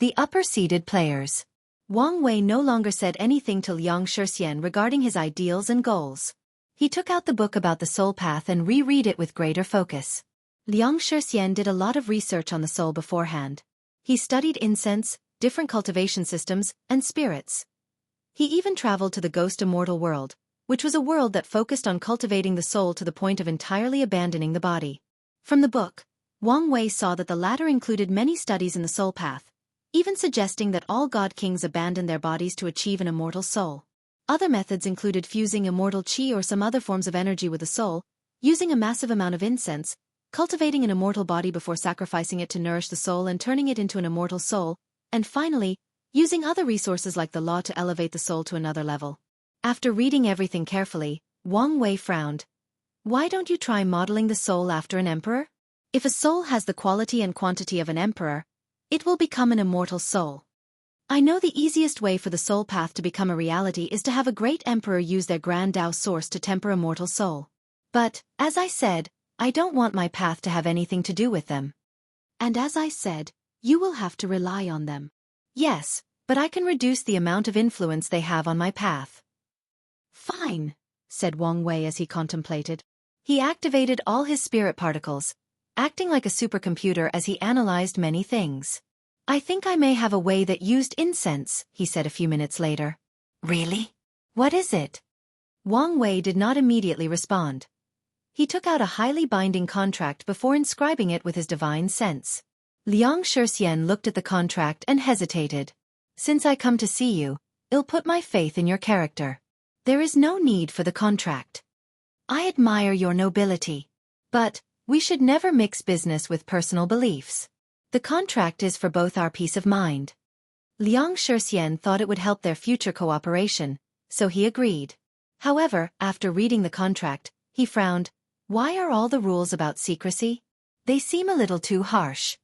The upper-seated players. Wang Wei no longer said anything to Liang Shixian regarding his ideals and goals. He took out the book about the soul path and reread it with greater focus. Liang Shixian did a lot of research on the soul beforehand. He studied incense, different cultivation systems, and spirits. He even traveled to the ghost immortal world, which was a world that focused on cultivating the soul to the point of entirely abandoning the body. From the book, Wang Wei saw that the latter included many studies in the soul path, even suggesting that all god kings abandon their bodies to achieve an immortal soul. Other methods included fusing immortal qi or some other forms of energy with the soul, using a massive amount of incense, cultivating an immortal body before sacrificing it to nourish the soul and turning it into an immortal soul, and finally, using other resources like the law to elevate the soul to another level. After reading everything carefully, Wang Wei frowned. Why don't you try modeling the soul after an emperor? If a soul has the quality and quantity of an emperor, it will become an immortal soul. I know the easiest way for the soul path to become a reality is to have a great emperor use their grand Tao source to temper a mortal soul. But, as I said, I don't want my path to have anything to do with them. And as I said, you will have to rely on them. Yes, but I can reduce the amount of influence they have on my path. Fine, said Wang Wei as he contemplated. He activated all his spirit particles, acting like a supercomputer as he analyzed many things. I think I may have a way that used incense, he said a few minutes later. Really? What is it? Wang Wei did not immediately respond. He took out a highly binding contract before inscribing it with his divine sense. Liang Shixian looked at the contract and hesitated. Since I come to see you, I'll put my faith in your character. There is no need for the contract. I admire your nobility. But, we should never mix business with personal beliefs. The contract is for both our peace of mind. Liang Shixian thought it would help their future cooperation, so he agreed. However, after reading the contract, he frowned. Why are all the rules about secrecy? They seem a little too harsh.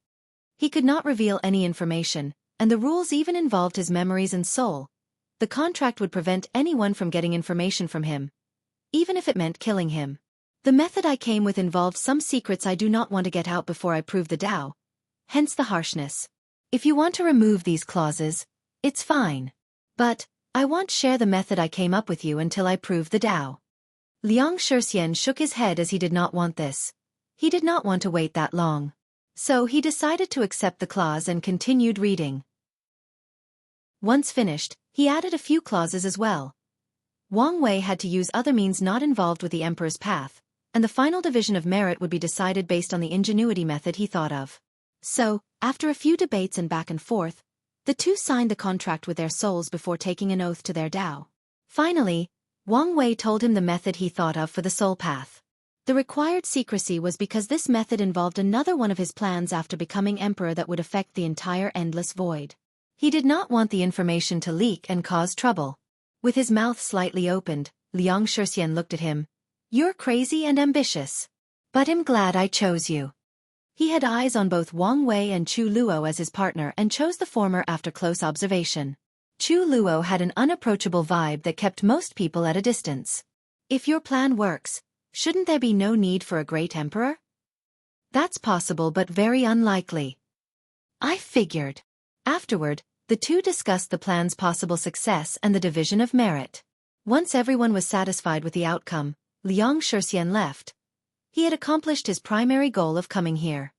He could not reveal any information, and the rules even involved his memories and soul. The contract would prevent anyone from getting information from him, even if it meant killing him. The method I came with involved some secrets I do not want to get out before I prove the Tao. Hence the harshness. If you want to remove these clauses, it's fine. But, I won't share the method I came up with you until I prove the Tao. Liang Shixian shook his head as he did not want this. He did not want to wait that long. So he decided to accept the clause and continued reading. Once finished, he added a few clauses as well. Wang Wei had to use other means not involved with the emperor's path, and the final division of merit would be decided based on the ingenuity method he thought of. So, after a few debates and back and forth, the two signed the contract with their souls before taking an oath to their Tao. Finally, Wang Wei told him the method he thought of for the soul path. The required secrecy was because this method involved another one of his plans after becoming emperor that would affect the entire endless void. He did not want the information to leak and cause trouble. With his mouth slightly opened, Liang Shixian looked at him. You're crazy and ambitious. But I'm glad I chose you. He had eyes on both Wang Wei and Chu Luo as his partner and chose the former after close observation. Chu Luo had an unapproachable vibe that kept most people at a distance. If your plan works, shouldn't there be no need for a great emperor? That's possible but very unlikely. I figured. Afterward, the two discussed the plan's possible success and the division of merit. Once everyone was satisfied with the outcome, Liang Shixian left. He had accomplished his primary goal of coming here.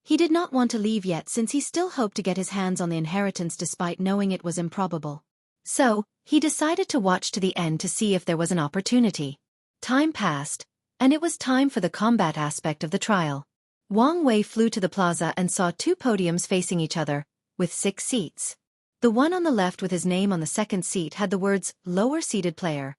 He did not want to leave yet since he still hoped to get his hands on the inheritance despite knowing it was improbable. So, he decided to watch to the end to see if there was an opportunity. Time passed, and it was time for the combat aspect of the trial. Wang Wei flew to the plaza and saw two podiums facing each other, with 6 seats. The one on the left with his name on the second seat had the words, lower-seated player,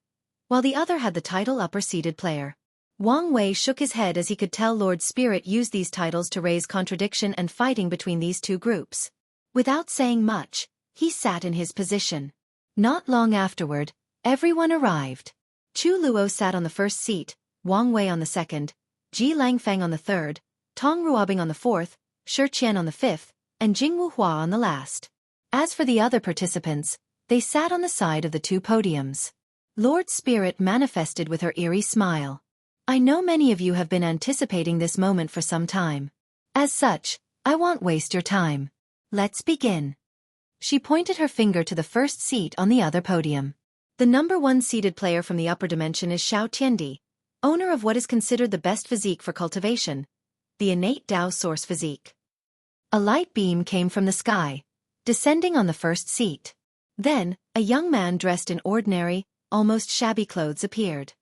while the other had the title upper-seated player. Wang Wei shook his head as he could tell Lord Spirit used these titles to raise contradiction and fighting between these two groups. Without saying much, he sat in his position. Not long afterward, everyone arrived. Chu Luo sat on the first seat, Wang Wei on the second, Ji Langfang on the third, Tong Ruobing on the fourth, Shi Qian on the fifth, and Jingwu Hua on the last. As for the other participants, they sat on the side of the two podiums. Lord Spirit manifested with her eerie smile. I know many of you have been anticipating this moment for some time. As such, I won't waste your time. Let's begin. She pointed her finger to the first seat on the other podium. The number 1 seated player from the upper dimension is Xiao Tiandi, owner of what is considered the best physique for cultivation, the innate Tao source physique. A light beam came from the sky, descending on the first seat. Then, a young man dressed in ordinary, almost shabby clothes appeared.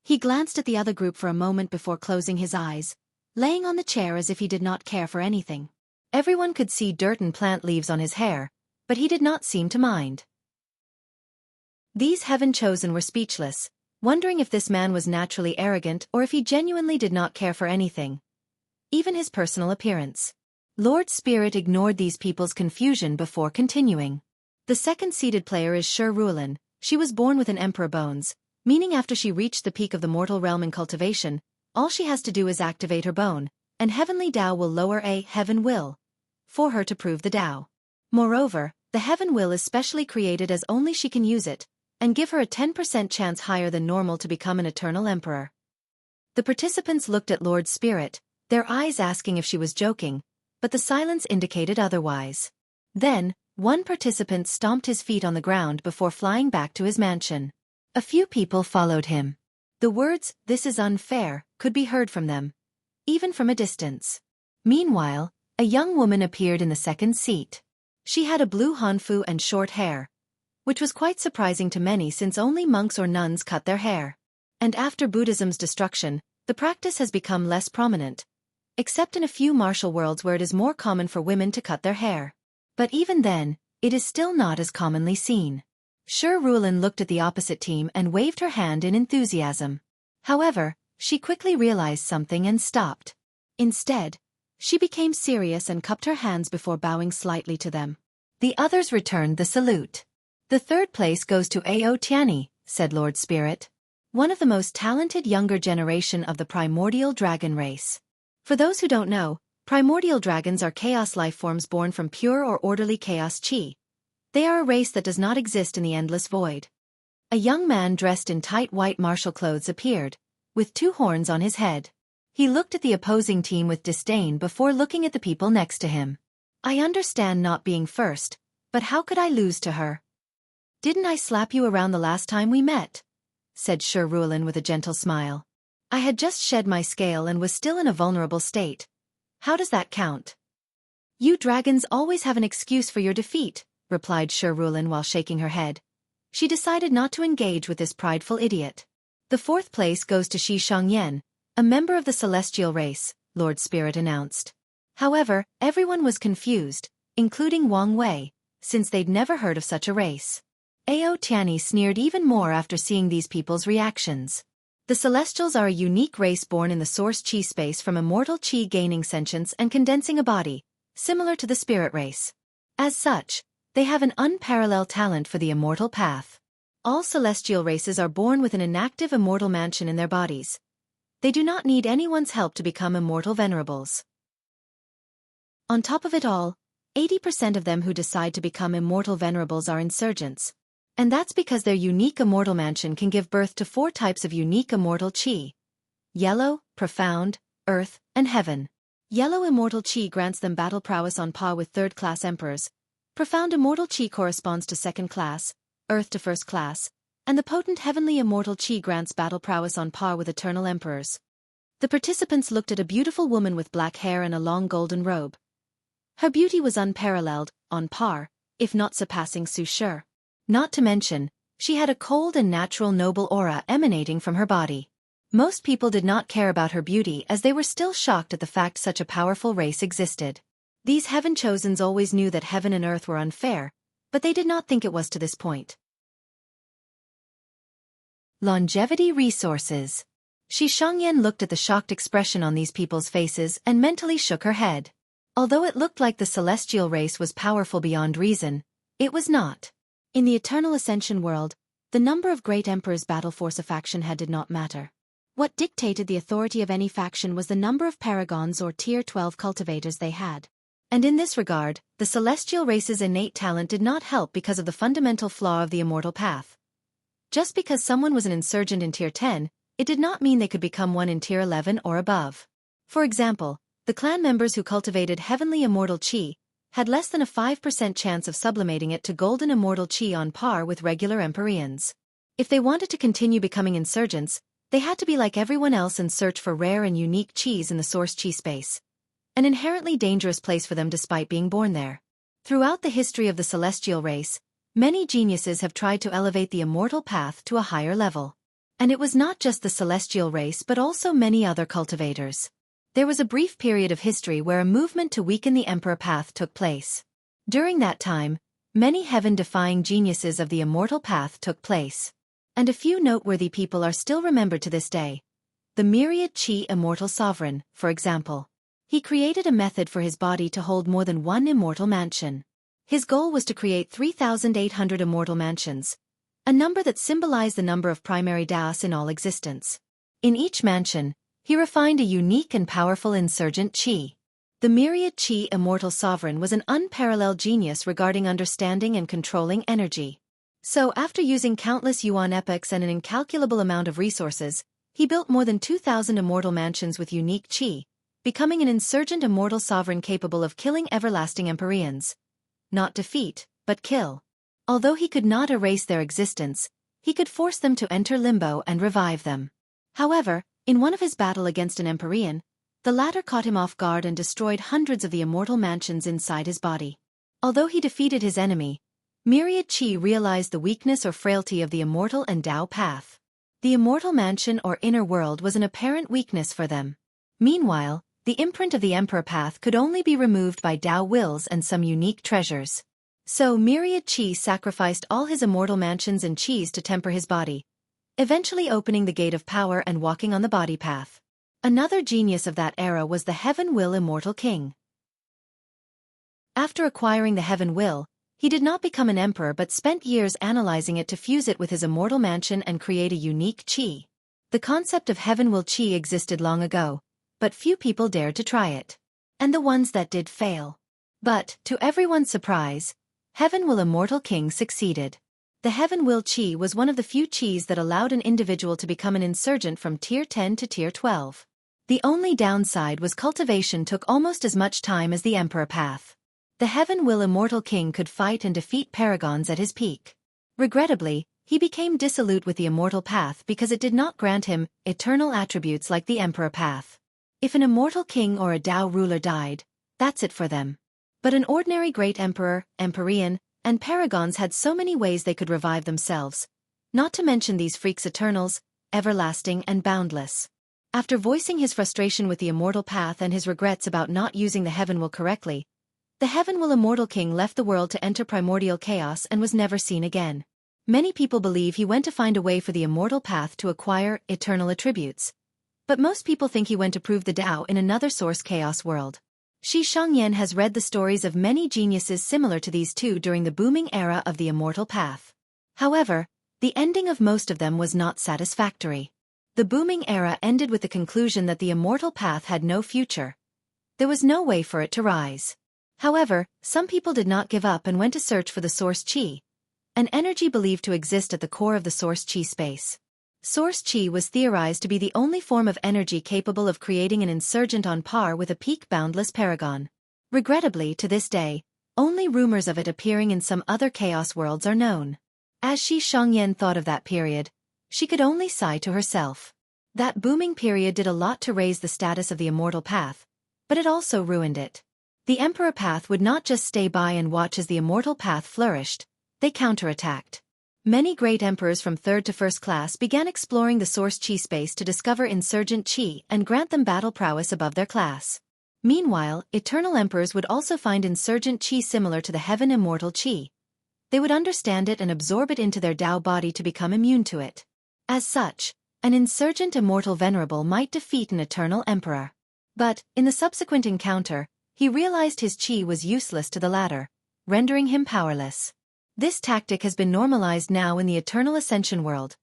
He glanced at the other group for a moment before closing his eyes, laying on the chair as if he did not care for anything. Everyone could see dirt and plant leaves on his hair, but he did not seem to mind. These heaven-chosen were speechless, wondering if this man was naturally arrogant or if he genuinely did not care for anything, even his personal appearance. Lord Spirit ignored these people's confusion before continuing. The second-seated player is Shi Ruolin. She was born with an emperor bones, meaning after she reached the peak of the mortal realm in cultivation, all she has to do is activate her bone, and heavenly Tao will lower a heaven will for her to prove the Tao. Moreover, the heaven will is specially created as only she can use it, and give her a 10% chance higher than normal to become an eternal emperor. The participants looked at Lord Spirit, their eyes asking if she was joking, but the silence indicated otherwise. Then, one participant stomped his feet on the ground before flying back to his mansion. A few people followed him. The words, "This is unfair," could be heard from them, even from a distance. Meanwhile, a young woman appeared in the second seat. She had a blue hanfu and short hair, which was quite surprising to many since only monks or nuns cut their hair. And after Buddhism's destruction, the practice has become less prominent, except in a few martial worlds where it is more common for women to cut their hair. But even then, it is still not as commonly seen. Shi Ruolin looked at the opposite team and waved her hand in enthusiasm. However, she quickly realized something and stopped. Instead, she became serious and cupped her hands before bowing slightly to them. The others returned the salute. "The third place goes to Ao Tiani," said Lord Spirit, one of the most talented younger generation of the primordial dragon race. For those who don't know, primordial dragons are chaos life forms born from pure or orderly chaos chi. They are a race that does not exist in the endless void. A young man dressed in tight white martial clothes appeared, with 2 horns on his head. He looked at the opposing team with disdain before looking at the people next to him. "I understand not being first, but how could I lose to her? Didn't I slap you around the last time we met?" said Shi Ruolin with a gentle smile. "I had just shed my scale and was still in a vulnerable state. How does that count?" "You dragons always have an excuse for your defeat," replied Shi Ruolin while shaking her head. She decided not to engage with this prideful idiot. "The 4th place goes to Xianxia, a member of the celestial race," Lord Spirit announced. However, everyone was confused, including Wang Wei, since they'd never heard of such a race. Ao Tiani sneered even more after seeing these people's reactions. The Celestials are a unique race born in the source chi space from immortal chi gaining sentience and condensing a body, similar to the spirit race. As such, they have an unparalleled talent for the immortal path. All celestial races are born with an inactive immortal mansion in their bodies. They do not need anyone's help to become immortal venerables. On top of it all, 80% of them who decide to become immortal venerables are insurgents. And that's because their unique immortal mansion can give birth to 4 types of unique immortal chi: yellow, profound, earth, and heaven. Yellow immortal chi grants them battle prowess on par with 3rd-class emperors. Profound immortal chi corresponds to 2nd class, earth to 1st class, and the potent heavenly immortal chi grants battle prowess on par with eternal emperors. The participants looked at a beautiful woman with black hair and a long golden robe. Her beauty was unparalleled, on par, if not surpassing Su Shi. Not to mention, she had a cold and natural noble aura emanating from her body. Most people did not care about her beauty as they were still shocked at the fact such a powerful race existed. These heaven-chosens always knew that heaven and earth were unfair, but they did not think it was to this point. Longevity resources. Xianxia looked at the shocked expression on these people's faces and mentally shook her head. Although it looked like the celestial race was powerful beyond reason, it was not. In the eternal Ascension world, the number of great emperors battle force a faction had did not matter. What dictated the authority of any faction was the number of paragons or tier 12 cultivators they had. And in this regard, the celestial race's innate talent did not help because of the fundamental flaw of the immortal path. Just because someone was an insurgent in tier 10, it did not mean they could become one in tier 11 or above. For example, the clan members who cultivated heavenly immortal chi had less than a 5% chance of sublimating it to golden immortal chi on par with regular Empyreans. If they wanted to continue becoming insurgents, they had to be like everyone else and search for rare and unique chis in the source chi space. An inherently dangerous place for them despite being born there. Throughout the history of the celestial race, many geniuses have tried to elevate the immortal path to a higher level. And it was not just the celestial race but also many other cultivators. There was a brief period of history where a movement to weaken the emperor path took place. During that time, many heaven-defying geniuses of the immortal path took place. And a few noteworthy people are still remembered to this day. The myriad chi immortal sovereign, for example. He created a method for his body to hold more than one immortal mansion. His goal was to create 3,800 immortal mansions, a number that symbolized the number of primary daos in all existence. In each mansion, he refined a unique and powerful insurgent chi. The myriad chi immortal sovereign was an unparalleled genius regarding understanding and controlling energy. So after using countless yuan epochs and an incalculable amount of resources, he built more than 2,000 immortal mansions with unique chi, becoming an insurgent immortal sovereign capable of killing everlasting Empyreans. Not defeat, but kill. Although he could not erase their existence, he could force them to enter limbo and revive them. However, in one of his battle against an Empyrean, the latter caught him off guard and destroyed hundreds of the immortal mansions inside his body. Although he defeated his enemy, myriad chi realized the weakness or frailty of the immortal and Dao path. The immortal mansion or inner world was an apparent weakness for them. Meanwhile, the imprint of the emperor path could only be removed by Dao wills and some unique treasures. So myriad chi sacrificed all his immortal mansions and chis to temper his body, eventually opening the gate of power and walking on the body path. Another genius of that era was the Heaven Will Immortal King. After acquiring the Heaven Will, he did not become an emperor but spent years analyzing it to fuse it with his immortal mansion and create a unique chi. The concept of Heaven Will chi existed long ago, but few people dared to try it. And the ones that did fail. But, to everyone's surprise, Heaven Will Immortal King succeeded. The Heaven Will chi was one of the few chis that allowed an individual to become an insurgent from Tier 10 to Tier 12. The only downside was cultivation took almost as much time as the Emperor path. The Heaven Will Immortal King could fight and defeat paragons at his peak. Regrettably, he became dissolute with the immortal path because it did not grant him eternal attributes like the Emperor path. If an immortal king or a Dao ruler died, that's it for them. But an ordinary great emperor, Empyrean, and paragons had so many ways they could revive themselves, not to mention these freaks eternals, everlasting and boundless. After voicing his frustration with the immortal path and his regrets about not using the Heaven Will correctly, the Heaven Will Immortal King left the world to enter primordial chaos and was never seen again. Many people believe he went to find a way for the immortal path to acquire eternal attributes. But most people think he went to prove the Tao in another source chaos world. Xianxia has read the stories of many geniuses similar to these two during the booming era of the immortal path. However, the ending of most of them was not satisfactory. The booming era ended with the conclusion that the immortal path had no future. There was no way for it to rise. However, some people did not give up and went to search for the source chi, an energy believed to exist at the core of the source chi space. Source chi was theorized to be the only form of energy capable of creating an insurgent on par with a peak boundless paragon. Regrettably, to this day, only rumors of it appearing in some other chaos worlds are known. As Xianxia thought of that period, she could only sigh to herself. That booming period did a lot to raise the status of the immortal path, but it also ruined it. The Emperor path would not just stay by and watch as the immortal path flourished, they counterattacked. Many great emperors from 3rd to 1st class began exploring the source chi space to discover insurgent chi and grant them battle prowess above their class. Meanwhile, eternal emperors would also find insurgent chi similar to the heaven immortal chi. They would understand it and absorb it into their Tao body to become immune to it. As such, an insurgent immortal venerable might defeat an eternal emperor. But, in the subsequent encounter, he realized his chi was useless to the latter, rendering him powerless. This tactic has been normalized now in the eternal Ascension world,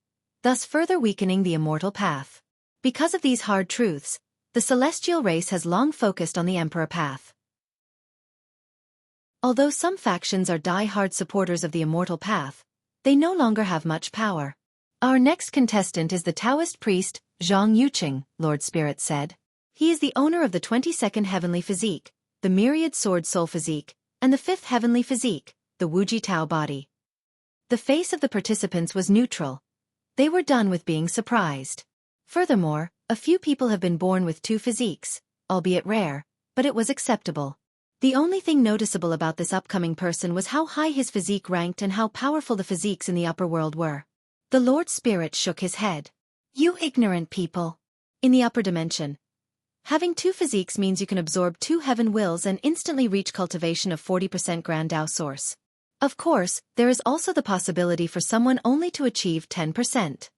thus further weakening the immortal path. Because of these hard truths, the celestial race has long focused on the Emperor path. Although some factions are die-hard supporters of the immortal path, they no longer have much power. Our next contestant is the Taoist priest, Jianghu, Lord Spirit said. He is the owner of the 22nd heavenly physique, the myriad sword soul physique, and the fifth heavenly physique, the Wuji Tao body. The face of the participants was neutral. They were done with being surprised. Furthermore, a few people have been born with two physiques, albeit rare, but it was acceptable. The only thing noticeable about this upcoming person was how high his physique ranked and how powerful the physiques in the upper world were. The Lord Spirit shook his head. You ignorant people. In the upper dimension, having two physiques means you can absorb two heaven wills and instantly reach cultivation of 40% Grand Tao source. Of course, there is also the possibility for someone only to achieve 10%.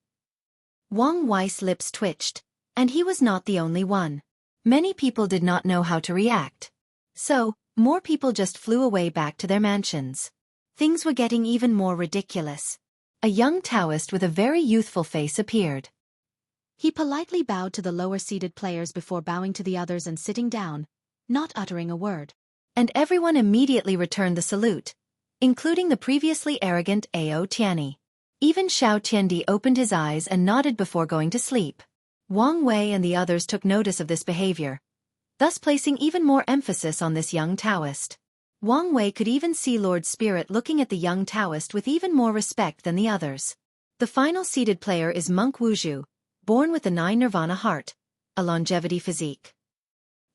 Wang Wei's lips twitched, and he was not the only one. Many people did not know how to react. So, more people just flew away back to their mansions. Things were getting even more ridiculous. A young Taoist with a very youthful face appeared. He politely bowed to the lower-seated players before bowing to the others and sitting down, not uttering a word. And everyone immediately returned the salute, including the previously arrogant Ao Tianyi. Even Xiao Tiandi opened his eyes and nodded before going to sleep. Wang Wei and the others took notice of this behavior, thus placing even more emphasis on this young Taoist. Wang Wei could even see Lord Spirit looking at the young Taoist with even more respect than the others. The final seated player is Monk Wuzhu, born with the 9 Nirvana heart, a longevity physique.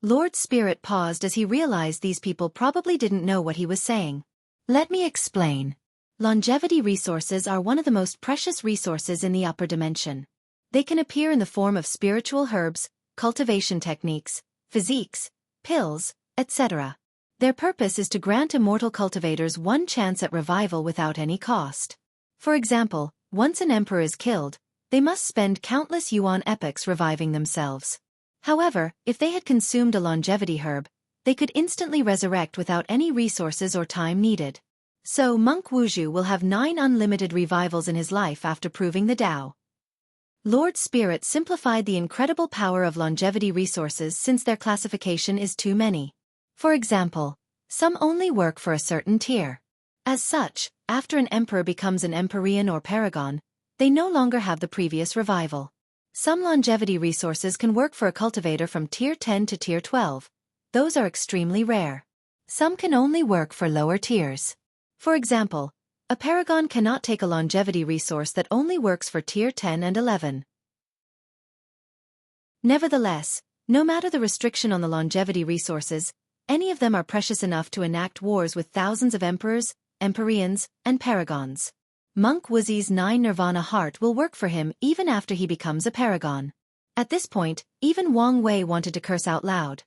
Lord Spirit paused as he realized these people probably didn't know what he was saying. Let me explain. Longevity resources are one of the most precious resources in the upper dimension. They can appear in the form of spiritual herbs, cultivation techniques, physiques, pills, etc. Their purpose is to grant immortal cultivators one chance at revival without any cost. For example, once an emperor is killed, they must spend countless yuan epochs reviving themselves. However, if they had consumed a longevity herb, they could instantly resurrect without any resources or time needed. So Monk Wuzhu will have 9 unlimited revivals in his life after proving the Tao. Lord Spirit simplified the incredible power of longevity resources since their classification is too many. For example, some only work for a certain tier. As such, after an emperor becomes an empyrean or paragon, they no longer have the previous revival. Some longevity resources can work for a cultivator from tier 10 to tier 12. Those are extremely rare. Some can only work for lower tiers. For example, a paragon cannot take a longevity resource that only works for tier 10 and 11. Nevertheless, no matter the restriction on the longevity resources, any of them are precious enough to enact wars with thousands of emperors, empyreans, and paragons. Monk Wuzi's 9 Nirvana heart will work for him even after he becomes a paragon. At this point, even Wang Wei wanted to curse out loud.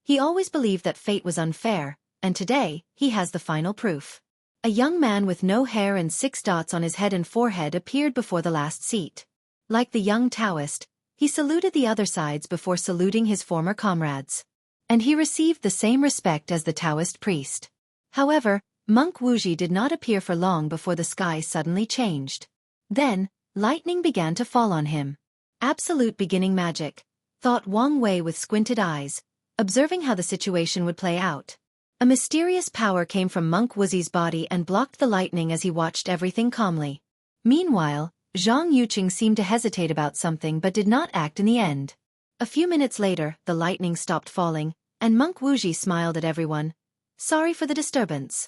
He always believed that fate was unfair, and today, he has the final proof. A young man with no hair and 6 dots on his head and forehead appeared before the last seat. Like the young Taoist, he saluted the other sides before saluting his former comrades. And he received the same respect as the Taoist priest. However, Monk Wuji did not appear for long before the sky suddenly changed. Then, lightning began to fall on him. Absolute beginning magic, thought Wang Wei with squinted eyes, observing how the situation would play out. A mysterious power came from Monk Wuzi's body and blocked the lightning as he watched everything calmly. Meanwhile, Zhang Yuqing seemed to hesitate about something but did not act in the end. A few minutes later, the lightning stopped falling, and Monk Wuji smiled at everyone. Sorry for the disturbance.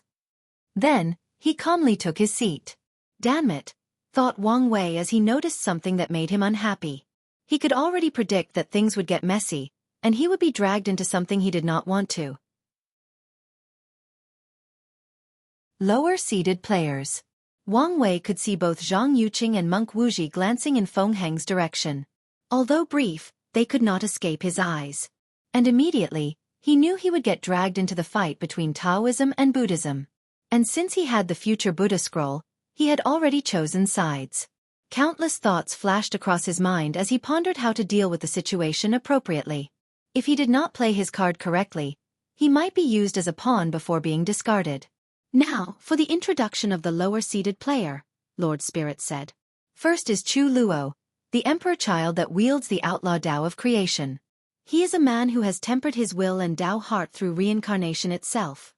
Then, he calmly took his seat. Damn it, thought Wang Wei as he noticed something that made him unhappy. He could already predict that things would get messy, and he would be dragged into something he did not want to. Lower-seated players. Wang Wei could see both Zhang Yuqing and Monk Wuji glancing in Feng Heng's direction. Although brief, they could not escape his eyes. And immediately, he knew he would get dragged into the fight between Taoism and Buddhism. And since he had the future Buddha scroll, he had already chosen sides. Countless thoughts flashed across his mind as he pondered how to deal with the situation appropriately. If he did not play his card correctly, he might be used as a pawn before being discarded. Now, for the introduction of the lower-seated player, Lord Spirit said. First is Chu Luo, the emperor child that wields the outlaw Tao of creation. He is a man who has tempered his will and Tao heart through reincarnation itself.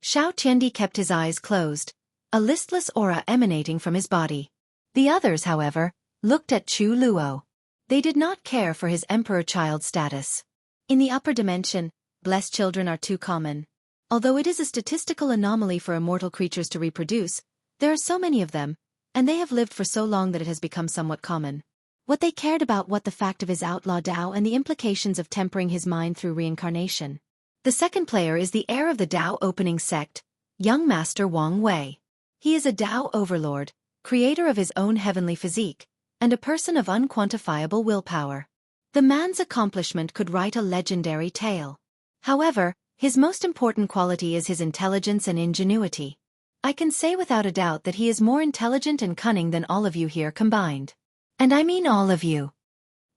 Xiao Tiandi kept his eyes closed, a listless aura emanating from his body. The others, however, looked at Chu Luo. They did not care for his emperor child status. In the upper dimension, blessed children are too common. Although it is a statistical anomaly for immortal creatures to reproduce, there are so many of them, and they have lived for so long that it has become somewhat common. What they cared about was the fact of his outlaw Dao and the implications of tempering his mind through reincarnation. The second player is the heir of the Dao opening sect, young master Wang Wei. He is a Dao overlord, creator of his own heavenly physique, and a person of unquantifiable willpower. The man's accomplishment could write a legendary tale. However, his most important quality is his intelligence and ingenuity. I can say without a doubt that he is more intelligent and cunning than all of you here combined. And I mean all of you.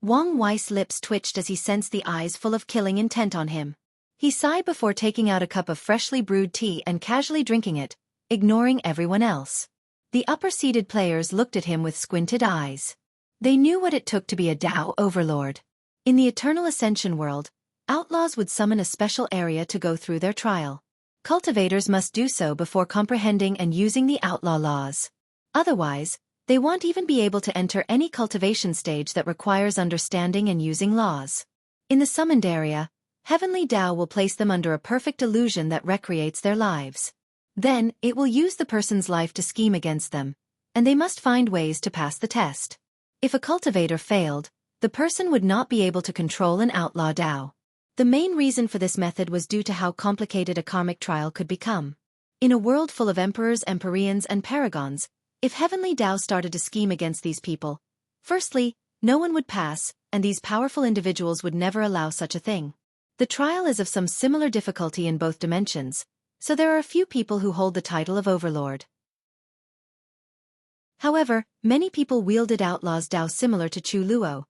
Wang Wei's lips twitched as he sensed the eyes full of killing intent on him. He sighed before taking out a cup of freshly brewed tea and casually drinking it, ignoring everyone else. The upper-seated players looked at him with squinted eyes. They knew what it took to be a Dao overlord. In the eternal Ascension world, outlaws would summon a special area to go through their trial. Cultivators must do so before comprehending and using the outlaw laws. Otherwise, they won't even be able to enter any cultivation stage that requires understanding and using laws. In the summoned area, Heavenly Dao will place them under a perfect illusion that recreates their lives. Then, it will use the person's life to scheme against them, and they must find ways to pass the test. If a cultivator failed, the person would not be able to control an outlaw Dao. The main reason for this method was due to how complicated a karmic trial could become. In a world full of emperors, empyreans, and paragons, if Heavenly Dao started to scheme against these people, firstly, no one would pass, and these powerful individuals would never allow such a thing. The trial is of some similar difficulty in both dimensions, so there are a few people who hold the title of Overlord. However, many people wielded outlaws' Dao similar to Chu Luo.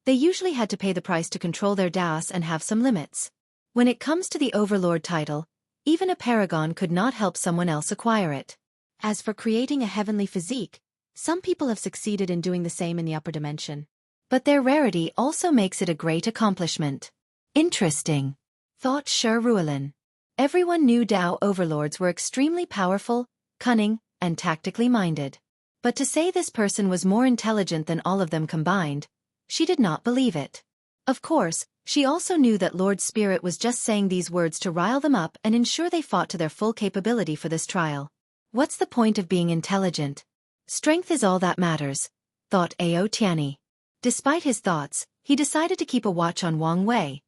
They usually had to pay the price to control their Daos and have some limits. When it comes to the Overlord title, even a paragon could not help someone else acquire it. As for creating a heavenly physique, some people have succeeded in doing the same in the upper dimension. But their rarity also makes it a great accomplishment. Interesting, thought Shi Ruolin. Everyone knew Dao overlords were extremely powerful, cunning, and tactically minded. But to say this person was more intelligent than all of them combined, she did not believe it. Of course, she also knew that Lord Spirit was just saying these words to rile them up and ensure they fought to their full capability for this trial. What's the point of being intelligent? Strength is all that matters, thought Ao Tianyi. Despite his thoughts, he decided to keep a watch on Wang Wei.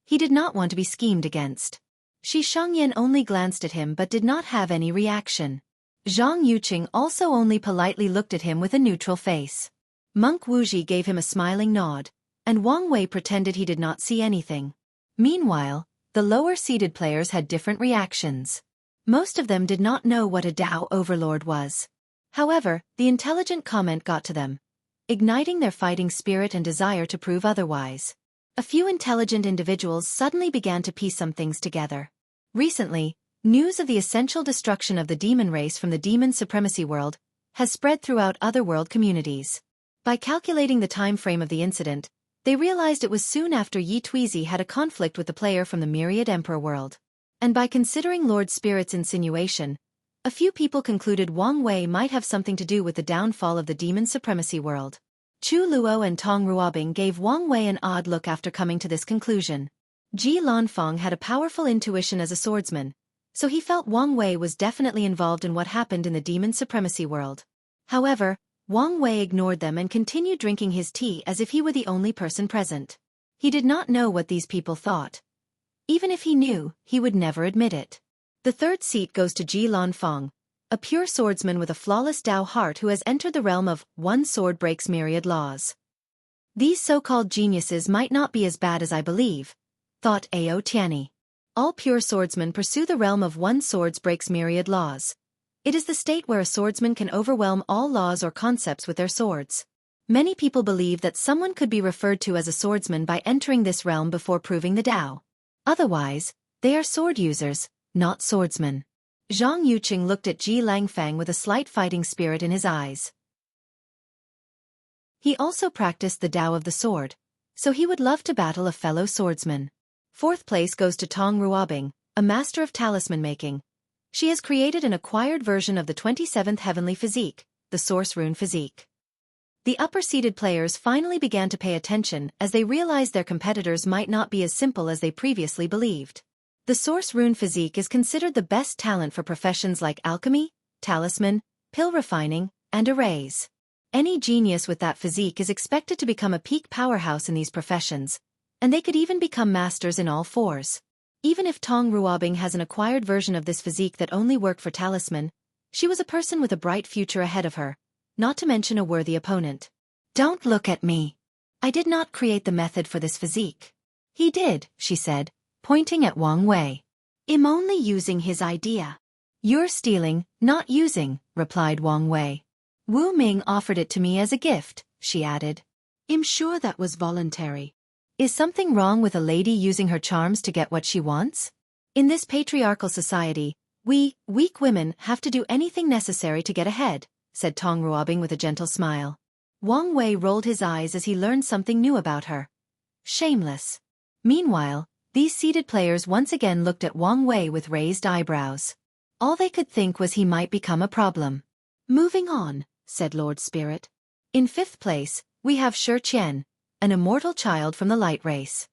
He did not want to be schemed against. Shi Shangyan only glanced at him but did not have any reaction. Zhang Yuqing also only politely looked at him with a neutral face. Monk Wuxia gave him a smiling nod, and Wang Wei pretended he did not see anything. Meanwhile, the lower-seated players had different reactions. Most of them did not know what a Dao overlord was. However, the intelligent comment got to them, igniting their fighting spirit and desire to prove otherwise. A few intelligent individuals suddenly began to piece some things together. Recently, news of the essential destruction of the demon race from the demon supremacy world has spread throughout other world communities. By calculating the time frame of the incident, they realized it was soon after Yi Tuizi had a conflict with the player from the Myriad Emperor world. And by considering Lord Spirit's insinuation, a few people concluded Wang Wei might have something to do with the downfall of the demon supremacy world. Chu Luo and Tong Ruobing gave Wang Wei an odd look after coming to this conclusion. Ji Lanfeng had a powerful intuition as a swordsman, so he felt Wang Wei was definitely involved in what happened in the demon supremacy world. However, Wang Wei ignored them and continued drinking his tea as if he were the only person present. He did not know what these people thought. Even if he knew, he would never admit it. The third seat goes to Ji Lanfeng, a pure swordsman with a flawless Dao heart who has entered the realm of one sword breaks myriad laws. These so-called geniuses might not be as bad as I believe, thought Ao Tianyi. All pure swordsmen pursue the realm of one sword breaks myriad laws. It is the state where a swordsman can overwhelm all laws or concepts with their swords. Many people believe that someone could be referred to as a swordsman by entering this realm before proving the Dao. Otherwise, they are sword users, not swordsmen. Zhang Yuqing looked at Ji Langfang with a slight fighting spirit in his eyes. He also practiced the Dao of the sword, so he would love to battle a fellow swordsman. Fourth place goes to Tong Ruobing, a master of talisman making. She has created an acquired version of the 27th heavenly physique, the Source Rune physique. The upper-seated players finally began to pay attention as they realized their competitors might not be as simple as they previously believed. The source rune physique is considered the best talent for professions like alchemy, talisman, pill refining, and arrays. Any genius with that physique is expected to become a peak powerhouse in these professions, and they could even become masters in all fours. Even if Tong Ruobing has an acquired version of this physique that only worked for talisman, she was a person with a bright future ahead of her, not to mention a worthy opponent. Don't look at me. I did not create the method for this physique. He did, she said, pointing at Wang Wei. I'm only using his idea. You're stealing, not using, replied Wang Wei. Wu Ming offered it to me as a gift, she added. I'm sure that was voluntary. Is something wrong with a lady using her charms to get what she wants? In this patriarchal society, we, weak women, have to do anything necessary to get ahead, said Tong Ruobing with a gentle smile. Wang Wei rolled his eyes as he learned something new about her. Shameless. Meanwhile, these seated players once again looked at Wang Wei with raised eyebrows. All they could think was he might become a problem. Moving on, said Lord Spirit. In 5th place, we have Shi Qian, an immortal child from the light race.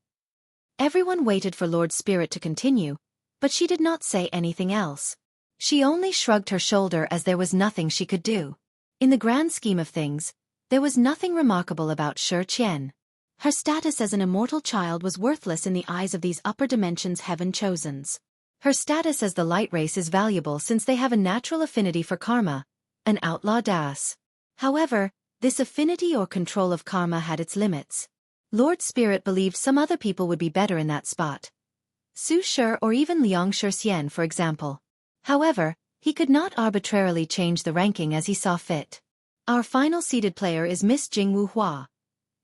Everyone waited for Lord Spirit to continue, but she did not say anything else. She only shrugged her shoulder as there was nothing she could do. In the grand scheme of things, there was nothing remarkable about Shi Qian. Her status as an immortal child was worthless in the eyes of these upper dimensions heaven-chosens. Her status as the light race is valuable since they have a natural affinity for karma, an outlaw das. However, this affinity or control of karma had its limits. Lord Spirit believed some other people would be better in that spot. Su Shi or even Liang Xian, for example. However, he could not arbitrarily change the ranking as he saw fit. Our final seeded player is Miss Jingwu Hua,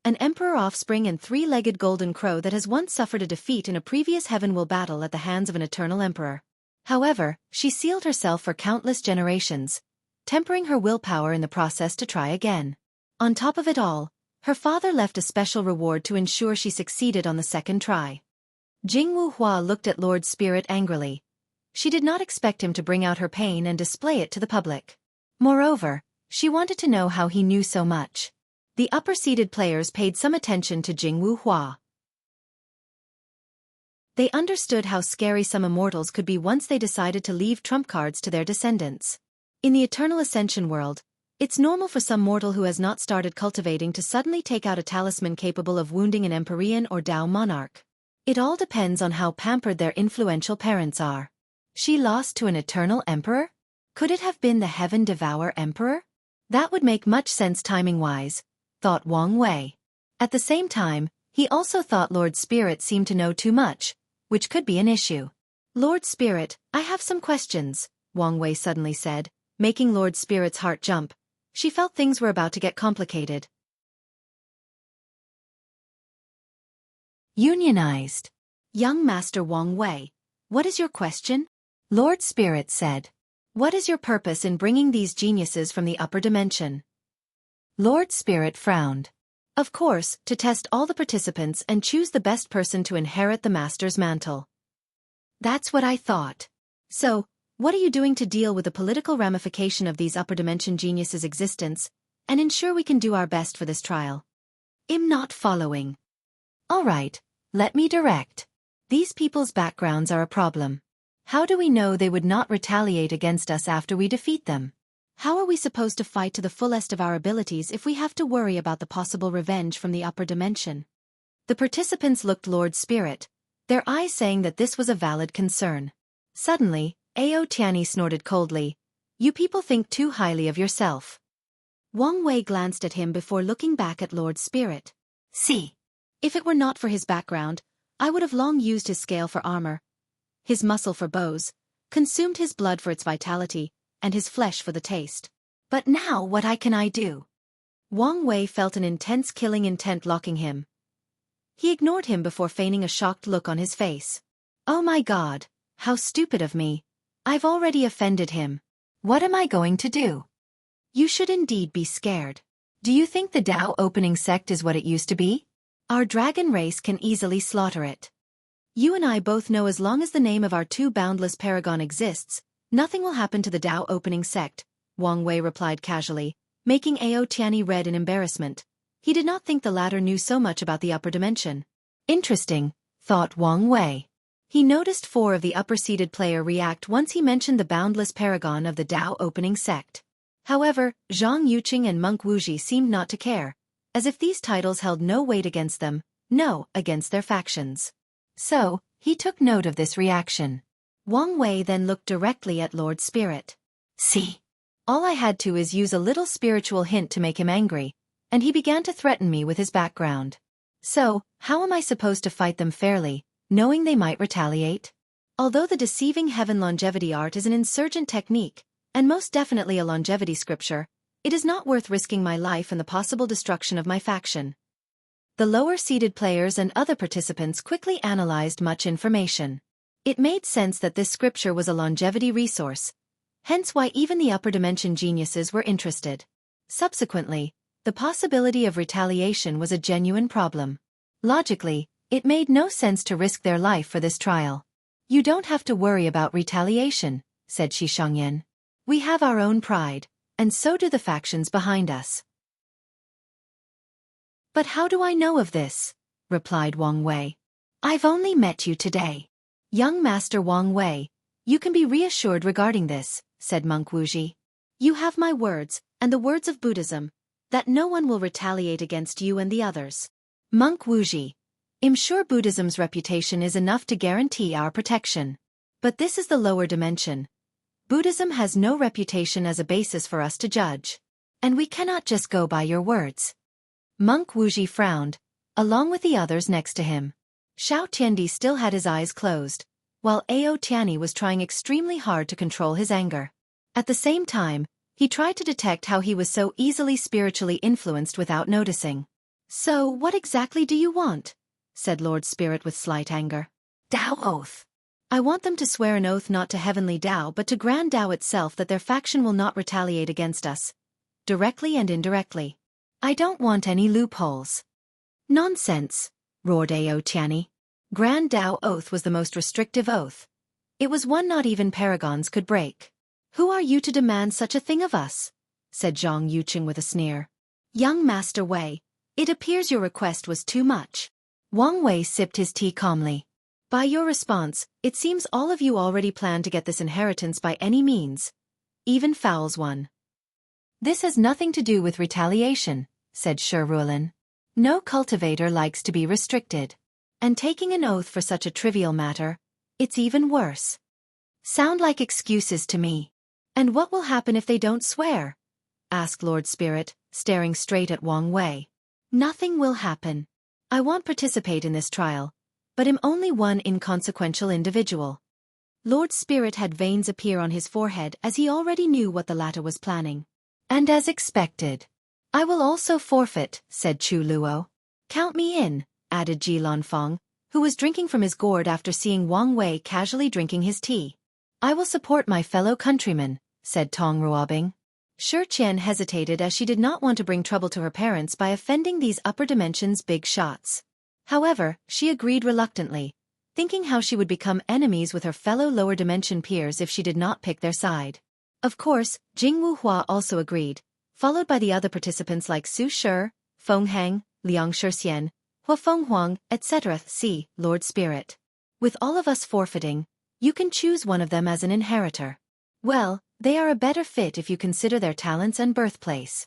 an emperor offspring and three-legged golden crow that has once suffered a defeat in a previous heaven-will battle at the hands of an eternal emperor. However, she sealed herself for countless generations, tempering her willpower in the process to try again. On top of it all, her father left a special reward to ensure she succeeded on the second try. Jingwu Hua looked at Lord Spirit angrily. She did not expect him to bring out her pain and display it to the public. Moreover, she wanted to know how he knew so much. The upper-seeded players paid some attention to Jingwu Hua. They understood how scary some immortals could be once they decided to leave trump cards to their descendants. In the eternal Ascension world, it's normal for some mortal who has not started cultivating to suddenly take out a talisman capable of wounding an Empyrean or Dao monarch. It all depends on how pampered their influential parents are. She lost to an eternal emperor? Could it have been the Heaven Devour Emperor? That would make much sense timing-wise, thought Wang Wei. At the same time, he also thought Lord Spirit seemed to know too much, which could be an issue. Lord Spirit, I have some questions, Wang Wei suddenly said, making Lord Spirit's heart jump. She felt things were about to get complicated. Unionized. Young Master Wang Wei, what is your question? Lord Spirit said. What is your purpose in bringing these geniuses from the upper dimension? Lord Spirit frowned. Of course, to test all the participants and choose the best person to inherit the Master's mantle. That's what I thought. So, what are you doing to deal with the political ramification of these upper dimension geniuses' existence, and ensure we can do our best for this trial? I'm not following. All right, let me direct. These people's backgrounds are a problem. How do we know they would not retaliate against us after we defeat them? How are we supposed to fight to the fullest of our abilities if we have to worry about the possible revenge from the upper dimension? The participants looked Lord Spirit, their eyes saying that this was a valid concern. Suddenly, Ao Tianyi snorted coldly. You people think too highly of yourself. Wang Wei glanced at him before looking back at Lord Spirit. See. If it were not for his background, I would have long used his scale for armor, his muscle for bows, consumed his blood for its vitality, and his flesh for the taste. But now what can I do? Wang Wei felt an intense killing intent locking him. He ignored him before feigning a shocked look on his face. Oh my God, how stupid of me. I've already offended him. What am I going to do? You should indeed be scared. Do you think the Dao opening sect is what it used to be? Our dragon race can easily slaughter it. You and I both know as long as the name of our two boundless paragon exists, nothing will happen to the Dao opening sect, Wang Wei replied casually, making Ao Tianyi red in embarrassment. He did not think the latter knew so much about the upper dimension. Interesting, thought Wang Wei. He noticed 4 of the upper-seated players react once he mentioned the boundless paragon of the Tao opening sect. However, Zhang Yuqing and Monk Wuji seemed not to care, as if these titles held no weight against them, no, against their factions. So, he took note of this reaction. Wang Wei then looked directly at Lord Spirit. See? All I had to is use a little spiritual hint to make him angry, and he began to threaten me with his background. So, how am I supposed to fight them fairly, knowing they might retaliate? Although the deceiving heaven longevity art is an insurgent technique, and most definitely a longevity scripture, it is not worth risking my life and the possible destruction of my faction. The lower-seated players and other participants quickly analyzed much information. It made sense that this scripture was a longevity resource, hence why even the upper dimension geniuses were interested. Subsequently, the possibility of retaliation was a genuine problem. Logically, it made no sense to risk their life for this trial. You don't have to worry about retaliation, said Xianxia. We have our own pride, and so do the factions behind us. But how do I know of this? Replied Wang Wei. I've only met you today. Young Master Wang Wei, you can be reassured regarding this, said Monk Wuji. You have my words, and the words of Buddhism, that no one will retaliate against you and the others. Monk Wuji, I'm sure Buddhism's reputation is enough to guarantee our protection. But this is the lower dimension. Buddhism has no reputation as a basis for us to judge. And we cannot just go by your words. Monk Wuji frowned, along with the others next to him. Xiao Tiandi still had his eyes closed, while Ao Tiani was trying extremely hard to control his anger. At the same time, he tried to detect how he was so easily spiritually influenced without noticing. So, what exactly do you want? Said Lord Spirit with slight anger. Tao oath. I want them to swear an oath not to heavenly Tao but to Grand Tao itself that their faction will not retaliate against us, directly and indirectly. I don't want any loopholes. Nonsense, roared Ao Tiani. Grand Tao oath was the most restrictive oath. It was one not even paragons could break. Who are you to demand such a thing of us? Said Zhang Yuqing with a sneer. Young Master Wei, it appears your request was too much. Wang Wei sipped his tea calmly. By your response, it seems all of you already plan to get this inheritance by any means. Even Fowl's one. This has nothing to do with retaliation, said Shi Ruolin. No cultivator likes to be restricted. And taking an oath for such a trivial matter, it's even worse. Sound like excuses to me. And what will happen if they don't swear? Asked Lord Spirit, staring straight at Wang Wei. Nothing will happen. I won't participate in this trial, but am only one inconsequential individual. Lord Spirit had veins appear on his forehead as he already knew what the latter was planning. And as expected. I will also forfeit, said Chu Luo. Count me in, added Ji Lanfeng, who was drinking from his gourd after seeing Wang Wei casually drinking his tea. I will support my fellow countrymen, said Tong Ruobing. Shi Qian hesitated as she did not want to bring trouble to her parents by offending these upper dimensions big shots. However, she agreed reluctantly, thinking how she would become enemies with her fellow lower dimension peers if she did not pick their side. Of course, Jingwu Hua also agreed, followed by the other participants like Su Shi, Feng Hang, Liang Shixian, Hua Feng Huang, etc. See, Lord Spirit. With all of us forfeiting, you can choose one of them as an inheritor. Well, they are a better fit if you consider their talents and birthplace.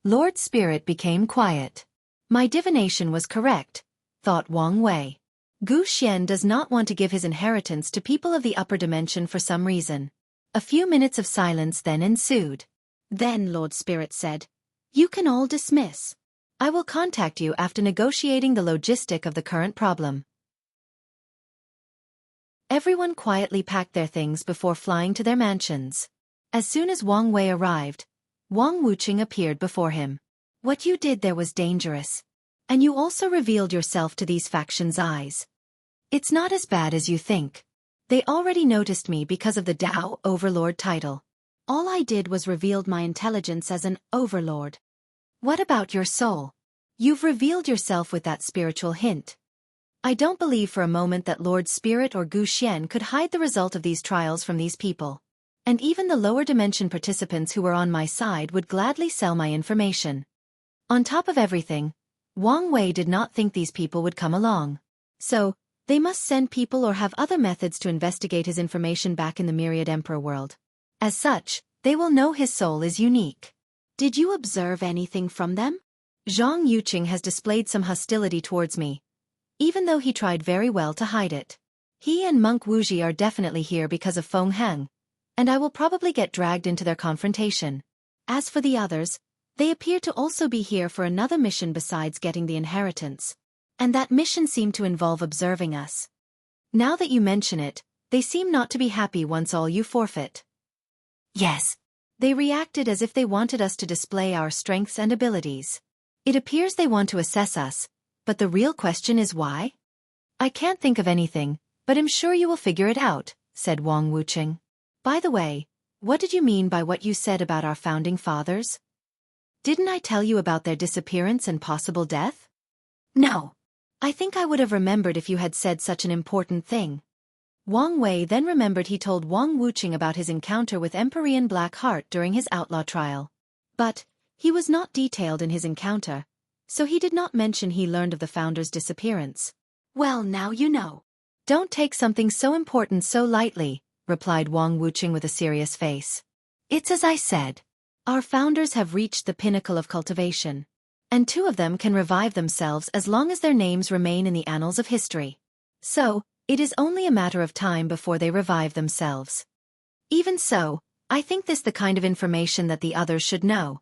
Lord Spirit became quiet. My divination was correct, thought Wang Wei. Gu Xian does not want to give his inheritance to people of the upper dimension for some reason. A few minutes of silence then ensued. Then Lord Spirit said, You can all dismiss. I will contact you after negotiating the logistic of the current problem. Everyone quietly packed their things before flying to their mansions. As soon as Wang Wei arrived, Wang Wuqing appeared before him. What you did there was dangerous. And you also revealed yourself to these factions' eyes. It's not as bad as you think. They already noticed me because of the Tao Overlord title. All I did was revealed my intelligence as an overlord. What about your soul? You've revealed yourself with that spiritual hint. I don't believe for a moment that Lord Spirit or Gu Xian could hide the result of these trials from these people. And even the lower dimension participants who were on my side would gladly sell my information. On top of everything, Wang Wei did not think these people would come along. So, They must send people or have other methods to investigate his information back in the Myriad Emperor world. As such, they will know his soul is unique. Did you observe anything from them? Zhang Yuqing has displayed some hostility towards me, even though he tried very well to hide it. He and Monk Wuxia are definitely here because of Feng Heng, and I will probably get dragged into their confrontation. As for the others, they appear to also be here for another mission besides getting the inheritance. And that mission seemed to involve observing us. Now that you mention it, they seem not to be happy once all you forfeit. Yes. They reacted as if they wanted us to display our strengths and abilities. It appears they want to assess us, but the real question is why? I can't think of anything, but I'm sure you will figure it out, said Wang Wuqing. By the way, what did you mean by what you said about our founding fathers? Didn't I tell you about their disappearance and possible death? No. I think I would have remembered if you had said such an important thing. Wang Wei then remembered he told Wang Wuqing about his encounter with Empyrean Black Heart during his outlaw trial. But he was not detailed in his encounter, so he did not mention he learned of the founder's disappearance. Well, now you know. Don't take something so important so lightly, replied Wang Wuqing with a serious face. It's as I said. Our founders have reached the pinnacle of cultivation, and 2 of them can revive themselves as long as their names remain in the annals of history. So, it is only a matter of time before they revive themselves. Even so, I think this the kind of information that the others should know.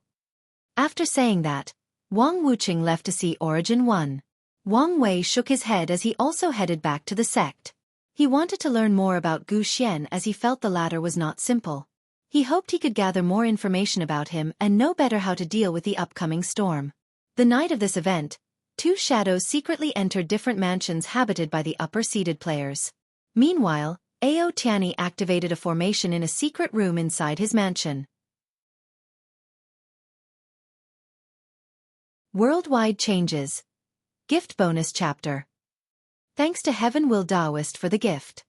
After saying that, Wang Wuqing left to see Origin 1. Wang Wei shook his head as he also headed back to the sect. He wanted to learn more about Gu Xian as he felt the latter was not simple. He hoped he could gather more information about him and know better how to deal with the upcoming storm. The night of this event, 2 shadows secretly entered different mansions habited by the upper-seated players. Meanwhile, Ao Tianyi activated a formation in a secret room inside his mansion. Worldwide Changes. Gift Bonus Chapter. Thanks to Heaven Will Daoist for the gift.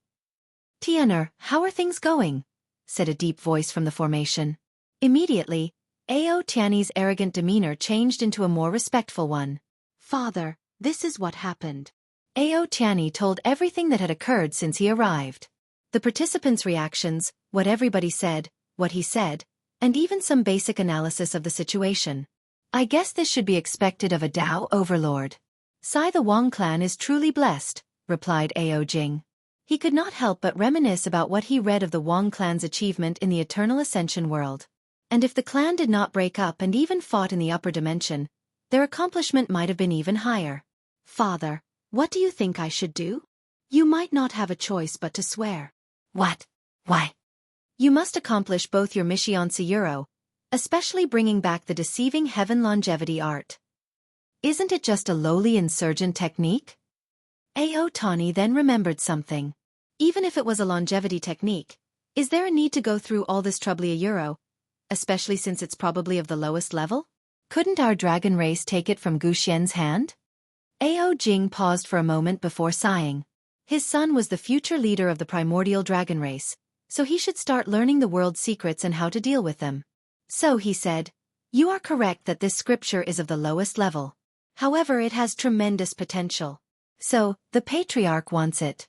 Tian'er, how are things going? Said a deep voice from the formation. Immediately, Ao Tianyi's arrogant demeanor changed into a more respectful one. Father, this is what happened. Ao Tianyi told everything that had occurred since he arrived. The participants' reactions, what everybody said, what he said, and even some basic analysis of the situation. I guess this should be expected of a Dao overlord. Sai the Wang clan is truly blessed, replied Ao Jing. He could not help but reminisce about what he read of the Wang clan's achievement in the Eternal Ascension world. And if the clan did not break up and even fought in the upper dimension, their accomplishment might have been even higher. Father, what do you think I should do? You might not have a choice but to swear. What? Why? You must accomplish both your mission Euro, especially bringing back the deceiving heaven longevity art. Isn't it just a lowly insurgent technique? Ao Tani then remembered something. Even if it was a longevity technique, is there a need to go through all this trouble Euro, especially since it's probably of the lowest level? Couldn't our dragon race take it from Gu Xian's hand? Ao Jing paused for a moment before sighing. His son was the future leader of the primordial dragon race, so he should start learning the world's secrets and how to deal with them. So he said, you are correct that this scripture is of the lowest level. However, it has tremendous potential. So, the patriarch wants it.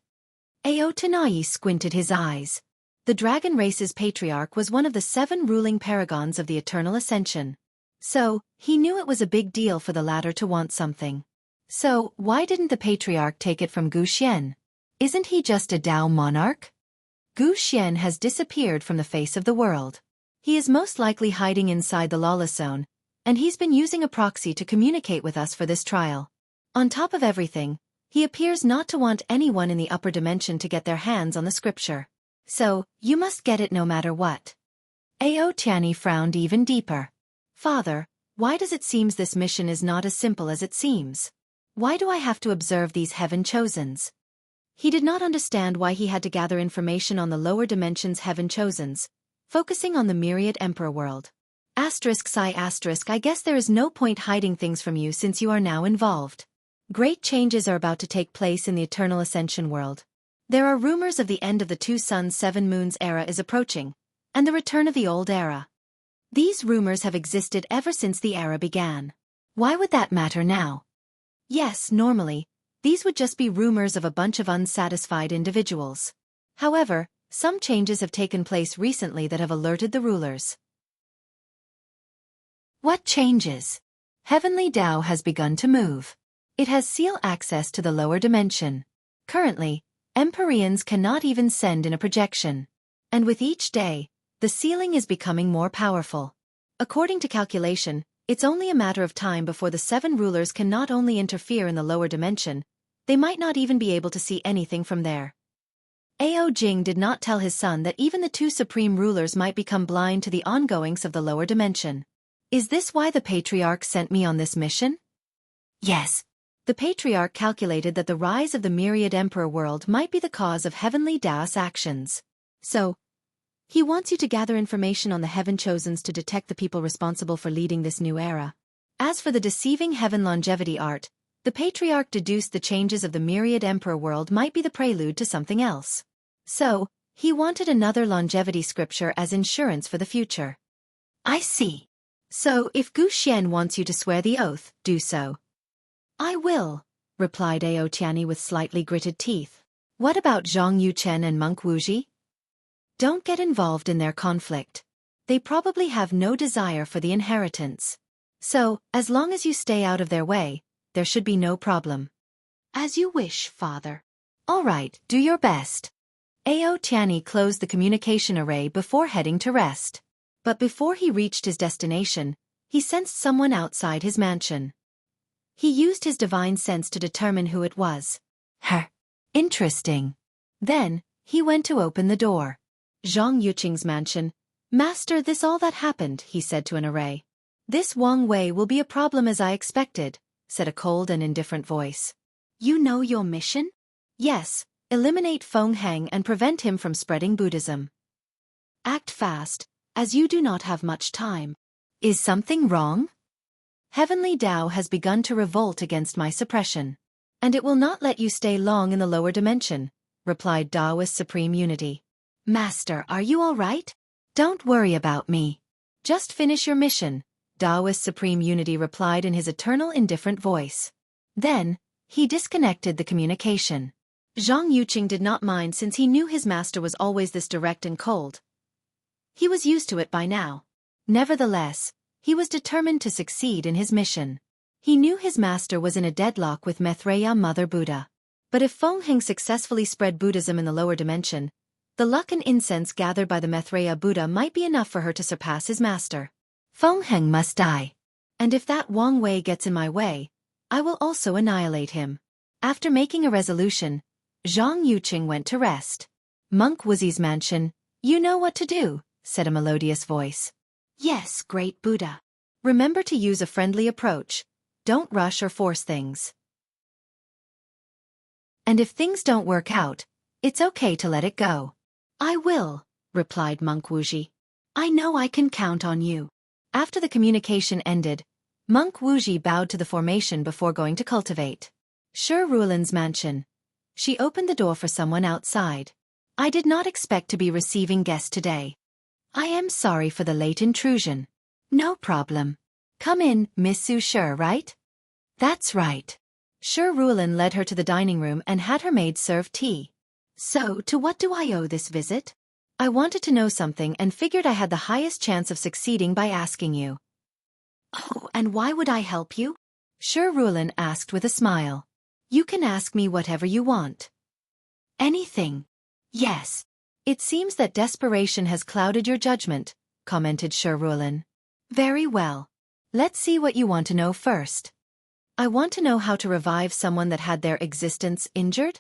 Ao Tanayi squinted his eyes. The dragon race's patriarch was one of the 7 ruling paragons of the Eternal Ascension. So, he knew it was a big deal for the latter to want something. So, why didn't the patriarch take it from Gu Xian? Isn't he just a Dao monarch? Gu Xian has disappeared from the face of the world. He is most likely hiding inside the lawless zone, and he's been using a proxy to communicate with us for this trial. On top of everything, he appears not to want anyone in the upper dimension to get their hands on the scripture. So, you must get it no matter what. Ao Tianyi frowned even deeper. Father, why does it seem this mission is not as simple as it seems? Why do I have to observe these heaven chosens? He did not understand why he had to gather information on the lower dimensions heaven chosens, focusing on the myriad emperor world. Psi I guess there is no point hiding things from you since you are now involved. Great changes are about to take place in the Eternal Ascension world. There are rumors of the end of the 2 suns 7 moons era is approaching, and the return of the old era. These rumors have existed ever since the era began. Why would that matter now? Yes, normally, these would just be rumors of a bunch of unsatisfied individuals. However, some changes have taken place recently that have alerted the rulers. What changes? Heavenly Tao has begun to move. It has seal access to the lower dimension. Currently, Empyreans cannot even send in a projection. And with each day, the sealing is becoming more powerful. According to calculation, it's only a matter of time before the 7 rulers can not only interfere in the lower dimension, they might not even be able to see anything from there. Ao Jing did not tell his son that even the 2 supreme rulers might become blind to the ongoings of the lower dimension. Is this why the Patriarch sent me on this mission? Yes. The Patriarch calculated that the rise of the myriad emperor world might be the cause of Heavenly Tao's actions. So, he wants you to gather information on the Heaven Chosens to detect the people responsible for leading this new era. As for the deceiving Heaven longevity art, the Patriarch deduced the changes of the myriad emperor world might be the prelude to something else. So, he wanted another longevity scripture as insurance for the future. I see. So, if Gu Xian wants you to swear the oath, do so. I will, replied Ao Tianyi with slightly gritted teeth. What about Zhang Yuchen and Monk Wuxia? Don't get involved in their conflict. They probably have no desire for the inheritance. So, as long as you stay out of their way, there should be no problem. As you wish, father. All right, do your best. Ao Tianyi closed the communication array before heading to rest. But before he reached his destination, he sensed someone outside his mansion. He used his divine sense to determine who it was. Interesting. Then, he went to open the door. Zhang Yuqing's mansion. Master, this all that happened, he said to an array. This Wang Wei will be a problem as I expected, said a cold and indifferent voice. You know your mission? Yes, eliminate Feng Heng and prevent him from spreading Buddhism. Act fast, as you do not have much time. Is something wrong? Heavenly Tao has begun to revolt against my suppression. And it will not let you stay long in the lower dimension, replied Taoist Supreme Unity. Master, are you all right? Don't worry about me. Just finish your mission, Taoist Supreme Unity replied in his eternal indifferent voice. Then, he disconnected the communication. Zhang Yuqing did not mind since he knew his master was always this direct and cold. He was used to it by now. Nevertheless, he was determined to succeed in his mission. He knew his master was in a deadlock with Maitreya Mother Buddha. But if Feng Heng successfully spread Buddhism in the lower dimension, the luck and incense gathered by the Maitreya Buddha might be enough for her to surpass his master. Feng Heng must die. And if that Wang Wei gets in my way, I will also annihilate him. After making a resolution, Zhang Yuqing went to rest. Monk Wuxia's mansion. You know what to do, said a melodious voice. Yes, great Buddha. Remember to use a friendly approach. Don't rush or force things. And if things don't work out, it's okay to let it go. I will, replied Monk Wuxia. I know I can count on you. After the communication ended, Monk Wuxia bowed to the formation before going to cultivate. Shi Ruolin's mansion. She opened the door for someone outside. I did not expect to be receiving guests today. I am sorry for the late intrusion. No problem. Come in, Miss Su Shi, right? That's right. Shi Ruolin led her to the dining room and had her maid serve tea. So, to what do I owe this visit? I wanted to know something and figured I had the highest chance of succeeding by asking you. Oh, and why would I help you? Shi Ruolin asked with a smile. You can ask me whatever you want. Anything. Yes. It seems that desperation has clouded your judgment, commented Shi Ruolin. Very well. Let's see what you want to know first. I want to know how to revive someone that had their existence injured.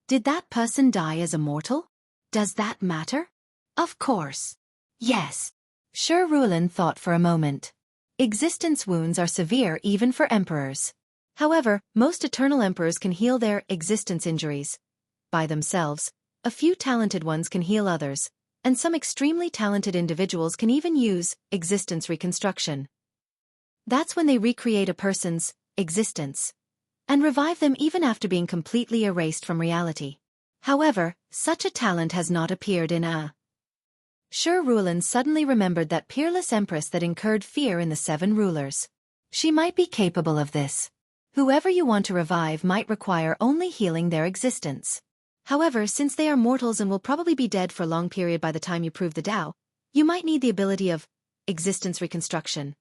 Did that person die as a mortal? Does that matter? Of course. Yes. Shi Ruolin thought for a moment. Existence wounds are severe even for emperors. However, most eternal emperors can heal their existence injuries by themselves. A few talented ones can heal others, and some extremely talented individuals can even use existence reconstruction. That's when they recreate a person's existence and revive them even after being completely erased from reality. However, such a talent has not appeared in a. Shi Ruolin suddenly remembered that peerless empress that incurred fear in the 7 rulers. She might be capable of this. Whoever you want to revive might require only healing their existence. However, since they are mortals and will probably be dead for a long period by the time you prove the Tao, you might need the ability of existence reconstruction.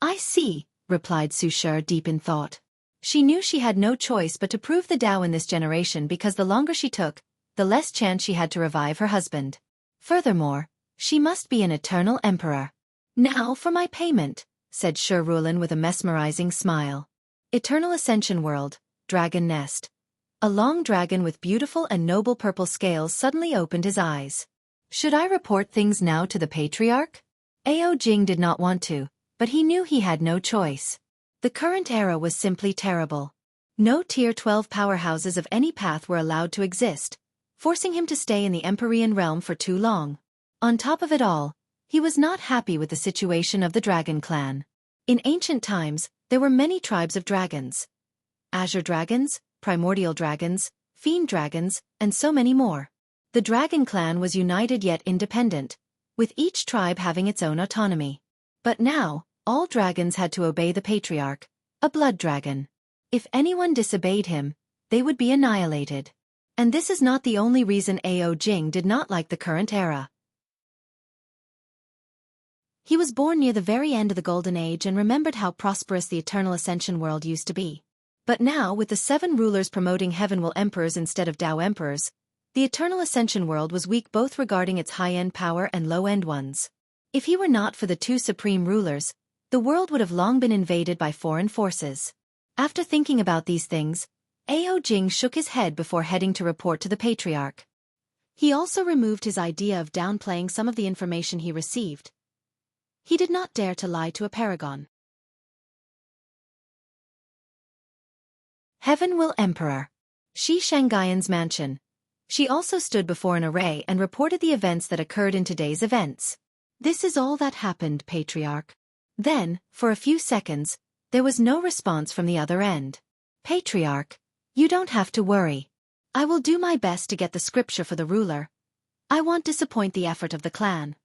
I see, replied Su Shi, deep in thought. She knew she had no choice but to prove the Tao in this generation because the longer she took, the less chance she had to revive her husband. Furthermore, she must be an eternal emperor. Now for my payment, said Shi Rulin with a mesmerizing smile. Eternal Ascension World, Dragon Nest. A long dragon with beautiful and noble purple scales suddenly opened his eyes. Should I report things now to the Patriarch? Ao Jing did not want to, but he knew he had no choice. The current era was simply terrible. No Tier 12 powerhouses of any path were allowed to exist, forcing him to stay in the Empyrean realm for too long. On top of it all, he was not happy with the situation of the Dragon Clan. In ancient times, there were many tribes of dragons. Azure dragons, primordial dragons, fiend dragons, and so many more. The Dragon Clan was united yet independent, with each tribe having its own autonomy. But now, all dragons had to obey the Patriarch, a blood dragon. If anyone disobeyed him, they would be annihilated. And this is not the only reason Ao Jing did not like the current era. He was born near the very end of the Golden Age and remembered how prosperous the Eternal Ascension world used to be. But now, with the 7 rulers promoting Heavenwell Emperors instead of Tao Emperors, the Eternal Ascension world was weak both regarding its high-end power and low-end ones. If he were not for the 2 supreme rulers, the world would have long been invaded by foreign forces. After thinking about these things, Ao Jing shook his head before heading to report to the Patriarch. He also removed his idea of downplaying some of the information he received. He did not dare to lie to a paragon. Heavenwell Emperor. Shi Shangaian's mansion. She also stood before an array and reported the events that occurred in today's events. This is all that happened, Patriarch. Then, for a few seconds, there was no response from the other end. Patriarch, you don't have to worry. I will do my best to get the scripture for the ruler. I won't disappoint the effort of the clan.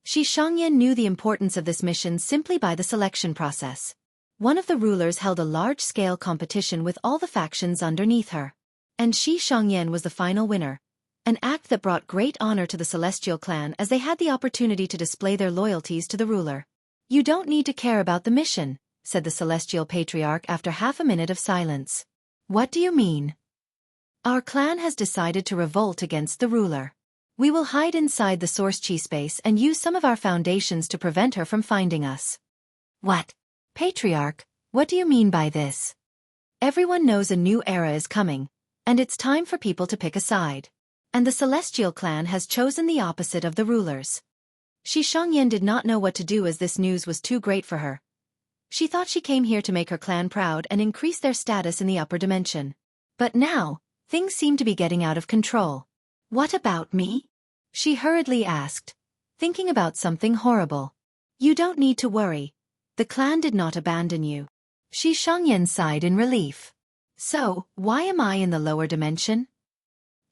Xianxia knew the importance of this mission simply by the selection process. One of the rulers held a large-scale competition with all the factions underneath her. And Xianxia was the final winner, an act that brought great honor to the Celestial clan as they had the opportunity to display their loyalties to the ruler. You don't need to care about the mission, said the Celestial Patriarch after half a minute of silence. What do you mean? Our clan has decided to revolt against the ruler. We will hide inside the Source Chi space and use some of our foundations to prevent her from finding us. What? Patriarch, what do you mean by this? Everyone knows a new era is coming, and it's time for people to pick a side. And the Celestial clan has chosen the opposite of the rulers. Xianxia did not know what to do as this news was too great for her. She thought she came here to make her clan proud and increase their status in the upper dimension. But now, things seem to be getting out of control. What about me? She hurriedly asked, thinking about something horrible. You don't need to worry. The clan did not abandon you. Xianxia sighed in relief. So, why am I in the lower dimension?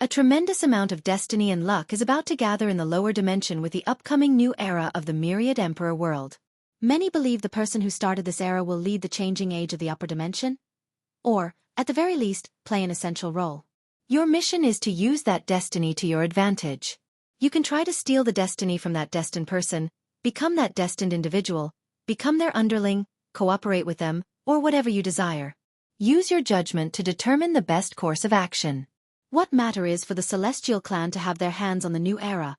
A tremendous amount of destiny and luck is about to gather in the lower dimension with the upcoming new era of the Myriad Emperor world. Many believe the person who started this era will lead the changing age of the upper dimension, or, at the very least, play an essential role. Your mission is to use that destiny to your advantage. You can try to steal the destiny from that destined person, become that destined individual, become their underling, cooperate with them, or whatever you desire. Use your judgment to determine the best course of action. What matter is for the Celestial clan to have their hands on the new era.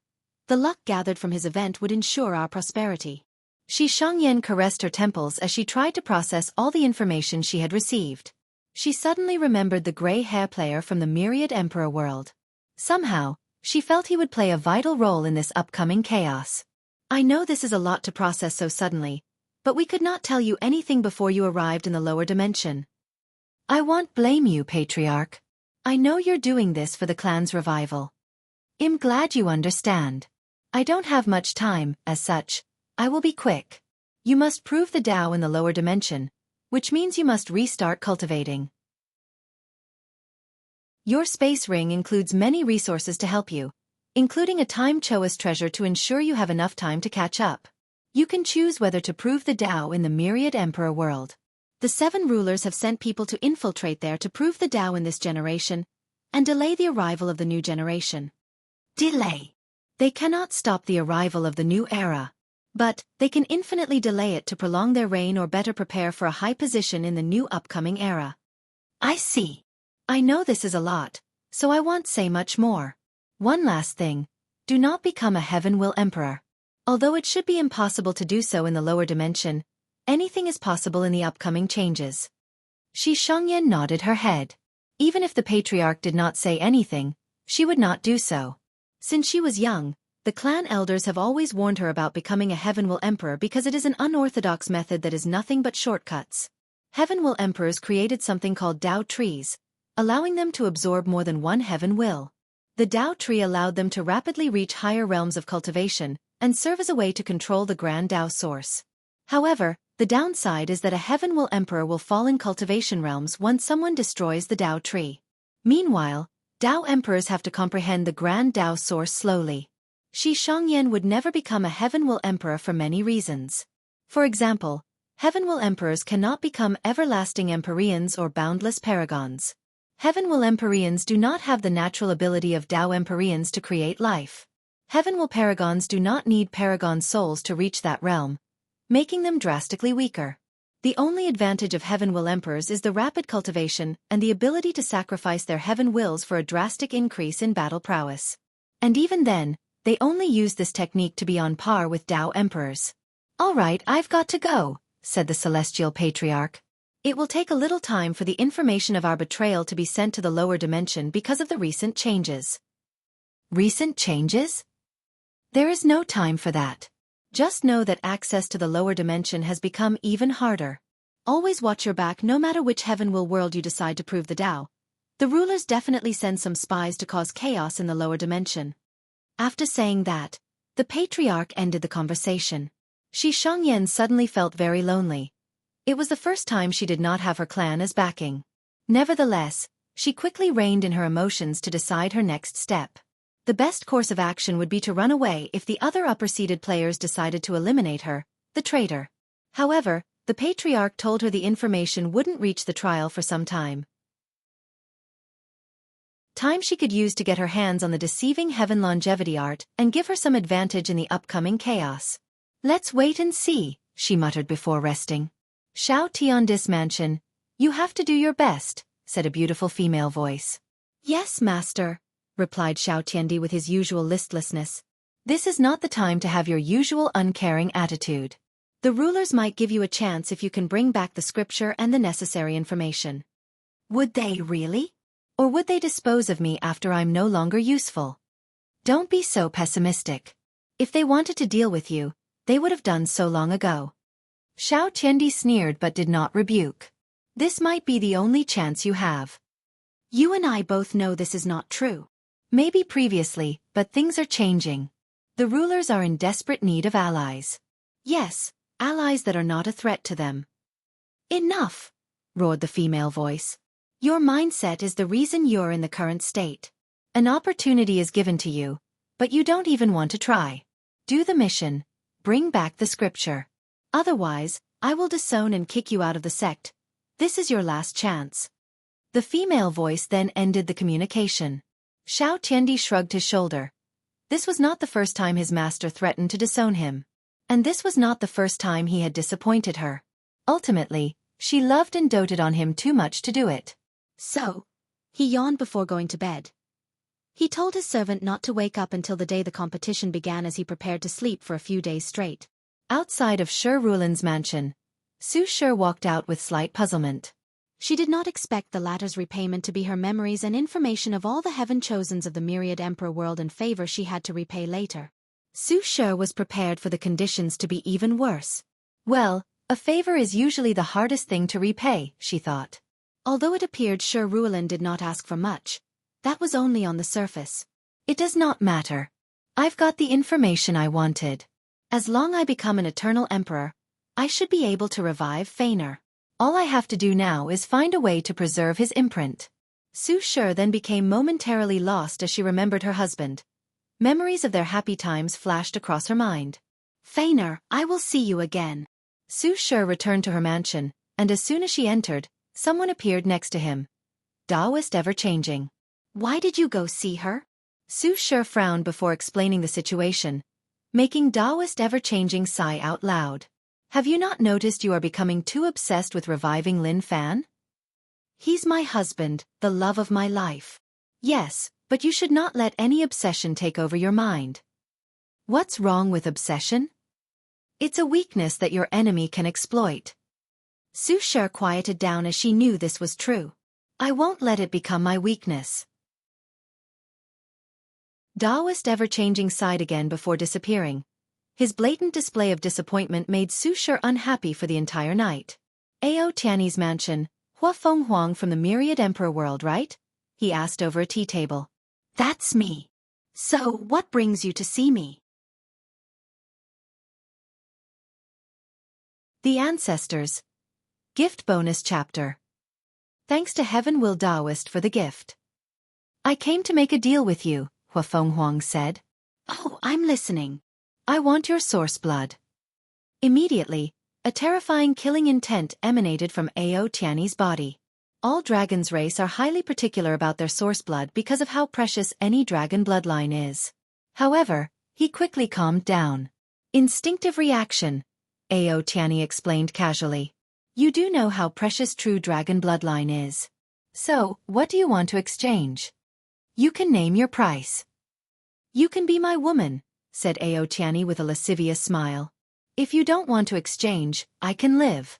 The luck gathered from his event would ensure our prosperity. Xianxia caressed her temples as she tried to process all the information she had received. She suddenly remembered the gray hair player from the Myriad Emperor world. Somehow, she felt he would play a vital role in this upcoming chaos. I know this is a lot to process so suddenly, but we could not tell you anything before you arrived in the lower dimension. I won't blame you, Patriarch. I know you're doing this for the clan's revival. I'm glad you understand. I don't have much time, as such. I will be quick. You must prove the Tao in the lower dimension, which means you must restart cultivating. Your space ring includes many resources to help you, including a time Choas treasure to ensure you have enough time to catch up. You can choose whether to prove the Tao in the Myriad Emperor world. The 7 rulers have sent people to infiltrate there to prove the Tao in this generation and delay the arrival of the new generation. Delay. They cannot stop the arrival of the new era. But they can infinitely delay it to prolong their reign or better prepare for a high position in the new upcoming era. I see. I know this is a lot, so I won't say much more. One last thing. Do not become a Heaven Will Emperor. Although it should be impossible to do so in the lower dimension, anything is possible in the upcoming changes. Xianxia nodded her head. Even if the patriarch did not say anything, she would not do so. Since she was young, the clan elders have always warned her about becoming a Heaven Will Emperor because it is an unorthodox method that is nothing but shortcuts. Heaven Will Emperors created something called Tao trees, allowing them to absorb more than one Heaven Will. The Tao tree allowed them to rapidly reach higher realms of cultivation and serve as a way to control the Grand Tao source. However, the downside is that a Heaven Will Emperor will fall in cultivation realms once someone destroys the Tao tree. Meanwhile, Tao Emperors have to comprehend the Grand Tao source slowly. Xianxia would never become a Heaven Will Emperor for many reasons. For example, Heaven Will Emperors cannot become everlasting Empyreans or boundless paragons. Heaven Will Empyreans do not have the natural ability of Tao Empyreans to create life. Heaven Will Paragons do not need Paragon souls to reach that realm, making them drastically weaker. The only advantage of Heaven Will Emperors is the rapid cultivation and the ability to sacrifice their Heaven Wills for a drastic increase in battle prowess. And even then, they only use this technique to be on par with Tao Emperors. "All right, I've got to go," said the Celestial Patriarch. "It will take a little time for the information of our betrayal to be sent to the lower dimension because of the recent changes." Recent changes? There is no time for that. Just know that access to the lower dimension has become even harder. Always watch your back no matter which Heaven Will world you decide to prove the Tao. The rulers definitely send some spies to cause chaos in the lower dimension. After saying that, the Patriarch ended the conversation. Xianxia suddenly felt very lonely. It was the first time she did not have her clan as backing. Nevertheless, she quickly reined in her emotions to decide her next step. The best course of action would be to run away if the other upper-seeded players decided to eliminate her, the traitor. However, the Patriarch told her the information wouldn't reach the trial for some time. Time she could use to get her hands on the deceiving Heaven Longevity art and give her some advantage in the upcoming chaos. "Let's wait and see," she muttered before resting. "Shao Tiandis Mansion, you have to do your best," said a beautiful female voice. "Yes, master," replied Xiao Tiandi with his usual listlessness. "This is not the time to have your usual uncaring attitude. The rulers might give you a chance if you can bring back the scripture and the necessary information." "Would they really? Or would they dispose of me after I'm no longer useful?" "Don't be so pessimistic. If they wanted to deal with you, they would have done so long ago." Xiao Tiandi sneered but did not rebuke. "This might be the only chance you have. You and I both know this is not true. Maybe previously, but things are changing. The rulers are in desperate need of allies. Yes, allies that are not a threat to them." "Enough!" roared the female voice. "Your mindset is the reason you're in the current state. An opportunity is given to you, but you don't even want to try. Do the mission. Bring back the scripture. Otherwise, I will disown and kick you out of the sect. This is your last chance." The female voice then ended the communication. Xiao Tiandi shrugged his shoulder. This was not the first time his master threatened to disown him. And this was not the first time he had disappointed her. Ultimately, she loved and doted on him too much to do it. So, he yawned before going to bed. He told his servant not to wake up until the day the competition began as he prepared to sleep for a few days straight. Outside of Shi Rulin's mansion, Su Shi walked out with slight puzzlement. She did not expect the latter's repayment to be her memories and information of all the heaven-chosens of the myriad emperor world and favor she had to repay later. Su Shi was prepared for the conditions to be even worse. Well, a favor is usually the hardest thing to repay, she thought. Although it appeared Shi Rulin did not ask for much, that was only on the surface. It does not matter. I've got the information I wanted. As long as I become an eternal emperor, I should be able to revive Feiner. All I have to do now is find a way to preserve his imprint. Su Shi then became momentarily lost as she remembered her husband. Memories of their happy times flashed across her mind. "Feiner, I will see you again." Su Shi returned to her mansion, and as soon as she entered, someone appeared next to him. Taoist ever-changing. Why did you go see her? Su Shi frowned before explaining the situation, making Taoist ever-changing sigh out loud. Have you not noticed you are becoming too obsessed with reviving Lin Fan? He's my husband, the love of my life. Yes, but you should not let any obsession take over your mind. What's wrong with obsession? It's a weakness that your enemy can exploit. Su Shi quieted down as she knew this was true. I won't let it become my weakness. Taoist ever-changing sighed again before disappearing. His blatant display of disappointment made Su Shi unhappy for the entire night. Ao Tianyi's mansion, Hua Feng Huang from the Myriad Emperor world, right? He asked over a tea table. That's me. So, what brings you to see me? The Ancestors. Gift Bonus Chapter. Thanks to Heaven Will Taoist for the gift. I came to make a deal with you, Hua Feng Huang said. Oh, I'm listening. I want your source blood. Immediately, a terrifying killing intent emanated from Ao Tianyi's body. All dragons' race are highly particular about their source blood because of how precious any dragon bloodline is. However, he quickly calmed down. Instinctive reaction, Ao Tianyi explained casually. You do know how precious true dragon bloodline is. So, what do you want to exchange? You can name your price. You can be my woman, said Ao Tianyi with a lascivious smile. If you don't want to exchange, I can live.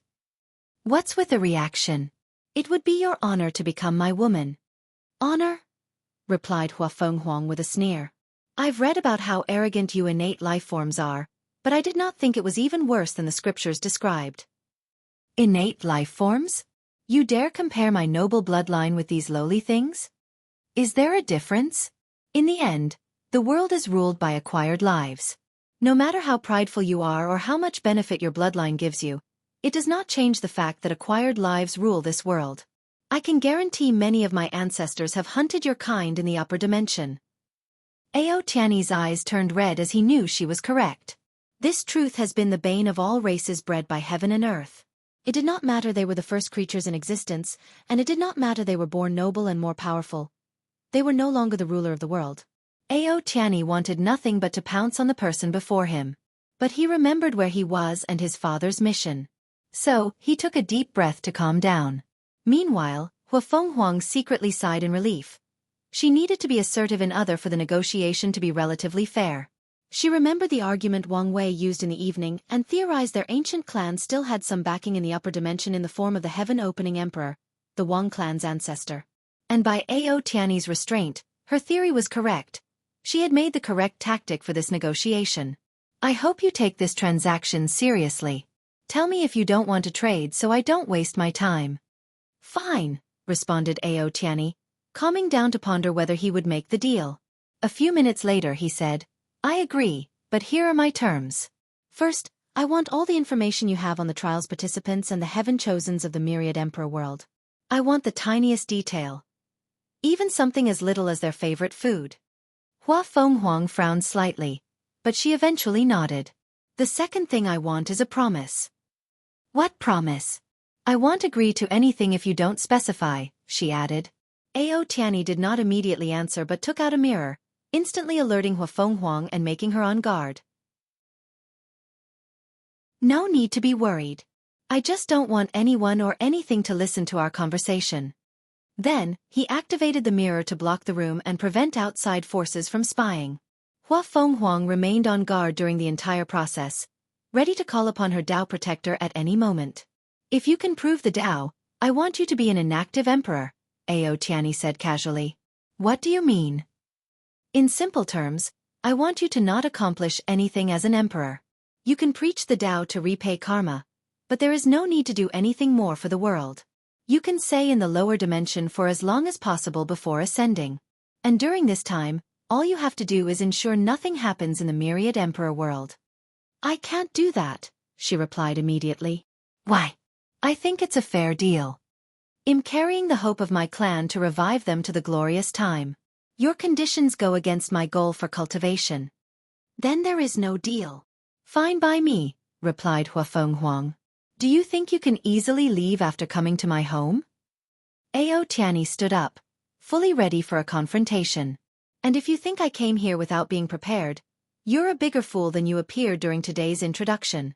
What's with the reaction? It would be your honor to become my woman. Honor? Replied Hua Feng Huang with a sneer. I've read about how arrogant you innate life forms are, but I did not think it was even worse than the scriptures described. Innate life forms? You dare compare my noble bloodline with these lowly things? Is there a difference? In the end, the world is ruled by acquired lives. No matter how prideful you are or how much benefit your bloodline gives you, it does not change the fact that acquired lives rule this world. I can guarantee many of my ancestors have hunted your kind in the upper dimension. Ao Tianyi's eyes turned red as he knew she was correct. This truth has been the bane of all races bred by heaven and earth. It did not matter they were the first creatures in existence, and it did not matter they were born noble and more powerful. They were no longer the ruler of the world. Ao Tianyi wanted nothing but to pounce on the person before him. But he remembered where he was and his father's mission. So, he took a deep breath to calm down. Meanwhile, Hua Feng Huang secretly sighed in relief. She needed to be assertive in order for the negotiation to be relatively fair. She remembered the argument Wang Wei used in the evening and theorized their ancient clan still had some backing in the upper dimension in the form of the heaven-opening emperor, the Wang clan's ancestor. And by Ao Tianyi's restraint, her theory was correct. She had made the correct tactic for this negotiation. I hope you take this transaction seriously. Tell me if you don't want to trade so I don't waste my time. Fine, responded Ao Tianyi, calming down to ponder whether he would make the deal. A few minutes later he said, I agree, but here are my terms. First, I want all the information you have on the trial's participants and the heaven-chosens of the Myriad Emperor world. I want the tiniest detail. Even something as little as their favorite food. Hua Feng Huang frowned slightly, but she eventually nodded. The second thing I want is a promise. What promise? I won't agree to anything if you don't specify, she added. Ao Tianyi did not immediately answer but took out a mirror, instantly alerting Hua Feng Huang and making her on guard. No need to be worried. I just don't want anyone or anything to listen to our conversation. Then, he activated the mirror to block the room and prevent outside forces from spying. Hua Feng Huang remained on guard during the entire process, ready to call upon her Tao protector at any moment. If you can prove the Tao, I want you to be an inactive emperor, Ao Tianyi said casually. What do you mean? In simple terms, I want you to not accomplish anything as an emperor. You can preach the Tao to repay karma, but there is no need to do anything more for the world. You can stay in the lower dimension for as long as possible before ascending. And during this time, all you have to do is ensure nothing happens in the Myriad Emperor world. I can't do that, she replied immediately. Why? I think it's a fair deal. I'm carrying the hope of my clan to revive them to the glorious time. Your conditions go against my goal for cultivation. Then there is no deal. Fine by me, replied Hua Feng Huang. Do you think you can easily leave after coming to my home? Ao Tianyi stood up, fully ready for a confrontation. And if you think I came here without being prepared, you're a bigger fool than you appeared during today's introduction.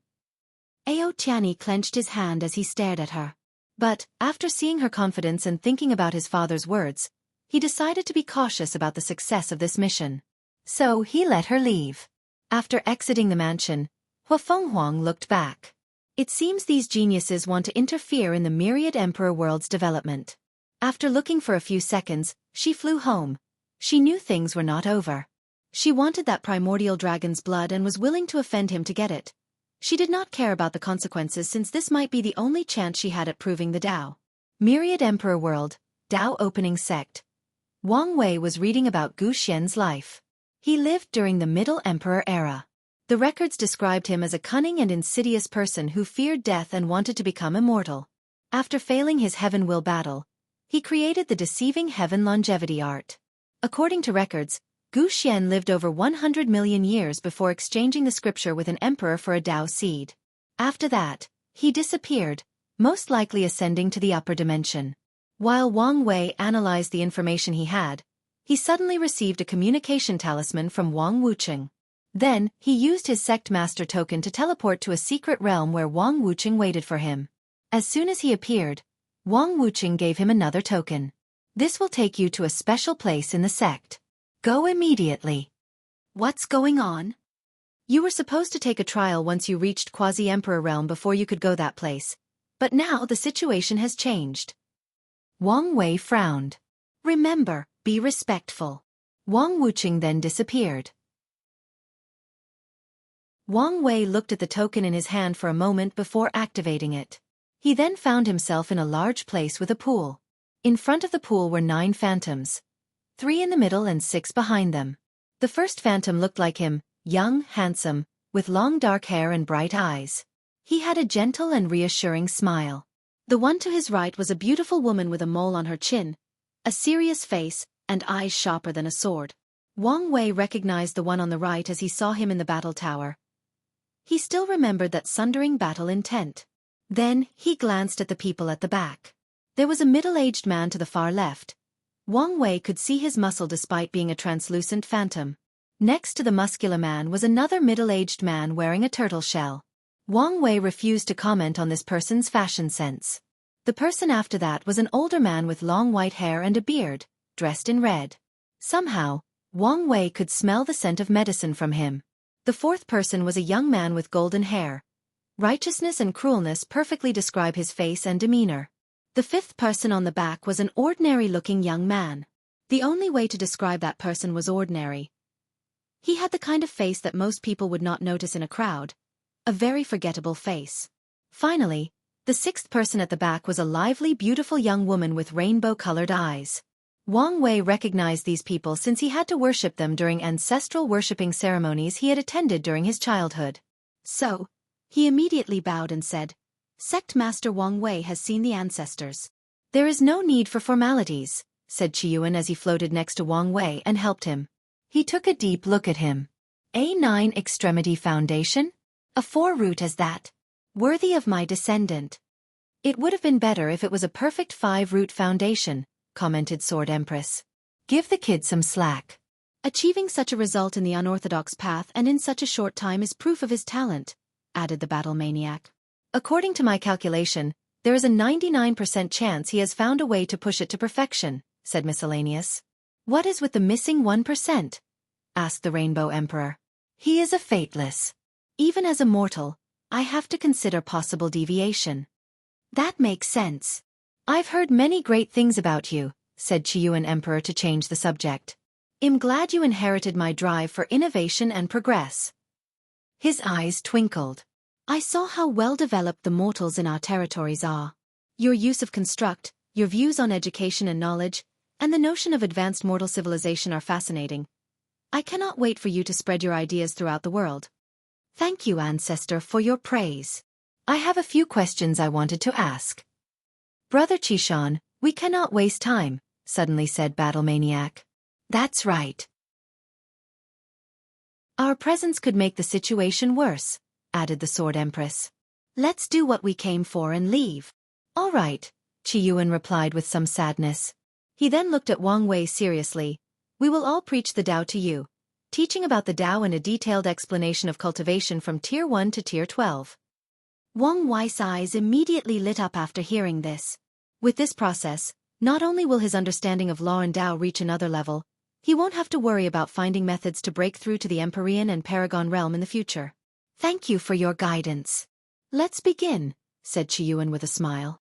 Ao Tianyi clenched his hand as he stared at her. But, after seeing her confidence and thinking about his father's words, he decided to be cautious about the success of this mission. So he let her leave. After exiting the mansion, Hua Fenghuang looked back. It seems these geniuses want to interfere in the myriad emperor world's development. After looking for a few seconds, she flew home. She knew things were not over. She wanted that primordial dragon's blood and was willing to offend him to get it. She did not care about the consequences since this might be the only chance she had at proving the Tao. Myriad Emperor World, Tao Opening Sect. Wang Wei was reading about Gu Xian's life. He lived during the Middle Emperor era. The records described him as a cunning and insidious person who feared death and wanted to become immortal. After failing his heaven will battle, he created the deceiving heaven longevity art. According to records, Gu Xian lived over 100 million years before exchanging the scripture with an emperor for a Tao seed. After that, he disappeared, most likely ascending to the upper dimension. While Wang Wei analyzed the information he had, he suddenly received a communication talisman from Wang Wucheng. Then, he used his sect master token to teleport to a secret realm where Wang Wucheng waited for him. As soon as he appeared, Wang Wucheng gave him another token. This will take you to a special place in the sect. Go immediately. What's going on? You were supposed to take a trial once you reached Quasi-Emperor realm before you could go that place. But now the situation has changed. Wang Wei frowned. Remember, be respectful. Wang Wucheng then disappeared. Wang Wei looked at the token in his hand for a moment before activating it. He then found himself in a large place with a pool. In front of the pool were 9 phantoms. 3 in the middle and 6 behind them. The first phantom looked like him, young, handsome, with long dark hair and bright eyes. He had a gentle and reassuring smile. The one to his right was a beautiful woman with a mole on her chin, a serious face, and eyes sharper than a sword. Wang Wei recognized the one on the right as he saw him in the battle tower. He still remembered that sundering battle intent. Then, he glanced at the people at the back. There was a middle-aged man to the far left. Wang Wei could see his muscle despite being a translucent phantom. Next to the muscular man was another middle-aged man wearing a turtle shell. Wang Wei refused to comment on this person's fashion sense. The person after that was an older man with long white hair and a beard, dressed in red. Somehow, Wang Wei could smell the scent of medicine from him. The fourth person was a young man with golden hair. Righteousness and cruelness perfectly describe his face and demeanor. The fifth person on the back was an ordinary-looking young man. The only way to describe that person was ordinary. He had the kind of face that most people would not notice in a crowd. A very forgettable face. Finally, the sixth person at the back was a lively, beautiful young woman with rainbow-colored eyes. Wang Wei recognized these people since he had to worship them during ancestral worshipping ceremonies he had attended during his childhood. So, he immediately bowed and said, "Sect Master Wang Wei has seen the ancestors." "There is no need for formalities," said Qiyuan as he floated next to Wang Wei and helped him. He took a deep look at him. "A 9 extremity foundation? A 4 root as that? Worthy of my descendant." "It would have been better if it was a perfect 5 root foundation," commented Sword Empress. "Give the kid some slack." "Achieving such a result in the unorthodox path and in such a short time is proof of his talent," added the battle maniac. "According to my calculation, there is a 99% chance he has found a way to push it to perfection," said Miscellaneous. "What is with the missing 1%? Asked the Rainbow Emperor. "He is a fateless. Even as a mortal, I have to consider possible deviation." "That makes sense. I've heard many great things about you," said Qiyuan Emperor to change the subject. "I'm glad you inherited my drive for innovation and progress." His eyes twinkled. "I saw how well developed the mortals in our territories are. Your use of construct, your views on education and knowledge, and the notion of advanced mortal civilization are fascinating. I cannot wait for you to spread your ideas throughout the world." "Thank you, Ancestor, for your praise. I have a few questions I wanted to ask." "Brother Qishan, we cannot waste time," suddenly said Battle Maniac. "That's right. Our presence could make the situation worse," added the Sword Empress. Let's do what we came for and leave. All right, Qiyuan replied with some sadness. He then looked at Wang Wei seriously. We will all preach the Tao to you, teaching about the Tao and a detailed explanation of cultivation from Tier 1 to Tier 12. Wang Wei's eyes immediately lit up after hearing this. With this process, not only will his understanding of law and Tao reach another level, he won't have to worry about finding methods to break through to the Empyrean and Paragon realm in the future. Thank you for your guidance. Let's begin, said Qiyuan with a smile.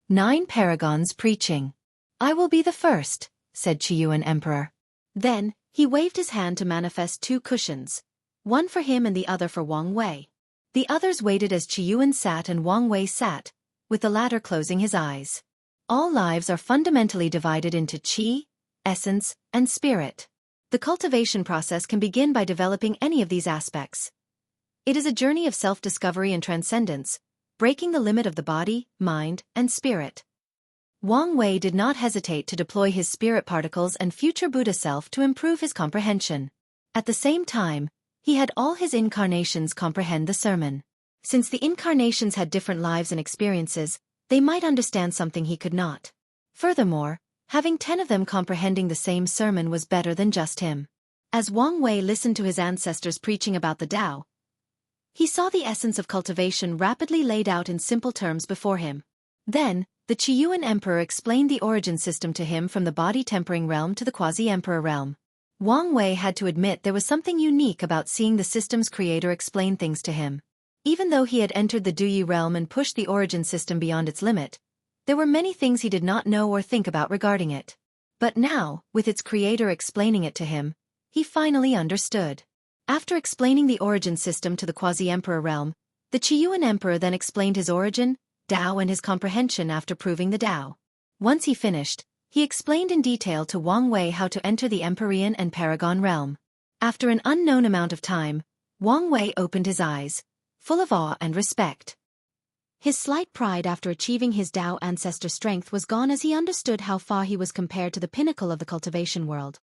9 Paragons preaching. I will be the first, said Qiyuan Emperor. Then, he waved his hand to manifest 2 cushions, one for him and the other for Wang Wei. The others waited as Qiyuan sat and Wang Wei sat, with the latter closing his eyes. All lives are fundamentally divided into qi, essence, and spirit. The cultivation process can begin by developing any of these aspects. It is a journey of self-discovery and transcendence, breaking the limit of the body, mind, and spirit. Wang Wei did not hesitate to deploy his spirit particles and future Buddha self to improve his comprehension. At the same time, he had all his incarnations comprehend the sermon. Since the incarnations had different lives and experiences, they might understand something he could not. Furthermore, having 10 of them comprehending the same sermon was better than just him. As Wang Wei listened to his ancestors preaching about the Tao, he saw the essence of cultivation rapidly laid out in simple terms before him. Then, the Qiyuan Emperor explained the origin system to him from the body-tempering realm to the quasi-emperor realm. Wang Wei had to admit there was something unique about seeing the system's creator explain things to him. Even though he had entered the Duyi realm and pushed the origin system beyond its limit, there were many things he did not know or think about regarding it. But now, with its creator explaining it to him, he finally understood. After explaining the origin system to the quasi-emperor realm, the Qiyuan Emperor then explained his origin, Tao and his comprehension after proving the Tao. Once he finished, he explained in detail to Wang Wei how to enter the Empyrean and Paragon realm. After an unknown amount of time, Wang Wei opened his eyes, full of awe and respect. His slight pride after achieving his Tao ancestor strength was gone as he understood how far he was compared to the pinnacle of the cultivation world.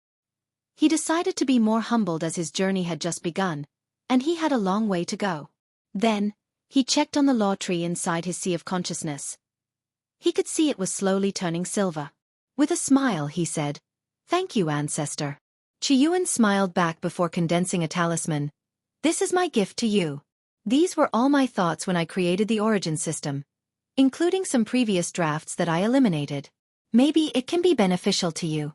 He decided to be more humbled as his journey had just begun, and he had a long way to go. Then, he checked on the law tree inside his sea of consciousness. He could see it was slowly turning silver. With a smile, he said, "Thank you, ancestor." Qiyuan smiled back before condensing a talisman. "This is my gift to you. These were all my thoughts when I created the origin system, including some previous drafts that I eliminated. Maybe it can be beneficial to you."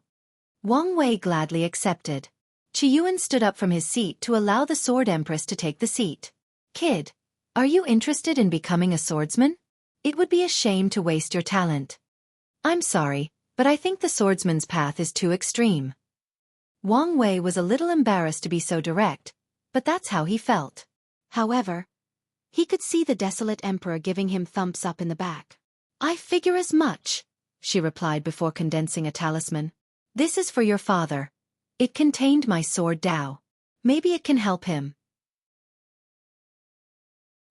Wang Wei gladly accepted. Qiyuan stood up from his seat to allow the Sword Empress to take the seat. "Kid, are you interested in becoming a swordsman? It would be a shame to waste your talent." "I'm sorry, but I think the swordsman's path is too extreme." Wang Wei was a little embarrassed to be so direct, but that's how he felt. However, he could see the desolate emperor giving him thumbs up in the back. "I figure as much," she replied before condensing a talisman. "This is for your father. It contained my sword Tao. Maybe it can help him."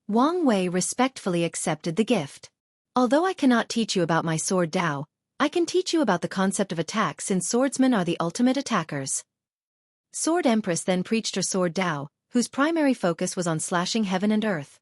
Wang Wei respectfully accepted the gift. "Although I cannot teach you about my sword Tao, I can teach you about the concept of attack since swordsmen are the ultimate attackers." Sword Empress then preached her sword Tao, whose primary focus was on slashing heaven and earth.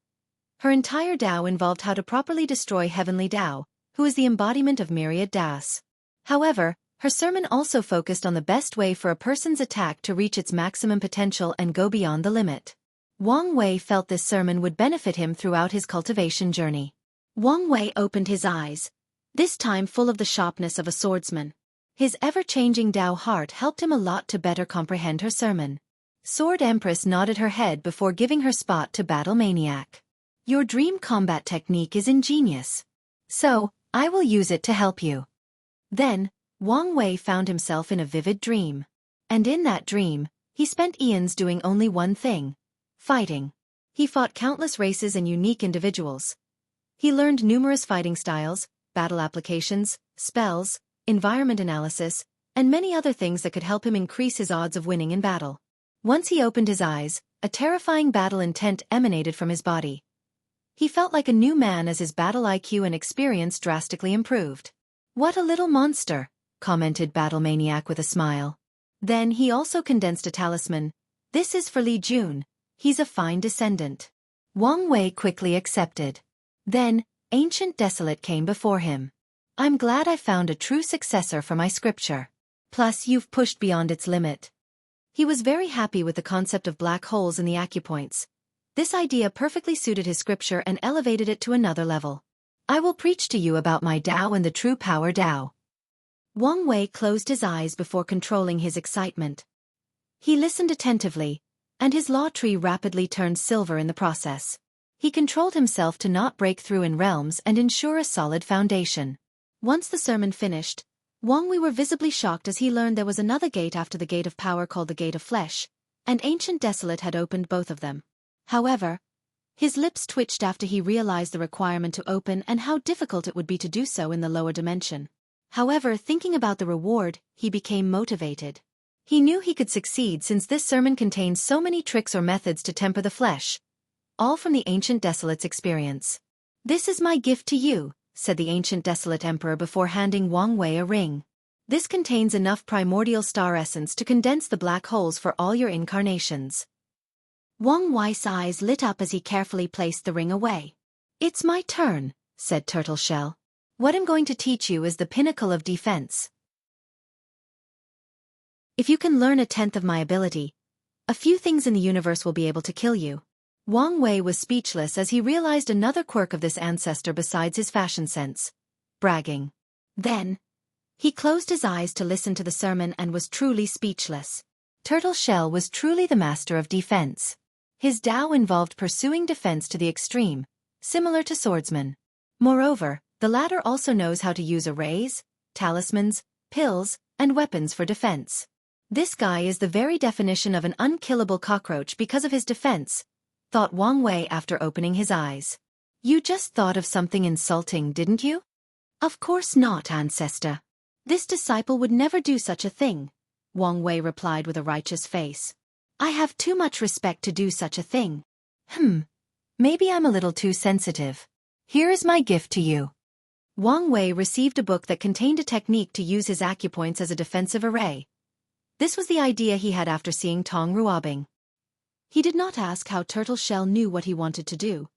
Her entire Tao involved how to properly destroy heavenly Tao, who is the embodiment of myriad Taos. However, her sermon also focused on the best way for a person's attack to reach its maximum potential and go beyond the limit. Wang Wei felt this sermon would benefit him throughout his cultivation journey. Wang Wei opened his eyes, this time full of the sharpness of a swordsman. His ever-changing Tao heart helped him a lot to better comprehend her sermon. Sword Empress nodded her head before giving her spot to Battle Maniac. "Your dream combat technique is ingenious. So, I will use it to help you." Then, Wang Wei found himself in a vivid dream. And in that dream, he spent eons doing only one thing: fighting. He fought countless races and unique individuals. He learned numerous fighting styles, battle applications, spells, environment analysis, and many other things that could help him increase his odds of winning in battle. Once he opened his eyes, a terrifying battle intent emanated from his body. He felt like a new man as his battle IQ and experience drastically improved. "What a little monster," commented Battle Maniac with a smile. Then he also condensed a talisman. "This is for Li Jun. He's a fine descendant. Wang Wei quickly accepted. Then, Ancient Desolate came before him. I'm glad I found a true successor for my scripture. Plus you've pushed beyond its limit. He was very happy with the concept of black holes in the acupoints. This idea perfectly suited his scripture and elevated it to another level. I will preach to you about my Tao and the true power Tao. Wang Wei closed his eyes before controlling his excitement. He listened attentively, and his law tree rapidly turned silver in the process. He controlled himself to not break through in realms and ensure a solid foundation. Once the sermon finished, Wang Wei were visibly shocked as he learned there was another gate after the Gate of Power called the Gate of Flesh, and Ancient Desolate had opened both of them. However, his lips twitched after he realized the requirement to open and how difficult it would be to do so in the lower dimension. However, thinking about the reward, he became motivated. He knew he could succeed since this sermon contained so many tricks or methods to temper the flesh, all from the Ancient Desolate's experience. This is my gift to you, said the Ancient Desolate Emperor before handing Wang Wei a ring. This contains enough primordial star essence to condense the black holes for all your incarnations. Wang Wei's eyes lit up as he carefully placed the ring away. It's my turn, said Turtle Shell. What I'm going to teach you is the pinnacle of defense. If you can learn 1/10 of my ability, a few things in the universe will be able to kill you. Wang Wei was speechless as he realized another quirk of this ancestor besides his fashion sense: bragging. Then, he closed his eyes to listen to the sermon and was truly speechless. Turtle Shell was truly the master of defense. His Tao involved pursuing defense to the extreme, similar to swordsmen. Moreover, the latter also knows how to use arrays, talismans, pills, and weapons for defense. This guy is the very definition of an unkillable cockroach because of his defense, thought Wang Wei after opening his eyes. You just thought of something insulting, didn't you? Of course not, ancestor. This disciple would never do such a thing, Wang Wei replied with a righteous face. I have too much respect to do such a thing. Maybe I'm a little too sensitive. Here is my gift to you. Wang Wei received a book that contained a technique to use his acupoints as a defensive array. This was the idea he had after seeing Tong Ruobing. He did not ask how Turtle Shell knew what he wanted to do.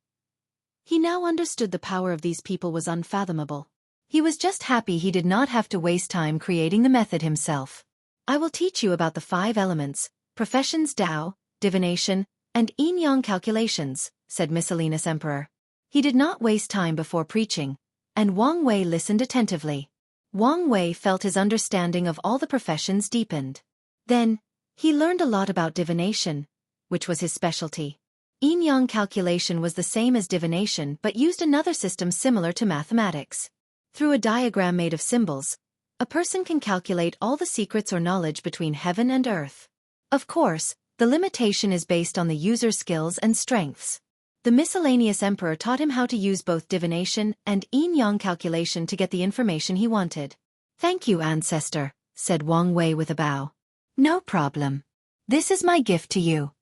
He now understood the power of these people was unfathomable. He was just happy he did not have to waste time creating the method himself. I will teach you about the 5 elements, professions Tao, divination, and yin-yang calculations, said Miscellaneous Emperor. He did not waste time before preaching, and Wang Wei listened attentively. Wang Wei felt his understanding of all the professions deepened. Then, he learned a lot about divination, which was his specialty. Yin-yang calculation was the same as divination but used another system similar to mathematics. Through a diagram made of symbols, a person can calculate all the secrets or knowledge between heaven and earth. Of course, the limitation is based on the user's skills and strengths. The Miscellaneous Emperor taught him how to use both divination and yin-yang calculation to get the information he wanted. Thank you, ancestor, said Wang Wei with a bow. No problem. This is my gift to you.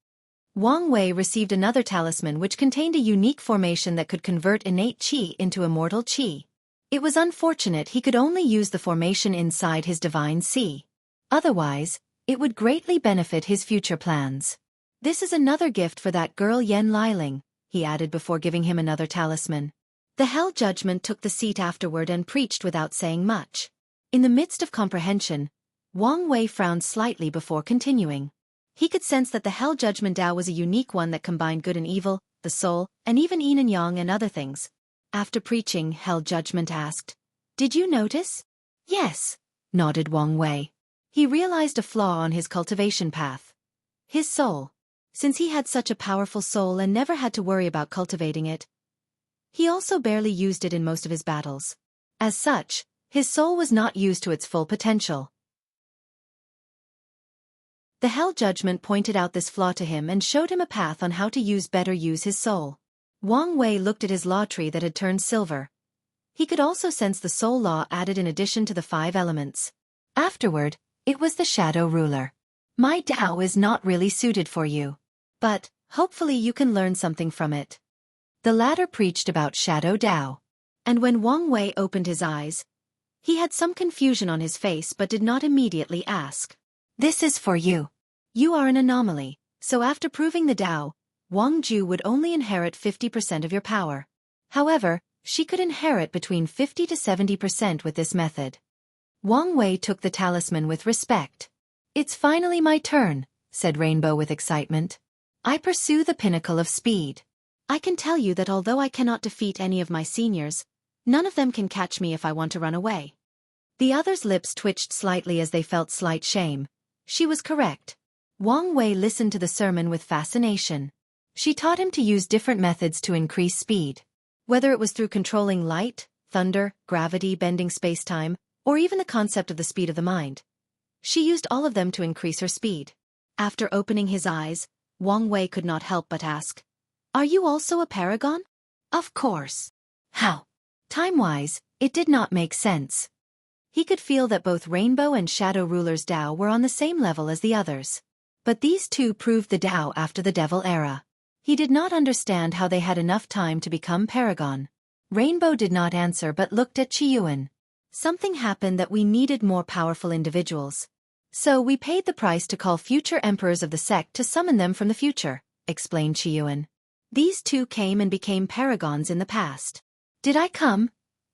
Wang Wei received another talisman which contained a unique formation that could convert innate qi into immortal qi. It was unfortunate he could only use the formation inside his divine sea. Otherwise, it would greatly benefit his future plans. This is another gift for that girl Yen Liling, he added before giving him another talisman. The Hell Judgment took the seat afterward and preached without saying much. In the midst of comprehension, Wang Wei frowned slightly before continuing. He could sense that the Hell Judgment Tao was a unique one that combined good and evil, the soul, and even yin and yang and other things. After preaching, Hell Judgment asked, "Did you notice?" "Yes," nodded Wang Wei. He realized a flaw on his cultivation path. His soul. Since he had such a powerful soul and never had to worry about cultivating it, he also barely used it in most of his battles. As such, his soul was not used to its full potential. The Hell Judgment pointed out this flaw to him and showed him a path on how to better use his soul. Wang Wei looked at his law tree that had turned silver. He could also sense the soul law added in addition to the 5 elements. Afterward, it was the Shadow Ruler. My Tao is not really suited for you. But, hopefully you can learn something from it. The latter preached about Shadow Tao. And when Wang Wei opened his eyes, he had some confusion on his face but did not immediately ask. This is for you. You are an anomaly, so after proving the Tao, Wang Ju would only inherit 50% of your power. However, she could inherit between 50 to 70% with this method. Wang Wei took the talisman with respect. It's finally my turn, said Rainbow with excitement. I pursue the pinnacle of speed. I can tell you that although I cannot defeat any of my seniors, none of them can catch me if I want to run away. The others' lips twitched slightly as they felt slight shame. She was correct. Wang Wei listened to the sermon with fascination. She taught him to use different methods to increase speed. Whether it was through controlling light, thunder, gravity, bending space-time, or even the concept of the speed of the mind. She used all of them to increase her speed. After opening his eyes, Wang Wei could not help but ask, "Are you also a paragon?" "Of course." "How?" Time-wise, it did not make sense. He could feel that both Rainbow and Shadow Ruler's Tao were on the same level as the others. But these two proved the Tao after the Devil Era. He did not understand how they had enough time to become paragon. Rainbow did not answer but looked at Qiyuan. Something happened that we needed more powerful individuals. So we paid the price to call future emperors of the sect to summon them from the future, explained Qiyuan. These two came and became paragons in the past. Did I come?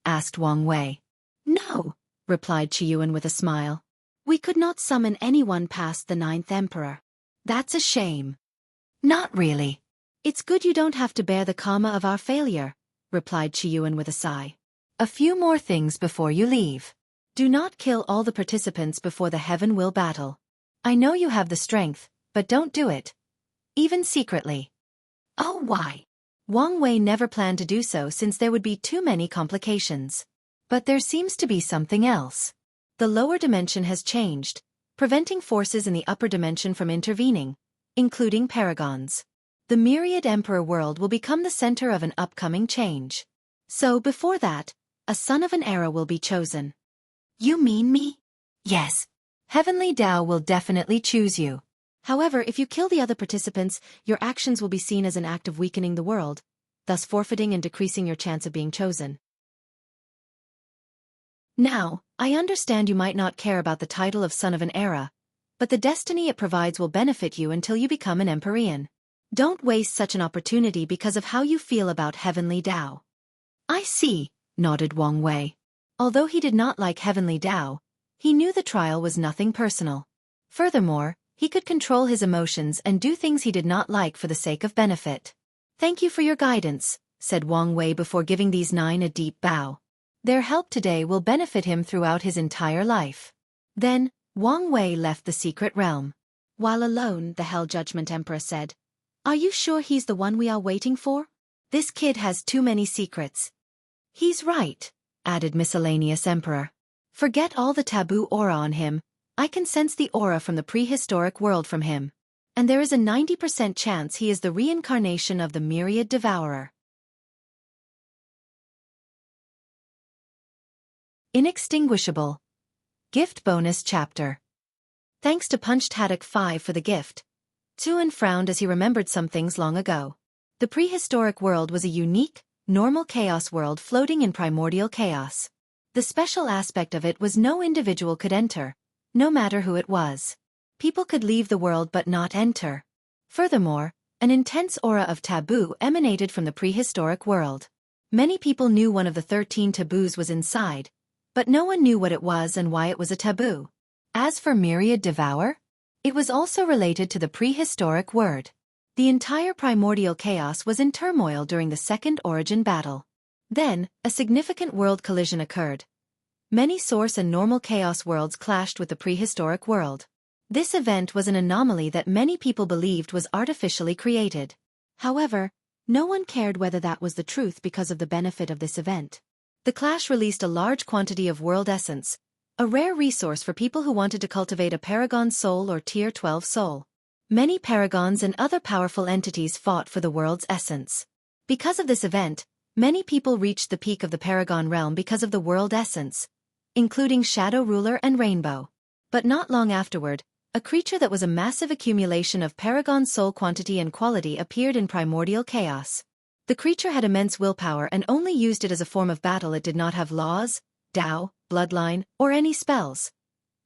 Asked Wang Wei. No, replied Qiyuan with a smile. We could not summon anyone past the 9th emperor. That's a shame. Not really. It's good you don't have to bear the karma of our failure, replied Qiyuan with a sigh. A few more things before you leave. Do not kill all the participants before the Heaven Will battle. I know you have the strength, but don't do it. Even secretly. Oh, why? Wang Wei never planned to do so since there would be too many complications. But there seems to be something else. The lower dimension has changed, preventing forces in the upper dimension from intervening, including paragons. The Myriad Emperor world will become the center of an upcoming change. So before that, a son of an era will be chosen. You mean me? Yes. Heavenly Tao will definitely choose you. However, if you kill the other participants, your actions will be seen as an act of weakening the world, thus forfeiting and decreasing your chance of being chosen. Now, I understand you might not care about the title of Son of an Era, but the destiny it provides will benefit you until you become an Empyrean. Don't waste such an opportunity because of how you feel about Heavenly Tao. I see, nodded Wang Wei. Although he did not like Heavenly Tao, he knew the trial was nothing personal. Furthermore, he could control his emotions and do things he did not like for the sake of benefit. Thank you for your guidance, said Wang Wei before giving these 9 a deep bow. Their help today will benefit him throughout his entire life. Then, Wang Wei left the secret realm. While alone, the Hell Judgment Emperor said, Are you sure he's the one we are waiting for? This kid has too many secrets. He's right, added Miscellaneous Emperor. Forget all the taboo aura on him. I can sense the aura from the prehistoric world from him. And there is a 90% chance he is the reincarnation of the Myriad Devourer. Inextinguishable. Gift Bonus Chapter. Thanks to Punched Haddock 5 for the gift. Tuan frowned as he remembered some things long ago. The prehistoric world was a unique, normal chaos world floating in primordial chaos. The special aspect of it was no individual could enter, no matter who it was. People could leave the world but not enter. Furthermore, an intense aura of taboo emanated from the prehistoric world. Many people knew one of the 13 taboos was inside, but no one knew what it was and why it was a taboo. As for Myriad Devour, it was also related to the prehistoric word. The entire primordial chaos was in turmoil during the Second Origin Battle. Then, a significant world collision occurred. Many source and normal chaos worlds clashed with the prehistoric world. This event was an anomaly that many people believed was artificially created. However, no one cared whether that was the truth because of the benefit of this event. The clash released a large quantity of world essence, a rare resource for people who wanted to cultivate a paragon soul or tier 12 soul. Many paragons and other powerful entities fought for the world's essence. Because of this event, many people reached the peak of the paragon realm because of the world essence, including Shadow Ruler and Rainbow. But not long afterward, a creature that was a massive accumulation of paragon soul quantity and quality appeared in primordial chaos. The creature had immense willpower and only used it as a form of battle. It did not have laws, Tao, bloodline, or any spells.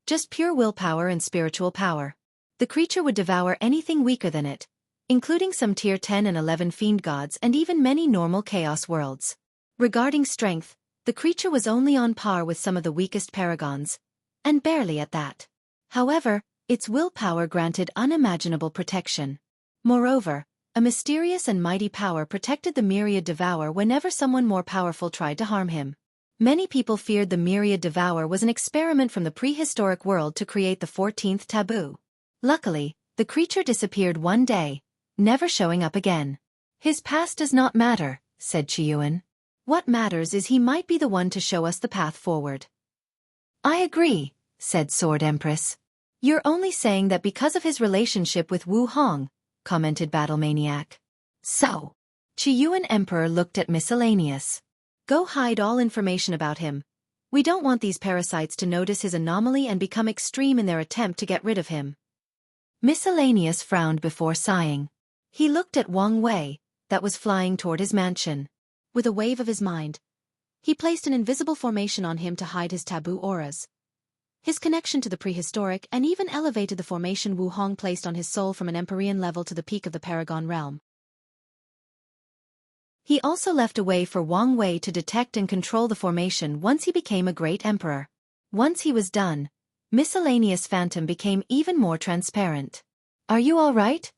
Just pure willpower and spiritual power. The creature would devour anything weaker than it, including some tier 10 and 11 fiend gods and even many normal chaos worlds. Regarding strength, the creature was only on par with some of the weakest paragons, and barely at that. However, its willpower granted unimaginable protection. Moreover, a mysterious and mighty power protected the Myriad Devourer whenever someone more powerful tried to harm him. Many people feared the Myriad Devourer was an experiment from the prehistoric world to create the 14th taboo. Luckily, the creature disappeared one day, never showing up again. His past does not matter, said Qiyuan. What matters is he might be the one to show us the path forward. I agree, said Sword Empress. You're only saying that because of his relationship with Wu Hong, commented Battle Maniac. So, Qiyuan Emperor looked at Miscellaneous. Go hide all information about him. We don't want these parasites to notice his anomaly and become extreme in their attempt to get rid of him. Miscellaneous frowned before sighing. He looked at Wang Wei, that was flying toward his mansion. With a wave of his mind, he placed an invisible formation on him to hide his taboo auras. His connection to the prehistoric and even elevated the formation Wu Hong placed on his soul from an Empyrean level to the peak of the Paragon realm. He also left a way for Wang Wei to detect and control the formation once he became a great emperor. Once he was done, Miscellaneous Phantom became even more transparent. Are you all right?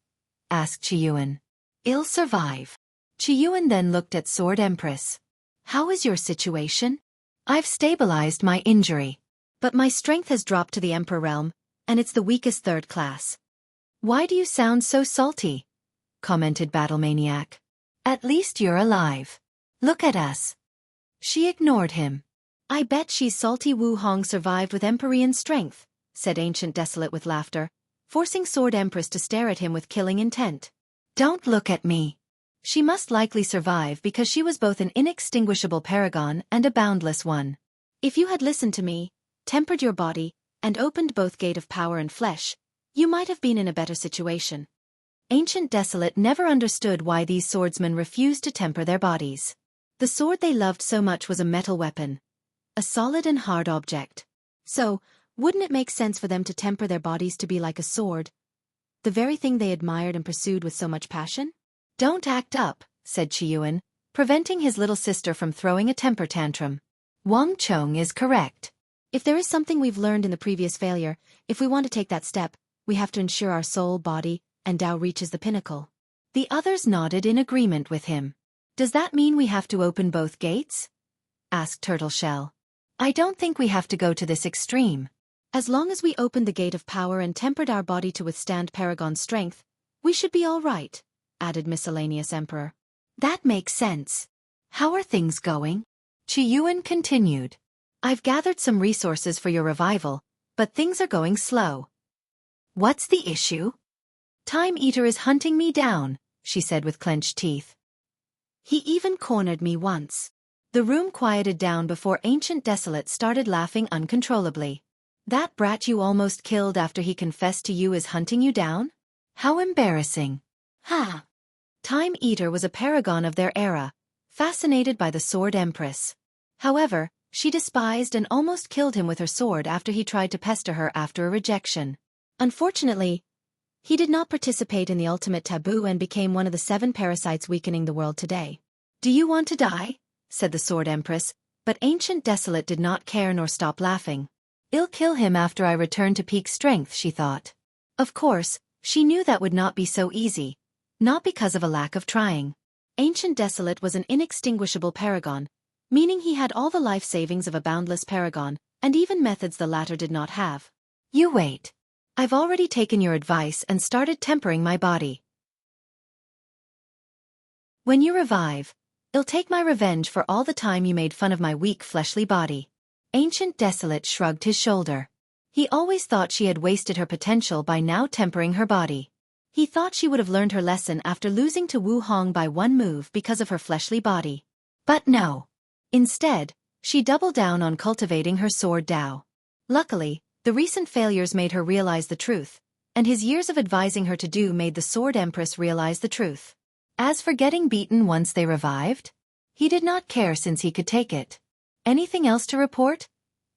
Asked Qiyuan. I'll survive. Qiyuan then looked at Sword Empress. How is your situation? I've stabilized my injury. But my strength has dropped to the Emperor realm, and it's the weakest 3rd class. Why do you sound so salty? Commented Battle Maniac. At least you're alive. Look at us. She ignored him. I bet she's salty. Wu Hong survived with Empyrean strength, said Ancient Desolate with laughter, forcing Sword Empress to stare at him with killing intent. Don't look at me. She must likely survive because she was both an inextinguishable paragon and a boundless one. If you had listened to me, tempered your body, and opened both Gate of Power and Flesh, you might have been in a better situation. Ancient Desolate never understood why these swordsmen refused to temper their bodies. The sword they loved so much was a metal weapon, a solid and hard object. So, wouldn't it make sense for them to temper their bodies to be like a sword, the very thing they admired and pursued with so much passion? Don't act up, said Qiyuan, preventing his little sister from throwing a temper tantrum. Wang Chong is correct. If there is something we've learned in the previous failure, if we want to take that step, we have to ensure our soul, body, and Tao reaches the pinnacle. The others nodded in agreement with him. Does that mean we have to open both gates? Asked Turtleshell. I don't think we have to go to this extreme. As long as we opened the Gate of Power and tempered our body to withstand Paragon strength, we should be all right, added Miscellaneous Emperor. That makes sense. How are things going? Qiyuan continued. I've gathered some resources for your revival, but things are going slow. What's the issue? Time Eater is hunting me down, she said with clenched teeth. He even cornered me once. The room quieted down before Ancient Desolate started laughing uncontrollably. That brat you almost killed after he confessed to you is hunting you down? How embarrassing. Ha! Time Eater was a paragon of their era, fascinated by the Sword Empress. However, she despised and almost killed him with her sword after he tried to pester her after a rejection. Unfortunately, he did not participate in the ultimate taboo and became one of the 7 parasites weakening the world today. Do you want to die? Said the Sword Empress, but Ancient Desolate did not care nor stop laughing. I'll kill him after I return to peak strength, she thought. Of course, she knew that would not be so easy, not because of a lack of trying. Ancient Desolate was an inextinguishable paragon, meaning he had all the life savings of a boundless paragon, and even methods the latter did not have. You wait. I've already taken your advice and started tempering my body. When you revive, I'll take my revenge for all the time you made fun of my weak fleshly body. Ancient Desolate shrugged his shoulder. He always thought she had wasted her potential by now tempering her body. He thought she would have learned her lesson after losing to Wu Hong by one move because of her fleshly body. But no. Instead, she doubled down on cultivating her sword Dao. Luckily, the recent failures made her realize the truth, and his years of advising her to do made the Sword Empress realize the truth. As for getting beaten once they revived, he did not care since he could take it. Anything else to report?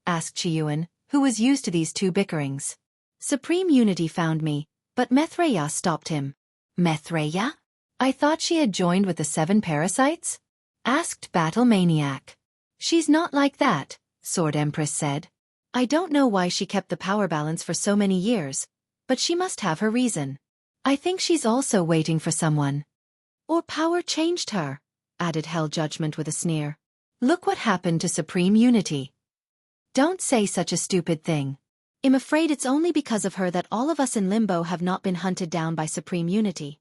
Asked Qiyuan, who was used to these two bickerings. Supreme Unity found me, but Methreya stopped him. Mithreya? I thought she had joined with the 7 parasites? Asked Battle Maniac. She's not like that, Sword Empress said. I don't know why she kept the power balance for so many years, but she must have her reason. I think she's also waiting for someone. Or power changed her, added Hell Judgment with a sneer. Look what happened to Supreme Unity. Don't say such a stupid thing. I'm afraid it's only because of her that all of us in Limbo have not been hunted down by Supreme Unity.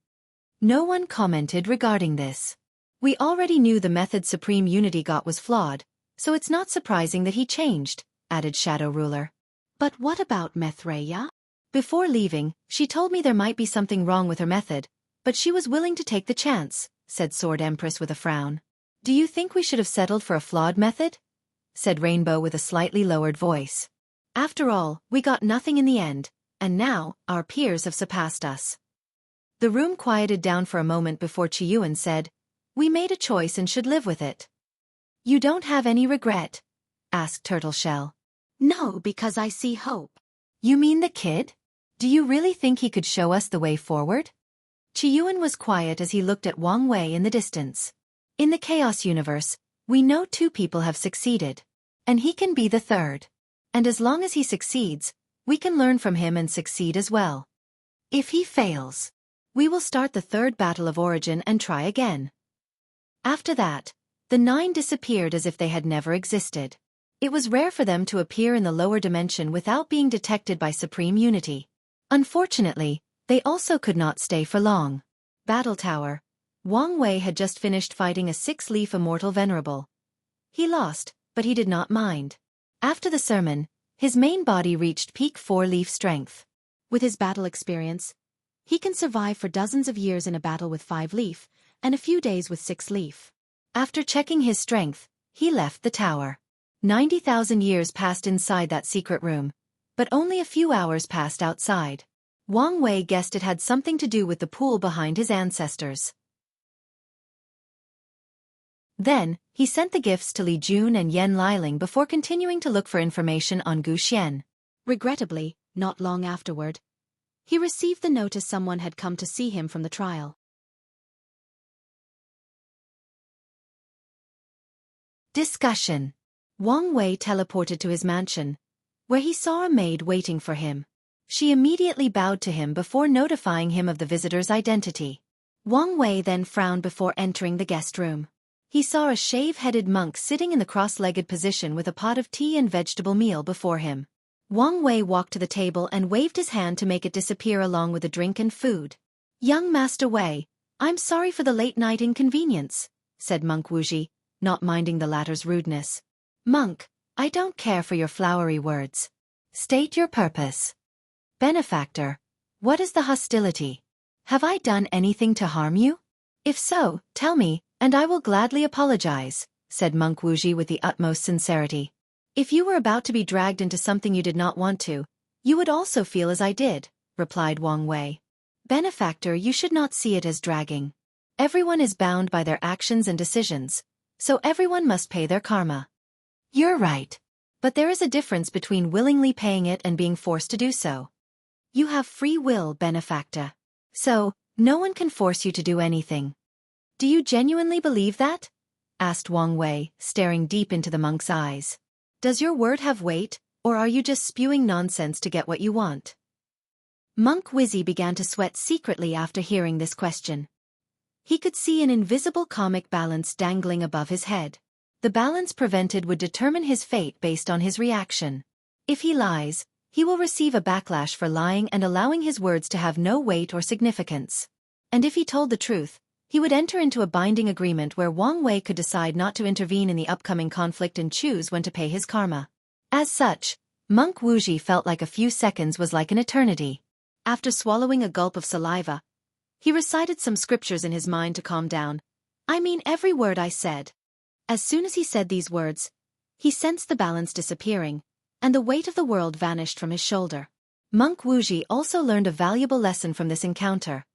No one commented regarding this. We already knew the method Supreme Unity got was flawed, so it's not surprising that he changed, added Shadow Ruler. But what about Mithreya? Before leaving, she told me there might be something wrong with her method, but she was willing to take the chance, said Sword Empress with a frown. Do you think we should have settled for a flawed method? Said Rainbow with a slightly lowered voice. After all, we got nothing in the end, and now, our peers have surpassed us. The room quieted down for a moment before Chiyuan said, We made a choice and should live with it. You don't have any regret? Asked Turtleshell. No, because I see hope. You mean the kid? Do you really think he could show us the way forward? Chiyuan was quiet as he looked at Wang Wei in the distance. In the Chaos Universe, we know 2 people have succeeded. And he can be the 3rd. And as long as he succeeds, we can learn from him and succeed as well. If he fails, we will start the 3rd battle of origin and try again. After that, the 9 disappeared as if they had never existed. It was rare for them to appear in the lower dimension without being detected by Supreme Unity. Unfortunately, they also could not stay for long. Battle Tower. Wang Wei had just finished fighting a 6-leaf immortal venerable. He lost, but he did not mind. After the sermon, his main body reached peak 4-leaf strength. With his battle experience, he can survive for dozens of years in a battle with 5-leaf, and a few days with 6-leaf. After checking his strength, he left the tower. 90,000 years passed inside that secret room, but only a few hours passed outside. Wang Wei guessed it had something to do with the pool behind his ancestors. Then, he sent the gifts to Li Jun and Yan Liling before continuing to look for information on Gu Xian. Regrettably, not long afterward, he received the notice someone had come to see him from the trial. Discussion. Wang Wei teleported to his mansion, where he saw a maid waiting for him. She immediately bowed to him before notifying him of the visitor's identity. Wang Wei then frowned before entering the guest room. He saw a shave-headed monk sitting in the cross-legged position with a pot of tea and vegetable meal before him. Wang Wei walked to the table and waved his hand to make it disappear along with the drink and food. Young Master Wei, I'm sorry for the late-night inconvenience, said Monk Wuxia, not minding the latter's rudeness. Monk, I don't care for your flowery words. State your purpose. Benefactor, what is the hostility? Have I done anything to harm you? If so, tell me, and I will gladly apologize, said Monk Wuxia with the utmost sincerity. If you were about to be dragged into something you did not want to, you would also feel as I did, replied Wang Wei. Benefactor, you should not see it as dragging. Everyone is bound by their actions and decisions, so everyone must pay their karma. You're right. But there is a difference between willingly paying it and being forced to do so. You have free will, Benefactor. So, no one can force you to do anything. Do you genuinely believe that? Asked Wang Wei, staring deep into the monk's eyes. Does your word have weight, or are you just spewing nonsense to get what you want? Monk Wuxia began to sweat secretly after hearing this question. He could see an invisible comic balance dangling above his head. The balance prevented would determine his fate based on his reaction. If he lies, he will receive a backlash for lying and allowing his words to have no weight or significance. And if he told the truth, he would enter into a binding agreement where Wang Wei could decide not to intervene in the upcoming conflict and choose when to pay his karma. As such, Monk Wuxia felt like a few seconds was like an eternity. After swallowing a gulp of saliva, he recited some scriptures in his mind to calm down. I mean every word I said. As soon as he said these words, he sensed the balance disappearing, and the weight of the world vanished from his shoulder. Monk Wuxia also learned a valuable lesson from this encounter.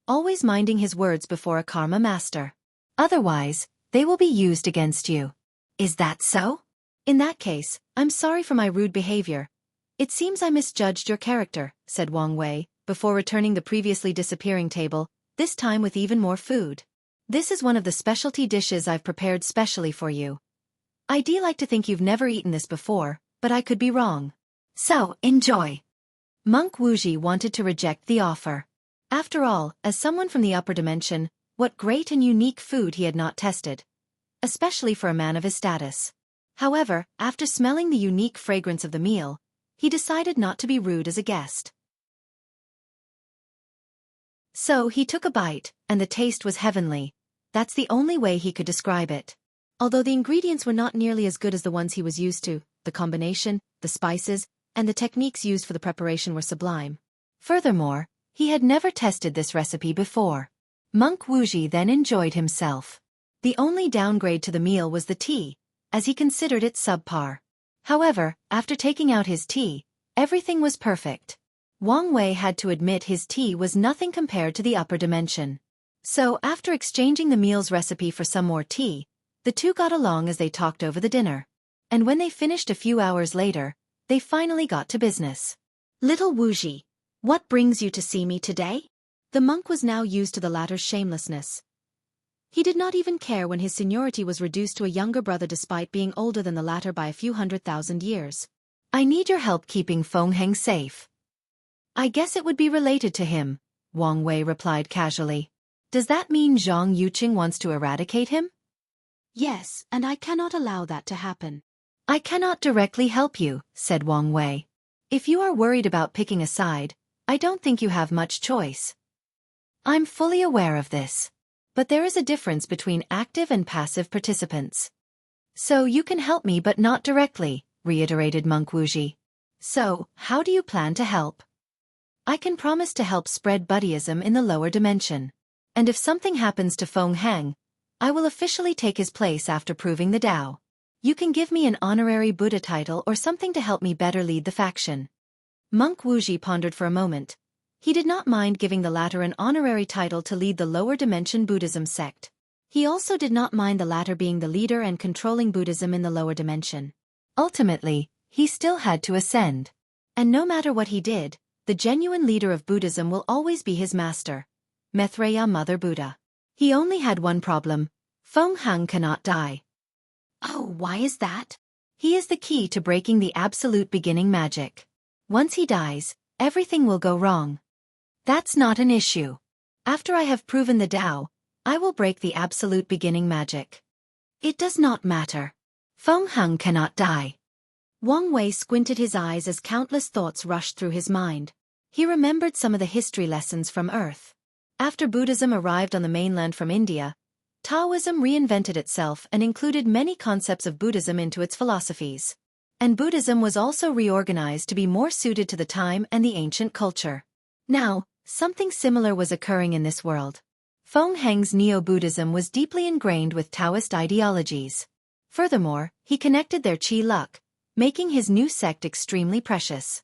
Always minding his words before a karma master. Otherwise, they will be used against you. Is that so? In that case, I'm sorry for my rude behavior. It seems I misjudged your character, said Wang Wei, before returning the previously disappearing table, this time with even more food. This is one of the specialty dishes I've prepared specially for you. I'd like to think you've never eaten this before, but I could be wrong. So, enjoy. Monk Wuxia wanted to reject the offer. After all, as someone from the upper dimension, what great and unique food he had not tested. Especially for a man of his status. However, after smelling the unique fragrance of the meal, he decided not to be rude as a guest. So he took a bite, and the taste was heavenly. That's the only way he could describe it. Although the ingredients were not nearly as good as the ones he was used to, the combination, the spices, and the techniques used for the preparation were sublime. Furthermore, he had never tested this recipe before. Monk Wuxia then enjoyed himself. The only downgrade to the meal was the tea, as he considered it subpar. However, after taking out his tea, everything was perfect. Wang Wei had to admit his tea was nothing compared to the upper dimension. So, after exchanging the meal's recipe for some more tea, the two got along as they talked over the dinner. And when they finished a few hours later, they finally got to business. Little Wuxia, what brings you to see me today? The monk was now used to the latter's shamelessness. He did not even care when his seniority was reduced to a younger brother despite being older than the latter by a few 100,000 years. I need your help keeping Feng Heng safe. I guess it would be related to him, Wang Wei replied casually. Does that mean Zhang Yuqing wants to eradicate him? Yes, and I cannot allow that to happen. I cannot directly help you, said Wang Wei. If you are worried about picking a side, I don't think you have much choice. I'm fully aware of this. But there is a difference between active and passive participants. So you can help me but not directly, reiterated Monk Wuxia. So, how do you plan to help? I can promise to help spread Buddhism in the lower dimension. And if something happens to Feng Heng, I will officially take his place after proving the Tao. You can give me an honorary Buddha title or something to help me better lead the faction. Monk Wuxia pondered for a moment. He did not mind giving the latter an honorary title to lead the lower dimension Buddhism sect. He also did not mind the latter being the leader and controlling Buddhism in the lower dimension. Ultimately, he still had to ascend. And no matter what he did, the genuine leader of Buddhism will always be his master, Maitreya Mother Buddha. He only had one problem. Feng Heng cannot die. Oh, why is that? He is the key to breaking the absolute beginning magic. Once he dies, everything will go wrong. That's not an issue. After I have proven the Tao, I will break the absolute beginning magic. It does not matter. Feng Heng cannot die. Wang Wei squinted his eyes as countless thoughts rushed through his mind. He remembered some of the history lessons from Earth. After Buddhism arrived on the mainland from India, Taoism reinvented itself and included many concepts of Buddhism into its philosophies. And Buddhism was also reorganized to be more suited to the time and the ancient culture. Now, something similar was occurring in this world. Feng Heng's Neo-Buddhism was deeply ingrained with Taoist ideologies. Furthermore, he connected their Qi luck, making his new sect extremely precious.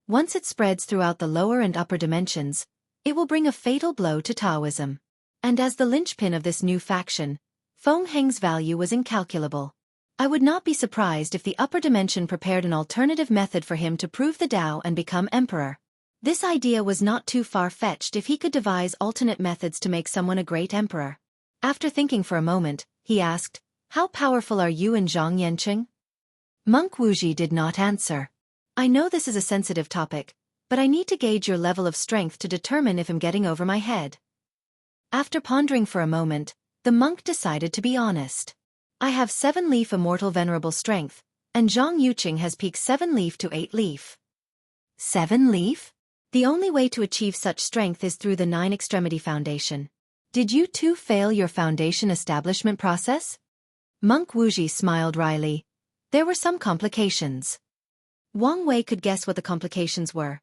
Once it spreads throughout the lower and upper dimensions, it will bring a fatal blow to Taoism. And as the linchpin of this new faction, Feng Heng's value was incalculable. I would not be surprised if the upper dimension prepared an alternative method for him to prove the Tao and become emperor. This idea was not too far-fetched if he could devise alternate methods to make someone a great emperor. After thinking for a moment, he asked, How powerful are you and Zhang Yuqing? Monk Wuxia did not answer. I know this is a sensitive topic, but I need to gauge your level of strength to determine if I'm getting over my head. After pondering for a moment, the monk decided to be honest. I have 7-leaf immortal venerable strength, and Zhang Yuqing has peaked 7-leaf to 8-leaf. 7-leaf? The only way to achieve such strength is through the 9-extremity foundation. Did you too fail your foundation establishment process? Monk Wuxia smiled wryly. There were some complications. Wang Wei could guess what the complications were.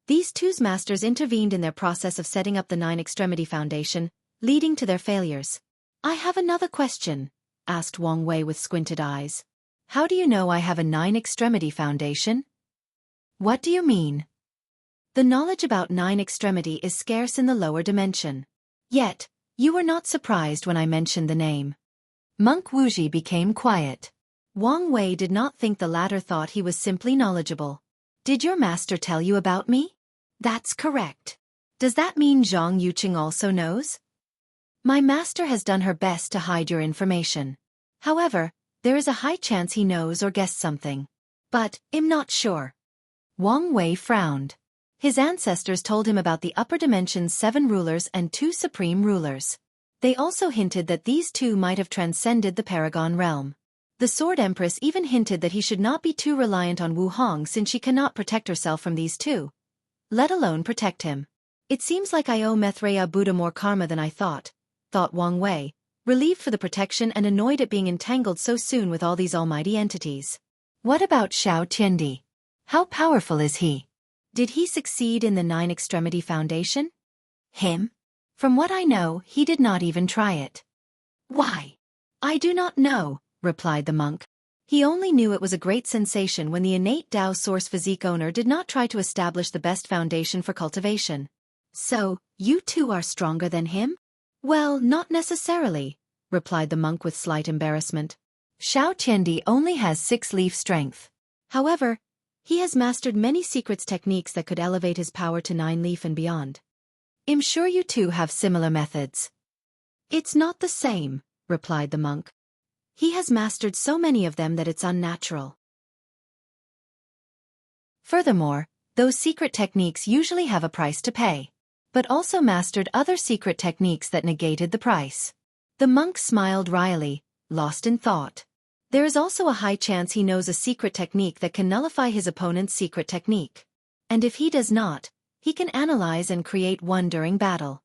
These two's masters intervened in their process of setting up the 9-extremity foundation, leading to their failures. I have another question, asked Wang Wei with squinted eyes. How do you know I have a 9-extremity foundation? What do you mean? The knowledge about 9-extremity is scarce in the lower dimension. Yet, you were not surprised when I mentioned the name. Monk Wuxia became quiet. Wang Wei did not think the latter thought he was simply knowledgeable. Did your master tell you about me? That's correct. Does that mean Zhang Yuqing also knows? My master has done her best to hide your information. However, there is a high chance he knows or guessed something. But, I'm not sure. Wang Wei frowned. His ancestors told him about the upper dimension's 7 rulers and 2 supreme rulers. They also hinted that these 2 might have transcended the Paragon realm. The Sword Empress even hinted that he should not be too reliant on Wu Hong since she cannot protect herself from these 2, let alone protect him. It seems like I owe Maitreya Buddha more karma than I thought Wang Wei, relieved for the protection and annoyed at being entangled so soon with all these almighty entities. What about Xiao Tiandi? How powerful is he? Did he succeed in the 9 Extremity Foundation? Him? From what I know, he did not even try it. Why? I do not know, replied the monk. He only knew it was a great sensation when the innate Tao Source Physique owner did not try to establish the best foundation for cultivation. So, you 2 are stronger than him? Well, not necessarily, replied the monk with slight embarrassment. Xiao Tiandi only has 6-leaf strength. However, he has mastered many secrets techniques that could elevate his power to 9-leaf and beyond. I'm sure you 2 have similar methods. It's not the same, replied the monk. He has mastered so many of them that it's unnatural. Furthermore, those secret techniques usually have a price to pay, but also mastered other secret techniques that negated the price. The monk smiled wryly, lost in thought. There is also a high chance he knows a secret technique that can nullify his opponent's secret technique. And if he does not, he can analyze and create one during battle.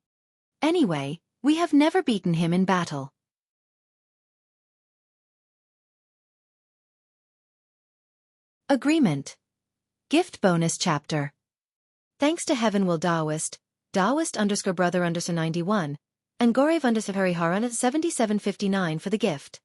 Anyway, we have never beaten him in battle. Agreement. Gift bonus chapter. Thanks to Heaven Will Daoist, Daoist_brother_91, and Gorev_Harihara7759 for the gift.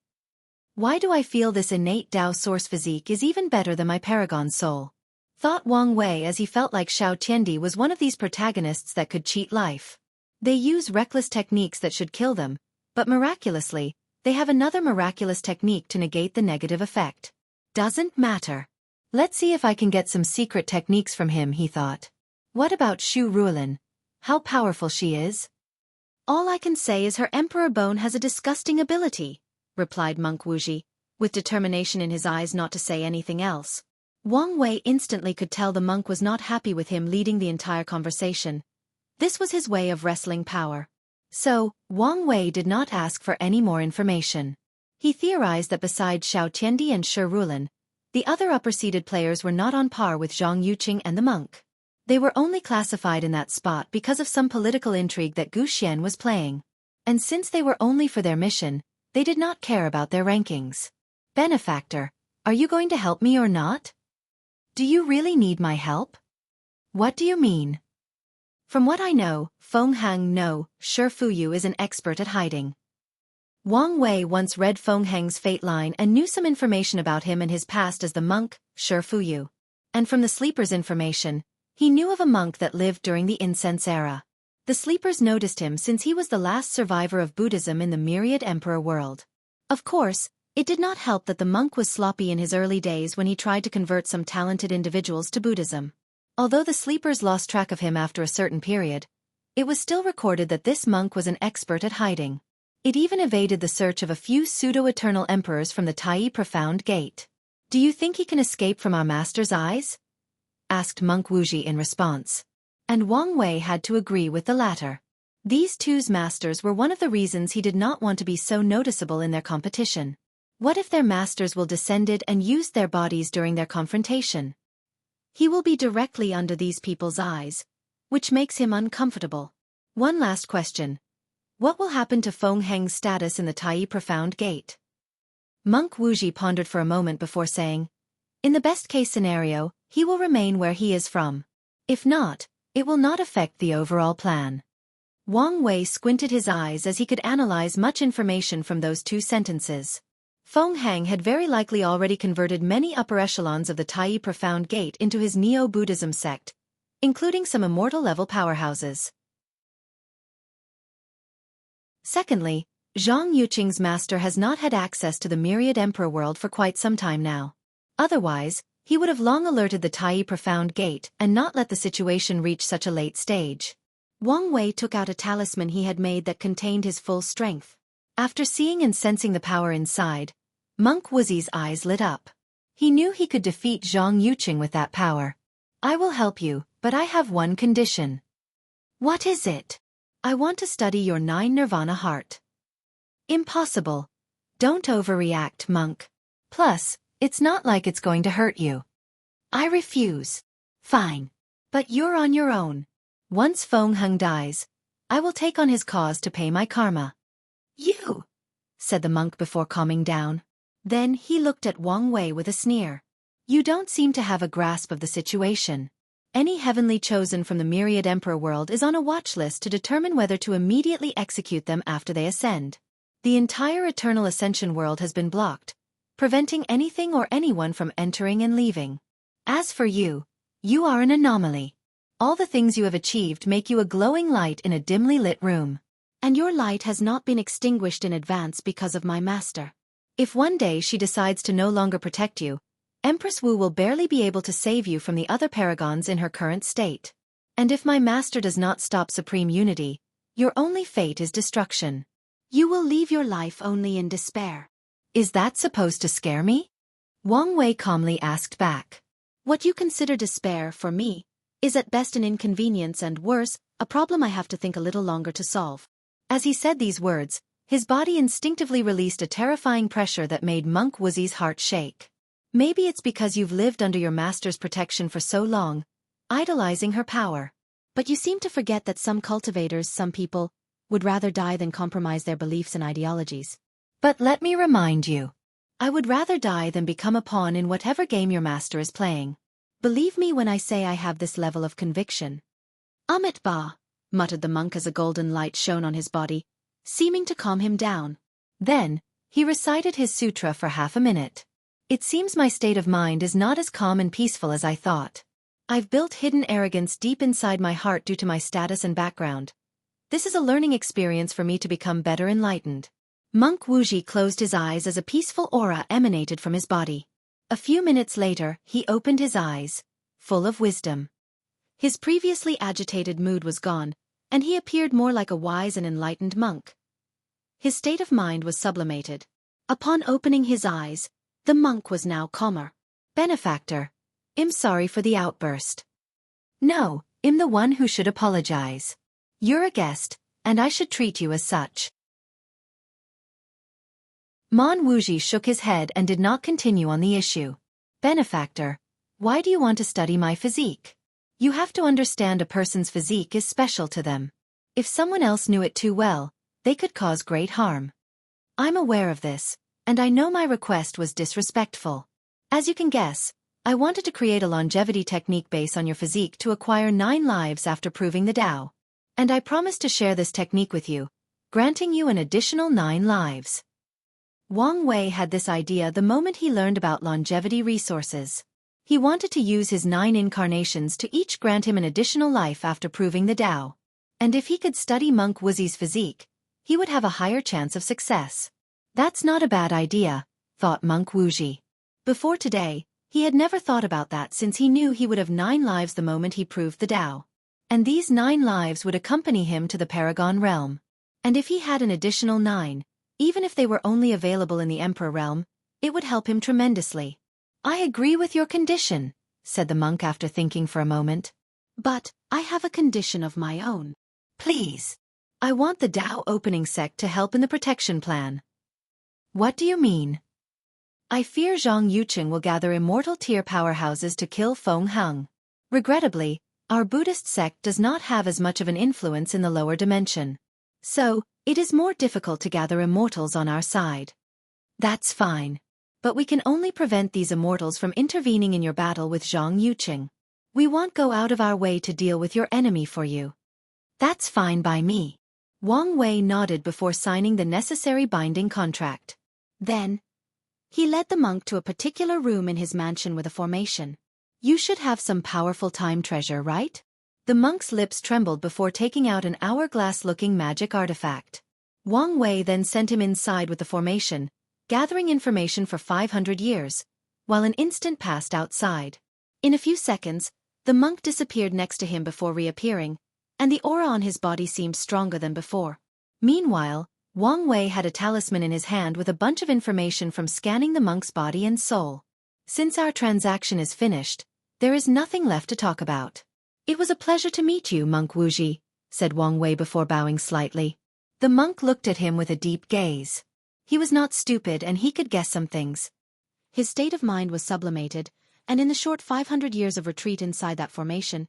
Why do I feel this innate Tao Source physique is even better than my Paragon soul? Thought Wang Wei as he felt like Xiao Tiandi was one of these protagonists that could cheat life. They use reckless techniques that should kill them, but miraculously, they have another miraculous technique to negate the negative effect. Doesn't matter. Let's see if I can get some secret techniques from him, he thought. What about Xu Ruolin? How powerful she is? All I can say is her Emperor Bone has a disgusting ability, replied Monk Wuxia, with determination in his eyes not to say anything else. Wang Wei instantly could tell the monk was not happy with him leading the entire conversation. This was his way of wresting power. So, Wang Wei did not ask for any more information. He theorized that besides Xiao Tiandi and Xu Ruolin, the other upper-seeded players were not on par with Zhang Yuqing and the monk. They were only classified in that spot because of some political intrigue that Gu Xian was playing. And since they were only for their mission, they did not care about their rankings. Benefactor, are you going to help me or not? Do you really need my help? What do you mean? From what I know, Feng Hang no, Shi Fuyu is an expert at hiding. Wang Wei once read Feng Hang's fate line and knew some information about him and his past as the monk, Shi Fuyu. And from the Sleeper's information, he knew of a monk that lived during the incense era. The Sleepers noticed him since he was the last survivor of Buddhism in the myriad emperor world. Of course, it did not help that the monk was sloppy in his early days when he tried to convert some talented individuals to Buddhism. Although the Sleepers lost track of him after a certain period, it was still recorded that this monk was an expert at hiding. It even evaded the search of a few pseudo-eternal emperors from the Tai Profound Gate. Do you think he can escape from our master's eyes? Asked Monk Wuxia in response. And Wang Wei had to agree with the latter. These two's masters were one of the reasons he did not want to be so noticeable in their competition. What if their masters will descended and used their bodies during their confrontation? He will be directly under these people's eyes, which makes him uncomfortable. One last question. What will happen to Feng Heng's status in the Tai Profound Gate? Monk Wuxia pondered for a moment before saying, in the best-case scenario, he will remain where he is from. If not, it will not affect the overall plan. Wang Wei squinted his eyes as he could analyze much information from those 2 sentences. Feng Heng had very likely already converted many upper echelons of the Tai Profound Gate into his Neo-Buddhism sect, including some immortal-level powerhouses. Secondly, Zhang Yuqing's master has not had access to the myriad emperor world for quite some time now. Otherwise, He would have long alerted the Tai Profound Gate and not let the situation reach such a late stage. Wang Wei took out a talisman he had made that contained his full strength. After seeing and sensing the power inside, Monk Wuxi's eyes lit up. He knew he could defeat Zhang Yuqing with that power. I will help you, but I have one condition. What is it? I want to study your 9 Nirvana heart. Impossible. Don't overreact, monk. Plus, it's not like it's going to hurt you. I refuse. Fine. But you're on your own. Once Feng Heng dies, I will take on his cause to pay my karma. You, said the monk before calming down. Then he looked at Wang Wei with a sneer. You don't seem to have a grasp of the situation. Any heavenly chosen from the myriad emperor world is on a watch list to determine whether to immediately execute them after they ascend. The entire eternal ascension world has been blocked, preventing anything or anyone from entering and leaving. As for you, you are an anomaly. All the things you have achieved make you a glowing light in a dimly lit room. And your light has not been extinguished in advance because of my master. If one day she decides to no longer protect you, Empress Wu will barely be able to save you from the other paragons in her current state. And if my master does not stop supreme unity, your only fate is destruction. You will leave your life only in despair. Is that supposed to scare me? Wang Wei calmly asked back. What you consider despair, for me, is at best an inconvenience and worse, a problem I have to think a little longer to solve. As he said these words, his body instinctively released a terrifying pressure that made Monk Wuxi's heart shake. Maybe it's because you've lived under your master's protection for so long, idolizing her power. But you seem to forget that some cultivators, some people, would rather die than compromise their beliefs and ideologies. But let me remind you. I would rather die than become a pawn in whatever game your master is playing. Believe me when I say I have this level of conviction. Amit Ba, muttered the monk as a golden light shone on his body, seeming to calm him down. Then, he recited his sutra for half a minute. It seems my state of mind is not as calm and peaceful as I thought. I've built hidden arrogance deep inside my heart due to my status and background. This is a learning experience for me to become better enlightened. Monk Wuxi closed his eyes as a peaceful aura emanated from his body. A few minutes later, he opened his eyes, full of wisdom. His previously agitated mood was gone, and he appeared more like a wise and enlightened monk. His state of mind was sublimated. Upon opening his eyes, the monk was now calmer. Benefactor, I'm sorry for the outburst. No, I'm the one who should apologize. You're a guest, and I should treat you as such. Mon Wuxi shook his head and did not continue on the issue. Benefactor, why do you want to study my physique? You have to understand a person's physique is special to them. If someone else knew it too well, they could cause great harm. I'm aware of this, and I know my request was disrespectful. As you can guess, I wanted to create a longevity technique based on your physique to acquire 9 lives after proving the Tao. And I promised to share this technique with you, granting you an additional 9 lives. Wang Wei had this idea the moment he learned about longevity resources. He wanted to use his 9 incarnations to each grant him an additional life after proving the Tao. And if he could study Monk Wuxi's physique, he would have a higher chance of success. That's not a bad idea, thought Monk Wuxi. Before today, he had never thought about that since he knew he would have 9 lives the moment he proved the Tao. And these 9 lives would accompany him to the Paragon realm. And if he had an additional 9, even if they were only available in the Emperor realm, it would help him tremendously. I agree with your condition, said the monk after thinking for a moment. But, I have a condition of my own. Please. I want the Tao opening sect to help in the protection plan. What do you mean? I fear Zhang Yuqing will gather immortal tier powerhouses to kill Feng Heng. Regrettably, our Buddhist sect does not have as much of an influence in the lower dimension. So, it is more difficult to gather immortals on our side. That's fine. But we can only prevent these immortals from intervening in your battle with Zhang Yuqing. We won't go out of our way to deal with your enemy for you. That's fine by me. Wang Wei nodded before signing the necessary binding contract. Then, he led the monk to a particular room in his mansion with a formation. You should have some powerful time treasure, right? The monk's lips trembled before taking out an hourglass-looking magic artifact. Wang Wei then sent him inside with the formation, gathering information for 500 years, while an instant passed outside. In a few seconds, the monk disappeared next to him before reappearing, and the aura on his body seemed stronger than before. Meanwhile, Wang Wei had a talisman in his hand with a bunch of information from scanning the monk's body and soul. Since our transaction is finished, there is nothing left to talk about. It was a pleasure to meet you, Monk Wuxia, said Wang Wei before bowing slightly. The monk looked at him with a deep gaze. He was not stupid and he could guess some things. His state of mind was sublimated, and in the short 500 years of retreat inside that formation,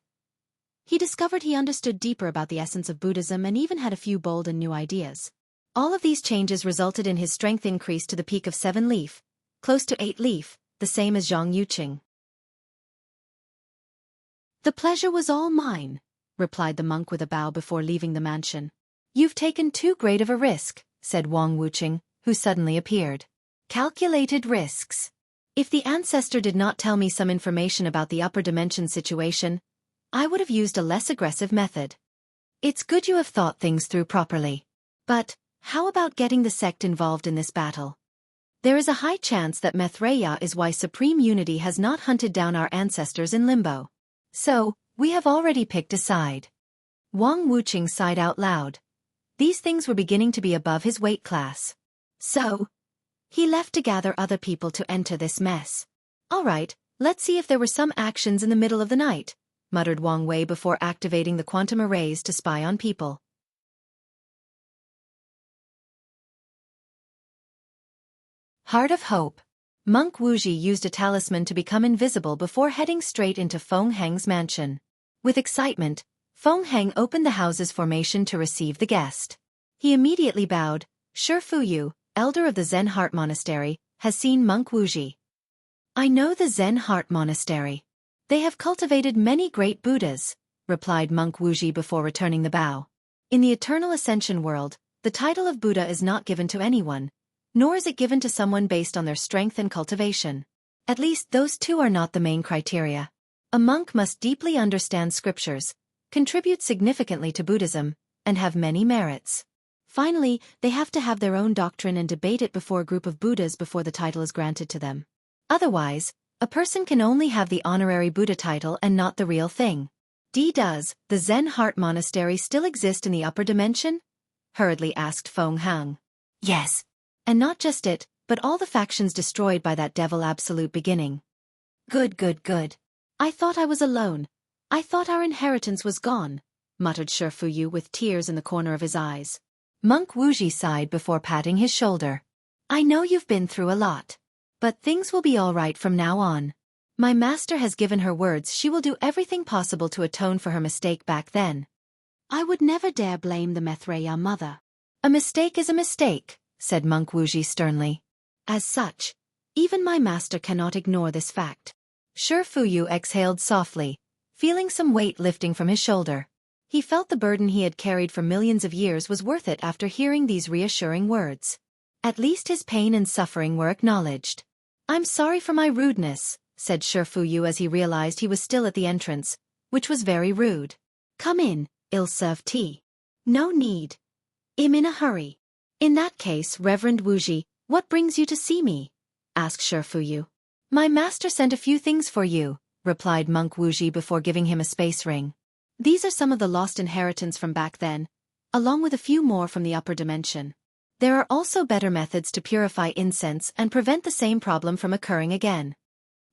he discovered he understood deeper about the essence of Buddhism and even had a few bold and new ideas. All of these changes resulted in his strength increase to the peak of 7 leaf, close to 8 leaf, the same as Zhang Yuqing. The pleasure was all mine, replied the monk with a bow before leaving the mansion. You've taken too great of a risk, said Wang Wuqing, who suddenly appeared. Calculated risks. If the ancestor did not tell me some information about the upper dimension situation, I would have used a less aggressive method. It's good you have thought things through properly. But, how about getting the sect involved in this battle? There is a high chance that betrayal is why Supreme Unity has not hunted down our ancestors in limbo. So, we have already picked a side. Wang Wuqing sighed out loud. These things were beginning to be above his weight class. So, he left to gather other people to enter this mess. All right, let's see if there were some actions in the middle of the night, muttered Wang Wei before activating the quantum arrays to spy on people. Heart of Hope. Monk Wuxia used a talisman to become invisible before heading straight into Feng Heng's mansion. With excitement, Feng Heng opened the house's formation to receive the guest. He immediately bowed. Shifu, elder of the Zen Heart Monastery, has seen Monk Wuxia. I know the Zen Heart Monastery. They have cultivated many great Buddhas, replied Monk Wuxia before returning the bow. In the eternal Ascension world, the title of Buddha is not given to anyone, nor is it given to someone based on their strength and cultivation. At least those two are not the main criteria. A monk must deeply understand scriptures, contribute significantly to Buddhism, and have many merits. Finally, they have to have their own doctrine and debate it before a group of Buddhas before the title is granted to them. Otherwise, a person can only have the honorary Buddha title and not the real thing. Does the Zen Heart Monastery still exist in the upper dimension? Hurriedly asked Feng Heng. Yes. And not just it, but all the factions destroyed by that devil absolute beginning. Good. I thought I was alone. I thought our inheritance was gone, muttered Shifu with tears in the corner of his eyes. Monk Wuxia sighed before patting his shoulder. I know you've been through a lot. But things will be all right from now on. My master has given her words she will do everything possible to atone for her mistake back then. I would never dare blame the betrayal mother. A mistake is a mistake, said Monk Wuxia sternly. As such, even my master cannot ignore this fact. Shifu exhaled softly, feeling some weight lifting from his shoulder. He felt the burden he had carried for millions of years was worth it after hearing these reassuring words. At least his pain and suffering were acknowledged. I'm sorry for my rudeness, said Shifu as he realized he was still at the entrance, which was very rude. Come in, ill-served tea. No need. I'm in a hurry. In that case, Reverend Wuxia, what brings you to see me? Asked Shifu. My master sent a few things for you, replied Monk Wuxia before giving him a space ring. These are some of the lost inheritance from back then, along with a few more from the upper dimension. There are also better methods to purify incense and prevent the same problem from occurring again.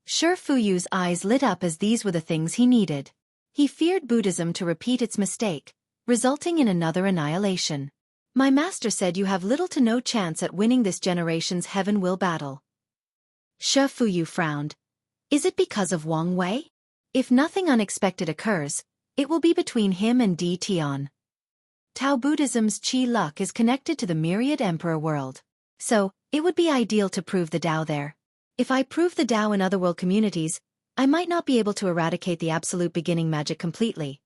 Shifu's eyes lit up as these were the things he needed. He feared Buddhism to repeat its mistake, resulting in another annihilation. My master said you have little to no chance at winning this generation's heaven will battle. Shifu frowned. Is it because of Wang Wei? If nothing unexpected occurs, it will be between him and Di Tian. Tao Buddhism's Qi luck is connected to the myriad emperor world. So, it would be ideal to prove the Tao there. If I prove the Tao in otherworld communities, I might not be able to eradicate the absolute beginning magic completely.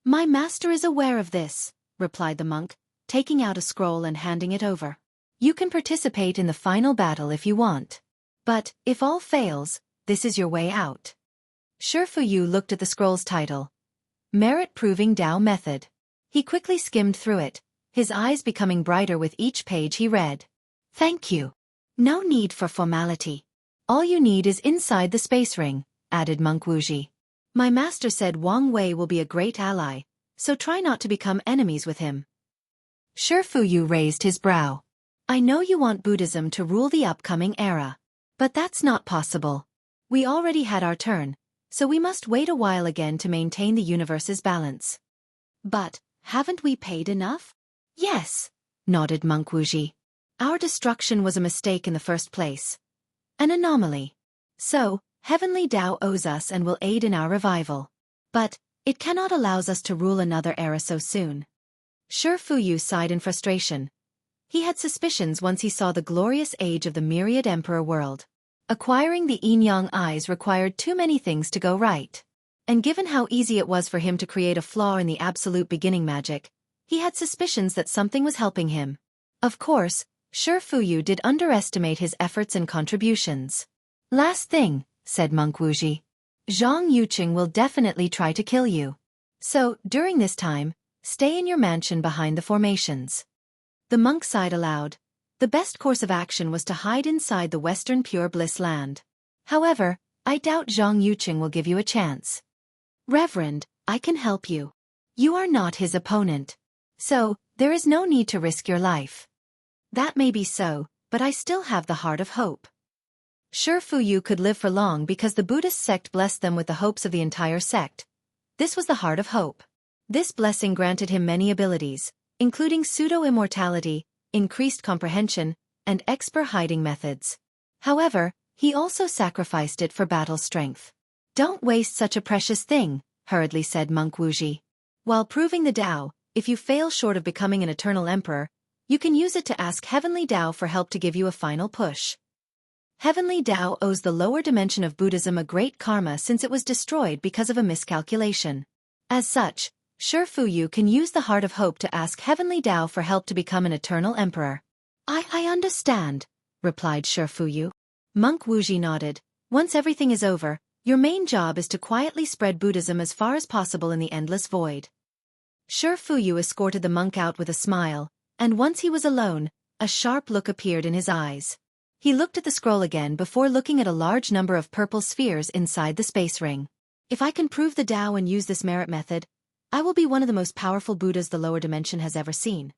My master is aware of this, replied the monk, taking out a scroll and handing it over. You can participate in the final battle if you want. But, if all fails, this is your way out. Shifu looked at the scroll's title. Merit-Proving Tao Method. He quickly skimmed through it, his eyes becoming brighter with each page he read. Thank you. No need for formality. All you need is inside the space ring, added monk Wuxia. My master said Wang Wei will be a great ally, so try not to become enemies with him. Shifu raised his brow. I know you want Buddhism to rule the upcoming era. But that's not possible. We already had our turn, so we must wait a while again to maintain the universe's balance. But, haven't we paid enough? Yes, nodded monk Wuxia. Our destruction was a mistake in the first place. An anomaly. So, Heavenly Tao owes us and will aid in our revival. But, it cannot allow us to rule another era so soon. Shifu sighed in frustration. He had suspicions once he saw the glorious age of the myriad emperor world. Acquiring the yin-yang eyes required too many things to go right. And given how easy it was for him to create a flaw in the absolute beginning magic, he had suspicions that something was helping him. Of course, Shifu did underestimate his efforts and contributions. Last thing, said monk Wuxia. Zhang Yuqing will definitely try to kill you. So, during this time, stay in your mansion behind the formations. The monk sighed aloud. The best course of action was to hide inside the western pure bliss land. However, I doubt Zhang Yuqing will give you a chance. Reverend, I can help you. You are not his opponent. So, there is no need to risk your life. That may be so, but I still have the heart of hope. Shifu could live for long because the Buddhist sect blessed them with the hopes of the entire sect. This was the heart of hope. This blessing granted him many abilities, including pseudo-immortality, increased comprehension, and expert hiding methods. However, he also sacrificed it for battle strength. Don't waste such a precious thing, hurriedly said monk Wuxia. While proving the Tao, if you fail short of becoming an eternal emperor, you can use it to ask Heavenly Tao for help to give you a final push. Heavenly Tao owes the lower dimension of Buddhism a great karma since it was destroyed because of a miscalculation. As such, Shifu can use the Heart of Hope to ask Heavenly Tao for help to become an eternal emperor. I understand, replied Shifu. Monk Wuxia nodded. Once everything is over, your main job is to quietly spread Buddhism as far as possible in the endless void. Shifu escorted the monk out with a smile, and once he was alone, a sharp look appeared in his eyes. He looked at the scroll again before looking at a large number of purple spheres inside the space ring. If I can prove the Tao and use this merit method, I will be one of the most powerful Buddhas the lower dimension has ever seen.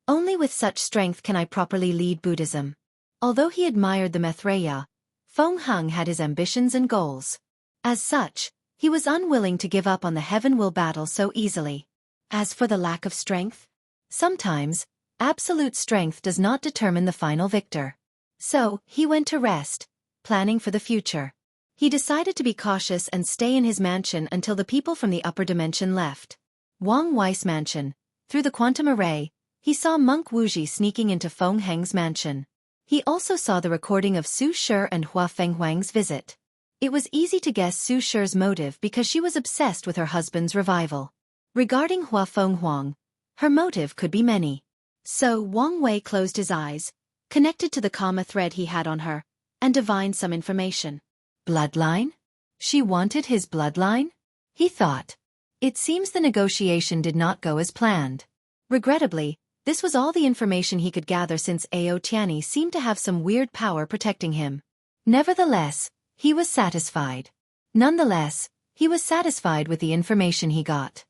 Only with such strength can I properly lead Buddhism. Although he admired the Maitreya, Feng Hung had his ambitions and goals. As such, he was unwilling to give up on the heaven will battle so easily. As for the lack of strength, sometimes, absolute strength does not determine the final victor. So, he went to rest, planning for the future. He decided to be cautious and stay in his mansion until the people from the upper dimension left. Wang Wei's mansion. Through the quantum array, he saw monk Wuxia sneaking into Feng Heng's mansion. He also saw the recording of Su Shi and Hua Fenghuang's visit. It was easy to guess Su Shi's motive because she was obsessed with her husband's revival. Regarding Hua Fenghuang, her motive could be many. So Wang Wei closed his eyes, connected to the karma thread he had on her, and divined some information. Bloodline? She wanted his bloodline? He thought. It seems the negotiation did not go as planned. Regrettably, this was all the information he could gather since Ao Tianyi seemed to have some weird power protecting him. Nevertheless, he was satisfied. Nonetheless, he was satisfied with the information he got.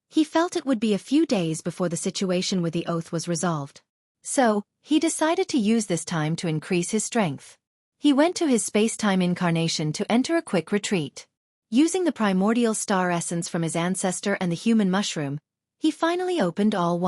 He felt it would be a few days before the situation with the oath was resolved. So, he decided to use this time to increase his strength. He went to his space-time incarnation to enter a quick retreat. Using the primordial star essence from his ancestor and the human mushroom, he finally opened all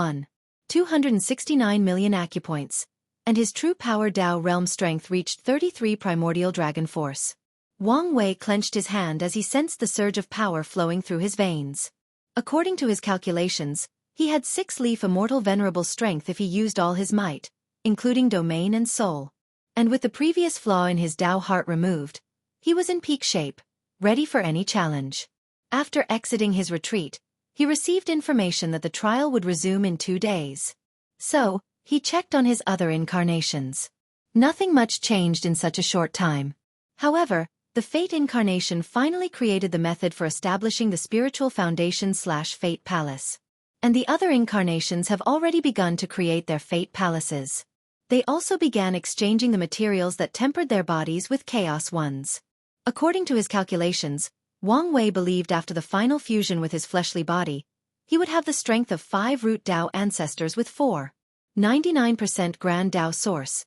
269 million acupoints, and his true power Tao realm strength reached 33 primordial dragon force. Wang Wei clenched his hand as he sensed the surge of power flowing through his veins. According to his calculations, he had 6-leaf immortal venerable strength if he used all his might, including domain and soul. And with the previous flaw in his Tao heart removed, he was in peak shape, ready for any challenge. After exiting his retreat, he received information that the trial would resume in 2 days. So, he checked on his other incarnations. Nothing much changed in such a short time. However, the Fate incarnation finally created the method for establishing the spiritual foundation/Fate Palace. and the other incarnations have already begun to create their fate palaces. They also began exchanging the materials that tempered their bodies with chaos ones. According to his calculations, Wang Wei believed after the final fusion with his fleshly body, he would have the strength of 5 root Dao ancestors with 4.99% grand Dao source,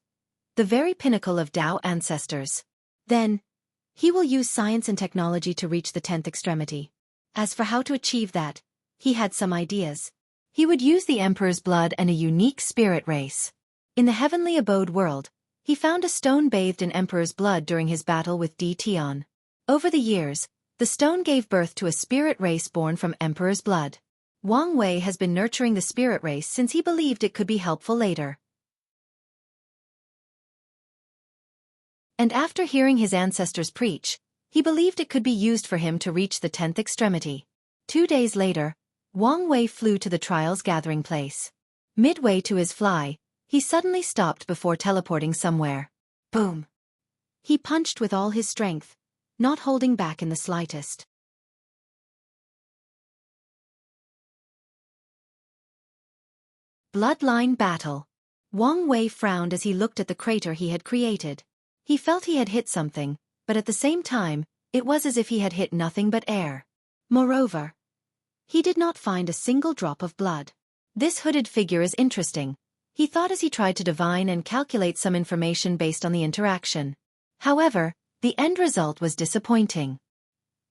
the very pinnacle of Dao ancestors. Then, he will use science and technology to reach the 10th extremity. As for how to achieve that, he had some ideas. He would use the Emperor's blood and a unique spirit race. In the heavenly abode world, he found a stone bathed in Emperor's blood during his battle with Di Tian. Over the years, the stone gave birth to a spirit race born from Emperor's blood. Wang Wei has been nurturing the spirit race since he believed it could be helpful later. And after hearing his ancestors preach, he believed it could be used for him to reach the 10th extremity. 2 days later, Wang Wei flew to the trial's gathering place. Midway to his fly, he suddenly stopped before teleporting somewhere. Boom! He punched with all his strength, not holding back in the slightest. Bloodline battle. Wang Wei frowned as he looked at the crater he had created. He felt he had hit something, but at the same time, it was as if he had hit nothing but air. Moreover, he did not find a single drop of blood. This hooded figure is interesting, he thought as he tried to divine and calculate some information based on the interaction. However, the end result was disappointing.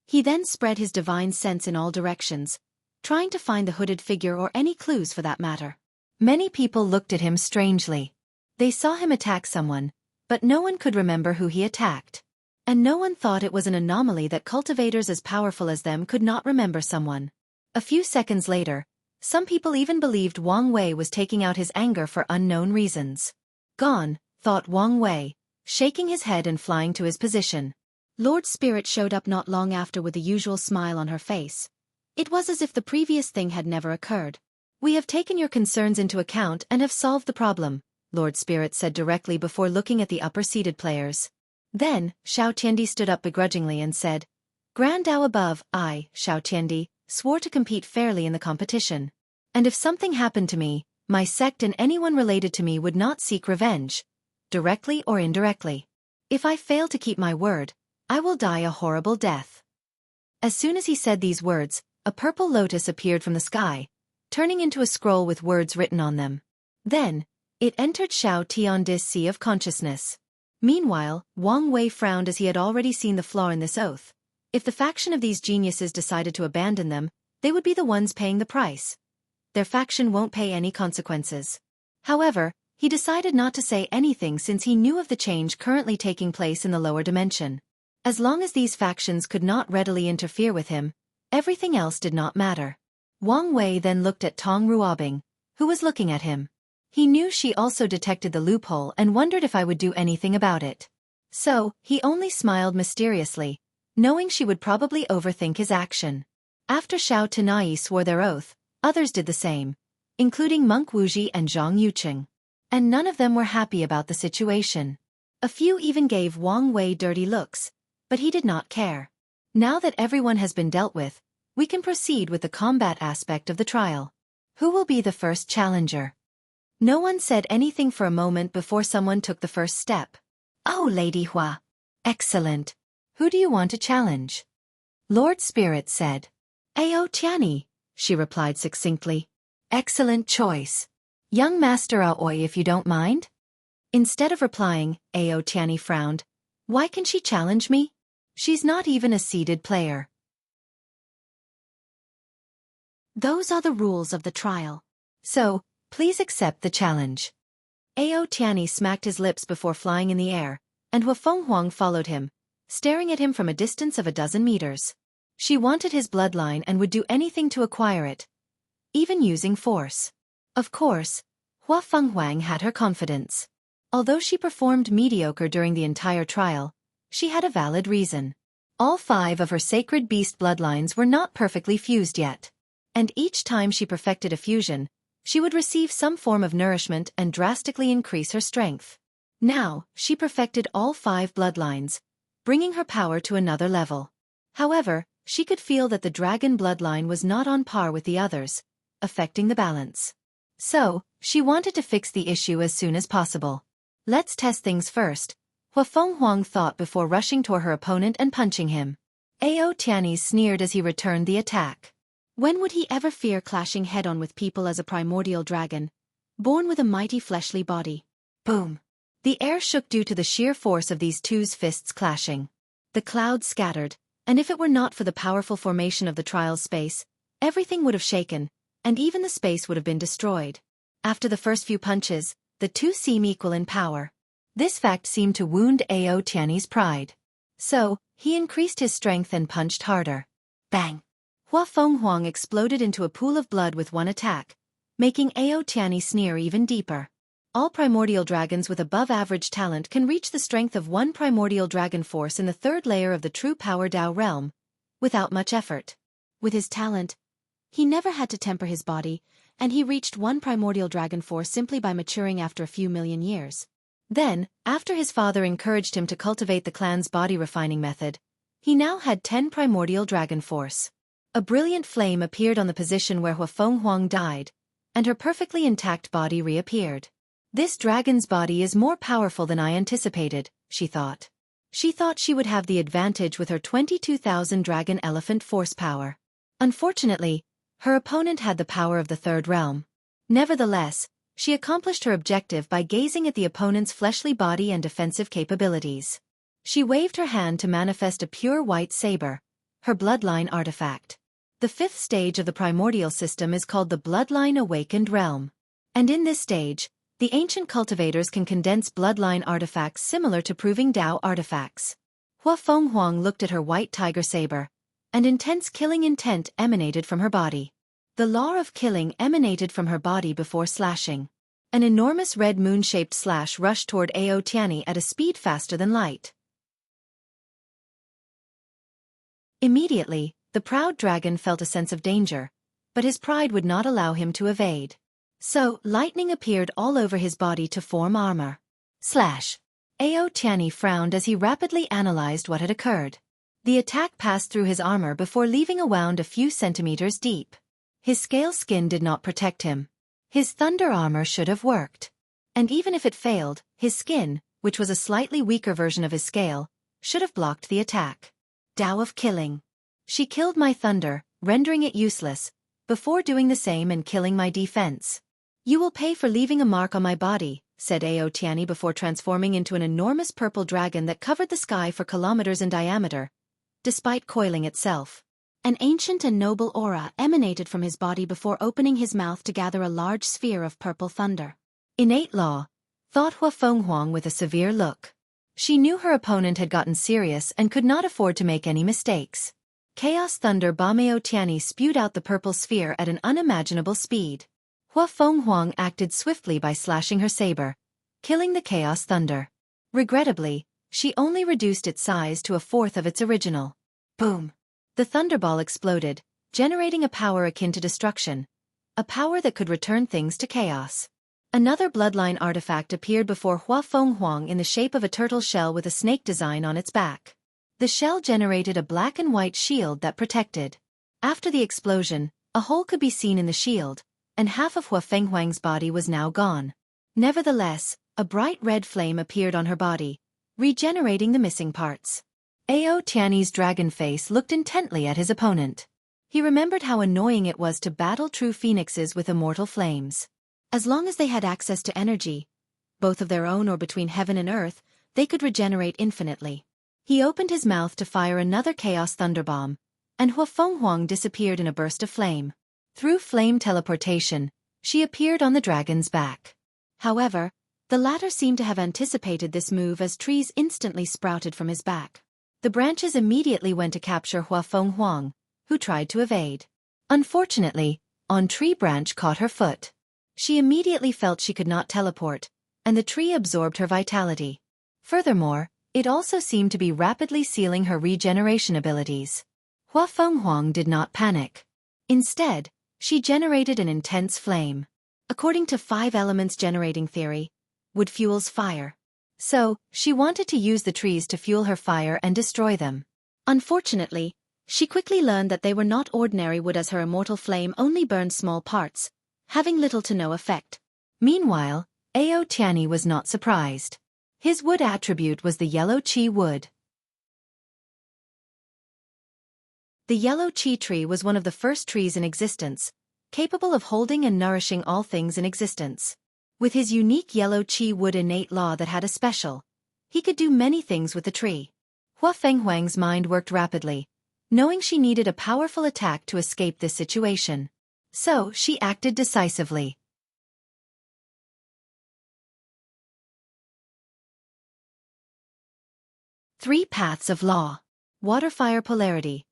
He then spread his divine sense in all directions, trying to find the hooded figure or any clues for that matter. Many people looked at him strangely. They saw him attack someone, but no one could remember who he attacked. And no one thought it was an anomaly that cultivators as powerful as them could not remember someone. A few seconds later, some people even believed Wang Wei was taking out his anger for unknown reasons. Gone, thought Wang Wei, shaking his head and flying to his position. Lord Spirit showed up not long after with the usual smile on her face. It was as if the previous thing had never occurred. We have taken your concerns into account and have solved the problem, Lord Spirit said directly before looking at the upper-seated players. Then, Xiao Tiandi stood up begrudgingly and said, Grand Dao above, I, Xiao Tiandi, swore to compete fairly in the competition. And if something happened to me, my sect and anyone related to me would not seek revenge, directly or indirectly. If I fail to keep my word, I will die a horrible death. As soon as he said these words, a purple lotus appeared from the sky, turning into a scroll with words written on them. Then, it entered Xiao Tiandi's sea of consciousness. Meanwhile, Wang Wei frowned as he had already seen the flaw in this oath. If the faction of these geniuses decided to abandon them, they would be the ones paying the price. Their faction won't pay any consequences. However, he decided not to say anything since he knew of the change currently taking place in the lower dimension. As long as these factions could not readily interfere with him, everything else did not matter. Wang Wei then looked at Tong Ruobing, who was looking at him. He knew she also detected the loophole and wondered if I would do anything about it. So, he only smiled mysteriously, knowing she would probably overthink his action. After Xiao Tenai swore their oath, others did the same, including Monk Wuxia and Zhang Yuqing. And none of them were happy about the situation. A few even gave Wang Wei dirty looks, but he did not care. Now that everyone has been dealt with, we can proceed with the combat aspect of the trial. Who will be the first challenger? No one said anything for a moment before someone took the first step. Oh, Lady Hua. Excellent. Who do you want to challenge? Lord Spirit said. Ao Tiani, she replied succinctly. Excellent choice. Young Master Aoi, if you don't mind? Instead of replying, Ao Tiani frowned. Why can she challenge me? She's not even a seeded player. Those are the rules of the trial. So, please accept the challenge. Ao Tiani smacked his lips before flying in the air, and Hua Fenghuang followed him, staring at him from a distance of a dozen meters. She wanted his bloodline and would do anything to acquire it, even using force. Of course, Hua Fenghuang had her confidence. Although she performed mediocre during the entire trial, she had a valid reason. All 5 of her sacred beast bloodlines were not perfectly fused yet. And each time she perfected a fusion, she would receive some form of nourishment and drastically increase her strength. Now, she perfected all 5 bloodlines, bringing her power to another level. However, she could feel that the dragon bloodline was not on par with the others, affecting the balance. So, she wanted to fix the issue as soon as possible. Let's test things first, Hua Fenghuang thought before rushing toward her opponent and punching him. Ao Tianyi sneered as he returned the attack. When would he ever fear clashing head-on with people as a primordial dragon, born with a mighty fleshly body? Boom! The air shook due to the sheer force of these two's fists clashing. The clouds scattered, and if it were not for the powerful formation of the trial's space, everything would have shaken, and even the space would have been destroyed. After the first few punches, the two seem equal in power. This fact seemed to wound Ao Tianyi's pride. So, he increased his strength and punched harder. Bang! Hua Fenghuang exploded into a pool of blood with one attack, making Ao Tianyi sneer even deeper. All primordial dragons with above-average talent can reach the strength of one primordial dragon force in the third layer of the true power Dao realm, without much effort. With his talent, he never had to temper his body, and he reached one primordial dragon force simply by maturing after a few million years. Then, after his father encouraged him to cultivate the clan's body refining method, he now had 10 primordial dragon force. A brilliant flame appeared on the position where Hua Fenghuang died, and her perfectly intact body reappeared. This dragon's body is more powerful than I anticipated, she thought. She thought she would have the advantage with her 22,000 dragon elephant force power. Unfortunately, her opponent had the power of the third realm. Nevertheless, she accomplished her objective by gazing at the opponent's fleshly body and defensive capabilities. She waved her hand to manifest a pure white saber, her bloodline artifact. The fifth stage of the primordial system is called the Bloodline Awakened Realm. And in this stage, the ancient cultivators can condense bloodline artifacts similar to proving Dao artifacts. Hua Fenghuang looked at her white tiger saber, and intense killing intent emanated from her body. The law of killing emanated from her body before slashing. An enormous red moon-shaped slash rushed toward Ao Tianyi at a speed faster than light. Immediately, the proud dragon felt a sense of danger, but his pride would not allow him to evade. So, lightning appeared all over his body to form armor. Slash! Ao Tianyi frowned as he rapidly analyzed what had occurred. The attack passed through his armor before leaving a wound a few centimeters deep. His scale skin did not protect him. His thunder armor should have worked. And even if it failed, his skin, which was a slightly weaker version of his scale, should have blocked the attack. Dao of killing. She killed my thunder, rendering it useless, before doing the same and killing my defense. You will pay for leaving a mark on my body, said Ao Tianyi before transforming into an enormous purple dragon that covered the sky for kilometers in diameter, despite coiling itself. An ancient and noble aura emanated from his body before opening his mouth to gather a large sphere of purple thunder. Innate law, thought Hua Fenghuang with a severe look. She knew her opponent had gotten serious and could not afford to make any mistakes. Chaos Thunder Bomb. Ao Tianyi spewed out the purple sphere at an unimaginable speed. Hua Fenghuang acted swiftly by slashing her saber, killing the Chaos Thunder. Regrettably, she only reduced its size to a fourth of its original. Boom! The thunderball exploded, generating a power akin to destruction, a power that could return things to chaos. Another bloodline artifact appeared before Hua Fenghuang in the shape of a turtle shell with a snake design on its back. The shell generated a black and white shield that protected. After the explosion, a hole could be seen in the shield, and half of Hua Fenghuang's body was now gone. Nevertheless, a bright red flame appeared on her body, regenerating the missing parts. Ao Tianyi's dragon face looked intently at his opponent. He remembered how annoying it was to battle true phoenixes with immortal flames. As long as they had access to energy, both of their own or between heaven and earth, they could regenerate infinitely. He opened his mouth to fire another Chaos Thunderbomb, and Hua Fenghuang disappeared in a burst of flame. Through flame teleportation, she appeared on the dragon's back. However, the latter seemed to have anticipated this move as trees instantly sprouted from his back. The branches immediately went to capture Hua Fenghuang, who tried to evade. Unfortunately, a tree branch caught her foot. She immediately felt she could not teleport, and the tree absorbed her vitality. Furthermore, it also seemed to be rapidly sealing her regeneration abilities. Hua Fenghuang did not panic. Instead, she generated an intense flame. According to 5 elements generating theory, wood fuels fire. So, she wanted to use the trees to fuel her fire and destroy them. Unfortunately, She quickly learned that they were not ordinary wood, as her immortal flame only burned small parts, having little to no effect. Meanwhile, Ao Tianyi was not surprised. His wood attribute was the yellow qi wood. The yellow qi tree was one of the first trees in existence, capable of holding and nourishing all things in existence. With his unique yellow qi wood innate law that had a special, he could do many things with the tree. Hua Fenghuang's mind worked rapidly, knowing she needed a powerful attack to escape this situation. So, she acted decisively. Three paths of law. Water-fire polarity.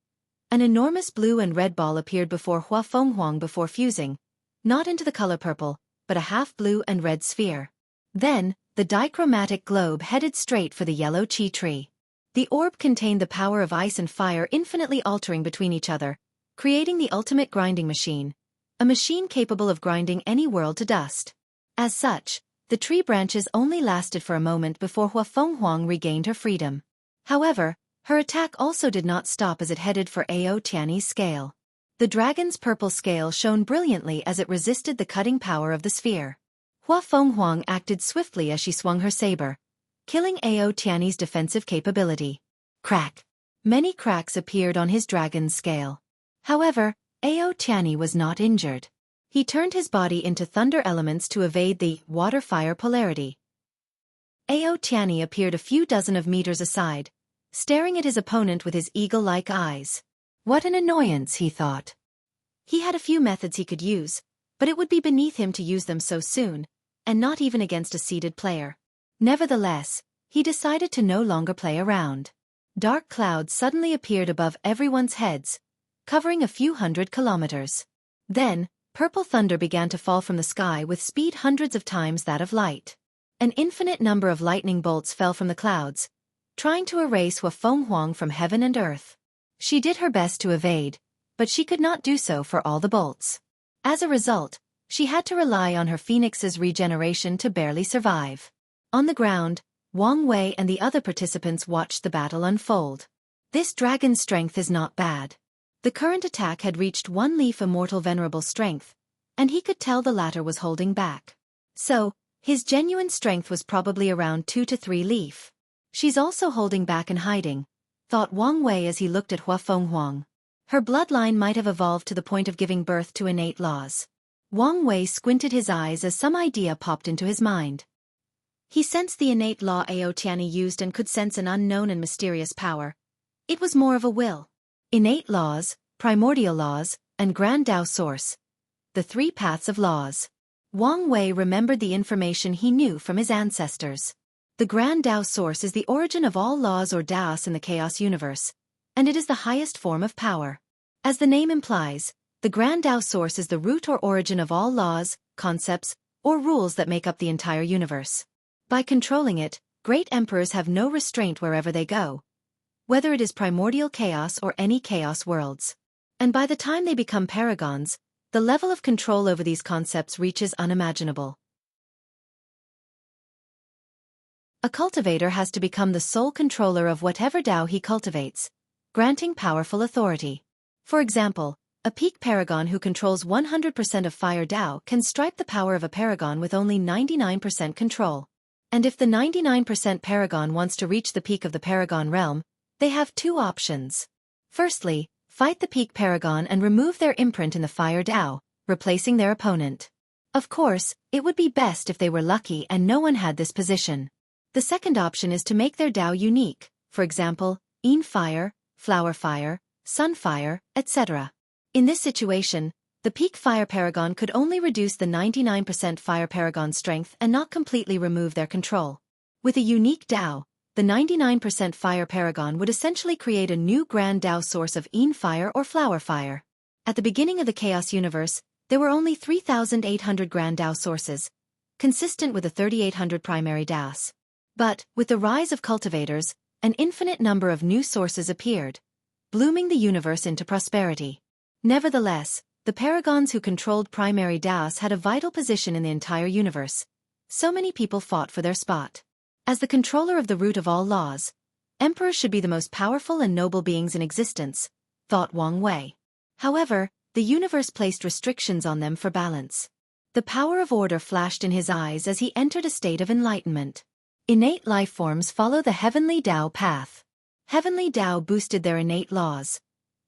An enormous blue and red ball appeared before Hua Fenghuang before fusing, not into the color purple, but a half-blue and red sphere. Then, the dichromatic globe headed straight for the yellow qi tree. The orb contained the power of ice and fire infinitely altering between each other, creating the ultimate grinding machine, a machine capable of grinding any world to dust. As such, the tree branches only lasted for a moment before Hua Fenghuang regained her freedom. However, her attack also did not stop as it headed for Ao Tianyi's scale. The dragon's purple scale shone brilliantly as it resisted the cutting power of the sphere. Hua Fenghuang acted swiftly as she swung her saber, killing Ao Tianyi's defensive capability. Crack! Many cracks appeared on his dragon's scale. However, Ao Tianyi was not injured. He turned his body into thunder elements to evade the water-fire polarity. Ao Tianyi appeared a few dozen of meters aside, staring at his opponent with his eagle-like eyes. What an annoyance, he thought. He had a few methods he could use, but it would be beneath him to use them so soon, and not even against a seated player. Nevertheless, he decided to no longer play around. Dark clouds suddenly appeared above everyone's heads, covering a few hundred kilometers. Then, purple thunder began to fall from the sky with speed hundreds of times that of light. An infinite number of lightning bolts fell from the clouds, trying to erase Hua Fenghuang from heaven and earth. She did her best to evade, but she could not do so for all the bolts. As a result, she had to rely on her phoenix's regeneration to barely survive. On the ground, Wang Wei and the other participants watched the battle unfold. This dragon's strength is not bad. The current attack had reached one leaf immortal venerable strength, and he could tell the latter was holding back. So, his genuine strength was probably around 2 to 3 leaf. She's also holding back and hiding, thought Wang Wei as he looked at Hua Fenghuang. Her bloodline might have evolved to the point of giving birth to innate laws. Wang Wei squinted his eyes as some idea popped into his mind. He sensed the innate law Ao Tianyi used and could sense an unknown and mysterious power. It was more of a will. Innate laws, primordial laws, and grand Tao source. The three paths of laws. Wang Wei remembered the information he knew from his ancestors. The grand Tao source is the origin of all laws or Taos in the chaos universe, and it is the highest form of power. As the name implies, the grand Tao source is the root or origin of all laws, concepts, or rules that make up the entire universe. By controlling it, great emperors have no restraint wherever they go, whether it is primordial chaos or any chaos worlds. And by the time they become paragons, the level of control over these concepts reaches unimaginable. A cultivator has to become the sole controller of whatever Tao he cultivates, granting powerful authority. For example, a peak paragon who controls 100% of fire Tao can stripe the power of a paragon with only 99% control. And if the 99% paragon wants to reach the peak of the paragon realm, they have two options. Firstly, fight the peak paragon and remove their imprint in the fire Tao, replacing their opponent. Of course, it would be best if they were lucky and no one had this position. The second option is to make their Tao unique, for example, Yin fire, flower fire, sun fire, etc. In this situation, the peak fire paragon could only reduce the 99% fire paragon strength and not completely remove their control. With a unique Tao, the 99% fire paragon would essentially create a new grand Tao source of Yin fire or flower fire. At the beginning of the chaos universe, there were only 3,800 grand Tao sources, consistent with the 3,800 primary Taos. But, with the rise of cultivators, an infinite number of new sources appeared, blooming the universe into prosperity. Nevertheless, the paragons who controlled primary Taos had a vital position in the entire universe. So many people fought for their spot. As the controller of the root of all laws, emperors should be the most powerful and noble beings in existence, thought Wang Wei. However, the universe placed restrictions on them for balance. The power of order flashed in his eyes as he entered a state of enlightenment. Innate life forms follow the heavenly Tao path. Heavenly Tao boosted their innate laws.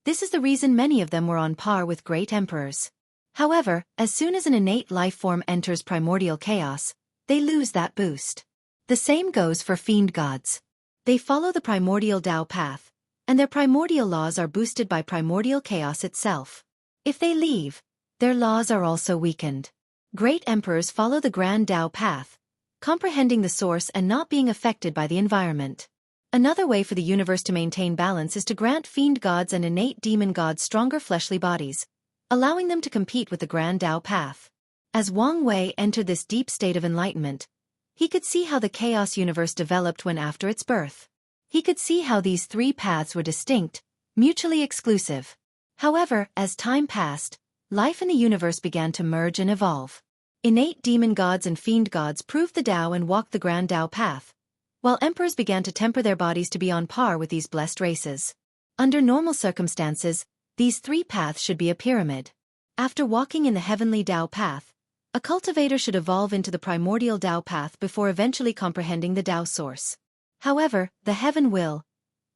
This is the reason many of them were on par with great emperors. However, as soon as an innate life form enters primordial chaos, they lose that boost. The same goes for fiend gods. They follow the primordial Tao path, and their primordial laws are boosted by primordial chaos itself. If they leave, their laws are also weakened. Great emperors follow the grand Tao path, comprehending the source and not being affected by the environment. Another way for the universe to maintain balance is to grant fiend gods and innate demon gods stronger fleshly bodies, allowing them to compete with the grand Tao path. As Wang Wei entered this deep state of enlightenment, he could see how the chaos universe developed when after its birth. He could see how these three paths were distinct, mutually exclusive. However, as time passed, life in the universe began to merge and evolve. Innate demon gods and fiend gods proved the Tao and walked the grand Tao path, while emperors began to temper their bodies to be on par with these blessed races. Under normal circumstances, these three paths should be a pyramid. After walking in the heavenly Tao path, a cultivator should evolve into the primordial Tao path before eventually comprehending the Tao source. However, the heaven will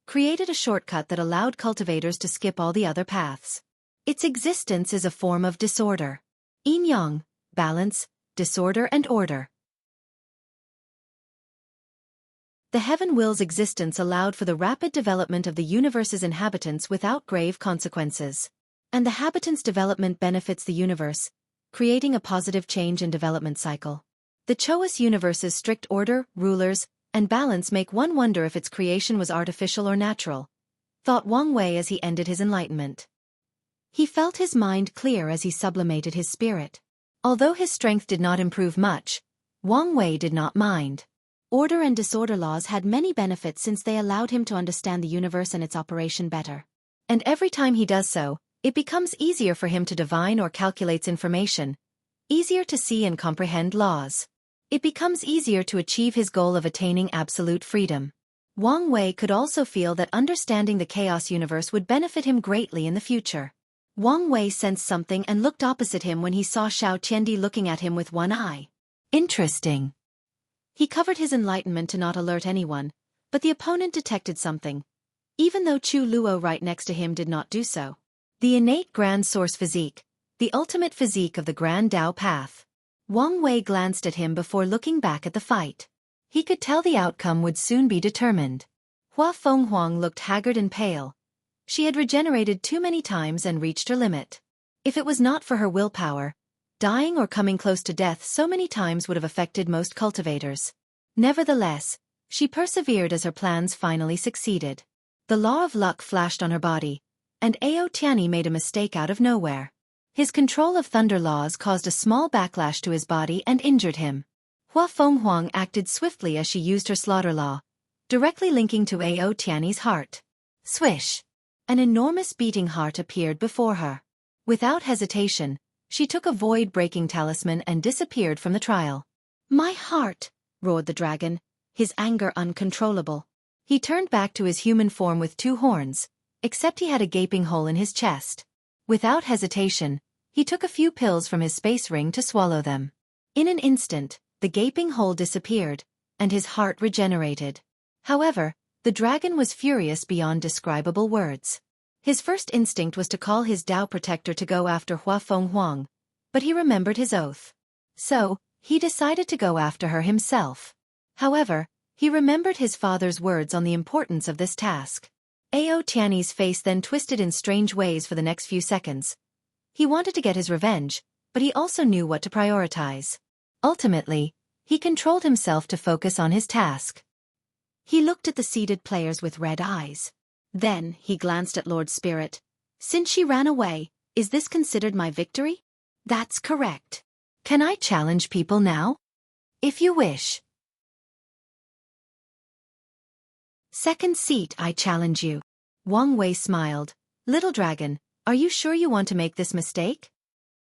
created a shortcut that allowed cultivators to skip all the other paths. Its existence is a form of disorder. Yin-yang, balance, disorder and order. The heaven will's existence allowed for the rapid development of the universe's inhabitants without grave consequences. And the habitants' development benefits the universe, creating a positive change and development cycle. The Choice universe's strict order, rulers, and balance make one wonder if its creation was artificial or natural, thought Wang Wei as he ended his enlightenment. He felt his mind clear as he sublimated his spirit. Although his strength did not improve much, Wang Wei did not mind. Order and disorder laws had many benefits since they allowed him to understand the universe and its operation better. And every time he does so, it becomes easier for him to divine or calculate information, easier to see and comprehend laws. It becomes easier to achieve his goal of attaining absolute freedom. Wang Wei could also feel that understanding the chaos universe would benefit him greatly in the future. Wang Wei sensed something and looked opposite him when he saw Xiao Qiandi looking at him with one eye. Interesting. He covered his enlightenment to not alert anyone, but the opponent detected something, even though Chu Luo right next to him did not do so. The innate grand source physique, the ultimate physique of the grand Tao path. Wang Wei glanced at him before looking back at the fight. He could tell the outcome would soon be determined. Hua Fenghuang looked haggard and pale. She had regenerated too many times and reached her limit. If it was not for her willpower, dying or coming close to death so many times would have affected most cultivators. Nevertheless, she persevered as her plans finally succeeded. The law of luck flashed on her body, and Ao Tianyi made a mistake out of nowhere. His control of thunder laws caused a small backlash to his body and injured him. Hua Fenghuang acted swiftly as she used her slaughter law, directly linking to Ao Tianyi's heart. Swish! An enormous beating heart appeared before her. Without hesitation, she took a void-breaking talisman and disappeared from the trial. "My heart!" roared the dragon, his anger uncontrollable. He turned back to his human form with two horns, except he had a gaping hole in his chest. Without hesitation, he took a few pills from his space ring to swallow them. In an instant, the gaping hole disappeared, and his heart regenerated. However, the dragon was furious beyond describable words. His first instinct was to call his Tao protector to go after Hua Fenghuang, but he remembered his oath. So, he decided to go after her himself. However, he remembered his father's words on the importance of this task. Ao Tianyi's face then twisted in strange ways for the next few seconds. He wanted to get his revenge, but he also knew what to prioritize. Ultimately, he controlled himself to focus on his task. He looked at the seated players with red eyes. Then, he glanced at Lord Spirit. "Since she ran away, is this considered my victory?" "That's correct. Can I challenge people now?" "If you wish." "Second seat, I challenge you." Wang Wei smiled. "Little dragon, are you sure you want to make this mistake?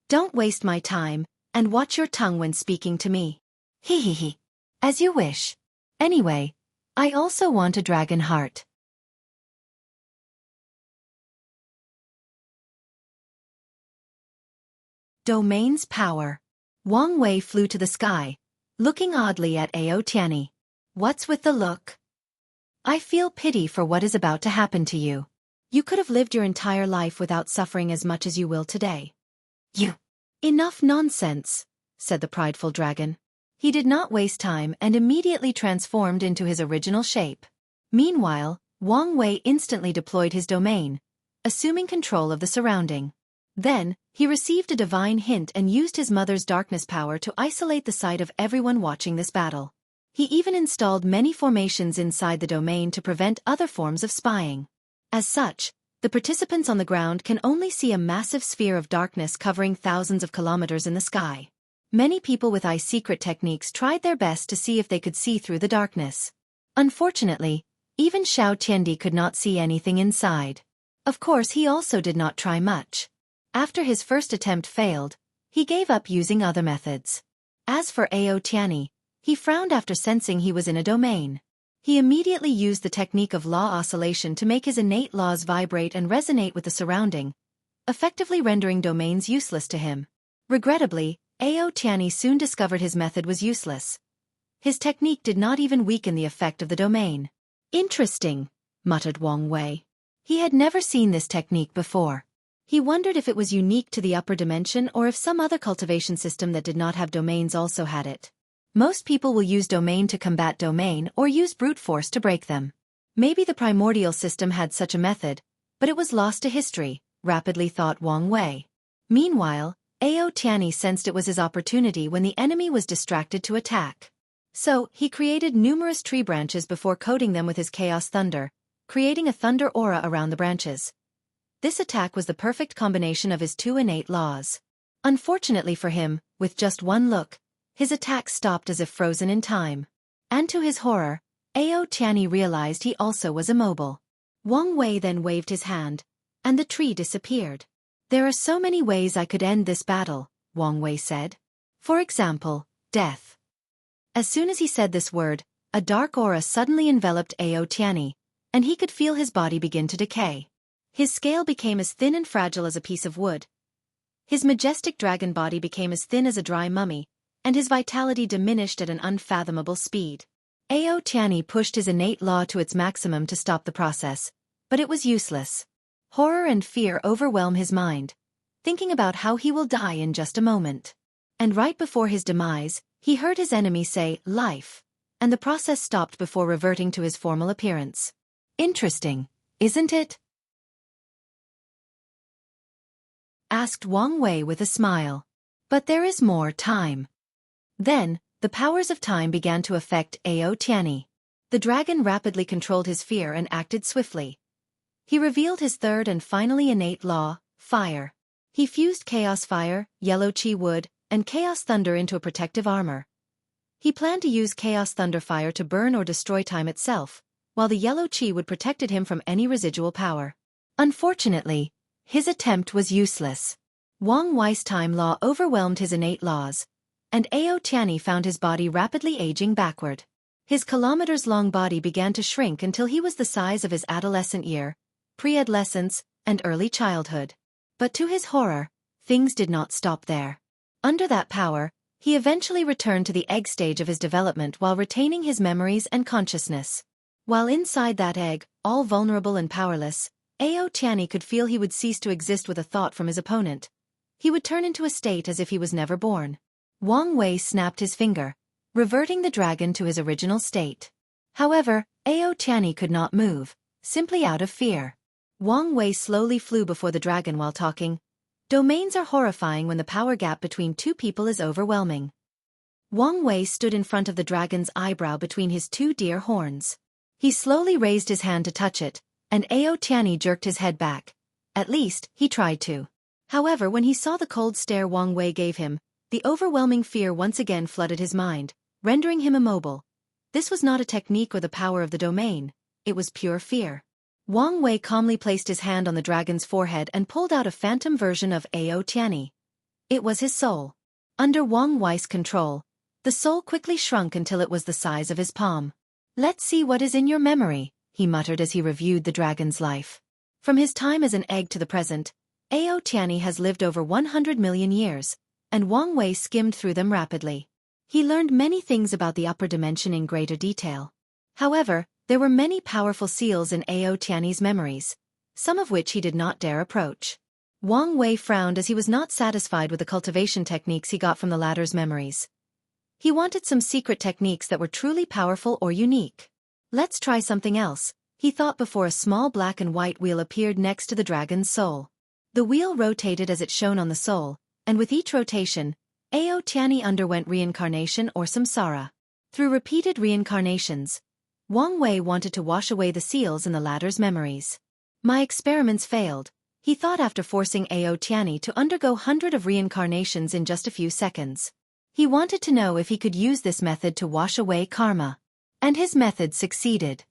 Don't waste my time, and watch your tongue when speaking to me." "He. As you wish. Anyway, I also want a dragon heart." Domain's power. Wang Wei flew to the sky, looking oddly at Ao Tianyi. What's with the look? I feel pity for what is about to happen to you. You could have lived your entire life without suffering as much as you will today. You. Enough nonsense, said the prideful dragon. He did not waste time and immediately transformed into his original shape. Meanwhile, Wang Wei instantly deployed his domain, assuming control of the surrounding. Then, he received a divine hint and used his mother's darkness power to isolate the sight of everyone watching this battle. He even installed many formations inside the domain to prevent other forms of spying. As such, the participants on the ground can only see a massive sphere of darkness covering thousands of kilometers in the sky. Many people with eye-secret techniques tried their best to see if they could see through the darkness. Unfortunately, even Xiao Tiandi could not see anything inside. Of course, he also did not try much. After his first attempt failed, he gave up using other methods. As for Ao Tianyi, he frowned after sensing he was in a domain. He immediately used the technique of law oscillation to make his innate laws vibrate and resonate with the surrounding, effectively rendering domains useless to him. Regrettably, Ao Tianyi soon discovered his method was useless. His technique did not even weaken the effect of the domain. Interesting, muttered Wang Wei. He had never seen this technique before. He wondered if it was unique to the upper dimension or if some other cultivation system that did not have domains also had it. Most people will use domain to combat domain or use brute force to break them. Maybe the primordial system had such a method, but it was lost to history, rapidly thought Wang Wei. Meanwhile, Ao Tianyi sensed it was his opportunity when the enemy was distracted to attack. So, he created numerous tree branches before coating them with his chaos thunder, creating a thunder aura around the branches. This attack was the perfect combination of his two innate laws. Unfortunately for him, with just one look, his attack stopped as if frozen in time. And to his horror, Ao Tianyi realized he also was immobile. Wang Wei then waved his hand, and the tree disappeared. There are so many ways I could end this battle, Wang Wei said. For example, death. As soon as he said this word, a dark aura suddenly enveloped Ao Tianyi, and he could feel his body begin to decay. His scale became as thin and fragile as a piece of wood. His majestic dragon body became as thin as a dry mummy, and his vitality diminished at an unfathomable speed. Ao Tianyi pushed his innate law to its maximum to stop the process, but it was useless. Horror and fear overwhelm his mind, thinking about how he will die in just a moment. And right before his demise, he heard his enemy say, "Life," and the process stopped before reverting to his formal appearance. Interesting, isn't it? Asked Wang Wei with a smile. But there is more time. Then, the powers of time began to affect Ao Tianyi. The dragon rapidly controlled his fear and acted swiftly. He revealed his third and finally innate law, fire. He fused chaos fire, yellow chi wood, and chaos thunder into a protective armor. He planned to use chaos thunder fire to burn or destroy time itself, while the yellow chi wood protected him from any residual power. Unfortunately, his attempt was useless. Wang Wei's time law overwhelmed his innate laws, and Ao Tianyi found his body rapidly aging backward. His kilometers-long body began to shrink until he was the size of his adolescent year, pre-adolescence, and early childhood. But to his horror, things did not stop there. Under that power, he eventually returned to the egg stage of his development while retaining his memories and consciousness. While inside that egg, all vulnerable and powerless, Ao Tianyi could feel he would cease to exist with a thought from his opponent. He would turn into a state as if he was never born. Wang Wei snapped his finger, reverting the dragon to his original state. However, Ao Tianyi could not move, simply out of fear. Wang Wei slowly flew before the dragon while talking. Domains are horrifying when the power gap between two people is overwhelming. Wang Wei stood in front of the dragon's eyebrow between his two deer horns. He slowly raised his hand to touch it, and Ao Tianyi jerked his head back. At least, he tried to. However, when he saw the cold stare Wang Wei gave him, the overwhelming fear once again flooded his mind, rendering him immobile. This was not a technique or the power of the domain, it was pure fear. Wang Wei calmly placed his hand on the dragon's forehead and pulled out a phantom version of Ao Tianyi. It was his soul. Under Wang Wei's control, the soul quickly shrunk until it was the size of his palm. "Let's see what is in your memory," he muttered as he reviewed the dragon's life. From his time as an egg to the present, Ao Tianyi has lived over 100 million years, and Wang Wei skimmed through them rapidly. He learned many things about the upper dimension in greater detail. However, there were many powerful seals in Ao Tianyi's memories, some of which he did not dare approach. Wang Wei frowned as he was not satisfied with the cultivation techniques he got from the latter's memories. He wanted some secret techniques that were truly powerful or unique. Let's try something else, he thought before a small black and white wheel appeared next to the dragon's soul. The wheel rotated as it shone on the soul, and with each rotation, Ao Tianyi underwent reincarnation or samsara. Through repeated reincarnations, Wang Wei wanted to wash away the seals in the latter's memories. My experiments failed, he thought after forcing Ao Tianyi to undergo hundreds of reincarnations in just a few seconds. He wanted to know if he could use this method to wash away karma. And his method succeeded.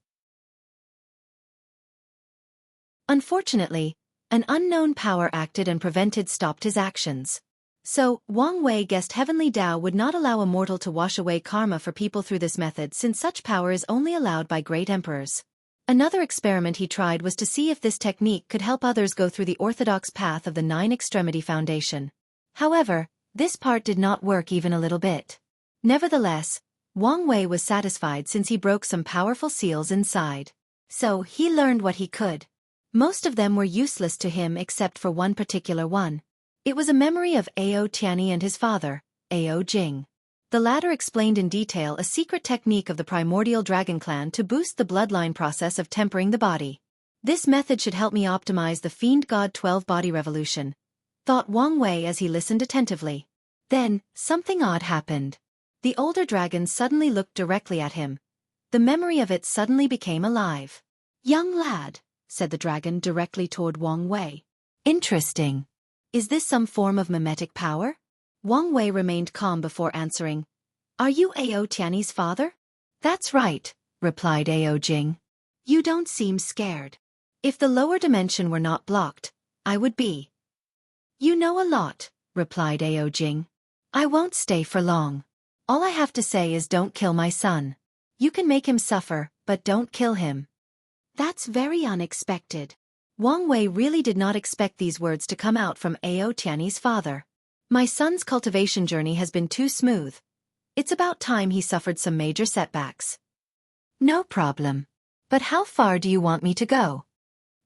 Unfortunately, an unknown power acted and stopped his actions. So, Wang Wei guessed Heavenly Tao would not allow a mortal to wash away karma for people through this method since such power is only allowed by great emperors. Another experiment he tried was to see if this technique could help others go through the orthodox path of the Nine Extremity Foundation. However, this part did not work even a little bit. Nevertheless, Wang Wei was satisfied since he broke some powerful seals inside. So, he learned what he could. Most of them were useless to him except for one particular one. It was a memory of Ao Tianyi and his father, Ao Jing. The latter explained in detail a secret technique of the primordial dragon clan to boost the bloodline process of tempering the body. This method should help me optimize the Fiend God 12 body revolution, thought Wang Wei as he listened attentively. Then, something odd happened. The older dragon suddenly looked directly at him. The memory of it suddenly became alive. "Young lad," said the dragon directly toward Wang Wei. "Interesting. Is this some form of mimetic power?" Wang Wei remained calm before answering. "Are you Ao Tianyi's father?" "That's right," replied Ao Jing. "You don't seem scared. If the lower dimension were not blocked, I would be." "You know a lot," replied Ao Jing. "I won't stay for long. All I have to say is don't kill my son. You can make him suffer, but don't kill him." "That's very unexpected." Wang Wei really did not expect these words to come out from Ao Tianyi's father. "My son's cultivation journey has been too smooth. It's about time he suffered some major setbacks." "No problem. But how far do you want me to go?"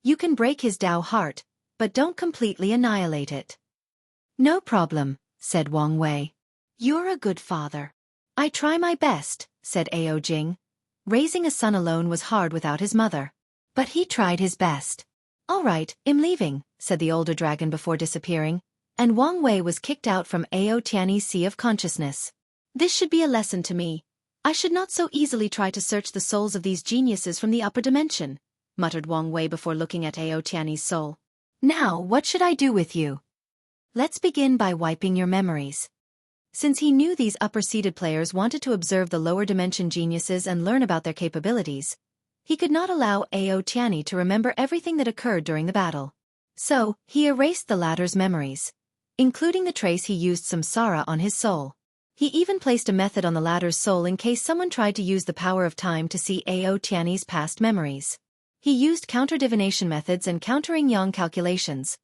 "You can break his Tao heart, but don't completely annihilate it." "No problem," said Wang Wei. "You're a good father." "I try my best," said Ao Jing. Raising a son alone was hard without his mother. But he tried his best. "All right, I'm leaving," said the older dragon before disappearing, and Wang Wei was kicked out from Ao Tianyi's sea of consciousness. "This should be a lesson to me. I should not so easily try to search the souls of these geniuses from the upper dimension," muttered Wang Wei before looking at Ao Tianyi's soul. "Now, what should I do with you?" "Let's begin by wiping your memories." Since he knew these upper-seated players wanted to observe the lower-dimension geniuses and learn about their capabilities, he could not allow Ao Tianyi to remember everything that occurred during the battle. So, he erased the latter's memories, including the trace he used samsara on his soul. He even placed a method on the latter's soul in case someone tried to use the power of time to see Ao Tianyi's past memories. He used counter-divination methods and counter-yang calculations,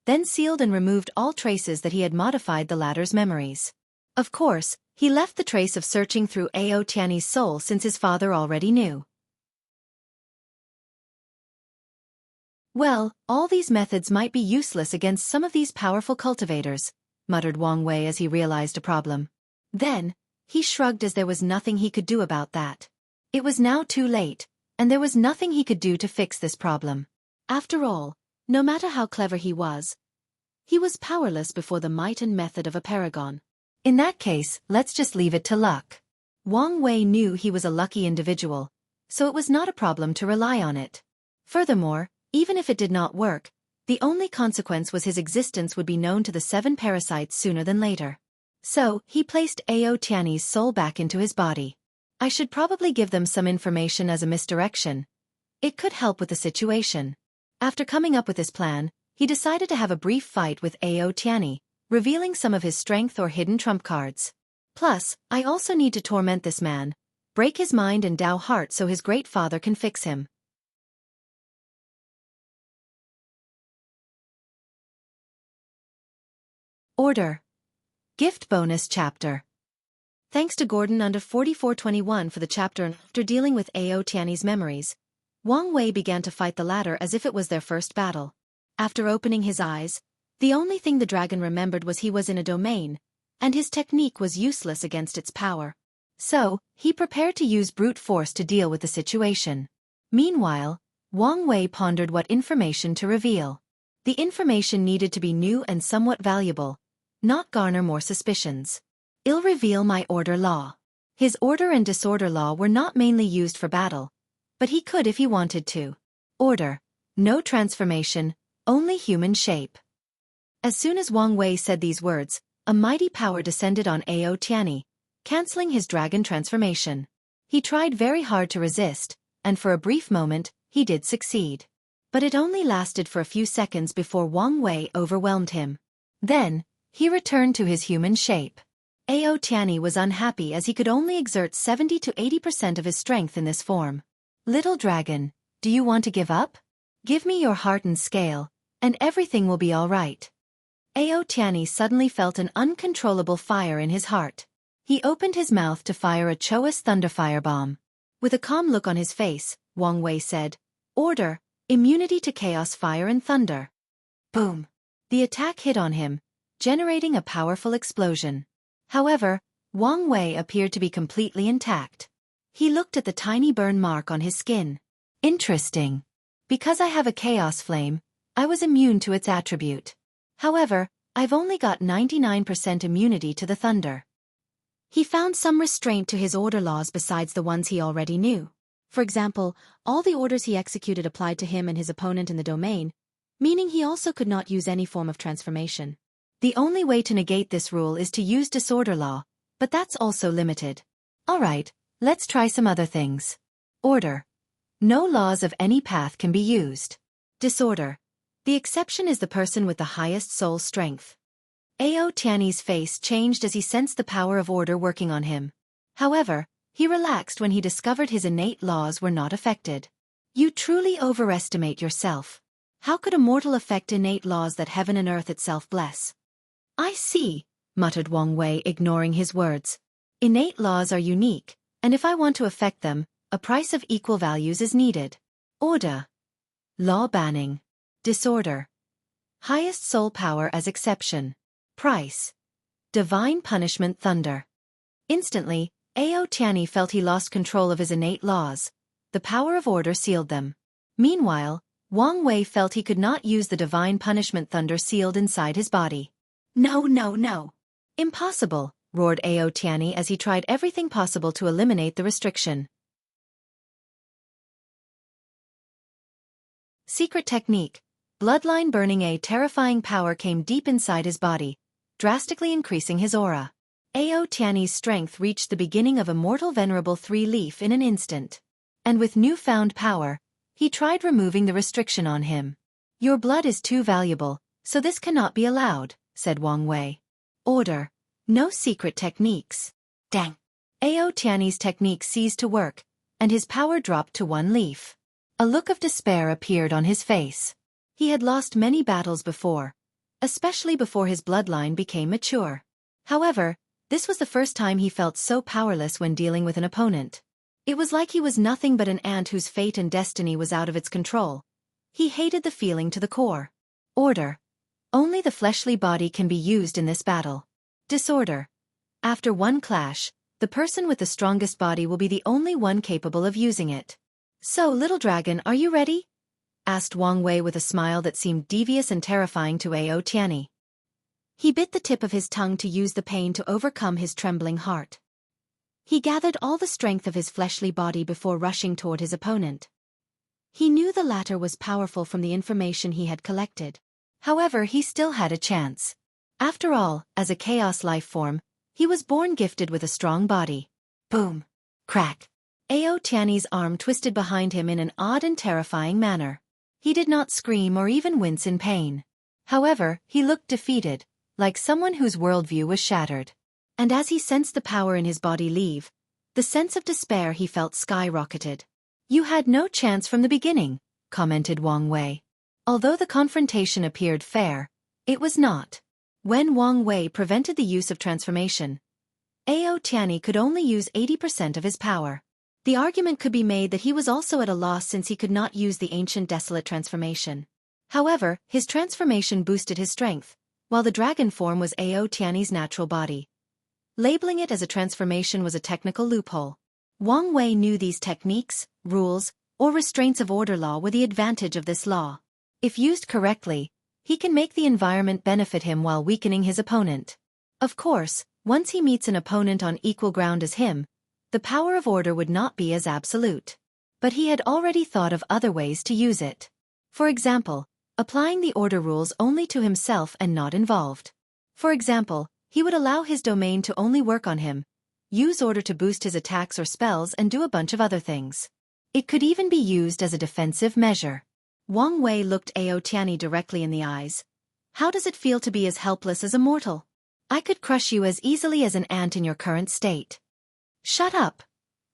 then sealed and removed all traces that he had modified the latter's memories. Of course, he left the trace of searching through Ao Tianyi's soul since his father already knew. "Well, all these methods might be useless against some of these powerful cultivators," muttered Wang Wei as he realized a problem. Then, he shrugged as there was nothing he could do about that. It was now too late, and there was nothing he could do to fix this problem. After all, no matter how clever he was powerless before the might and method of a paragon. In that case, let's just leave it to luck. Wang Wei knew he was a lucky individual, so it was not a problem to rely on it. Furthermore, even if it did not work, the only consequence was his existence would be known to the 7 parasites sooner than later. So, he placed Ao Tianyi's soul back into his body. I should probably give them some information as a misdirection. It could help with the situation. After coming up with his plan, he decided to have a brief fight with Ao Tianyi, revealing some of his strength or hidden trump cards. Plus, I also need to torment this man, break his mind and Tao heart so his great father can fix him. Order. Gift bonus chapter. Thanks to Gordon under 4421 for the chapter. After dealing with Ao Tianyi's memories, Wang Wei began to fight the latter as if it was their first battle. After opening his eyes, the only thing the dragon remembered was he was in a domain, and his technique was useless against its power. So, he prepared to use brute force to deal with the situation. Meanwhile, Wang Wei pondered what information to reveal. The information needed to be new and somewhat valuable, not garner more suspicions. I'll reveal my order law. His order and disorder law were not mainly used for battle, but he could if he wanted to. Order. No transformation, only human shape. As soon as Wang Wei said these words, a mighty power descended on Ao Tianyi, cancelling his dragon transformation. He tried very hard to resist, and for a brief moment, he did succeed. But it only lasted for a few seconds before Wang Wei overwhelmed him. Then, he returned to his human shape. Ao Tianyi was unhappy as he could only exert 70 to 80% of his strength in this form. Little dragon, do you want to give up? Give me your heart and scale, and everything will be all right. Ao Tianyi suddenly felt an uncontrollable fire in his heart. He opened his mouth to fire a Choas Thunderfire bomb. With a calm look on his face, Wang Wei said, Order, immunity to chaos fire and thunder. Boom! The attack hit on him, generating a powerful explosion. However, Wang Wei appeared to be completely intact. He looked at the tiny burn mark on his skin. Interesting. Because I have a chaos flame, I was immune to its attribute. However, I've only got 99% immunity to the thunder. He found some restraint to his order laws besides the ones he already knew. For example, all the orders he executed applied to him and his opponent in the domain, meaning he also could not use any form of transformation. The only way to negate this rule is to use disorder law, but that's also limited. Alright, let's try some other things. Order. No laws of any path can be used. Disorder. The exception is the person with the highest soul strength. Ao Tianyi's face changed as he sensed the power of order working on him. However, he relaxed when he discovered his innate laws were not affected. You truly overestimate yourself. How could a mortal affect innate laws that heaven and earth itself bless? I see, muttered Wang Wei, ignoring his words. Innate laws are unique, and if I want to affect them, a price of equal values is needed. Order. Law banning. Disorder. Highest soul power as exception. Price. Divine punishment thunder. Instantly, Ao Tianyi felt he lost control of his innate laws. The power of order sealed them. Meanwhile, Wang Wei felt he could not use the divine punishment thunder sealed inside his body. No, no, no. Impossible, roared Ao Tianyi as he tried everything possible to eliminate the restriction. Secret technique. Bloodline burning. A terrifying power came deep inside his body, drastically increasing his aura. Ao Tianyi's strength reached the beginning of Immortal Venerable 3-leaf in an instant. And with newfound power, he tried removing the restriction on him. Your blood is too valuable, so this cannot be allowed, said Wang Wei. Order. No secret techniques. Dang. Ao Tianyi's technique ceased to work, and his power dropped to 1 leaf. A look of despair appeared on his face. He had lost many battles before, especially before his bloodline became mature. However, this was the first time he felt so powerless when dealing with an opponent. It was like he was nothing but an ant whose fate and destiny was out of its control. He hated the feeling to the core. Order. Only the fleshly body can be used in this battle. Disorder. After one clash, the person with the strongest body will be the only one capable of using it. So, little dragon, are you ready? Asked Wang Wei with a smile that seemed devious and terrifying to Ao Tianyi. He bit the tip of his tongue to use the pain to overcome his trembling heart. He gathered all the strength of his fleshly body before rushing toward his opponent. He knew the latter was powerful from the information he had collected. However, he still had a chance. After all, as a chaos life form, he was born gifted with a strong body. Boom. Crack. Ao Tianyi's arm twisted behind him in an odd and terrifying manner. He did not scream or even wince in pain. However, he looked defeated, like someone whose worldview was shattered. And as he sensed the power in his body leave, the sense of despair he felt skyrocketed. You had no chance from the beginning, commented Wang Wei. Although the confrontation appeared fair, it was not. When Wang Wei prevented the use of transformation, Ao Tianyi could only use 80% of his power. The argument could be made that he was also at a loss since he could not use the ancient desolate transformation. However, his transformation boosted his strength, while the dragon form was Ao Tianyi's natural body. Labeling it as a transformation was a technical loophole. Wang Wei knew these techniques, rules, or restraints of order law were the advantage of this law. If used correctly, he can make the environment benefit him while weakening his opponent. Of course, once he meets an opponent on equal ground as him, the power of order would not be as absolute. But he had already thought of other ways to use it. For example, applying the order rules only to himself and not involved. For example, he would allow his domain to only work on him, use order to boost his attacks or spells and do a bunch of other things. It could even be used as a defensive measure. Wang Wei looked Ao Tianyi directly in the eyes. How does it feel to be as helpless as a mortal? I could crush you as easily as an ant in your current state. Shut up,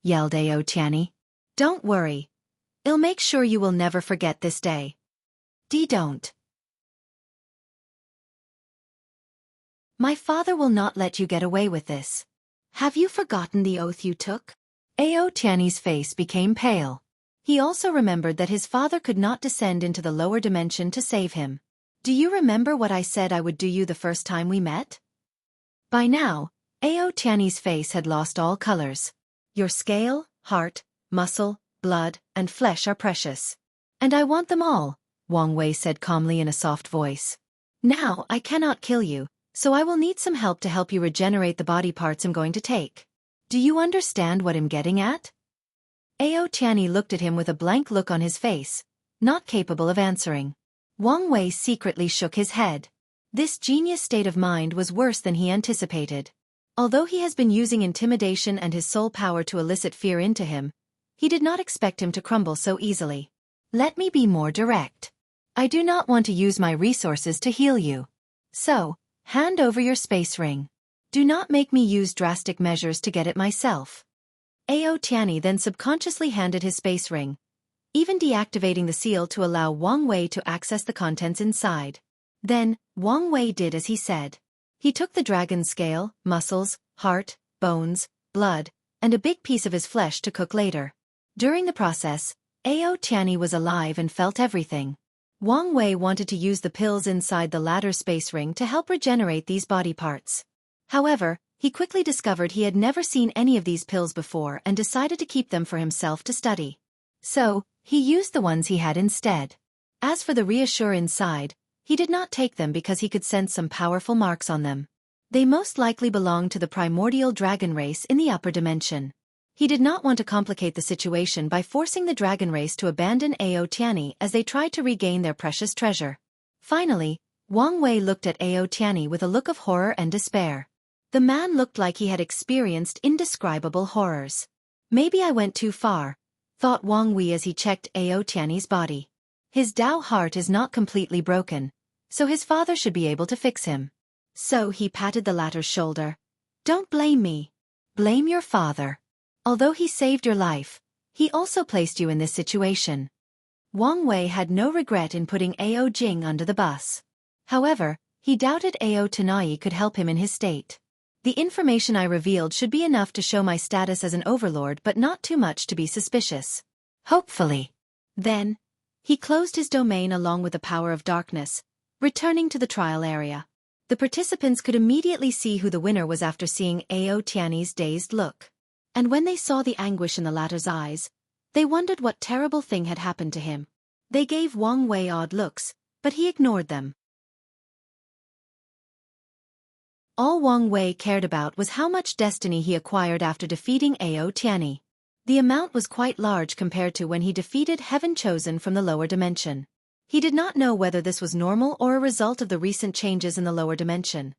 yelled Ao Tianyi. Don't worry. I'll make sure you will never forget this day. Don't. My father will not let you get away with this. Have you forgotten the oath you took? Ao Tianyi's face became pale. He also remembered that his father could not descend into the lower dimension to save him. Do you remember what I said I would do you the first time we met? By now, Ao Tianyi's face had lost all colors. Your scale, heart, muscle, blood, and flesh are precious. And I want them all, Wang Wei said calmly in a soft voice. Now I cannot kill you, so I will need some help to help you regenerate the body parts I'm going to take. Do you understand what I'm getting at? Ao Tianyi looked at him with a blank look on his face, not capable of answering. Wang Wei secretly shook his head. This genius state of mind was worse than he anticipated. Although he has been using intimidation and his soul power to elicit fear into him, he did not expect him to crumble so easily. Let me be more direct. I do not want to use my resources to heal you. So, hand over your space ring. Do not make me use drastic measures to get it myself. Ao Tianyi then subconsciously handed his space ring, even deactivating the seal to allow Wang Wei to access the contents inside. Then, Wang Wei did as he said. He took the dragon's scale, muscles, heart, bones, blood, and a big piece of his flesh to cook later. During the process, Ao Tianyi was alive and felt everything. Wang Wei wanted to use the pills inside the latter space ring to help regenerate these body parts. However, he quickly discovered he had never seen any of these pills before and decided to keep them for himself to study. So, he used the ones he had instead. As for the reassure inside, he did not take them because he could sense some powerful marks on them. They most likely belonged to the primordial dragon race in the upper dimension. He did not want to complicate the situation by forcing the dragon race to abandon Ao Tianyi as they tried to regain their precious treasure. Finally, Wang Wei looked at Ao Tianyi with a look of horror and despair. The man looked like he had experienced indescribable horrors. Maybe I went too far, thought Wang Wei as he checked Ao Tianyi's body. His Dao heart is not completely broken, so his father should be able to fix him. So he patted the latter's shoulder. Don't blame me. Blame your father. Although he saved your life, he also placed you in this situation. Wang Wei had no regret in putting Ao Jing under the bus. However, he doubted Ao Tianyi could help him in his state. The information I revealed should be enough to show my status as an overlord but not too much to be suspicious. Hopefully. Then, he closed his domain along with the power of darkness, returning to the trial area. The participants could immediately see who the winner was after seeing Ao Tianyi's dazed look. And when they saw the anguish in the latter's eyes, they wondered what terrible thing had happened to him. They gave Wang Wei odd looks, but he ignored them. All Wang Wei cared about was how much destiny he acquired after defeating Ao Tianyi. The amount was quite large compared to when he defeated Heaven Chosen from the lower dimension. He did not know whether this was normal or a result of the recent changes in the lower dimension.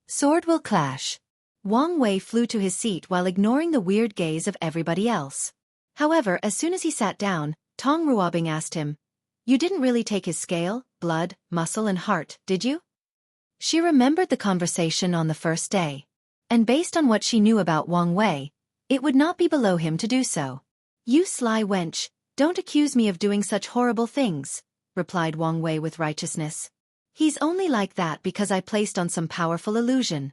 Sword will clash. Wang Wei flew to his seat while ignoring the weird gaze of everybody else. However, as soon as he sat down, Tong Ruobing asked him, "You didn't really take his scale, blood, muscle and heart, did you?" She remembered the conversation on the first day. And based on what she knew about Wang Wei, it would not be below him to do so. "You sly wench, "Don't accuse me of doing such horrible things," replied Wang Wei with righteousness. "He's only like that because I placed on some powerful illusion."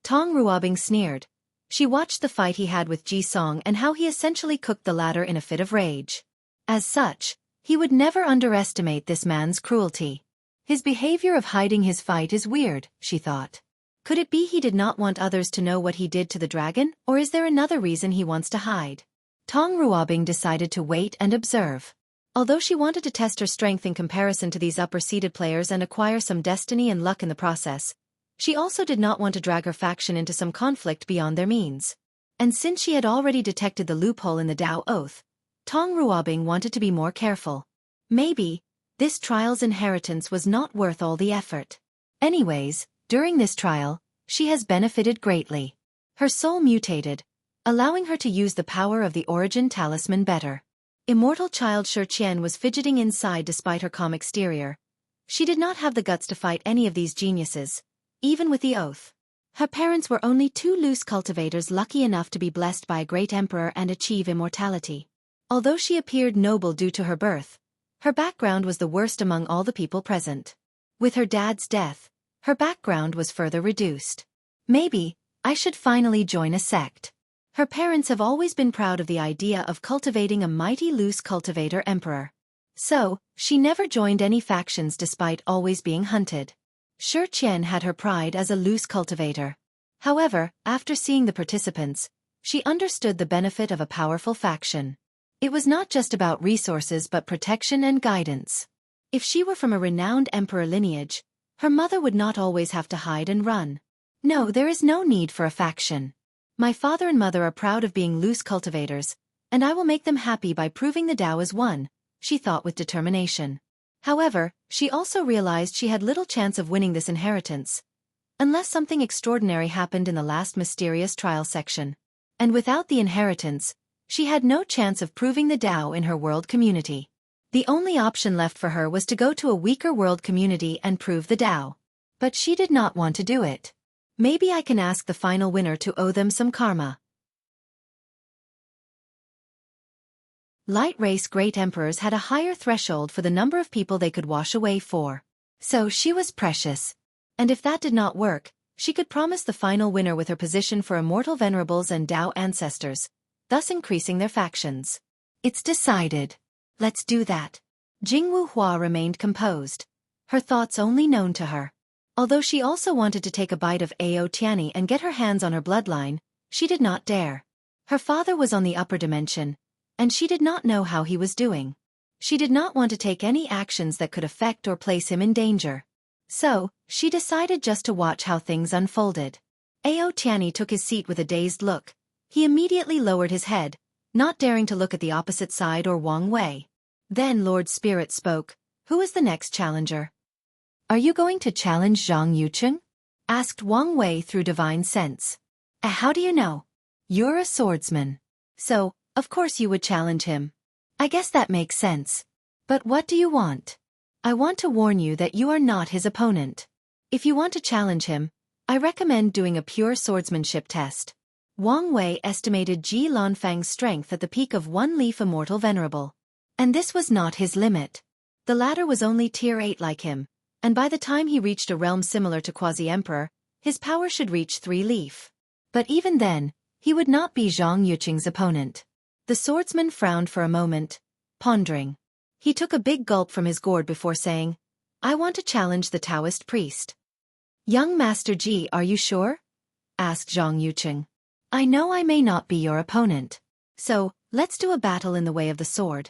Tong Ruobing sneered. She watched the fight he had with Ji Song and how he essentially cooked the latter in a fit of rage. As such, he would never underestimate this man's cruelty. His behavior of hiding his fight is weird, she thought. Could it be he did not want others to know what he did to the dragon, or is there another reason he wants to hide? Tong Ruobing decided to wait and observe. Although she wanted to test her strength in comparison to these upper-seeded players and acquire some destiny and luck in the process, she also did not want to drag her faction into some conflict beyond their means. And since she had already detected the loophole in the Dao Oath, Tong Ruobing wanted to be more careful. Maybe this trial's inheritance was not worth all the effort. Anyways, during this trial, she has benefited greatly. Her soul mutated, allowing her to use the power of the origin talisman better. Immortal child Xianxia was fidgeting inside despite her calm exterior. She did not have the guts to fight any of these geniuses, even with the oath. Her parents were only two loose cultivators lucky enough to be blessed by a great emperor and achieve immortality. Although she appeared noble due to her birth, her background was the worst among all the people present. With her dad's death, her background was further reduced. Maybe I should finally join a sect. Her parents have always been proud of the idea of cultivating a mighty loose cultivator emperor. So, she never joined any factions despite always being hunted. Xianxia had her pride as a loose cultivator. However, after seeing the participants, she understood the benefit of a powerful faction. It was not just about resources but protection and guidance. If she were from a renowned emperor lineage, her mother would not always have to hide and run. No, there is no need for a faction. My father and mother are proud of being loose cultivators, and I will make them happy by proving the Tao is one, she thought with determination. However, she also realized she had little chance of winning this inheritance, unless something extraordinary happened in the last mysterious trial section. And without the inheritance, she had no chance of proving the Tao in her world community. The only option left for her was to go to a weaker world community and prove the Tao. But she did not want to do it. Maybe I can ask the final winner to owe them some karma. Light race great emperors had a higher threshold for the number of people they could wash away for. So she was precious. And if that did not work, she could promise the final winner with her position for immortal venerables and Tao ancestors, thus increasing their factions. It's decided. Let's do that. Jianghu Hua remained composed, her thoughts only known to her. Although she also wanted to take a bite of Ao Tianyi and get her hands on her bloodline, she did not dare. Her father was on the upper dimension, and she did not know how he was doing. She did not want to take any actions that could affect or place him in danger. So, she decided just to watch how things unfolded. Ao Tianyi took his seat with a dazed look. He immediately lowered his head, not daring to look at the opposite side or Wang Wei. Then Lord Spirit spoke. Who is the next challenger? Are you going to challenge Zhang Yucheng? Asked Wang Wei through divine sense. How do you know? You're a swordsman. So, of course you would challenge him. I guess that makes sense. But what do you want? I want to warn you that you are not his opponent. If you want to challenge him, I recommend doing a pure swordsmanship test. Wang Wei estimated Ji Lanfang's strength at the peak of one leaf immortal venerable. And this was not his limit. The latter was only tier 8 like him, and by the time he reached a realm similar to Quasi-Emperor, his power should reach 3 leaf. But even then, he would not be Zhang Yucheng's opponent. The swordsman frowned for a moment, pondering. He took a big gulp from his gourd before saying, I want to challenge the Taoist priest. Young Master Ji, are you sure? Asked Zhang Yucheng. I know I may not be your opponent. So, let's do a battle in the way of the sword.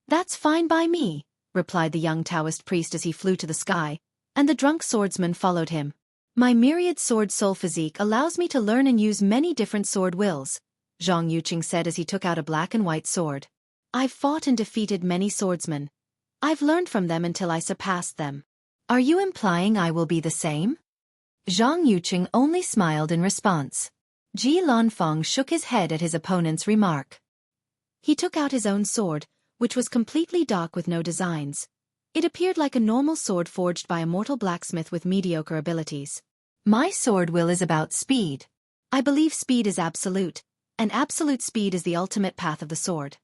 That's fine by me, replied the young Taoist priest as he flew to the sky, and the drunk swordsman followed him. My myriad sword soul physique allows me to learn and use many different sword wills, Zhang Yucheng said as he took out a black and white sword. I've fought and defeated many swordsmen. I've learned from them until I surpassed them. Are you implying I will be the same? Zhang Yucheng only smiled in response. Ji Lanfang shook his head at his opponent's remark. He took out his own sword, which was completely dark with no designs. It appeared like a normal sword forged by a mortal blacksmith with mediocre abilities. My sword will is about speed. I believe speed is absolute, and absolute speed is the ultimate path of the sword.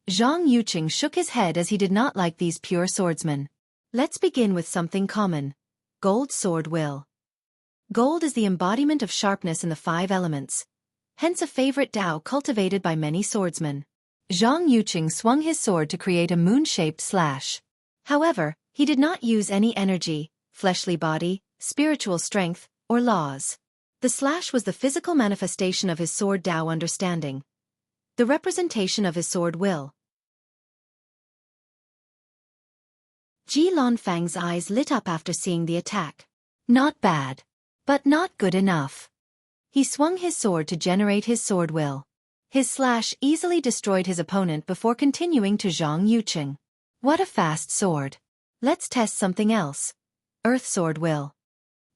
Zhang Yuqing shook his head as he did not like these pure swordsmen. Let's begin with something common. Gold sword will. Gold is the embodiment of sharpness in the 5 elements, hence a favorite Tao cultivated by many swordsmen. Zhang Yuqing swung his sword to create a moon-shaped slash. However, he did not use any energy, fleshly body, spiritual strength, or laws. The slash was the physical manifestation of his sword Tao understanding, the representation of his sword will. Ji Lanfang's eyes lit up after seeing the attack. Not bad. But not good enough. He swung his sword to generate his sword will. His slash easily destroyed his opponent before continuing to Zhang Yuqing. What a fast sword. Let's test something else. Earth sword will.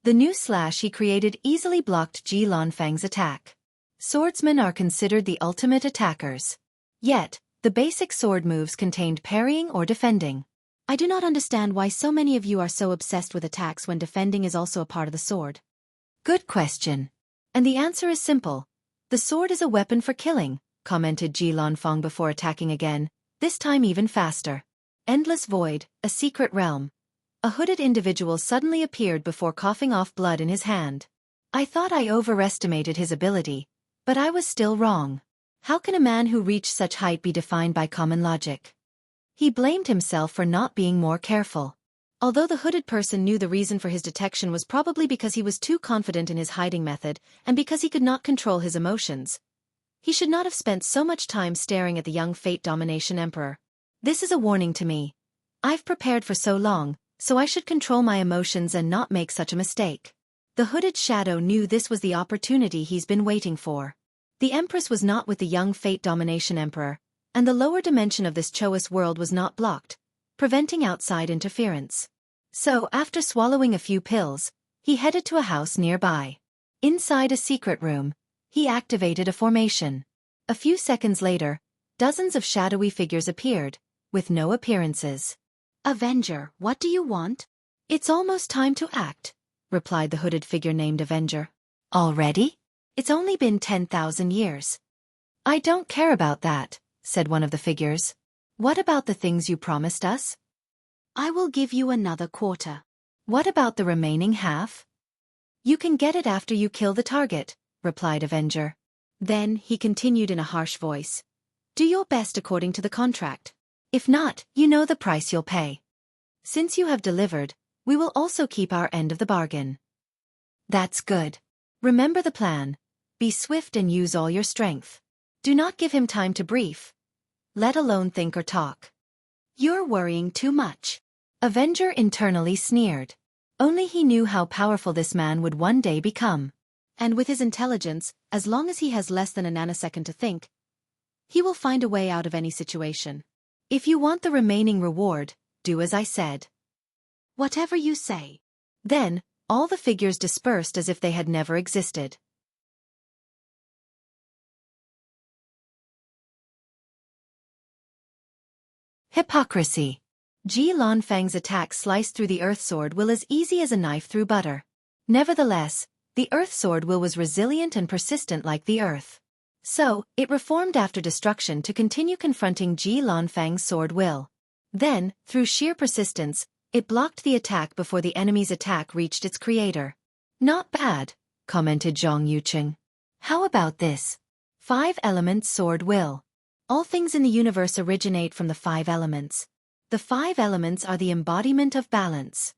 The new slash he created easily blocked Ji Lanfang's attack. Swordsmen are considered the ultimate attackers. Yet, the basic sword moves contained parrying or defending. I do not understand why so many of you are so obsessed with attacks when defending is also a part of the sword. Good question. And the answer is simple. The sword is a weapon for killing, commented Ji Lanfang before attacking again, this time even faster. Endless void, a secret realm. A hooded individual suddenly appeared before coughing off blood in his hand. I thought I overestimated his ability, but I was still wrong. How can a man who reached such height be defined by common logic? He blamed himself for not being more careful. Although the hooded person knew the reason for his detection was probably because he was too confident in his hiding method and because he could not control his emotions, he should not have spent so much time staring at the young Fate Domination Emperor. This is a warning to me. I've prepared for so long, so I should control my emotions and not make such a mistake. The hooded shadow knew this was the opportunity he's been waiting for. The Empress was not with the young Fate Domination Emperor, and the lower dimension of this Choas world was not blocked, preventing outside interference. So, after swallowing a few pills, he headed to a house nearby. Inside a secret room, he activated a formation. A few seconds later, dozens of shadowy figures appeared, with no appearances. Avenger, what do you want? It's almost time to act, replied the hooded figure named Avenger. Already? It's only been 10,000 years. I don't care about that, said one of the figures. What about the things you promised us? I will give you another quarter. What about the remaining half? You can get it after you kill the target, replied Avenger. Then, he continued in a harsh voice. Do your best according to the contract. If not, you know the price you'll pay. Since you have delivered, we will also keep our end of the bargain. That's good. Remember the plan. Be swift and use all your strength. Do not give him time to brief, let alone think or talk. You're worrying too much. Avenger internally sneered. Only he knew how powerful this man would one day become. And with his intelligence, as long as he has less than a nanosecond to think, he will find a way out of any situation. If you want the remaining reward, do as I said. Whatever you say. Then, all the figures dispersed as if they had never existed. Hypocrisy. Ji Lanfang's attack sliced through the earth sword will as easy as a knife through butter. Nevertheless, the earth sword will was resilient and persistent like the earth. So, it reformed after destruction to continue confronting Ji Lanfang's sword will. Then, through sheer persistence, it blocked the attack before the enemy's attack reached its creator. Not bad, commented Zhang Yuqing. How about this? 5 elements sword will. All things in the universe originate from the 5 elements. The 5 elements are the embodiment of balance.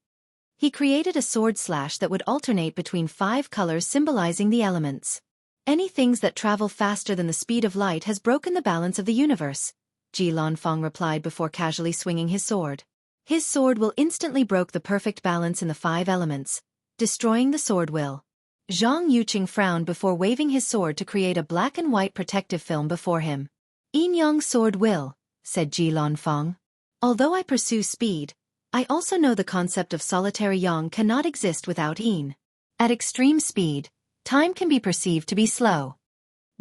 He created a sword slash that would alternate between 5 colors symbolizing the elements. Any things that travel faster than the speed of light has broken the balance of the universe, Ji Lanfang replied before casually swinging his sword. His sword will instantly broke the perfect balance in the 5 elements, destroying the sword will. Zhang Yuqing frowned before waving his sword to create a black and white protective film before him. Yin Yang sword will, said Ji Lanfang. Although I pursue speed, I also know the concept of solitary yang cannot exist without yin. At extreme speed, time can be perceived to be slow.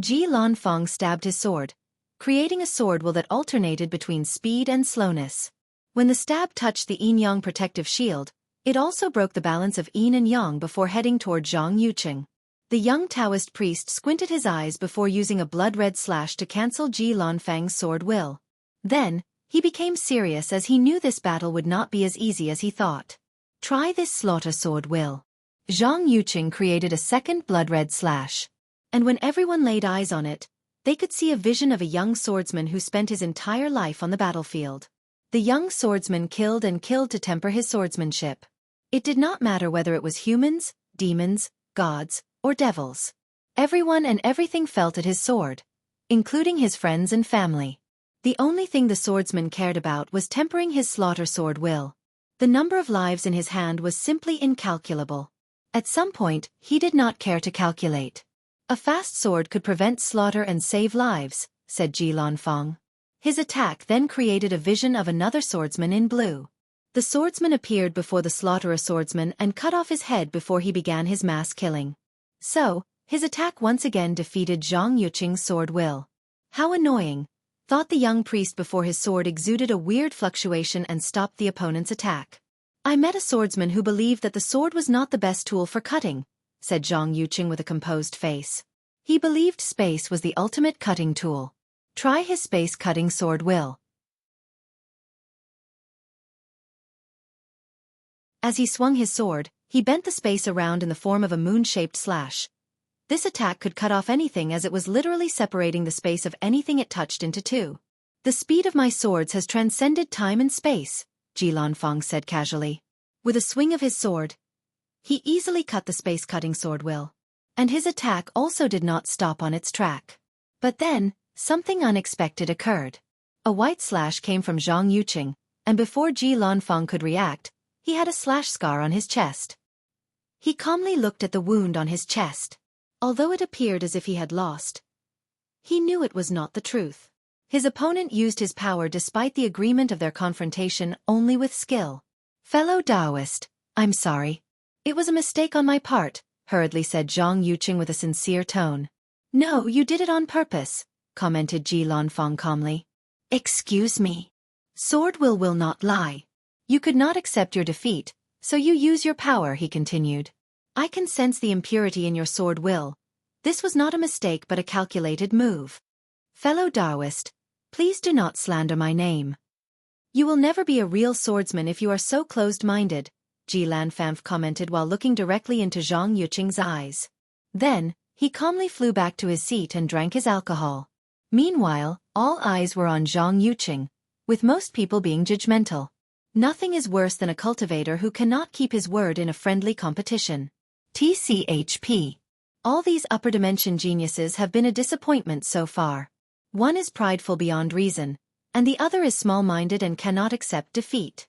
Ji Lanfang stabbed his sword, creating a sword will that alternated between speed and slowness. When the stab touched the yin-yang protective shield, it also broke the balance of yin and yang before heading toward Zhang Yuqing. The young Taoist priest squinted his eyes before using a blood-red slash to cancel Ji Lanfang's sword will. Then, he became serious as he knew this battle would not be as easy as he thought. Try this slaughter sword will. Zhang Yuqing created a second blood-red slash. And when everyone laid eyes on it, they could see a vision of a young swordsman who spent his entire life on the battlefield. The young swordsman killed and killed to temper his swordsmanship. It did not matter whether it was humans, demons, gods, or devils. Everyone and everything felt at his sword, including his friends and family. The only thing the swordsman cared about was tempering his slaughter sword will. The number of lives in his hand was simply incalculable. At some point, he did not care to calculate. A fast sword could prevent slaughter and save lives, said Ji Lanfang. His attack then created a vision of another swordsman in blue. The swordsman appeared before the slaughterer swordsman and cut off his head before he began his mass killing. So, his attack once again defeated Zhang Yuqing's sword will. How annoying, thought the young priest before his sword exuded a weird fluctuation and stopped the opponent's attack. I met a swordsman who believed that the sword was not the best tool for cutting, said Zhang Yuqing with a composed face. He believed space was the ultimate cutting tool. Try his space-cutting sword will. As he swung his sword, he bent the space around in the form of a moon-shaped slash. This attack could cut off anything as it was literally separating the space of anything it touched into two. The speed of my swords has transcended time and space, Ji Lanfang said casually. With a swing of his sword, he easily cut the space-cutting sword will. And his attack also did not stop on its track. But then, something unexpected occurred. A white slash came from Zhang Yuqing, and before Ji Lanfang could react, he had a slash scar on his chest. He calmly looked at the wound on his chest. Although it appeared as if he had lost, he knew it was not the truth. His opponent used his power despite the agreement of their confrontation only with skill. Fellow Taoist, I'm sorry. It was a mistake on my part, hurriedly said Zhang Yuqing with a sincere tone. No, you did it on purpose, commented Ji Lanfang calmly. Excuse me. Sword will not lie. You could not accept your defeat, so you use your power, he continued. I can sense the impurity in your sword will. This was not a mistake but a calculated move. Fellow Taoist, please do not slander my name. You will never be a real swordsman if you are so closed-minded, Ji Lanfang commented while looking directly into Zhang Yuqing's eyes. Then, he calmly flew back to his seat and drank his alcohol. Meanwhile, all eyes were on Zhang Yuqing, with most people being judgmental. Nothing is worse than a cultivator who cannot keep his word in a friendly competition. TCHP. All these upper dimension geniuses have been a disappointment so far. One is prideful beyond reason, and the other is small-minded and cannot accept defeat.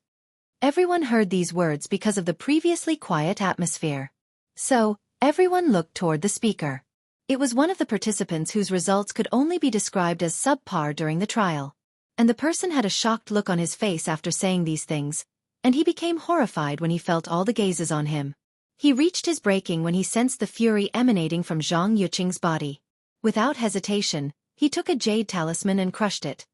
Everyone heard these words because of the previously quiet atmosphere. So, everyone looked toward the speaker. It was one of the participants whose results could only be described as subpar during the trial. And the person had a shocked look on his face after saying these things, and he became horrified when he felt all the gazes on him. He reached his breaking when he sensed the fury emanating from Zhang Yuqing's body. Without hesitation, he took a jade talisman and crushed it.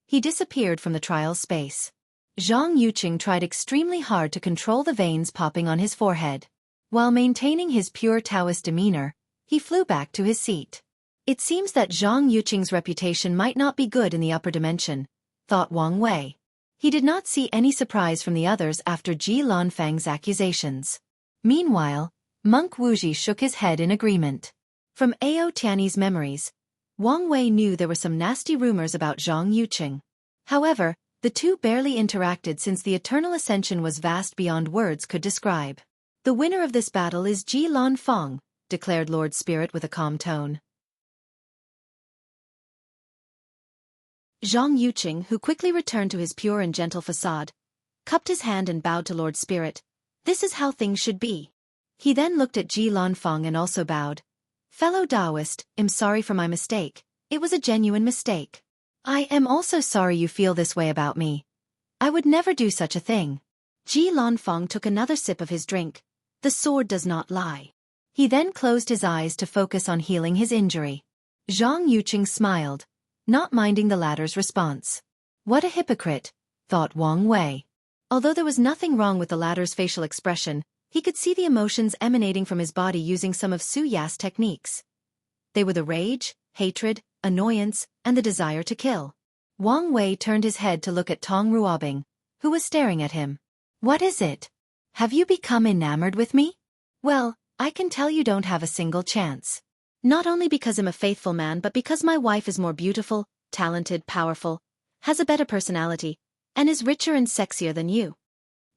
He disappeared from the trial space. Zhang Yuqing tried extremely hard to control the veins popping on his forehead. While maintaining his pure Taoist demeanor, he flew back to his seat. It seems that Zhang Yuqing's reputation might not be good in the upper dimension, thought Wang Wei. He did not see any surprise from the others after Ji Lanfang's accusations. Meanwhile, Monk Wuxia shook his head in agreement. From Ao Tianyi's memories, Wang Wei knew there were some nasty rumors about Zhang Yuqing. However, the two barely interacted since the eternal ascension was vast beyond words could describe. The winner of this battle is Ji Lanfang, declared Lord Spirit with a calm tone. Zhang Yuqing, who quickly returned to his pure and gentle facade, cupped his hand and bowed to Lord Spirit. This is how things should be. He then looked at Ji Lanfang and also bowed. Fellow Taoist, I'm sorry for my mistake. It was a genuine mistake. I am also sorry you feel this way about me. I would never do such a thing. Ji Lanfang took another sip of his drink. The sword does not lie. He then closed his eyes to focus on healing his injury. Zhang Yuqing smiled, not minding the latter's response. What a hypocrite, thought Wang Wei. Although there was nothing wrong with the latter's facial expression, he could see the emotions emanating from his body using some of Su Ya's techniques. They were the rage, hatred, annoyance, and the desire to kill. Wang Wei turned his head to look at Tong Ruobing, who was staring at him. What is it? Have you become enamored with me? Well, I can tell you don't have a single chance. Not only because I'm a faithful man but because my wife is more beautiful, talented, powerful, has a better personality, and is richer and sexier than you.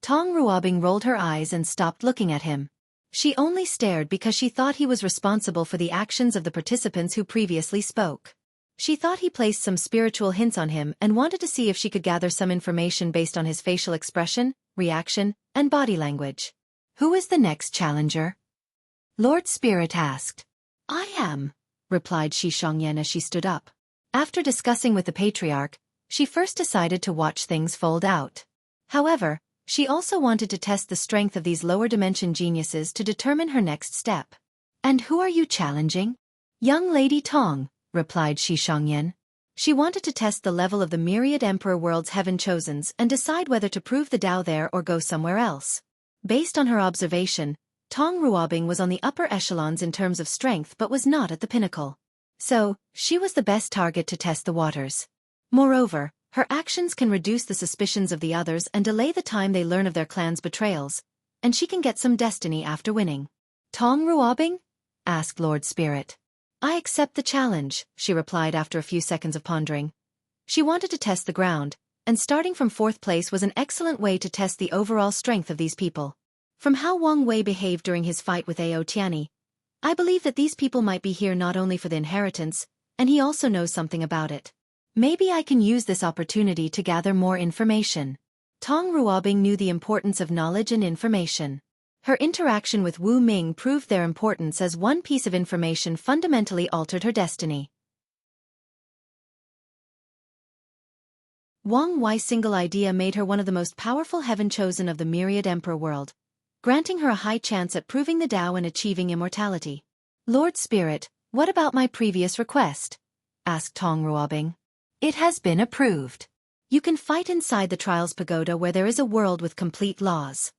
Tong Ruobing rolled her eyes and stopped looking at him. She only stared because she thought he was responsible for the actions of the participants who previously spoke. She thought he placed some spiritual hints on him and wanted to see if she could gather some information based on his facial expression, reaction, and body language. Who is the next challenger? Lord Spirit asked. I am, replied Xianxia as she stood up. After discussing with the patriarch, she first decided to watch things fold out. However, she also wanted to test the strength of these lower-dimension geniuses to determine her next step. And who are you challenging? Young Lady Tong, replied Xianxia. She wanted to test the level of the myriad Emperor World's Heaven Chosens and decide whether to prove the Tao there or go somewhere else. Based on her observation, Tong Ruobing was on the upper echelons in terms of strength but was not at the pinnacle. So, she was the best target to test the waters. Moreover, her actions can reduce the suspicions of the others and delay the time they learn of their clan's betrayals, and she can get some destiny after winning. Tong Ruobing? Asked Lord Spirit. I accept the challenge, she replied after a few seconds of pondering. She wanted to test the ground, and starting from 4th place was an excellent way to test the overall strength of these people. From how Wang Wei behaved during his fight with Ao Tianyi, I believe that these people might be here not only for the inheritance, and he also knows something about it. Maybe I can use this opportunity to gather more information. Tong Ruobing knew the importance of knowledge and information. Her interaction with Wu Ming proved their importance as one piece of information fundamentally altered her destiny. Wang Wei's single idea made her one of the most powerful heaven chosen of the myriad emperor world, granting her a high chance at proving the Tao and achieving immortality. Lord Spirit, what about my previous request? Asked Tong Ruobing. It has been approved. You can fight inside the Trials Pagoda where there is a world with complete laws.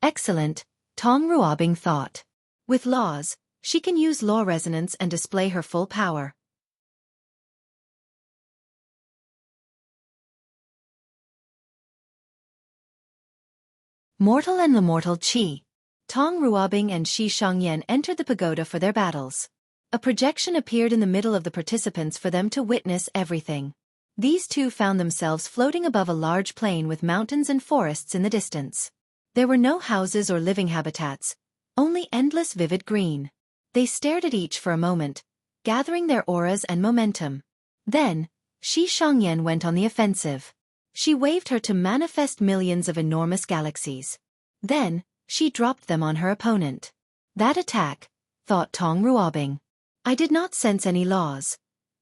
Excellent, Tong Ruobing thought. With laws, she can use law resonance and display her full power. Mortal and Immortal Qi. Tong Ruobing and Xianxia entered the pagoda for their battles. A projection appeared in the middle of the participants for them to witness everything. These two found themselves floating above a large plain with mountains and forests in the distance. There were no houses or living habitats, only endless vivid green. They stared at each for a moment, gathering their auras and momentum. Then, Xianxia went on the offensive. She waved her to manifest millions of enormous galaxies. Then, she dropped them on her opponent. That attack, thought Tong Ruobing. I did not sense any laws.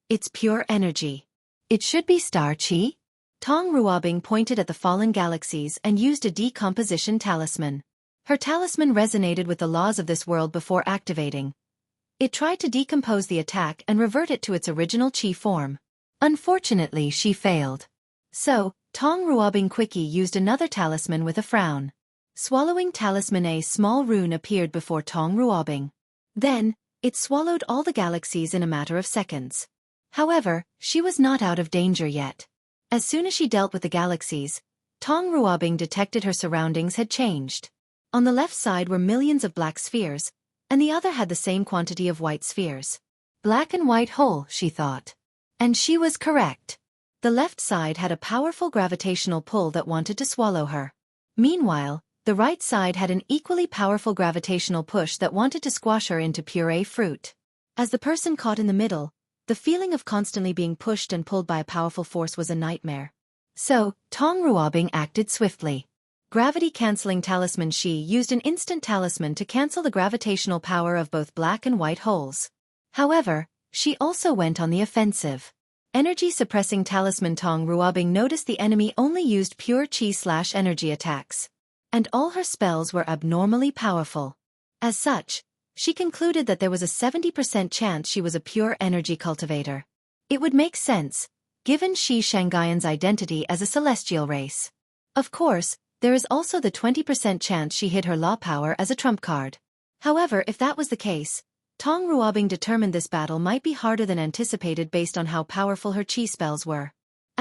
It's pure energy. It should be star qi? Tong Ruobing pointed at the fallen galaxies and used a decomposition talisman. Her talisman resonated with the laws of this world before activating. It tried to decompose the attack and revert it to its original qi form. Unfortunately, she failed. So, Tong Ruobing quickly used another talisman with a frown. Swallowing talisman, a small rune appeared before Tong Ruobing. Then, it swallowed all the galaxies in a matter of seconds. However, she was not out of danger yet. As soon as she dealt with the galaxies, Tong Ruobing detected her surroundings had changed. On the left side were millions of black spheres, and the other had the same quantity of white spheres. Black and white hole, she thought. And she was correct. The left side had a powerful gravitational pull that wanted to swallow her. Meanwhile, the right side had an equally powerful gravitational push that wanted to squash her into puree fruit. As the person caught in the middle, the feeling of constantly being pushed and pulled by a powerful force was a nightmare. So, Tong Ruobing acted swiftly. Gravity-canceling talisman, she used an instant talisman to cancel the gravitational power of both black and white holes. However, she also went on the offensive. Energy-suppressing talisman. Tong Ruobing noticed the enemy only used pure qi/energy attacks. And all her spells were abnormally powerful. As such, she concluded that there was a 70% chance she was a pure energy cultivator. It would make sense, given Xianxia's identity as a celestial race. Of course, there is also the 20% chance she hid her law power as a trump card. However, if that was the case, Tong Ruobing determined this battle might be harder than anticipated based on how powerful her qi spells were.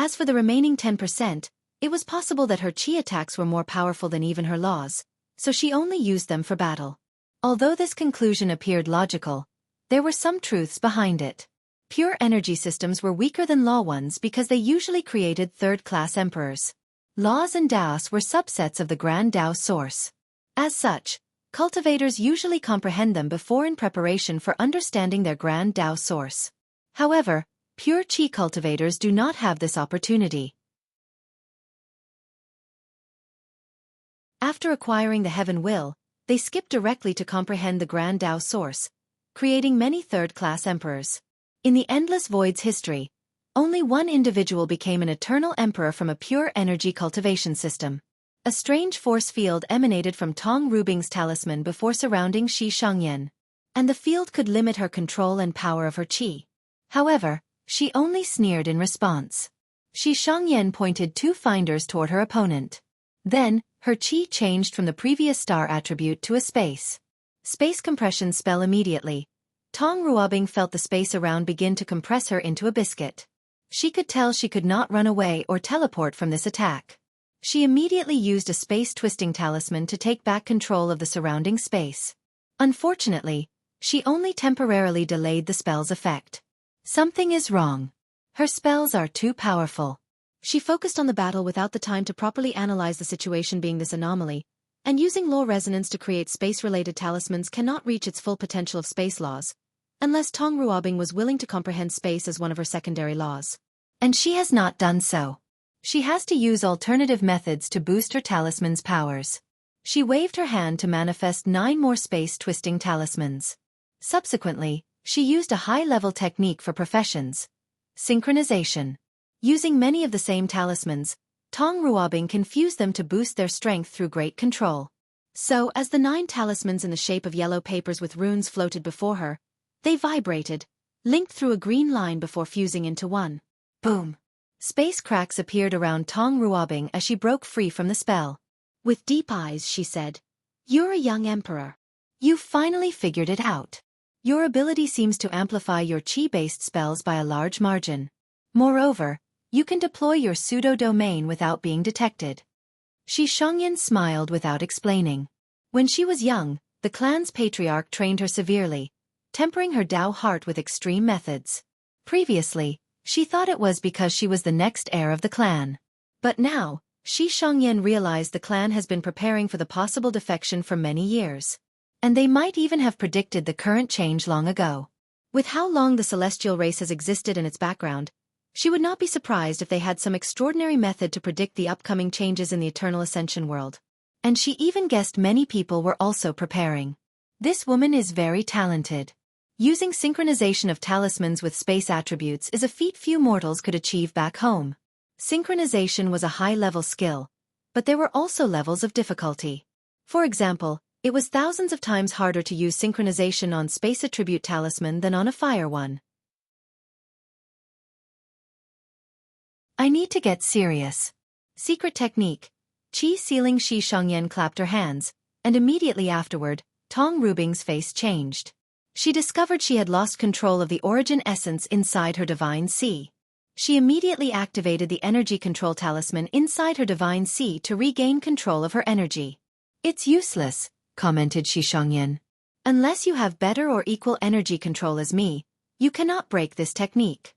As for the remaining 10%, it was possible that her chi attacks were more powerful than even her laws, so she only used them for battle. Although this conclusion appeared logical, there were some truths behind it. Pure energy systems were weaker than law ones because they usually created third-class emperors. Laws and Daos were subsets of the Grand Dao source. As such, cultivators usually comprehend them before in preparation for understanding their Grand Dao source. However, pure Qi cultivators do not have this opportunity. After acquiring the Heaven Will, they skip directly to comprehend the Grand Dao source, creating many third-class emperors. In the Endless Void's history, only one individual became an eternal emperor from a pure energy cultivation system. A strange force field emanated from Tong Rubing's talisman before surrounding Xianxia, and the field could limit her control and power of her qi. However, she only sneered in response. Xianxia pointed two finders toward her opponent. Then, her qi changed from the previous star attribute to a space. Space compression spell immediately. Tong Ruobing felt the space around begin to compress her into a biscuit. She could tell she could not run away or teleport from this attack. She immediately used a space-twisting talisman to take back control of the surrounding space. Unfortunately, she only temporarily delayed the spell's effect. Something is wrong. Her spells are too powerful. She focused on the battle without the time to properly analyze the situation being this anomaly, and using law resonance to create space-related talismans cannot reach its full potential of space laws, unless Tong Ruobing was willing to comprehend space as one of her secondary laws. And she has not done so. She has to use alternative methods to boost her talisman's powers. She waved her hand to manifest 9 more space-twisting talismans. Subsequently, she used a high-level technique for professions: synchronization. Using many of the same talismans, Tong Ruobing confused them to boost their strength through great control. So, as the 9 talismans in the shape of yellow papers with runes floated before her, they vibrated, linked through a green line before fusing into one. Boom! Space cracks appeared around Tong Ruobing as she broke free from the spell. With deep eyes, she said, "You're a young emperor. You've finally figured it out. Your ability seems to amplify your qi-based spells by a large margin. Moreover, you can deploy your pseudo-domain without being detected." Xianxia smiled without explaining. When she was young, the clan's patriarch trained her severely, tempering her Dao heart with extreme methods. Previously, she thought it was because she was the next heir of the clan. But now, Xianxia realized the clan has been preparing for the possible defection for many years. And they might even have predicted the current change long ago. With how long the celestial race has existed in its background, she would not be surprised if they had some extraordinary method to predict the upcoming changes in the eternal Ascension world. And she even guessed many people were also preparing. This woman is very talented. Using synchronization of talismans with space attributes is a feat few mortals could achieve back home. Synchronization was a high-level skill, but there were also levels of difficulty. For example, it was thousands of times harder to use synchronization on space attribute talisman than on a fire one. I need to get serious. Secret technique. Qi sealing Xianxia clapped her hands, and immediately afterward, Tong Rubing's face changed. She discovered she had lost control of the origin essence inside her divine sea. She immediately activated the energy control talisman inside her divine sea to regain control of her energy. "It's useless," commented Xianxia. "Unless you have better or equal energy control as me, you cannot break this technique."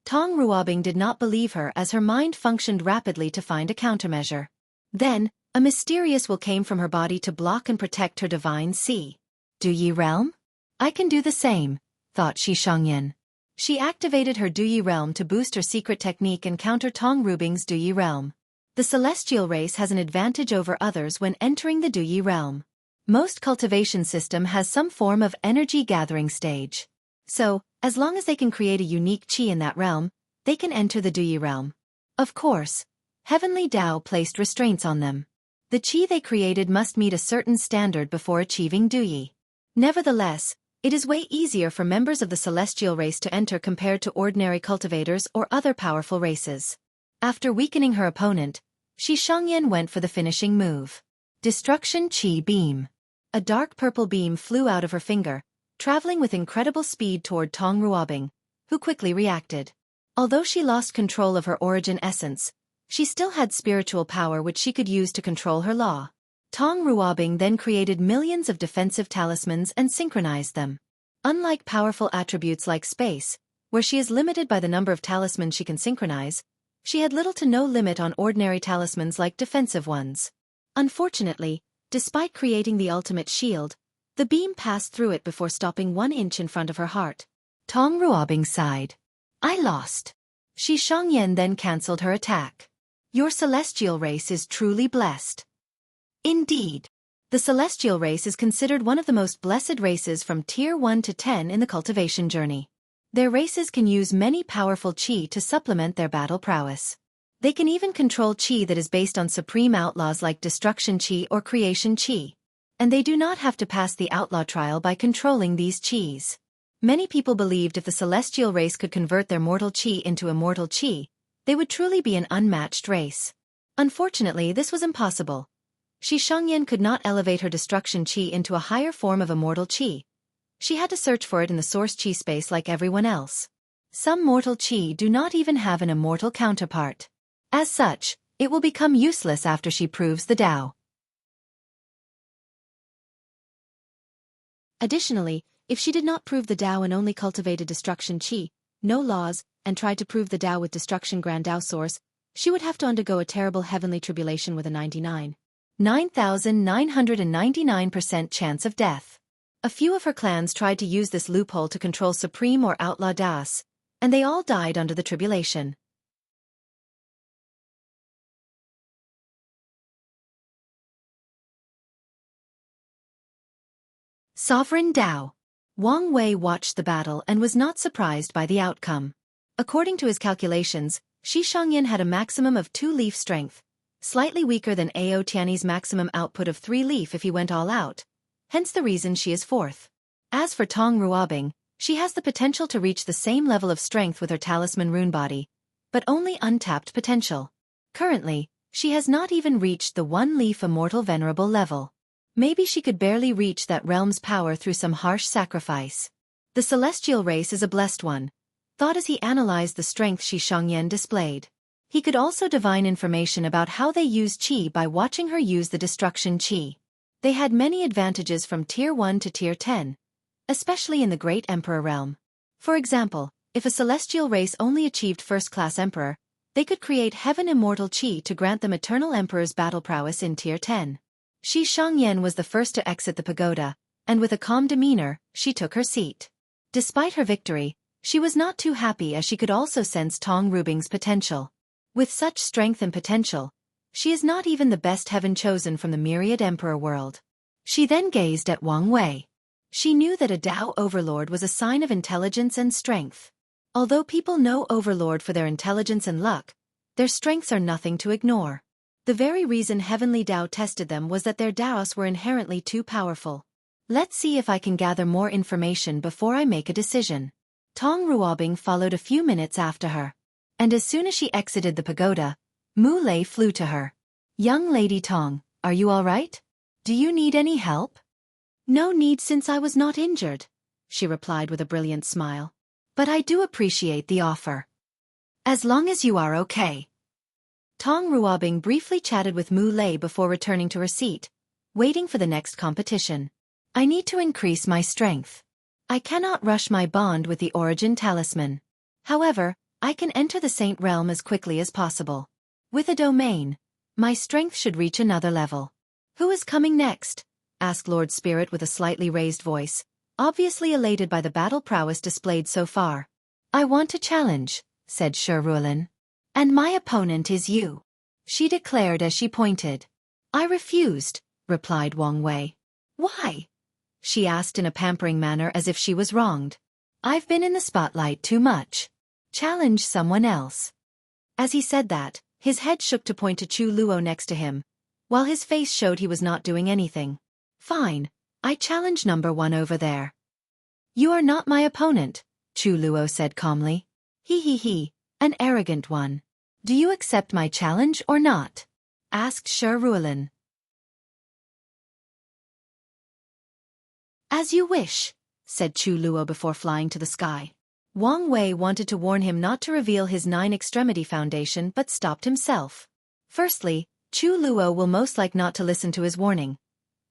Tong Ruobing did not believe her as her mind functioned rapidly to find a countermeasure. Then, a mysterious will came from her body to block and protect her divine sea. "Duyi realm? I can do the same," thought Xianxia. She activated her Duyi realm to boost her secret technique and counter Tong Rubing's Duyi realm. The celestial race has an advantage over others when entering the Duyi realm. Most cultivation system has some form of energy gathering stage. So, as long as they can create a unique qi in that realm, they can enter the Duyi realm. Of course, Heavenly Dao placed restraints on them. The qi they created must meet a certain standard before achieving Duyi. Nevertheless, it is way easier for members of the celestial race to enter compared to ordinary cultivators or other powerful races. After weakening her opponent, Xianxia went for the finishing move. Destruction Qi Beam. A dark purple beam flew out of her finger, traveling with incredible speed toward Tong Ruobing, who quickly reacted. Although she lost control of her origin essence, she still had spiritual power which she could use to control her law. Tong Ruobing then created millions of defensive talismans and synchronized them. Unlike powerful attributes like space, where she is limited by the number of talismans she can synchronize, she had little to no limit on ordinary talismans like defensive ones. Unfortunately, despite creating the ultimate shield, the beam passed through it before stopping 1 inch in front of her heart. Tong Ruobing sighed. I lost. Xianxia then cancelled her attack. Your celestial race is truly blessed. Indeed. The celestial race is considered one of the most blessed races from Tier 1 to 10 in the cultivation journey. Their races can use many powerful qi to supplement their battle prowess. They can even control qi that is based on supreme outlaws like destruction qi or creation qi. And they do not have to pass the outlaw trial by controlling these qis. Many people believed if the celestial race could convert their mortal qi into immortal qi, they would truly be an unmatched race. Unfortunately, this was impossible. Xianxia could not elevate her destruction qi into a higher form of immortal qi. She had to search for it in the source qi space like everyone else. Some mortal qi do not even have an immortal counterpart. As such, it will become useless after she proves the Tao. Additionally, if she did not prove the Tao and only cultivated destruction qi, no laws, and tried to prove the Tao with destruction grand Tao source, she would have to undergo a terrible heavenly tribulation with a 9,999% chance of death. A few of her clans tried to use this loophole to control supreme or outlaw Daos, and they all died under the tribulation. Sovereign Tao. Wang Wei watched the battle and was not surprised by the outcome. According to his calculations, Xianxia had a maximum of 2 leaf strength, slightly weaker than Ao Tianyi's maximum output of 3 leaf if he went all out, hence the reason she is 4th. As for Tong Ruobing, she has the potential to reach the same level of strength with her talisman rune body, but only untapped potential. Currently, she has not even reached the 1 leaf immortal venerable level. Maybe she could barely reach that realm's power through some harsh sacrifice. The celestial race is a blessed one, thought as he analyzed the strength Xianxia displayed. He could also divine information about how they use qi by watching her use the destruction qi. They had many advantages from Tier 1 to Tier 10, especially in the Great Emperor realm. For example, if a celestial race only achieved first-class emperor, they could create heaven immortal qi to grant them eternal emperor's battle prowess in Tier 10. Xianxia was the first to exit the pagoda, and with a calm demeanor, she took her seat. Despite her victory, she was not too happy as she could also sense Tong Ruobing's potential. With such strength and potential, she is not even the best heaven chosen from the myriad emperor world. She then gazed at Wang Wei. She knew that a Tao overlord was a sign of intelligence and strength. Although people know overlord for their intelligence and luck, their strengths are nothing to ignore. The very reason Heavenly Tao tested them was that their Taos were inherently too powerful. Let's see if I can gather more information before I make a decision. Tong Ruobing followed a few minutes after her. And as soon as she exited the pagoda, Mu Lei flew to her. Young Lady Tong, are you all right? Do you need any help? No need since I was not injured, she replied with a brilliant smile. But I do appreciate the offer. As long as you are okay. Tong Ruobing briefly chatted with Mu Lei before returning to her seat, waiting for the next competition. I need to increase my strength. I cannot rush my bond with the origin talisman. However, I can enter the Saint Realm as quickly as possible. With a domain, my strength should reach another level. Who is coming next? Asked Lord Spirit with a slightly raised voice, obviously elated by the battle prowess displayed so far. I want to challenge, said Shi Ruolin. And my opponent is you, she declared as she pointed. I refused, replied Wang Wei. Why? She asked in a pampering manner as if she was wronged. I've been in the spotlight too much. Challenge someone else. As he said that, his head shook to point to Chu Luo next to him, while his face showed he was not doing anything. Fine, I challenge number 1 over there. You are not my opponent, Chu Luo said calmly. He, an arrogant one. Do you accept my challenge or not? Asked Shi Ruolin. As you wish, said Chu Luo before flying to the sky. Wang Wei wanted to warn him not to reveal his 9-extremity foundation but stopped himself. Firstly, Chu Luo will most like not to listen to his warning,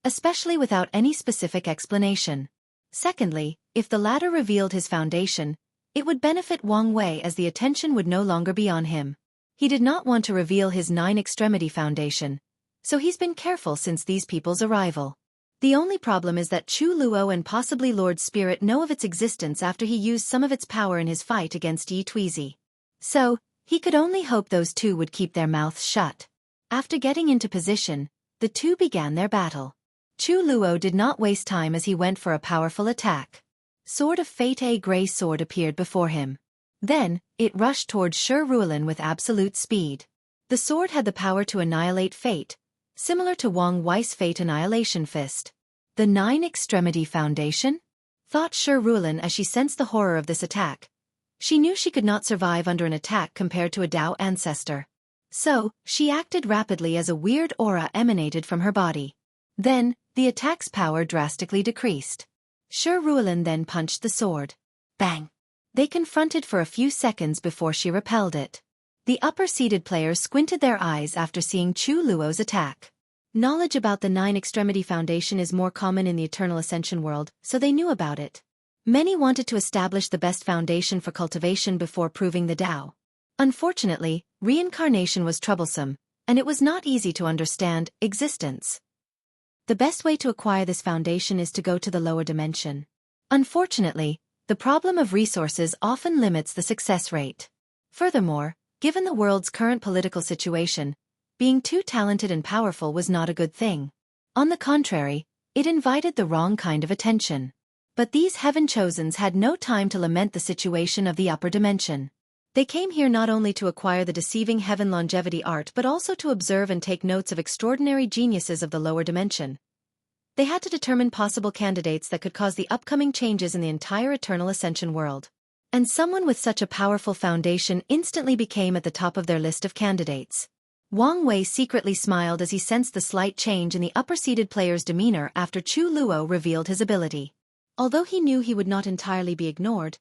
especially without any specific explanation. Secondly, if the latter revealed his foundation, it would benefit Wang Wei as the attention would no longer be on him. He did not want to reveal his 9-extremity foundation, so he's been careful since these people's arrival. The only problem is that Chu Luo and possibly Lord Spirit know of its existence after he used some of its power in his fight against Yi Tuizi. So, he could only hope those two would keep their mouths shut. After getting into position, the two began their battle. Chu Luo did not waste time as he went for a powerful attack. Sword of Fate, a gray sword appeared before him. Then, it rushed towards Shi Ruolin with absolute speed. The sword had the power to annihilate fate, similar to Wang Wei's Fate Annihilation Fist. The 9-extremity foundation? Thought Shi Ruolin as she sensed the horror of this attack. She knew she could not survive under an attack compared to a Dao ancestor. So, she acted rapidly as a weird aura emanated from her body. Then, the attack's power drastically decreased. Shi Ruolin then punched the sword. Bang! They confronted for a few seconds before she repelled it. The upper-seated players squinted their eyes after seeing Chu Luo's attack. Knowledge about the 9-extremity foundation is more common in the Eternal Ascension world, so they knew about it. Many wanted to establish the best foundation for cultivation before proving the Tao. Unfortunately, reincarnation was troublesome, and it was not easy to understand existence. The best way to acquire this foundation is to go to the lower dimension. Unfortunately, the problem of resources often limits the success rate. Furthermore, given the world's current political situation, being too talented and powerful was not a good thing. On the contrary, it invited the wrong kind of attention. But these heaven-chosens had no time to lament the situation of the upper dimension. They came here not only to acquire the deceiving heaven longevity art but also to observe and take notes of extraordinary geniuses of the lower dimension. They had to determine possible candidates that could cause the upcoming changes in the entire Eternal Ascension world. And someone with such a powerful foundation instantly became at the top of their list of candidates. Wang Wei secretly smiled as he sensed the slight change in the upper-seated player's demeanor after Chu Luo revealed his ability. Although he knew he would not entirely be ignored,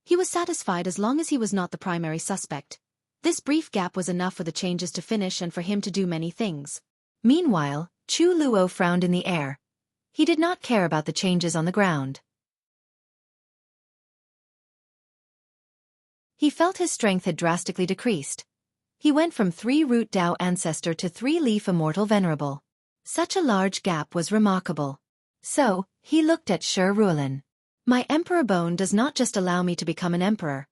he was satisfied as long as he was not the primary suspect. This brief gap was enough for the changes to finish and for him to do many things. Meanwhile, Chu Luo frowned in the air. He did not care about the changes on the ground. He felt his strength had drastically decreased. He went from 3-root Dao ancestor to 3-leaf immortal venerable. Such a large gap was remarkable. So, he looked at Shi Ruolin. My emperor bone does not just allow me to become an emperor.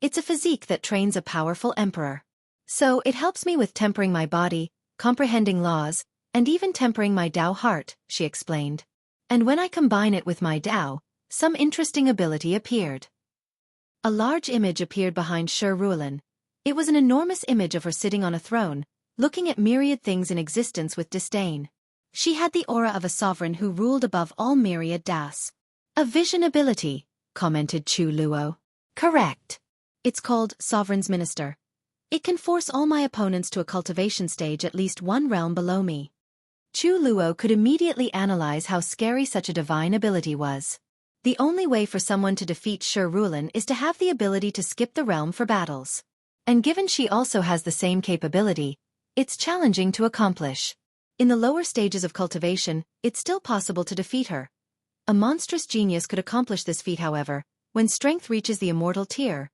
It's a physique that trains a powerful emperor. So it helps me with tempering my body, comprehending laws, and even tempering my Dao heart, she explained. And when I combine it with my Dao, some interesting ability appeared. A large image appeared behind Shi Ruolin. It was an enormous image of her sitting on a throne, looking at myriad things in existence with disdain. She had the aura of a sovereign who ruled above all myriad Das. A vision ability, commented Chu Luo. Correct. It's called Sovereign's Minister. It can force all my opponents to a cultivation stage at least one realm below me. Chu Luo could immediately analyze how scary such a divine ability was. The only way for someone to defeat Shi Ruolin is to have the ability to skip the realm for battles. And given she also has the same capability, it's challenging to accomplish. In the lower stages of cultivation, it's still possible to defeat her. A monstrous genius could accomplish this feat, however, when strength reaches the immortal tier,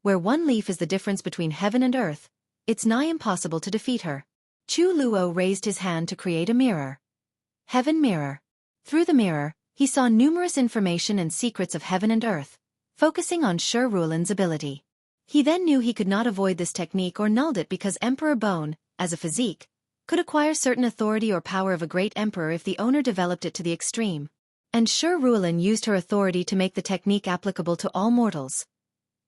where one leaf is the difference between heaven and earth, it's nigh impossible to defeat her. Chu Luo raised his hand to create a mirror. Heaven mirror. Through the mirror, he saw numerous information and secrets of heaven and earth, focusing on Shi Ruolin's ability. He then knew he could not avoid this technique or nulled it because Emperor Bone, as a physique, could acquire certain authority or power of a great emperor if the owner developed it to the extreme. And Shi Ruolin used her authority to make the technique applicable to all mortals,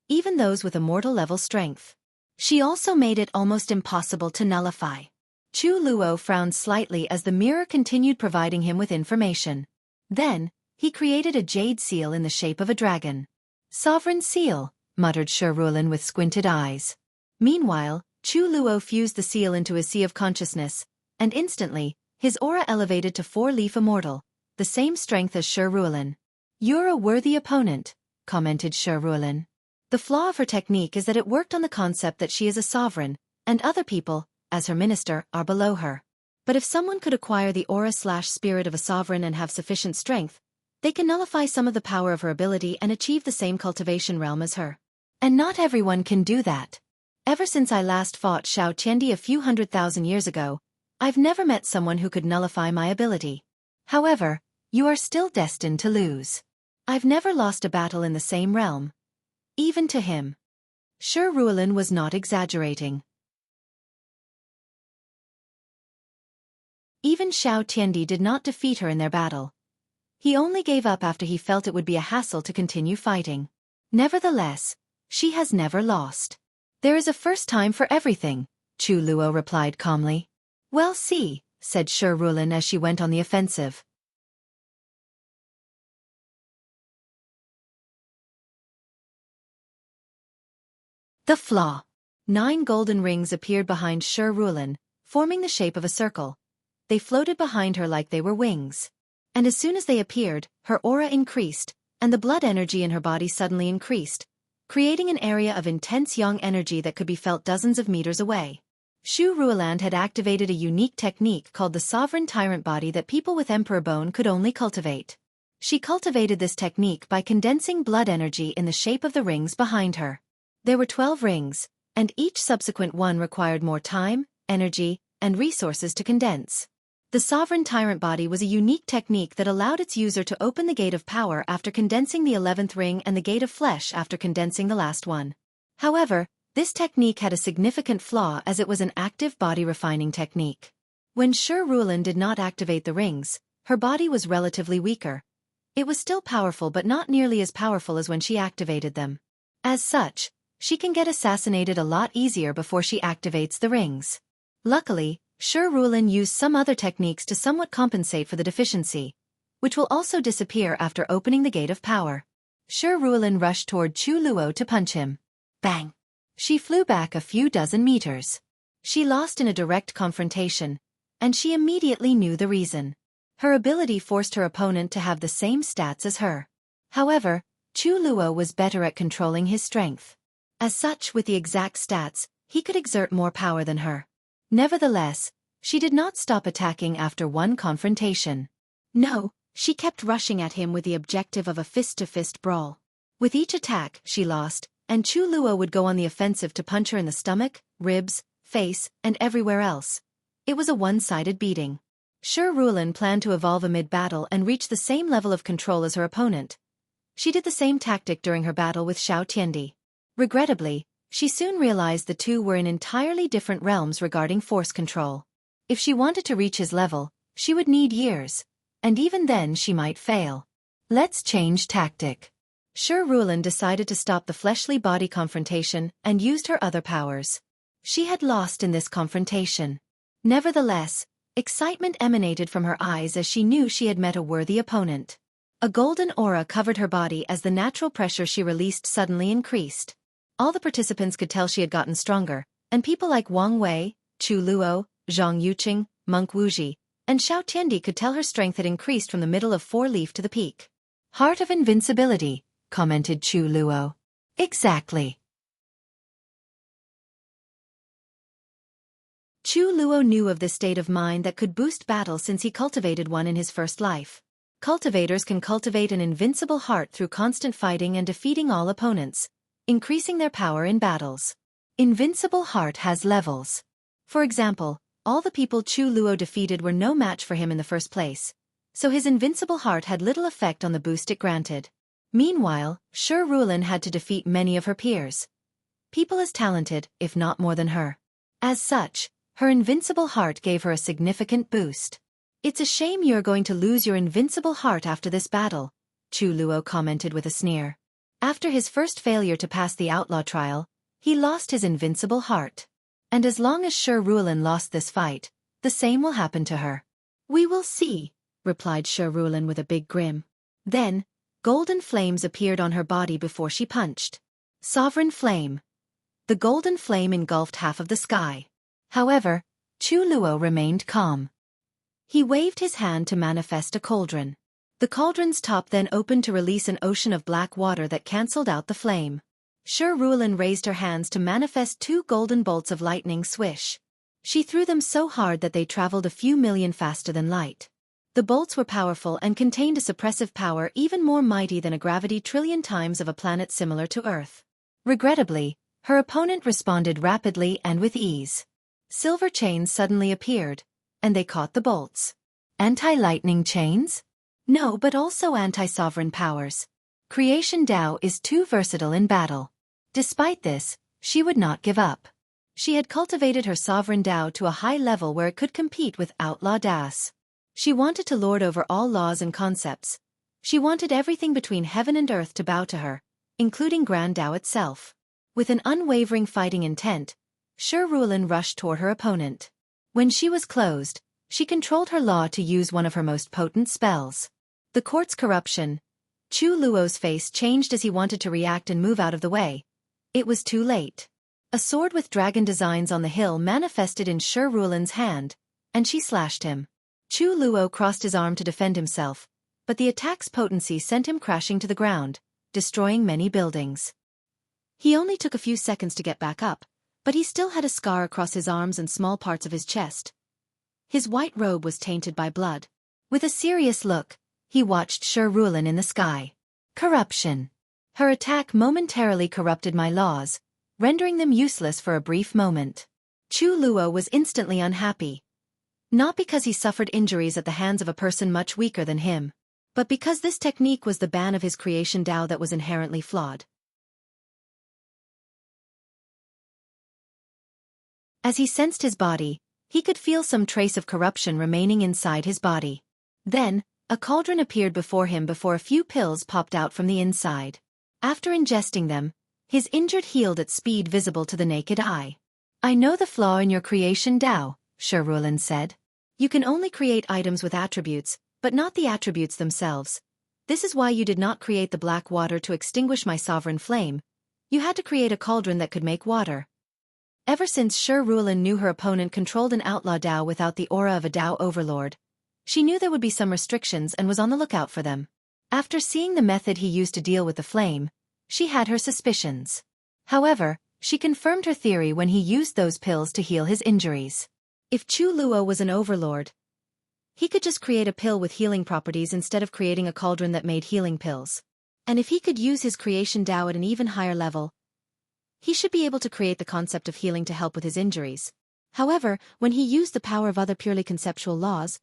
even those with immortal level strength. She also made it almost impossible to nullify. Chu Luo frowned slightly as the mirror continued providing him with information. Then, he created a jade seal in the shape of a dragon. Sovereign seal, muttered Shi Ruolin with squinted eyes. Meanwhile, Chu Luo fused the seal into his sea of consciousness, and instantly, his aura elevated to 4-leaf immortal, the same strength as Shi Ruolin. You're a worthy opponent, commented Shi Ruolin. The flaw of her technique is that it worked on the concept that she is a sovereign, and other people, as her minister, are below her. But if someone could acquire the aura/spirit of a sovereign and have sufficient strength, they can nullify some of the power of her ability and achieve the same cultivation realm as her. And not everyone can do that. Ever since I last fought Xianxia a few 100,000 years ago, I've never met someone who could nullify my ability. However, you are still destined to lose. I've never lost a battle in the same realm. Even to him. Shi Ruolin was not exaggerating. Even Xiao Tiandi did not defeat her in their battle. He only gave up after he felt it would be a hassle to continue fighting. Nevertheless, she has never lost. There is a first time for everything, Chu Luo replied calmly. Well, see, said Shi Ruolin as she went on the offensive. The flaw. 9 golden rings appeared behind Shi Ruolin, forming the shape of a circle. They floated behind her like they were wings. And as soon as they appeared, her aura increased, and the blood energy in her body suddenly increased, creating an area of intense yang energy that could be felt dozens of meters away. Shu Ruoland had activated a unique technique called the Sovereign Tyrant Body that people with Emperor Bone could only cultivate. She cultivated this technique by condensing blood energy in the shape of the rings behind her. There were 12 rings, and each subsequent one required more time, energy, and resources to condense. The Sovereign Tyrant Body was a unique technique that allowed its user to open the Gate of Power after condensing the 11th ring and the Gate of Flesh after condensing the last one. However, this technique had a significant flaw as it was an active body refining technique. When Shi Ruolin did not activate the rings, her body was relatively weaker. It was still powerful but not nearly as powerful as when she activated them. As such, she can get assassinated a lot easier before she activates the rings. Luckily, Shi Ruolin used some other techniques to somewhat compensate for the deficiency, which will also disappear after opening the Gate of Power. Shi Ruolin rushed toward Chu Luo to punch him. Bang! She flew back a few dozen meters. She lost in a direct confrontation, and she immediately knew the reason. Her ability forced her opponent to have the same stats as her. However, Chu Luo was better at controlling his strength. As such, with the exact stats, he could exert more power than her. Nevertheless, she did not stop attacking after one confrontation. No, she kept rushing at him with the objective of a fist-to-fist brawl. With each attack, she lost, and Chu Luo would go on the offensive to punch her in the stomach, ribs, face, and everywhere else. It was a one-sided beating. Shi Ruolin planned to evolve amid battle and reach the same level of control as her opponent. She did the same tactic during her battle with Xiao Tiandi. Regrettably, she soon realized the two were in entirely different realms regarding force control. If she wanted to reach his level, she would need years, and even then she might fail. Let's change tactic. Shi Ruolin decided to stop the fleshly body confrontation and used her other powers. She had lost in this confrontation. Nevertheless, excitement emanated from her eyes as she knew she had met a worthy opponent. A golden aura covered her body as the natural pressure she released suddenly increased. All the participants could tell she had gotten stronger, and people like Wang Wei, Chu Luo, Zhang Yuqing, Monk Wuxia, and Xiao Tiandi could tell her strength had increased from the middle of 4-leaf to the peak. Heart of invincibility, commented Chu Luo. Exactly. Chu Luo knew of this state of mind that could boost battle since he cultivated one in his first life. Cultivators can cultivate an invincible heart through constant fighting and defeating all opponents, increasing their power in battles. Invincible heart has levels. For example, all the people Chu Luo defeated were no match for him in the first place, so his invincible heart had little effect on the boost it granted. Meanwhile, Shi Ruolin had to defeat many of her peers. People as talented, if not more than her. As such, her invincible heart gave her a significant boost. It's a shame you're going to lose your invincible heart after this battle, Chu Luo commented with a sneer. After his first failure to pass the outlaw trial, he lost his invincible heart. And as long as Shi Ruolin lost this fight, the same will happen to her. We will see, replied Shi Ruolin with a big grin. Then, golden flames appeared on her body before she punched. Sovereign flame. The golden flame engulfed half of the sky. However, Chu Luo remained calm. He waved his hand to manifest a cauldron. The cauldron's top then opened to release an ocean of black water that cancelled out the flame. Shi Rulin raised her hands to manifest 2 golden bolts of lightning swish. She threw them so hard that they traveled a few million faster than light. The bolts were powerful and contained a suppressive power even more mighty than a gravity trillion times of a planet similar to Earth. Regrettably, her opponent responded rapidly and with ease. Silver chains suddenly appeared, and they caught the bolts. Anti-lightning chains? No, but also anti-sovereign powers. Creation Tao is too versatile in battle. Despite this, she would not give up. She had cultivated her sovereign Tao to a high level where it could compete with outlaw Taos. She wanted to lord over all laws and concepts. She wanted everything between heaven and earth to bow to her, including Grand Tao itself. With an unwavering fighting intent, Shi Rulin rushed toward her opponent. When she was closed, she controlled her law to use one of her most potent spells. The court's corruption. Chu Luo's face changed as he wanted to react and move out of the way. It was too late. A sword with dragon designs on the hill manifested in Shi Rulin's hand, and she slashed him. Chu Luo crossed his arm to defend himself, but the attack's potency sent him crashing to the ground, destroying many buildings. He only took a few seconds to get back up, but he still had a scar across his arms and small parts of his chest. His white robe was tainted by blood. With a serious look, he watched Shi Rulin in the sky. Corruption. Her attack momentarily corrupted my laws, rendering them useless for a brief moment. Chu Luo was instantly unhappy. Not because he suffered injuries at the hands of a person much weaker than him, but because this technique was the ban of his creation Tao that was inherently flawed. As he sensed his body, he could feel some trace of corruption remaining inside his body. Then, a cauldron appeared before him before a few pills popped out from the inside. After ingesting them, his injured healed at speed visible to the naked eye. I know the flaw in your creation Tao, Shi Rulin said. You can only create items with attributes, but not the attributes themselves. This is why you did not create the black water to extinguish my sovereign flame. You had to create a cauldron that could make water. Ever since Shi Rulin knew her opponent controlled an outlaw Tao without the aura of a Tao overlord, she knew there would be some restrictions and was on the lookout for them. After seeing the method he used to deal with the flame, she had her suspicions. However, she confirmed her theory when he used those pills to heal his injuries. If Chu Luo was an overlord, he could just create a pill with healing properties instead of creating a cauldron that made healing pills. And if he could use his creation Tao at an even higher level, he should be able to create the concept of healing to help with his injuries. However, when he used the power of other purely conceptual laws,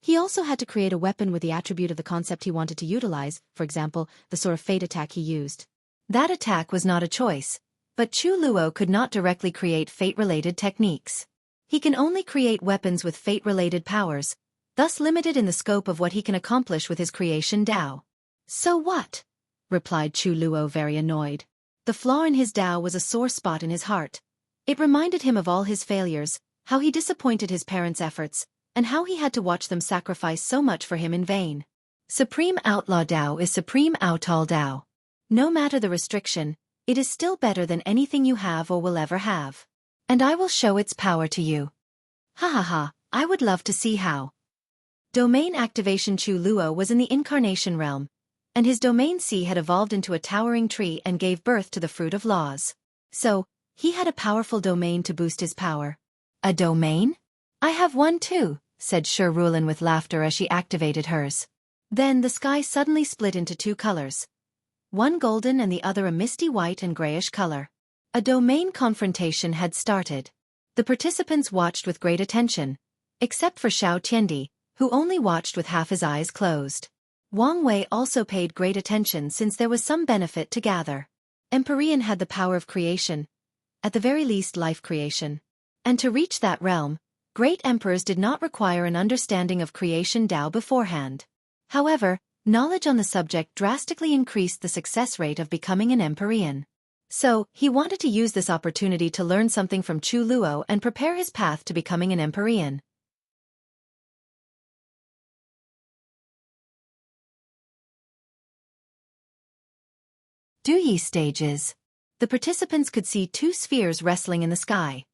he also had to create a weapon with the attribute of the concept he wanted to utilize, for example, the sort of fate attack he used. That attack was not a choice, but Chu Luo could not directly create fate-related techniques. He can only create weapons with fate-related powers, thus limited in the scope of what he can accomplish with his creation Tao. So what? Replied Chu Luo very annoyed. The flaw in his Tao was a sore spot in his heart. It reminded him of all his failures, how he disappointed his parents' efforts, and how he had to watch them sacrifice so much for him in vain. Supreme Outlaw Tao is Supreme Outlaw Tao. No matter the restriction, it is still better than anything you have or will ever have. And I will show its power to you. Ha ha ha, I would love to see how. Domain activation. Chu Luo was in the incarnation realm, and his domain C had evolved into a towering tree and gave birth to the fruit of laws. So, he had a powerful domain to boost his power. A domain? I have one too, said Shi Rulin with laughter as she activated hers. Then the sky suddenly split into 2 colors. One golden and the other a misty white and grayish color. A domain confrontation had started. The participants watched with great attention, except for Xiao Tiandi, who only watched with half his eyes closed. Wang Wei also paid great attention since there was some benefit to gather. Empyrean had the power of creation, at the very least life creation. And to reach that realm, great emperors did not require an understanding of creation Tao beforehand. However, knowledge on the subject drastically increased the success rate of becoming an Empyrean. So, he wanted to use this opportunity to learn something from Chu Luo and prepare his path to becoming an Empyrean. Duyi stages. The participants could see 2 spheres wrestling in the sky.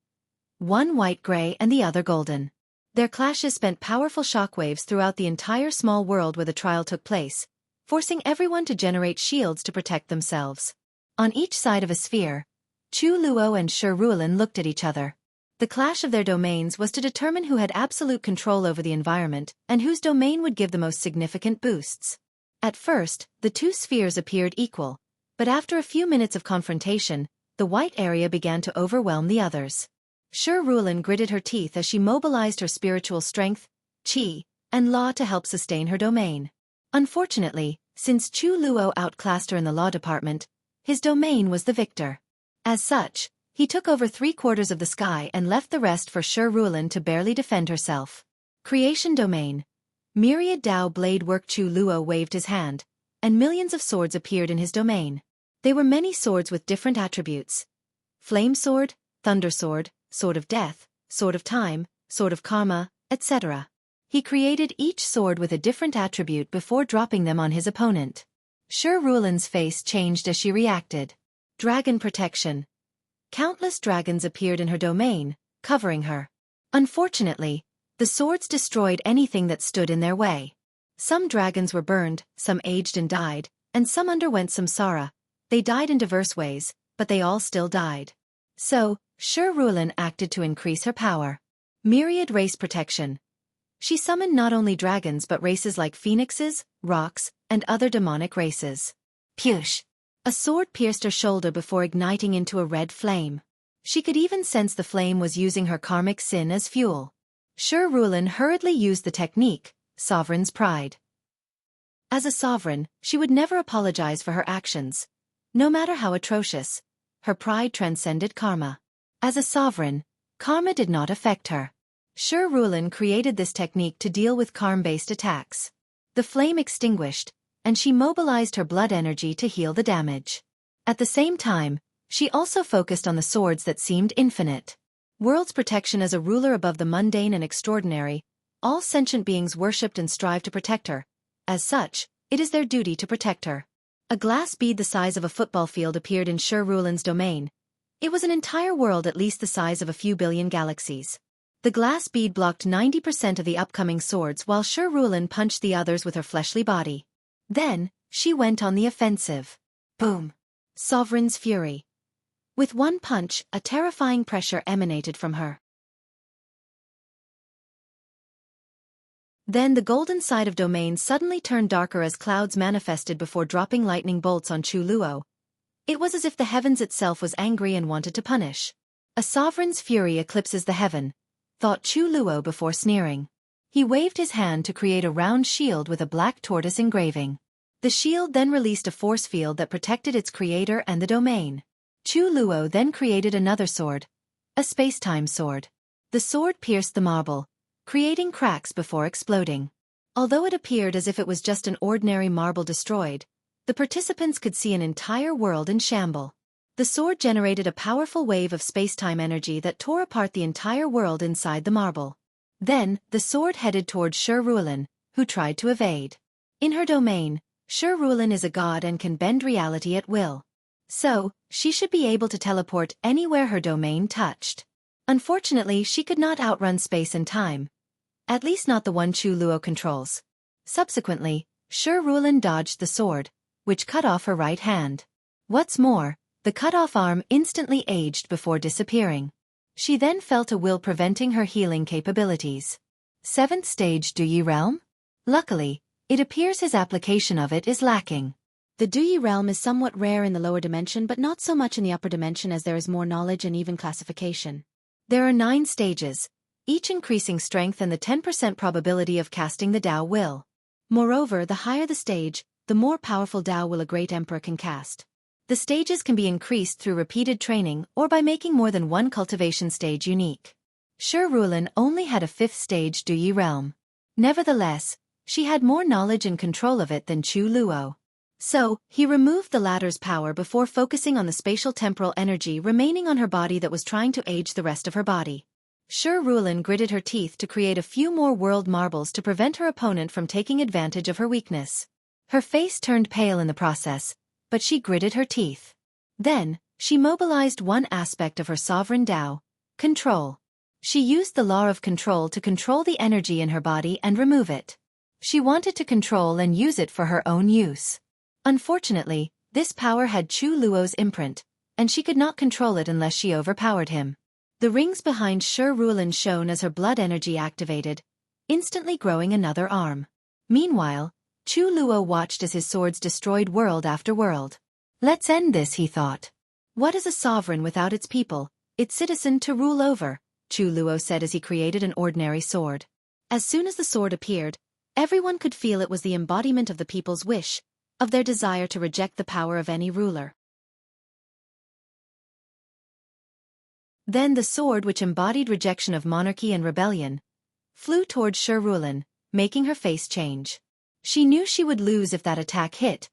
One white-gray and the other golden. Their clashes sent powerful shockwaves throughout the entire small world where the trial took place, forcing everyone to generate shields to protect themselves. On each side of a sphere, Chu Luo and Shi Rulin looked at each other. The clash of their domains was to determine who had absolute control over the environment and whose domain would give the most significant boosts. At first, the two spheres appeared equal, but after a few minutes of confrontation, the white area began to overwhelm the others. Shi Rulin gritted her teeth as she mobilized her spiritual strength, qi, and law to help sustain her domain. Unfortunately, since Chu Luo outclassed her in the law department, his domain was the victor. As such, he took over 3/4 of the sky and left the rest for Shi Rulin to barely defend herself. Creation domain. Myriad Dao blade work. Chu Luo waved his hand, and millions of swords appeared in his domain. They were many swords with different attributes. Flame sword, thunder sword, sword of death, sword of time, sword of karma, etc. He created each sword with a different attribute before dropping them on his opponent. Shi Rulin's face changed as she reacted. Dragon protection. Countless dragons appeared in her domain, covering her. Unfortunately, the swords destroyed anything that stood in their way. Some dragons were burned, some aged and died, and some underwent samsara. They died in diverse ways, but they all still died. So, Shi Rulin acted to increase her power. Myriad race protection. She summoned not only dragons but races like phoenixes, rocks, and other demonic races. Peush! A sword pierced her shoulder before igniting into a red flame. She could even sense the flame was using her karmic sin as fuel. Shi Rulin hurriedly used the technique, Sovereign's Pride. As a sovereign, she would never apologize for her actions. No matter how atrocious, her pride transcended karma. As a sovereign, karma did not affect her. Shi Rulin created this technique to deal with karma-based attacks. The flame extinguished, and she mobilized her blood energy to heal the damage. At the same time, she also focused on the swords that seemed infinite. World's protection. As a ruler above the mundane and extraordinary, all sentient beings worshipped and strived to protect her. As such, it is their duty to protect her. A glass bead the size of a football field appeared in Shi Rulin's domain. It was an entire world at least the size of a few billion galaxies. The glass bead blocked 90% of the upcoming swords while Shi Rulin punched the others with her fleshly body. Then, she went on the offensive. Boom! Sovereign's fury. With one punch, a terrifying pressure emanated from her. Then the golden side of domain suddenly turned darker as clouds manifested before dropping lightning bolts on Chu Luo. It was as if the heavens itself was angry and wanted to punish. A sovereign's fury eclipses the heaven, thought Chu Luo before sneering. He waved his hand to create a round shield with a black tortoise engraving. The shield then released a force field that protected its creator and the domain. Chu Luo then created another sword, a space-time sword. The sword pierced the marble, creating cracks before exploding. Although it appeared as if it was just an ordinary marble destroyed, the participants could see an entire world in shambles. The sword generated a powerful wave of space-time energy that tore apart the entire world inside the marble. Then, the sword headed towards Shi Rulin, who tried to evade. In her domain, Shi Rulin is a god and can bend reality at will. So, she should be able to teleport anywhere her domain touched. Unfortunately, she could not outrun space and time. At least not the one Chu Luo controls. Subsequently, Shi Rulin dodged the sword, which cut off her right hand. What's more, the cut-off arm instantly aged before disappearing. She then felt a will preventing her healing capabilities. 7th stage Duyi realm? Luckily, it appears his application of it is lacking. The Duyi realm is somewhat rare in the lower dimension but not so much in the upper dimension as there is more knowledge and even classification. There are 9 stages, each increasing strength and the 10% probability of casting the Tao will. Moreover, the higher the stage, the more powerful Tao will a great emperor can cast. The stages can be increased through repeated training or by making more than one cultivation stage unique. Shi Rulin only had a 5th stage Duyi realm. Nevertheless, she had more knowledge and control of it than Chu Luo. So, he removed the latter's power before focusing on the spatial temporal energy remaining on her body that was trying to age the rest of her body. Shi Rulin gritted her teeth to create a few more world marbles to prevent her opponent from taking advantage of her weakness. Her face turned pale in the process, but she gritted her teeth. Then, she mobilized one aspect of her sovereign Tao, control. She used the law of control to control the energy in her body and remove it. She wanted to control and use it for her own use. Unfortunately, This power had Chu Luo's imprint, and she could not control it unless she overpowered him. The rings behind Shi Rulin shone as her blood energy activated, instantly growing another arm. Meanwhile, Chu Luo watched as his swords destroyed world after world. Let's end this, he thought. What is a sovereign without its people, its citizen to rule over? Chu Luo said as he created an ordinary sword. As soon as the sword appeared, everyone could feel it was the embodiment of the people's wish, of their desire to reject the power of any ruler. Then the sword, which embodied rejection of monarchy and rebellion, flew toward Shi Rulin, making her face change. She knew she would lose if that attack hit,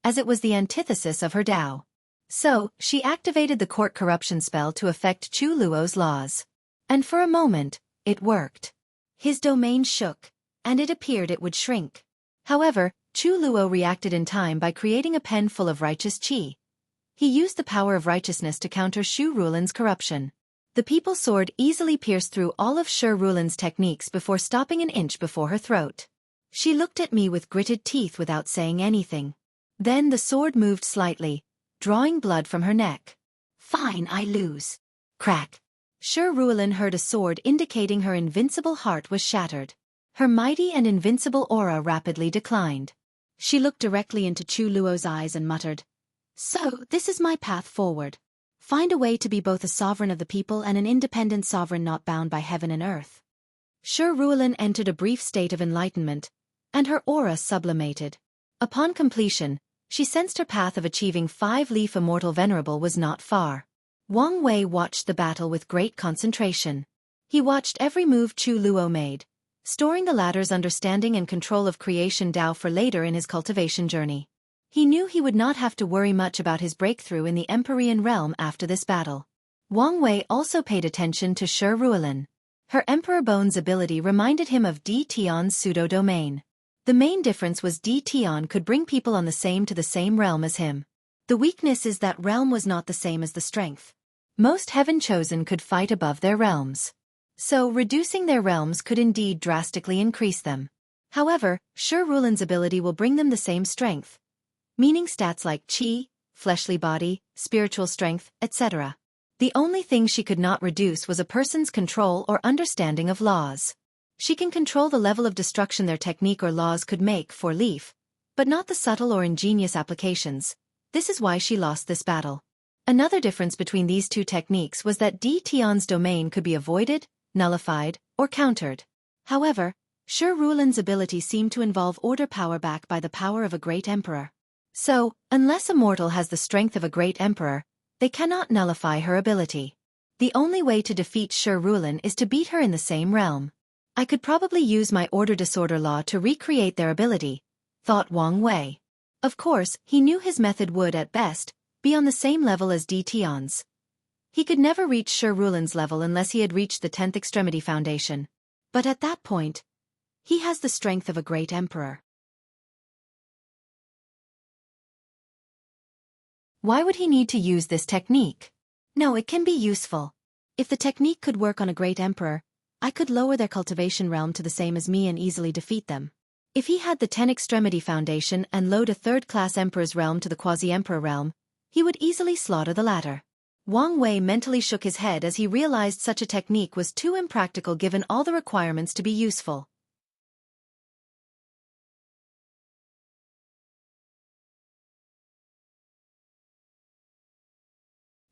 as it was the antithesis of her Tao. So, she activated the court corruption spell to affect Chu Luo's laws. And for a moment, it worked. His domain shook, and it appeared it would shrink. However, Chu Luo reacted in time by creating a pen full of righteous qi. He used the power of righteousness to counter Shi Rulin's corruption. The people's sword easily pierced through all of Shi Rulin's techniques before stopping an inch before her throat. She looked at me with gritted teeth without saying anything. Then the sword moved slightly, drawing blood from her neck. Fine, I lose. Crack. Shi Rulin heard a sword indicating her invincible heart was shattered. Her mighty and invincible aura rapidly declined. She looked directly into Chu Luo's eyes and muttered, "So, this is my path forward. Find a way to be both a sovereign of the people and an independent sovereign not bound by heaven and earth." Shi Rulin entered a brief state of enlightenment, and her aura sublimated. Upon completion, she sensed her path of achieving 5-leaf immortal venerable was not far. Wang Wei watched the battle with great concentration. He watched every move Chu Luo made, storing the latter's understanding and control of creation Tao for later in his cultivation journey. He knew he would not have to worry much about his breakthrough in the Empyrean realm after this battle. Wang Wei also paid attention to Shi Rulin. Her Emperor Bone's ability reminded him of Di Tian's pseudo-domain. The main difference was Di Tian could bring people on the same realm as him. The weakness is that realm was not the same as the strength. Most heaven-chosen could fight above their realms. So reducing their realms could indeed drastically increase them. However, Shi Rulin's ability will bring them the same strength, meaning stats like qi, fleshly body, spiritual strength, etc. The only thing she could not reduce was a person's control or understanding of laws. She can control the level of destruction their technique or laws could make for leaf, but not the subtle or ingenious applications. This is why she lost this battle. Another difference between these two techniques was that Di Tian's domain could be avoided, nullified, or countered. However, Shi Rulin's ability seemed to involve order power backed by the power of a great emperor. So, unless a mortal has the strength of a great emperor, they cannot nullify her ability. The only way to defeat Shi Rulin is to beat her in the same realm. I could probably use my order-disorder law to recreate their ability, thought Wang Wei. Of course, he knew his method would, at best, be on the same level as Di Tian's. He could never reach Shi Rulin's level unless he had reached the 10th extremity foundation. But at that point, he has the strength of a great emperor. Why would he need to use this technique? No, it can be useful. If the technique could work on a great emperor, I could lower their cultivation realm to the same as me and easily defeat them. If he had the 10 extremity foundation and load a third-class emperor's realm to the quasi-emperor realm, he would easily slaughter the latter. Wang Wei mentally shook his head as he realized such a technique was too impractical given all the requirements to be useful.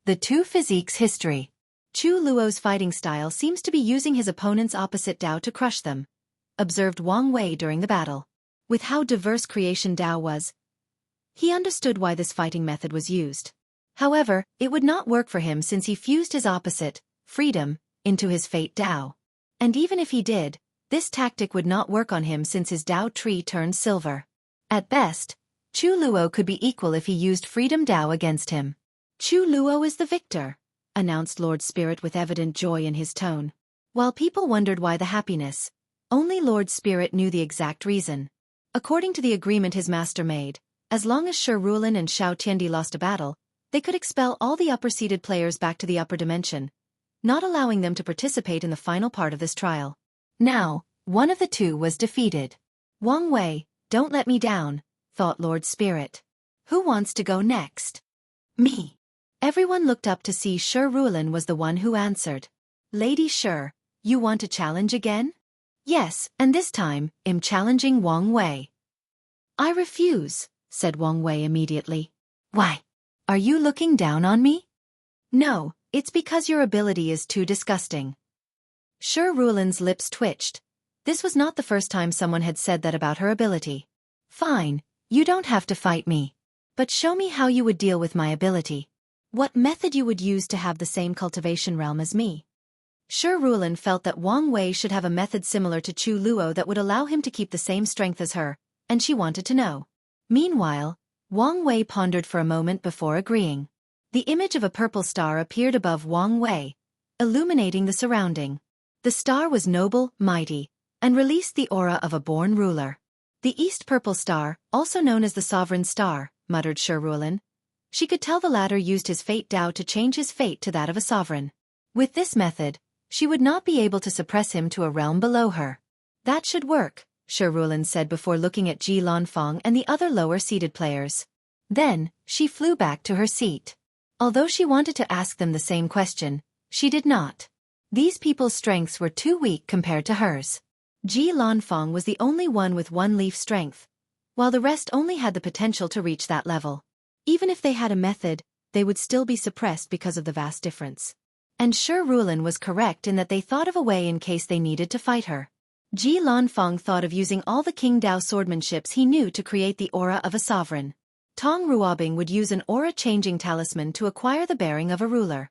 The two physiques history. Chu Luo's fighting style seems to be using his opponent's opposite Tao to crush them, observed Wang Wei during the battle. With how diverse creation Tao was, he understood why this fighting method was used. However, it would not work for him since he fused his opposite, freedom, into his fate Tao. And even if he did, this tactic would not work on him since his Tao tree turned silver. At best, Chu Luo could be equal if he used freedom Tao against him. Chu Luo is the victor, announced Lord Spirit with evident joy in his tone. While people wondered why the happiness, only Lord Spirit knew the exact reason. According to the agreement his master made, as long as Shi Rulin and Xiao Tiandi lost a battle, they could expel all the upper-seeded players back to the upper dimension, not allowing them to participate in the final part of this trial. Now, one of the two was defeated. Wang Wei, don't let me down, thought Lord Spirit. Who wants to go next? Me. Everyone looked up to see Shi Ruolin was the one who answered. Lady Shi, you want to challenge again? Yes, and this time, I'm challenging Wang Wei. I refuse, said Wang Wei immediately. Why? Are you looking down on me? No, it's because your ability is too disgusting. Shi Ruolin's lips twitched. This was not the first time someone had said that about her ability. Fine, you don't have to fight me. But show me how you would deal with my ability. What method you would use to have the same cultivation realm as me. Shi Ruolin felt that Wang Wei should have a method similar to Chu Luo that would allow him to keep the same strength as her, and she wanted to know. Meanwhile, Wang Wei pondered for a moment before agreeing. The image of a purple star appeared above Wang Wei, illuminating the surrounding. The star was noble, mighty, and released the aura of a born ruler. The East Purple Star, also known as the Sovereign Star, muttered Shi Ruolin. She could tell the latter used his fate Dao to change his fate to that of a sovereign. With this method, she would not be able to suppress him to a realm below her. That should work, Shi Ruolin said before looking at Ji Lanfeng and the other lower-seated players. Then, she flew back to her seat. Although she wanted to ask them the same question, she did not. These people's strengths were too weak compared to hers. Ji Lanfeng was the only one with one leaf strength, while the rest only had the potential to reach that level. Even if they had a method, they would still be suppressed because of the vast difference. And Shi Ruolin was correct in that they thought of a way in case they needed to fight her. Ji Lanfeng thought of using all the King Dao swordsmanships he knew to create the aura of a sovereign. Tong Ruobing would use an aura-changing talisman to acquire the bearing of a ruler.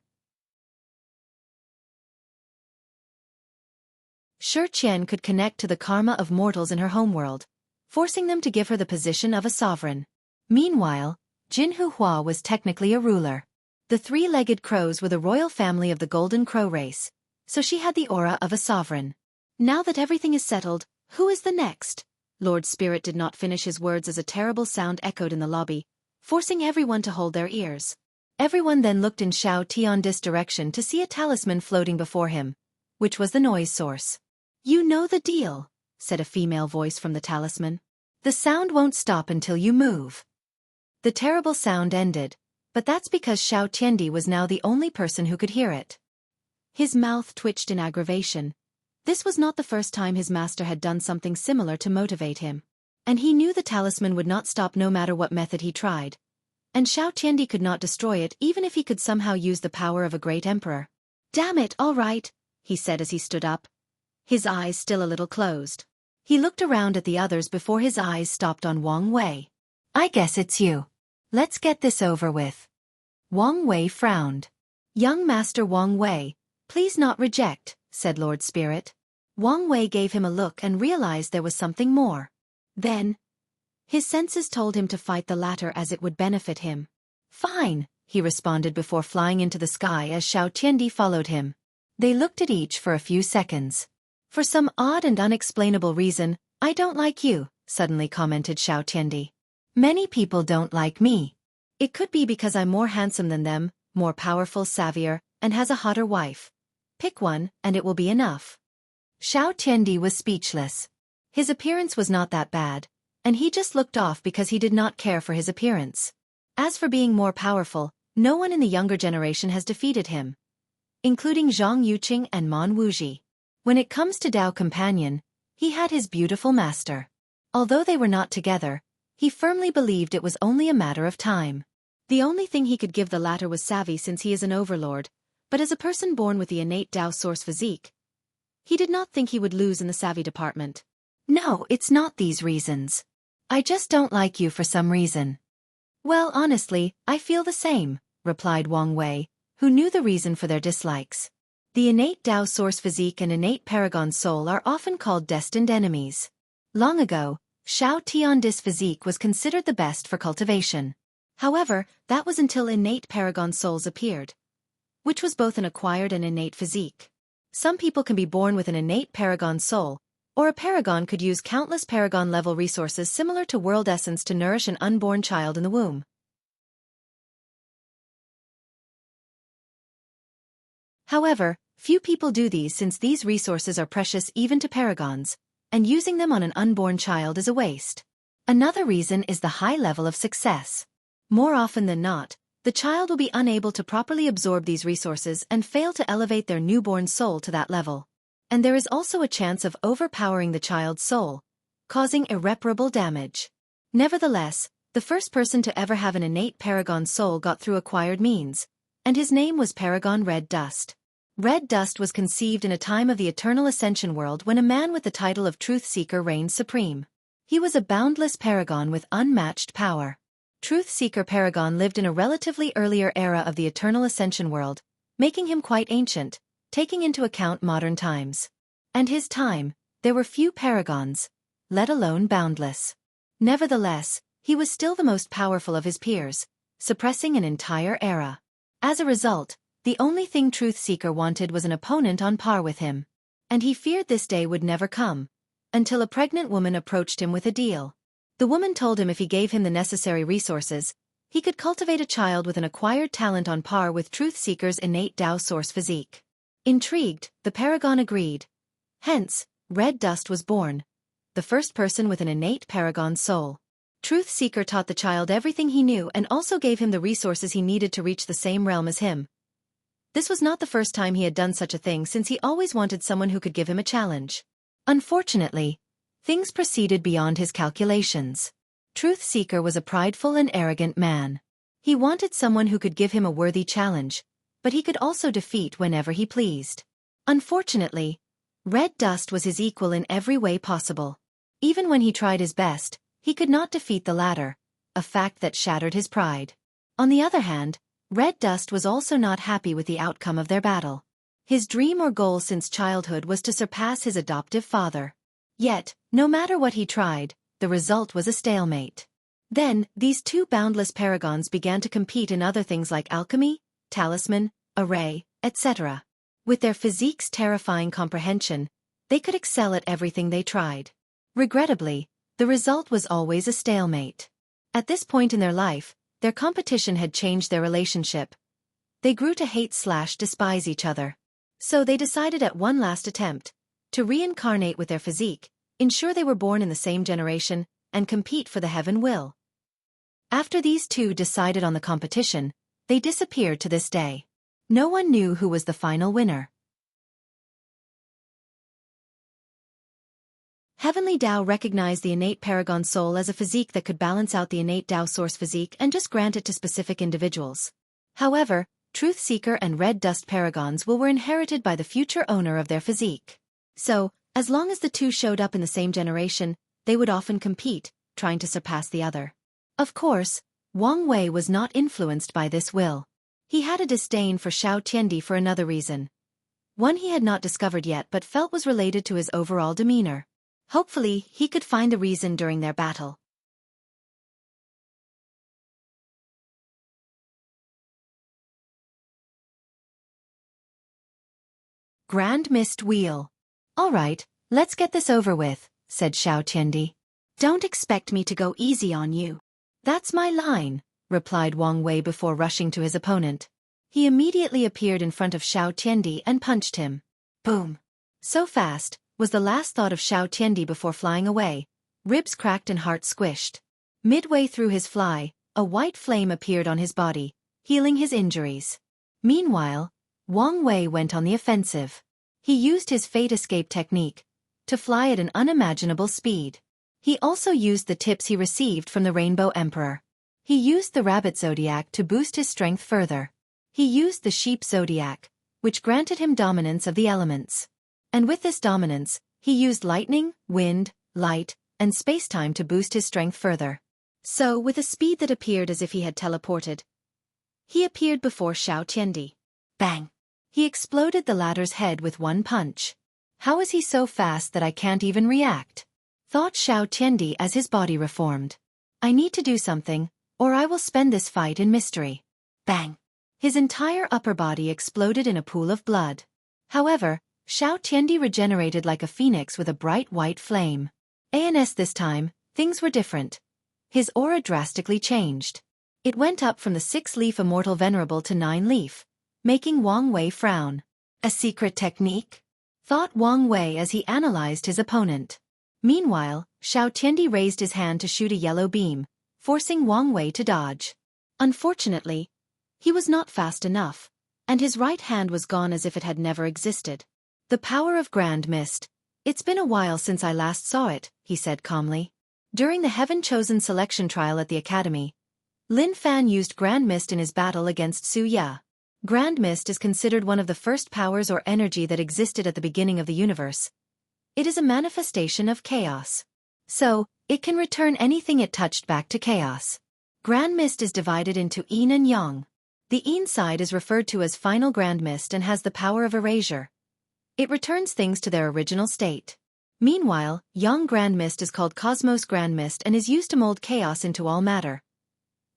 Shi Qian could connect to the karma of mortals in her homeworld, forcing them to give her the position of a sovereign. Meanwhile, Jianghu Hua was technically a ruler. The three-legged crows were the royal family of the Golden Crow race, so she had the aura of a sovereign. Now that everything is settled, who is the next? Lord Spirit did not finish his words as a terrible sound echoed in the lobby, forcing everyone to hold their ears. Everyone then looked in Xiao Tiandis' direction to see a talisman floating before him, which was the noise source. You know the deal, said a female voice from the talisman. The sound won't stop until you move. The terrible sound ended, but that's because Xiao Tiandi was now the only person who could hear it. His mouth twitched in aggravation. This was not the first time his master had done something similar to motivate him. And he knew the talisman would not stop no matter what method he tried. And Xiao Tiandi could not destroy it even if he could somehow use the power of a great emperor. Damn it, all right, he said as he stood up, his eyes still a little closed. He looked around at the others before his eyes stopped on Wang Wei. I guess it's you. Let's get this over with. Wang Wei frowned. Young Master Wang Wei, please not reject, said Lord Spirit. Wang Wei gave him a look and realized there was something more. Then, his senses told him to fight the latter as it would benefit him. Fine, he responded before flying into the sky as Xiao Tiandi followed him. They looked at each for a few seconds. For some odd and unexplainable reason, I don't like you, suddenly commented Xiao Tiandi. Many people don't like me. It could be because I'm more handsome than them, more powerful, savvier, and has a hotter wife. Pick one, and it will be enough. Xiao Tiandi was speechless. His appearance was not that bad, and he just looked off because he did not care for his appearance. As for being more powerful, no one in the younger generation has defeated him, including Zhang Yuqing and Man Wuji. When it comes to Dao Companion, he had his beautiful master. Although they were not together, he firmly believed it was only a matter of time. The only thing he could give the latter was savvy since he is an overlord, but as a person born with the innate Dao source physique, he did not think he would lose in the savvy department. No, it's not these reasons. I just don't like you for some reason. Well, honestly, I feel the same, replied Wang Wei, who knew the reason for their dislikes. The innate Dao source physique and innate paragon soul are often called destined enemies. Long ago, Xiao Tiandis' physique was considered the best for cultivation. However, that was until innate paragon souls appeared, which was both an acquired and innate physique. Some people can be born with an innate paragon soul, or a paragon could use countless paragon-level resources similar to world essence to nourish an unborn child in the womb. However, few people do these since these resources are precious even to paragons, and using them on an unborn child is a waste. Another reason is the high level of success. More often than not, the child will be unable to properly absorb these resources and fail to elevate their newborn soul to that level. And there is also a chance of overpowering the child's soul, causing irreparable damage. Nevertheless, the first person to ever have an innate paragon soul got through acquired means, and his name was Paragon Red Dust. Red Dust was conceived in a time of the eternal Ascension world when a man with the title of Truth Seeker reigned supreme. He was a boundless paragon with unmatched power. Truth Seeker Paragon lived in a relatively earlier era of the eternal Ascension world, making him quite ancient, taking into account modern times. And his time, there were few paragons, let alone boundless. Nevertheless, he was still the most powerful of his peers, suppressing an entire era. As a result, the only thing Truth Seeker wanted was an opponent on par with him. And he feared this day would never come, until a pregnant woman approached him with a deal. The woman told him if he gave him the necessary resources, he could cultivate a child with an acquired talent on par with Truth Seeker's innate Tao Source physique. Intrigued, the paragon agreed. Hence, Red Dust was born, the first person with an innate paragon soul. Truth Seeker taught the child everything he knew and also gave him the resources he needed to reach the same realm as him. This was not the first time he had done such a thing, since he always wanted someone who could give him a challenge. Unfortunately, things proceeded beyond his calculations. Truth Seeker was a prideful and arrogant man. He wanted someone who could give him a worthy challenge, but he could also defeat whenever he pleased. Unfortunately, Red Dust was his equal in every way possible. Even when he tried his best, he could not defeat the latter, a fact that shattered his pride. On the other hand, Red Dust was also not happy with the outcome of their battle. His dream or goal since childhood was to surpass his adoptive father. Yet, no matter what he tried, the result was a stalemate. Then, these two boundless paragons began to compete in other things like alchemy, talisman, array, etc. With their physique's terrifying comprehension, they could excel at everything they tried. Regrettably, the result was always a stalemate. At this point in their life, their competition had changed their relationship. They grew to hate/despise each other. So they decided at one last attempt to reincarnate with their physique, ensure they were born in the same generation, and compete for the heaven will. After these two decided on the competition, they disappeared to this day. No one knew who was the final winner. Heavenly Tao recognized the innate paragon soul as a physique that could balance out the innate Tao Source physique and just grant it to specific individuals. However, Truth Seeker and Red Dust paragons were inherited by the future owner of their physique. So, as long as the two showed up in the same generation, they would often compete, trying to surpass the other. Of course, Wang Wei was not influenced by this will. He had a disdain for Xiao Tiandi for another reason. One he had not discovered yet but felt was related to his overall demeanor. Hopefully, he could find the reason during their battle. Grand Mist Wheel. All right, let's get this over with, said Xiao Tiandi. Don't expect me to go easy on you. That's my line, replied Wang Wei before rushing to his opponent. He immediately appeared in front of Xiao Tiandi and punched him. Boom! So fast, was the last thought of Xiao Tiandi before flying away, ribs cracked and heart squished. Midway through his fly, a white flame appeared on his body, healing his injuries. Meanwhile, Wang Wei went on the offensive. He used his fate escape technique to fly at an unimaginable speed. He also used the tips he received from the Rainbow Emperor. He used the Rabbit Zodiac to boost his strength further. He used the Sheep Zodiac, which granted him dominance of the elements. And with this dominance, he used lightning, wind, light, and space-time to boost his strength further. So, with a speed that appeared as if he had teleported, he appeared before Xiao Tiandi. Bang! He exploded the latter's head with one punch. How is he so fast that I can't even react? Thought Xiao Tiandi as his body reformed. I need to do something, or I will spend this fight in mystery. Bang! His entire upper body exploded in a pool of blood. However, Xiao Tiandi regenerated like a phoenix with a bright white flame. ANS this time, things were different. His aura drastically changed. It went up from the 6-leaf Immortal Venerable to 9-leaf, making Wang Wei frown. A secret technique? Thought Wang Wei as he analyzed his opponent. Meanwhile, Xiao Tiandi raised his hand to shoot a yellow beam, forcing Wang Wei to dodge. Unfortunately, he was not fast enough, and his right hand was gone as if it had never existed. The power of Grand Mist. It's been a while since I last saw it, he said calmly. During the Heaven-Chosen selection trial at the Academy, Lin Fan used Grand Mist in his battle against Su Ya. Grand Mist is considered one of the first powers or energy that existed at the beginning of the universe. It is a manifestation of chaos. So, it can return anything it touched back to chaos. Grand Mist is divided into Yin and Yang. The Yin side is referred to as Final Grand Mist and has the power of erasure. It returns things to their original state. Meanwhile, Yang Grand Mist is called Cosmos Grand Mist and is used to mold chaos into all matter.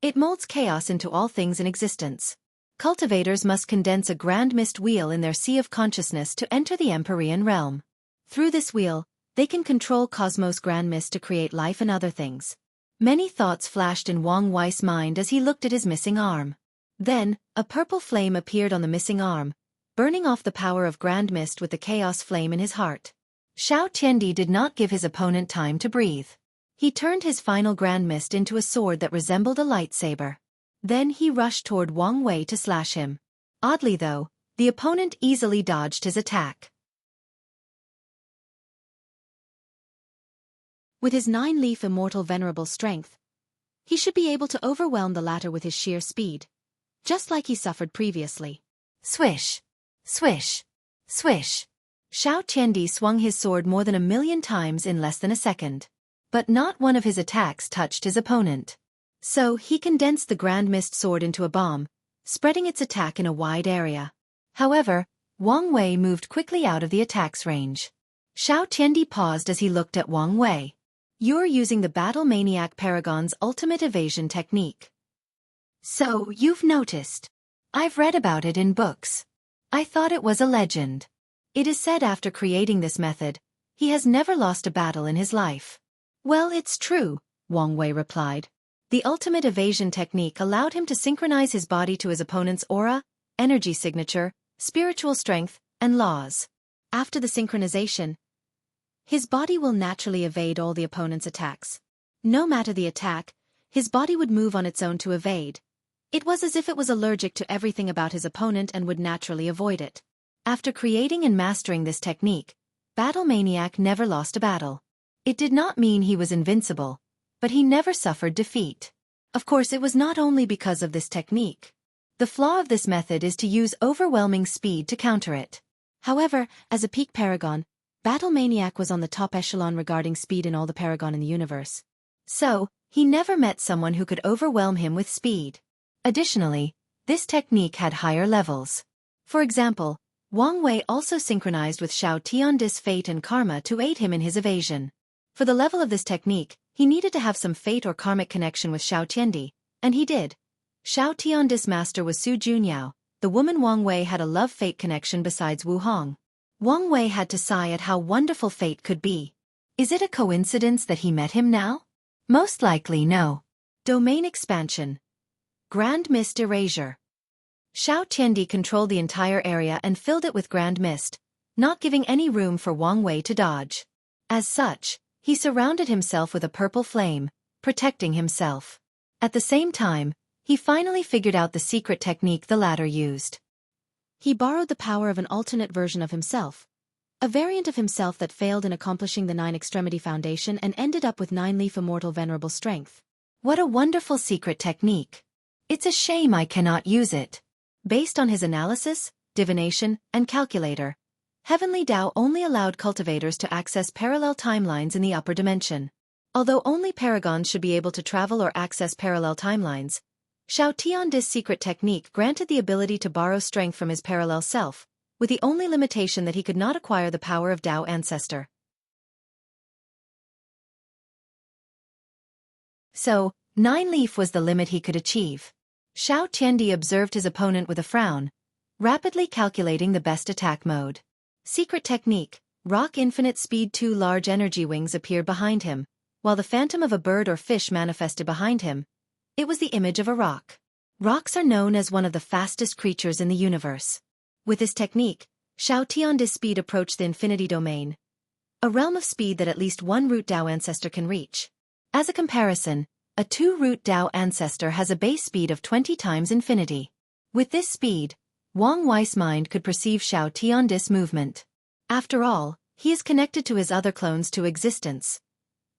It molds chaos into all things in existence. Cultivators must condense a Grand Mist wheel in their sea of consciousness to enter the Empyrean realm. Through this wheel, they can control Cosmos Grand Mist to create life and other things. Many thoughts flashed in Wang Wei's mind as he looked at his missing arm. Then, a purple flame appeared on the missing arm, burning off the power of Grand Mist with the chaos flame in his heart. Xiao Tiandi did not give his opponent time to breathe. He turned his final Grand Mist into a sword that resembled a lightsaber. Then he rushed toward Wang Wei to slash him. Oddly though, the opponent easily dodged his attack. With his 9-leaf immortal venerable strength, he should be able to overwhelm the latter with his sheer speed, just like he suffered previously. Swish! Swish! Swish! Xiao Tiandi swung his sword more than 1,000,000 times in less than a second. But not one of his attacks touched his opponent. So he condensed the Grand Mist sword into a bomb, spreading its attack in a wide area. However, Wang Wei moved quickly out of the attack's range. Xiao Tiandi paused as he looked at Wang Wei. You're using the Battle Maniac Paragon's ultimate evasion technique. So, you've noticed. I've read about it in books. I thought it was a legend. It is said after creating this method, he has never lost a battle in his life. Well, it's true, Wang Wei replied. The ultimate evasion technique allowed him to synchronize his body to his opponent's aura, energy signature, spiritual strength, and laws. After the synchronization, his body will naturally evade all the opponent's attacks. No matter the attack, his body would move on its own to evade. It was as if it was allergic to everything about his opponent and would naturally avoid it. After creating and mastering this technique, Battle Maniac never lost a battle. It did not mean he was invincible, but he never suffered defeat. Of course, it was not only because of this technique. The flaw of this method is to use overwhelming speed to counter it. However, as a peak paragon, Battle Maniac was on the top echelon regarding speed in all the paragon in the universe. So, he never met someone who could overwhelm him with speed. Additionally, this technique had higher levels. For example, Wang Wei also synchronized with Xiao Tiandi's fate and karma to aid him in his evasion. For the level of this technique, he needed to have some fate or karmic connection with Xiao Tiandi, and he did. Xiao Tiandi's master was Su Junyao. The woman Wang Wei had a love-fate connection besides Wu Hong. Wang Wei had to sigh at how wonderful fate could be. Is it a coincidence that he met him now? Most likely no. Domain expansion. Grand Mist erasure. Xiao Tiandi controlled the entire area and filled it with Grand Mist, not giving any room for Wang Wei to dodge. As such, he surrounded himself with a purple flame, protecting himself. At the same time, he finally figured out the secret technique the latter used. He borrowed the power of an alternate version of himself, a variant of himself that failed in accomplishing the 9-extremity foundation and ended up with 9-leaf immortal venerable strength. What a wonderful secret technique. It's a shame I cannot use it. Based on his analysis, divination, and calculator, Heavenly Tao only allowed cultivators to access parallel timelines in the upper dimension. Although only paragons should be able to travel or access parallel timelines, Xiao Tiandi's secret technique granted the ability to borrow strength from his parallel self, with the only limitation that he could not acquire the power of Tao Ancestor. So, 9-leaf was the limit he could achieve. Xiao Tiandi observed his opponent with a frown, rapidly calculating the best attack mode. Secret technique, Rock Infinite Speed. 2 large energy wings appeared behind him, while the phantom of a bird or fish manifested behind him. It was the image of a rock. Rocks are known as one of the fastest creatures in the universe. With this technique, Xiao Tiandi's speed approached the infinity domain, a realm of speed that at least one root Tao ancestor can reach. As a comparison, a two-root Dao ancestor has a base speed of 20 times infinity. With this speed, Wang Wei's mind could perceive Xiao Tiandis' movement. After all, he is connected to his other clones to existence,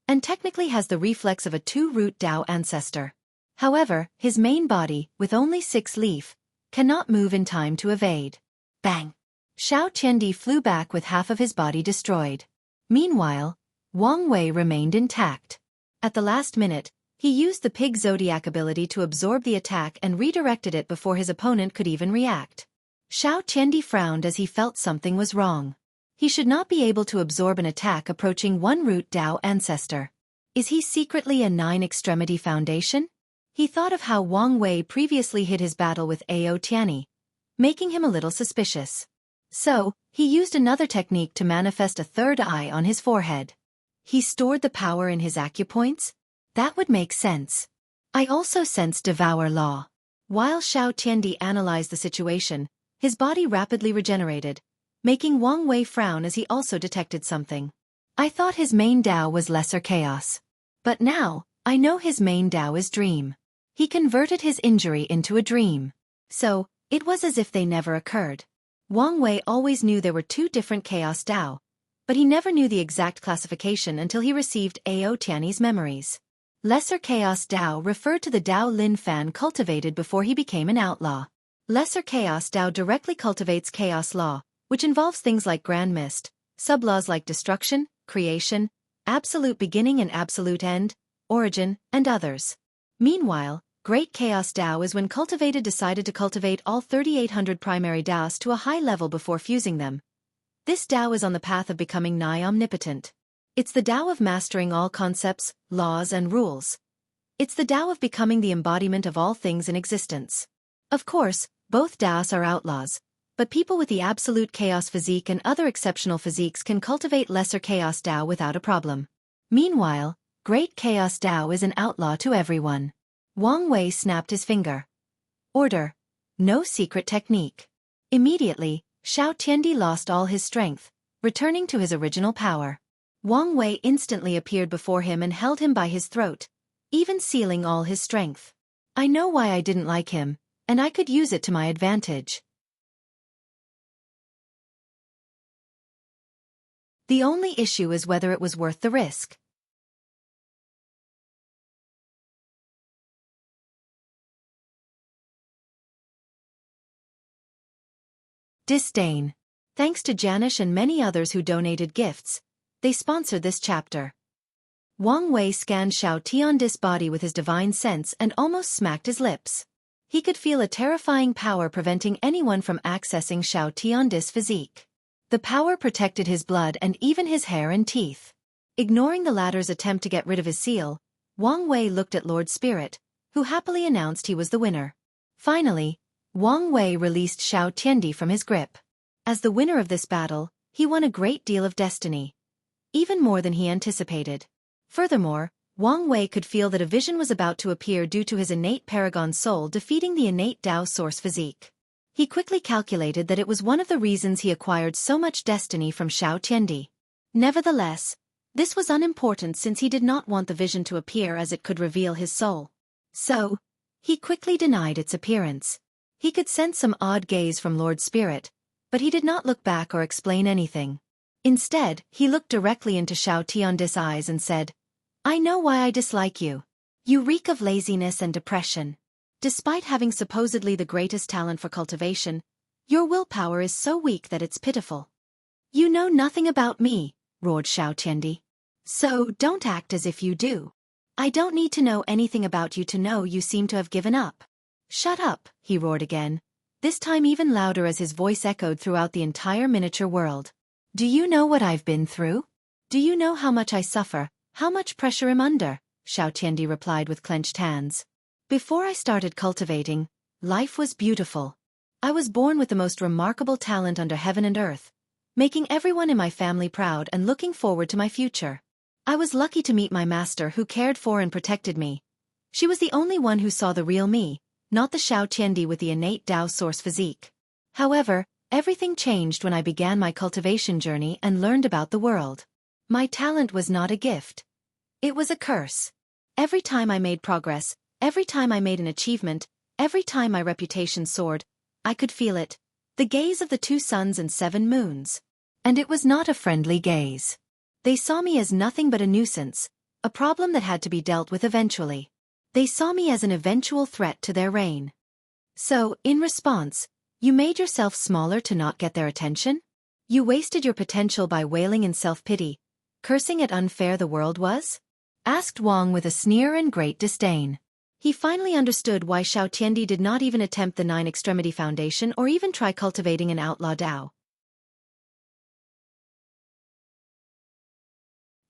and technically has the reflex of a two-root Dao ancestor. However, his main body, with only 6 leaf, cannot move in time to evade. Bang! Xiao Qiandi flew back with half of his body destroyed. Meanwhile, Wang Wei remained intact. At the last minute, he used the pig zodiac ability to absorb the attack and redirected it before his opponent could even react. Xiao Qiandi frowned as he felt something was wrong. He should not be able to absorb an attack approaching one-root Dao ancestor. Is he secretly a 9-extremity foundation? He thought of how Wang Wei previously hid his battle with Ao Tianyi, making him a little suspicious. So, he used another technique to manifest a third eye on his forehead. He stored the power in his acupoints? That would make sense. I also sense Devour Law. While Xiao Tiandi analyzed the situation, his body rapidly regenerated, making Wang Wei frown as he also detected something. I thought his main Dao was Lesser Chaos. But now, I know his main Dao is Dream. He converted his injury into a dream. So, it was as if they never occurred. Wang Wei always knew there were 2 different Chaos Dao, but he never knew the exact classification until he received Ao Tianyi's memories. Lesser Chaos Dao referred to the Dao Lin Fan cultivated before he became an outlaw. Lesser Chaos Dao directly cultivates Chaos Law, which involves things like Grand Mist, sub-laws like destruction, creation, absolute beginning and absolute end, origin, and others. Meanwhile, Great Chaos Dao is when cultivated decided to cultivate all 3,800 primary Daos to a high level before fusing them. This Dao is on the path of becoming nigh omnipotent. It's the Dao of mastering all concepts, laws and rules. It's the Dao of becoming the embodiment of all things in existence. Of course, both Daos are outlaws, but people with the absolute chaos physique and other exceptional physiques can cultivate lesser chaos Dao without a problem. Meanwhile, Great Chaos Dao is an outlaw to everyone. Wang Wei snapped his finger. Order. No secret technique. Immediately, Xiao Tiandi lost all his strength, returning to his original power. Wang Wei instantly appeared before him and held him by his throat, even sealing all his strength. I know why I didn't like him, and I could use it to my advantage. The only issue is whether it was worth the risk. Disdain. Thanks to Janish and many others who donated gifts, they sponsored this chapter. Wang Wei scanned Xiao Tiandis' body with his divine sense and almost smacked his lips. He could feel a terrifying power preventing anyone from accessing Xiao Tiandis' physique. The power protected his blood and even his hair and teeth. Ignoring the latter's attempt to get rid of his seal, Wang Wei looked at Lord Spirit, who happily announced he was the winner. Finally, Wang Wei released Xiao Tiandi from his grip. As the winner of this battle, he won a great deal of destiny. Even more than he anticipated. Furthermore, Wang Wei could feel that a vision was about to appear due to his innate paragon soul defeating the innate Dao source physique. He quickly calculated that it was one of the reasons he acquired so much destiny from Xiao Tiandi. Nevertheless, this was unimportant since he did not want the vision to appear as it could reveal his soul. So, he quickly denied its appearance. He could sense some odd gaze from Lord Spirit, but he did not look back or explain anything. Instead, he looked directly into Xiao Tiandis' eyes and said, I know why I dislike you. You reek of laziness and depression. Despite having supposedly the greatest talent for cultivation, your willpower is so weak that it's pitiful. You know nothing about me, roared Xiao Tiandi. So don't act as if you do. I don't need to know anything about you to know you seem to have given up. Shut up, he roared again, this time even louder as his voice echoed throughout the entire miniature world. Do you know what I've been through? Do you know how much I suffer, how much pressure I'm under? Xiao Tiandi replied with clenched hands. Before I started cultivating, life was beautiful. I was born with the most remarkable talent under heaven and earth, making everyone in my family proud and looking forward to my future. I was lucky to meet my master who cared for and protected me. She was the only one who saw the real me, not the Xiao Tiandi with the innate Dao source physique. However, everything changed when I began my cultivation journey and learned about the world. My talent was not a gift. It was a curse. Every time I made progress, every time I made an achievement, every time my reputation soared, I could feel it. The gaze of the 2 suns and 7 moons. And it was not a friendly gaze. They saw me as nothing but a nuisance, a problem that had to be dealt with eventually. They saw me as an eventual threat to their reign. So, in response, you made yourself smaller to not get their attention? You wasted your potential by wailing in self-pity, cursing at unfair the world was? Asked Wang with a sneer and great disdain. He finally understood why Xiaotiandi did not even attempt the 9-extremity foundation or even try cultivating an outlaw Dao.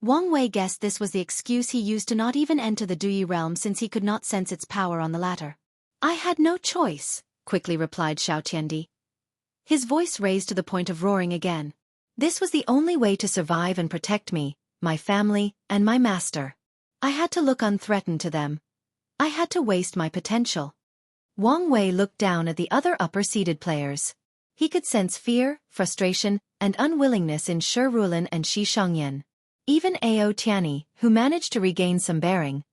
Wang Wei guessed this was the excuse he used to not even enter the Duyi realm since he could not sense its power on the latter. I had no choice, quickly replied Xiaotiandi. His voice raised to the point of roaring again. This was the only way to survive and protect me, my family, and my master. I had to look unthreatened to them. I had to waste my potential. Wang Wei looked down at the other upper-seated players. He could sense fear, frustration, and unwillingness in Shi Rulin and Shi Shangyan. Even Ao Tianyi, who managed to regain some bearing,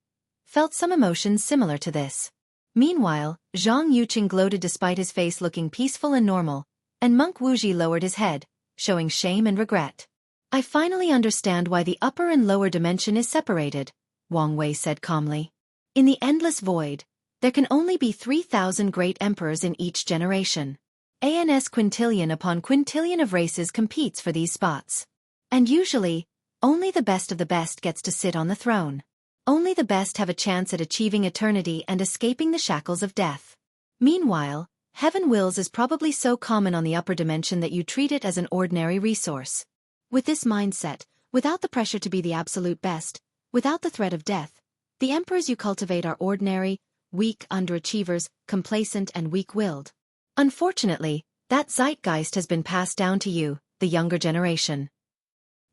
felt some emotions similar to this. Meanwhile, Zhang Yuqing gloated despite his face looking peaceful and normal, and Monk Wuji lowered his head, showing shame and regret. I finally understand why the upper and lower dimension is separated, Wang Wei said calmly. In the endless void, there can only be 3,000 great emperors in each generation. ANS quintillion upon quintillion of races competes for these spots. And usually, only the best of the best gets to sit on the throne. Only the best have a chance at achieving eternity and escaping the shackles of death. Meanwhile, Heaven Wills is probably so common on the upper dimension that you treat it as an ordinary resource. With this mindset, without the pressure to be the absolute best, without the threat of death, the emperors you cultivate are ordinary, weak underachievers, complacent and weak-willed. Unfortunately, that zeitgeist has been passed down to you, the younger generation.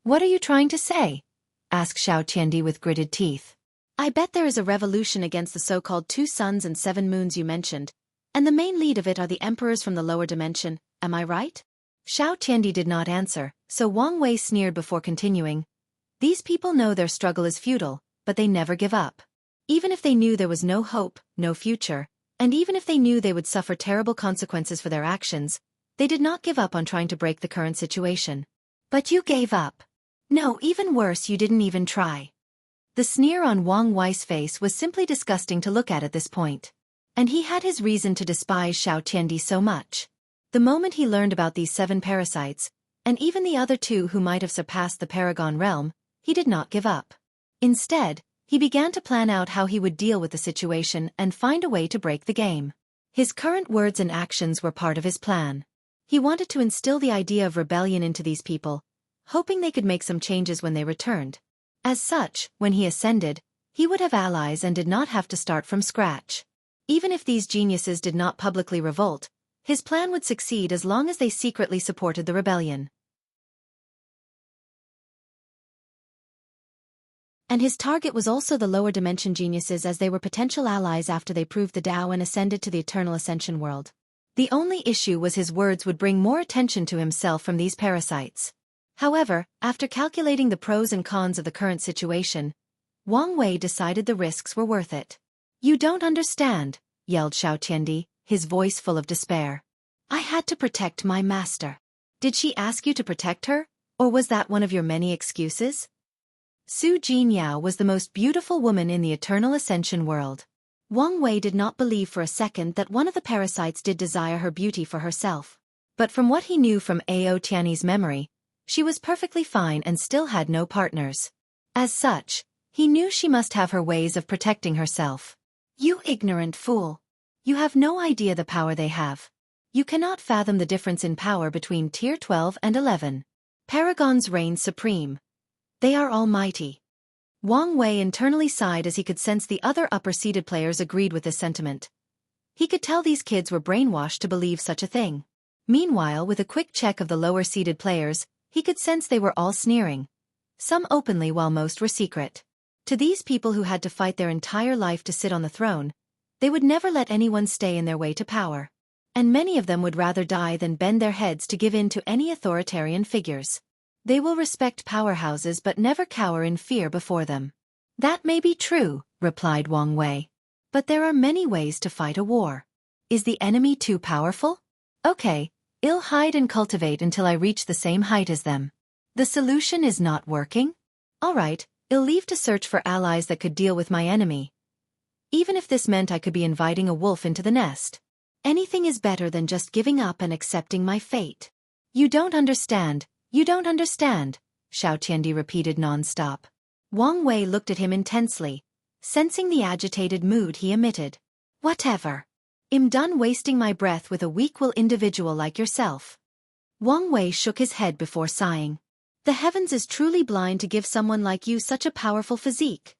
What are you trying to say? Asked Xiaotiandi with gritted teeth. I bet there is a revolution against the so-called 2 suns and 7 moons you mentioned, and the main lead of it are the emperors from the lower dimension, am I right? Xiaotiandi did not answer, so Wang Wei sneered before continuing. These people know their struggle is futile, but they never give up. Even if they knew there was no hope, no future, and even if they knew they would suffer terrible consequences for their actions, they did not give up on trying to break the current situation. But you gave up. No, even worse, you didn't even try. The sneer on Wang Wei's face was simply disgusting to look at this point. And he had his reason to despise Xiaotiandi so much. The moment he learned about these 7 parasites, and even the other 2 who might have surpassed the Paragon realm, he did not give up. Instead, he began to plan out how he would deal with the situation and find a way to break the game. His current words and actions were part of his plan. He wanted to instill the idea of rebellion into these people, hoping they could make some changes when they returned. As such, when he ascended, he would have allies and did not have to start from scratch. Even if these geniuses did not publicly revolt, his plan would succeed as long as they secretly supported the rebellion. And his target was also the lower dimension geniuses, as they were potential allies after they proved the Tao and ascended to the eternal Ascension world. The only issue was his words would bring more attention to himself from these parasites. However, after calculating the pros and cons of the current situation, Wang Wei decided the risks were worth it. You don't understand, yelled Xiaotiandi, his voice full of despair. I had to protect my master. Did she ask you to protect her, or was that one of your many excuses? Su Jinyao was the most beautiful woman in the eternal Ascension world. Wang Wei did not believe for a second that one of the parasites did desire her beauty for herself. But from what he knew from Ao Tianyi's memory, she was perfectly fine and still had no partners. As such, he knew she must have her ways of protecting herself. You ignorant fool. You have no idea the power they have. You cannot fathom the difference in power between Tier 12 and 11. Paragons reign supreme. They are almighty. Wang Wei internally sighed as he could sense the other upper-seated players agreed with this sentiment. He could tell these kids were brainwashed to believe such a thing. Meanwhile, with a quick check of the lower-seated players, he could sense they were all sneering. Some openly while most were secret. To these people who had to fight their entire life to sit on the throne, they would never let anyone stay in their way to power. And many of them would rather die than bend their heads to give in to any authoritarian figures. They will respect powerhouses but never cower in fear before them. That may be true, replied Wang Wei. But there are many ways to fight a war. Is the enemy too powerful? Okay, I'll hide and cultivate until I reach the same height as them. The solution is not working? Alright, I'll leave to search for allies that could deal with my enemy. Even if this meant I could be inviting a wolf into the nest. Anything is better than just giving up and accepting my fate. You don't understand, Xiao Tiandi repeated non-stop. Wang Wei looked at him intensely, sensing the agitated mood he emitted. Whatever. I'm done wasting my breath with a weak-willed individual like yourself. Wang Wei shook his head before sighing. The heavens is truly blind to give someone like you such a powerful physique,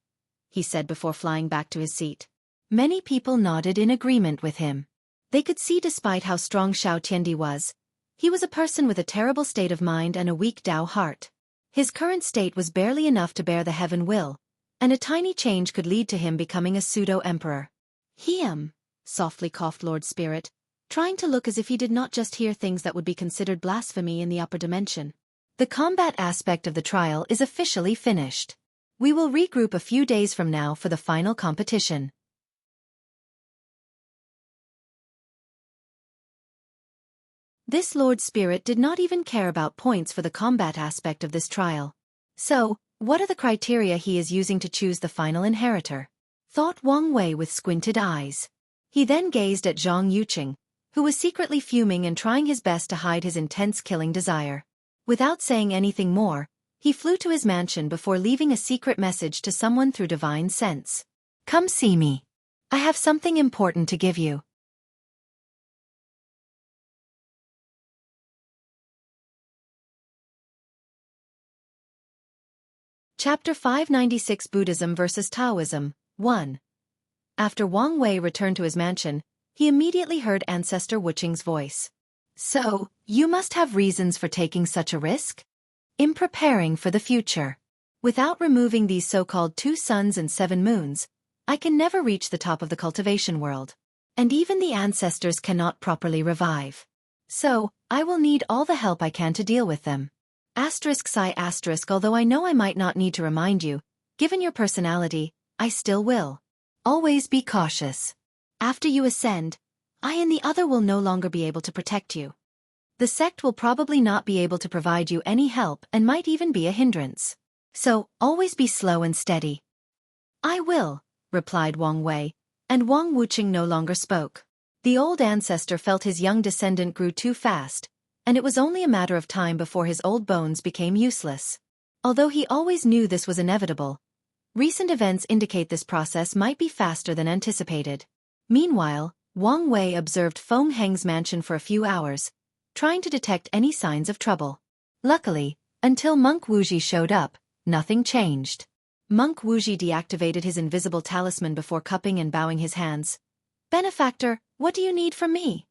he said before flying back to his seat. Many people nodded in agreement with him. They could see despite how strong Xiao Tiandi was, he was a person with a terrible state of mind and a weak Tao heart. His current state was barely enough to bear the heaven will, and a tiny change could lead to him becoming a pseudo-emperor. Softly coughed Lord Spirit, trying to look as if he did not just hear things that would be considered blasphemy in the upper dimension. The combat aspect of the trial is officially finished. We will regroup a few days from now for the final competition. This Lord Spirit did not even care about points for the combat aspect of this trial. So, what are the criteria he is using to choose the final inheritor? Thought Wang Wei with squinted eyes. He then gazed at Zhang Yuqing, who was secretly fuming and trying his best to hide his intense killing desire. Without saying anything more, he flew to his mansion before leaving a secret message to someone through divine sense. Come see me. I have something important to give you. Chapter 596 Buddhism vs. Taoism, 1. After Wang Wei returned to his mansion, he immediately heard Ancestor Wuqing's voice. So, you must have reasons for taking such a risk? In preparing for the future. Without removing these so-called 2 suns and 7 moons, I can never reach the top of the cultivation world. And even the ancestors cannot properly revive. So, I will need all the help I can to deal with them. Although I know I might not need to remind you, given your personality, I still will. Always be cautious. After you ascend, I and the other will no longer be able to protect you. The sect will probably not be able to provide you any help and might even be a hindrance. So, always be slow and steady. I will, replied Wang Wei, and Wang Wuqing no longer spoke. The old ancestor felt his young descendant grew too fast, and it was only a matter of time before his old bones became useless. Although he always knew this was inevitable, recent events indicate this process might be faster than anticipated. Meanwhile, Wang Wei observed Feng Heng's mansion for a few hours, trying to detect any signs of trouble. Luckily, until Monk Wuxia showed up, nothing changed. Monk Wuxia deactivated his invisible talisman before cupping and bowing his hands. Benefactor, what do you need from me?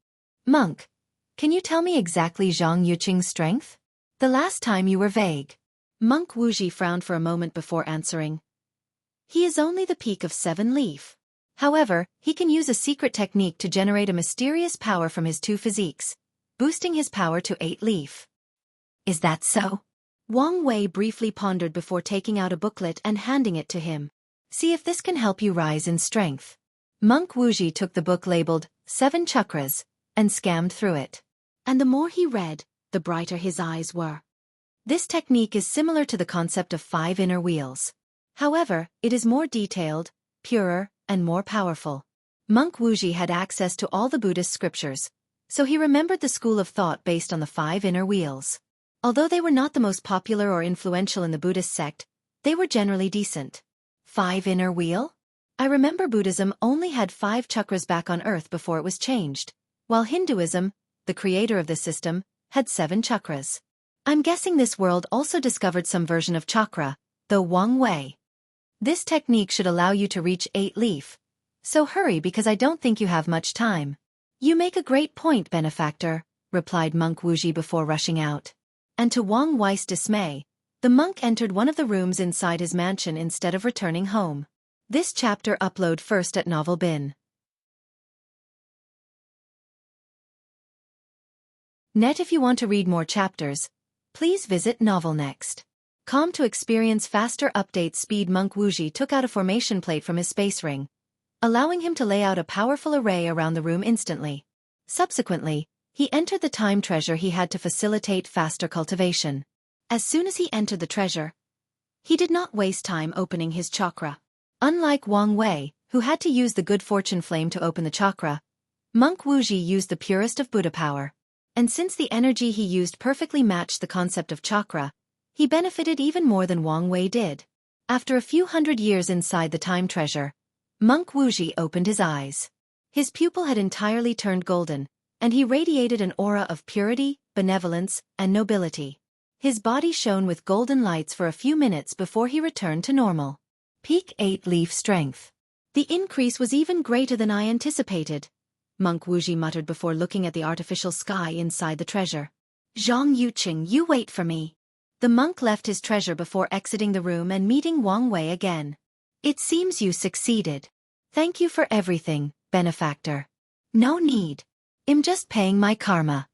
Monk, can you tell me exactly Zhang Yuqing's strength? The last time you were vague. Monk Wuxia frowned for a moment before answering. He is only the peak of 7 leaf. However, he can use a secret technique to generate a mysterious power from his 2 physiques, boosting his power to 8 leaf. Is that so? Wang Wei briefly pondered before taking out a booklet and handing it to him. See if this can help you rise in strength. Monk Wuxia took the book labeled 7 Chakras and scanned through it. And the more he read, the brighter his eyes were. This technique is similar to the concept of 5 inner wheels. However, it is more detailed, purer, and more powerful. Monk Wuxia had access to all the Buddhist scriptures, so he remembered the school of thought based on the 5 inner wheels. Although they were not the most popular or influential in the Buddhist sect, they were generally decent. 5 inner wheel? I remember Buddhism only had 5 chakras back on earth before it was changed, while Hinduism, the creator of this system, had 7 chakras. I'm guessing this world also discovered some version of chakra, though Wang Wei. This technique should allow you to reach 8 leaf. So hurry because I don't think you have much time. You make a great point, benefactor, replied Monk Wuxia before rushing out. And to Wang Wei's dismay, the monk entered one of the rooms inside his mansion instead of returning home. This chapter upload first at Novel Bin. Net if you want to read more chapters, please visit Novel Next. Calm to experience faster update speed, Monk Wuxia took out a formation plate from his space ring, allowing him to lay out a powerful array around the room instantly. Subsequently, he entered the time treasure he had to facilitate faster cultivation. As soon as he entered the treasure, he did not waste time opening his chakra. Unlike Wang Wei, who had to use the good fortune flame to open the chakra, Monk Wuxia used the purest of Buddha power. And since the energy he used perfectly matched the concept of chakra, he benefited even more than Wang Wei did. After a few hundred years inside the time treasure, Monk Wuxia opened his eyes. His pupil had entirely turned golden, and he radiated an aura of purity, benevolence, and nobility. His body shone with golden lights for a few minutes before he returned to normal. Peak 8-leaf strength. The increase was even greater than I anticipated, Monk Wuxia muttered before looking at the artificial sky inside the treasure. Xianxia, you wait for me. The monk left his treasure before exiting the room and meeting Wang Wei again. It seems you succeeded. Thank you for everything, benefactor. No need. I'm just paying my karma.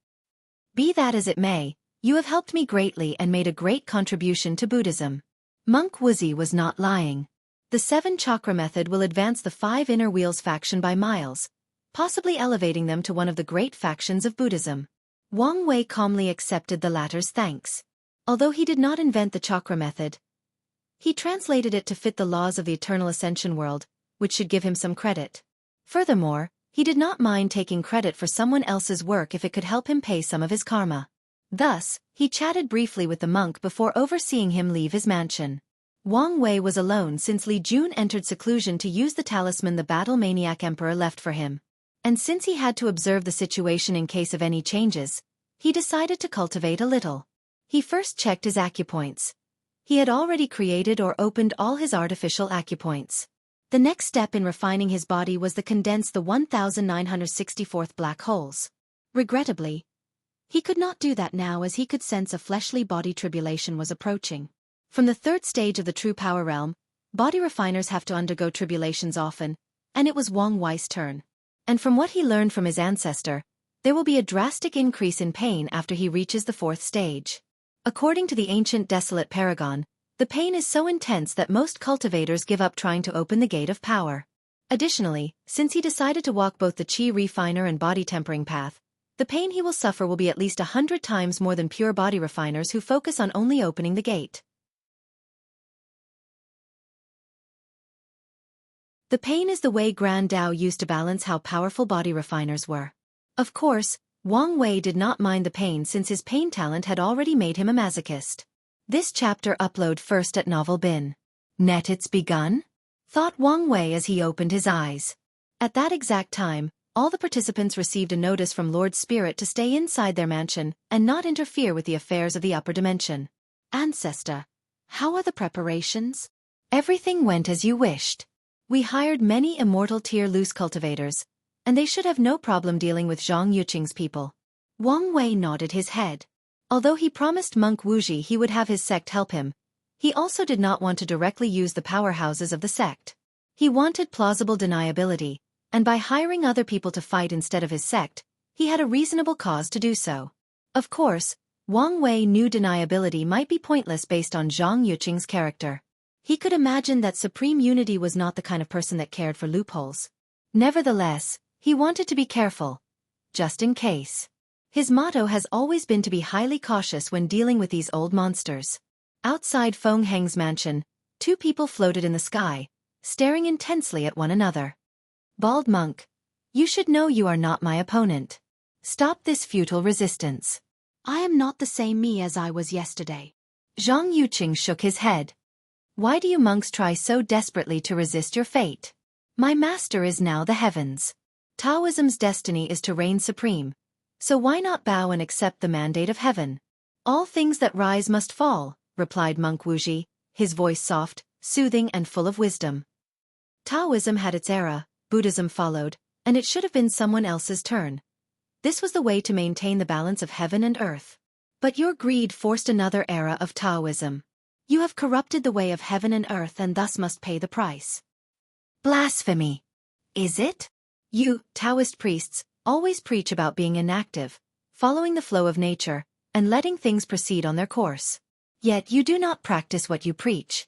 Be that as it may, you have helped me greatly and made a great contribution to Buddhism. Monk Wuxia was not lying. The 7 chakra method will advance the 5 inner wheels faction by miles, possibly elevating them to one of the great factions of Buddhism. Wang Wei calmly accepted the latter's thanks. Although he did not invent the chakra method, he translated it to fit the laws of the eternal Ascension world, which should give him some credit. Furthermore, he did not mind taking credit for someone else's work if it could help him pay some of his karma. Thus, he chatted briefly with the monk before overseeing him leave his mansion. Wang Wei was alone since Li Jun entered seclusion to use the talisman the battle maniac emperor left for him. And since he had to observe the situation in case of any changes, he decided to cultivate a little. He first checked his acupoints. He had already created or opened all his artificial acupoints. The next step in refining his body was to condense the 1964th black holes. Regrettably, he could not do that now as he could sense a fleshly body tribulation was approaching. From the 3rd stage of the true power realm, body refiners have to undergo tribulations often, and it was Wang Wei's turn. And from what he learned from his ancestor, there will be a drastic increase in pain after he reaches the 4th stage. According to the ancient desolate paragon, the pain is so intense that most cultivators give up trying to open the gate of power. Additionally, since he decided to walk both the chi refiner and body tempering path, the pain he will suffer will be at least 100 times more than pure body refiners who focus on only opening the gate. The pain is the way Grand Tao used to balance how powerful body refiners were. Of course, Wang Wei did not mind the pain since his pain talent had already made him a masochist. This chapter upload first at Novel Bin. Net it's begun? Thought Wang Wei as he opened his eyes. At that exact time, all the participants received a notice from Lord Spirit to stay inside their mansion and not interfere with the affairs of the upper dimension. Ancestor, how are the preparations? Everything went as you wished. We hired many immortal tier loose cultivators, and they should have no problem dealing with Zhang Yuqing's people. Wang Wei nodded his head. Although he promised Monk Wuxia he would have his sect help him, he also did not want to directly use the powerhouses of the sect. He wanted plausible deniability, and by hiring other people to fight instead of his sect, he had a reasonable cause to do so. Of course, Wang Wei knew deniability might be pointless based on Zhang Yuqing's character. He could imagine that Supreme Unity was not the kind of person that cared for loopholes. Nevertheless, he wanted to be careful, just in case. His motto has always been to be highly cautious when dealing with these old monsters. Outside Feng Heng's mansion, 2 people floated in the sky, staring intensely at one another. Bald monk, you should know you are not my opponent. Stop this futile resistance. I am not the same me as I was yesterday. Zhang Yuqing shook his head. Why do you monks try so desperately to resist your fate? My master is now the heavens. Taoism's destiny is to reign supreme, so why not bow and accept the mandate of heaven? All things that rise must fall, replied Monk Wuxia, his voice soft, soothing and full of wisdom. Taoism had its era, Buddhism followed, and it should have been someone else's turn. This was the way to maintain the balance of heaven and earth. But your greed forced another era of Taoism. You have corrupted the way of heaven and earth and thus must pay the price. Blasphemy. Is it? You, Taoist priests, always preach about being inactive, following the flow of nature, and letting things proceed on their course. Yet you do not practice what you preach.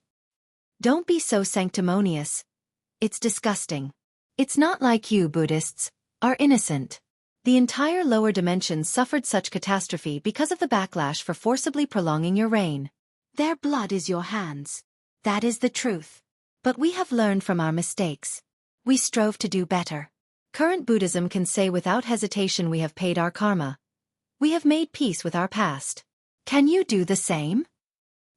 Don't be so sanctimonious. It's disgusting. It's not like you Buddhists are innocent. The entire lower dimensions suffered such catastrophe because of the backlash for forcibly prolonging your reign. Their blood is your hands. That is the truth. But we have learned from our mistakes. We strove to do better. Current Buddhism can say without hesitation we have paid our karma. We have made peace with our past. Can you do the same?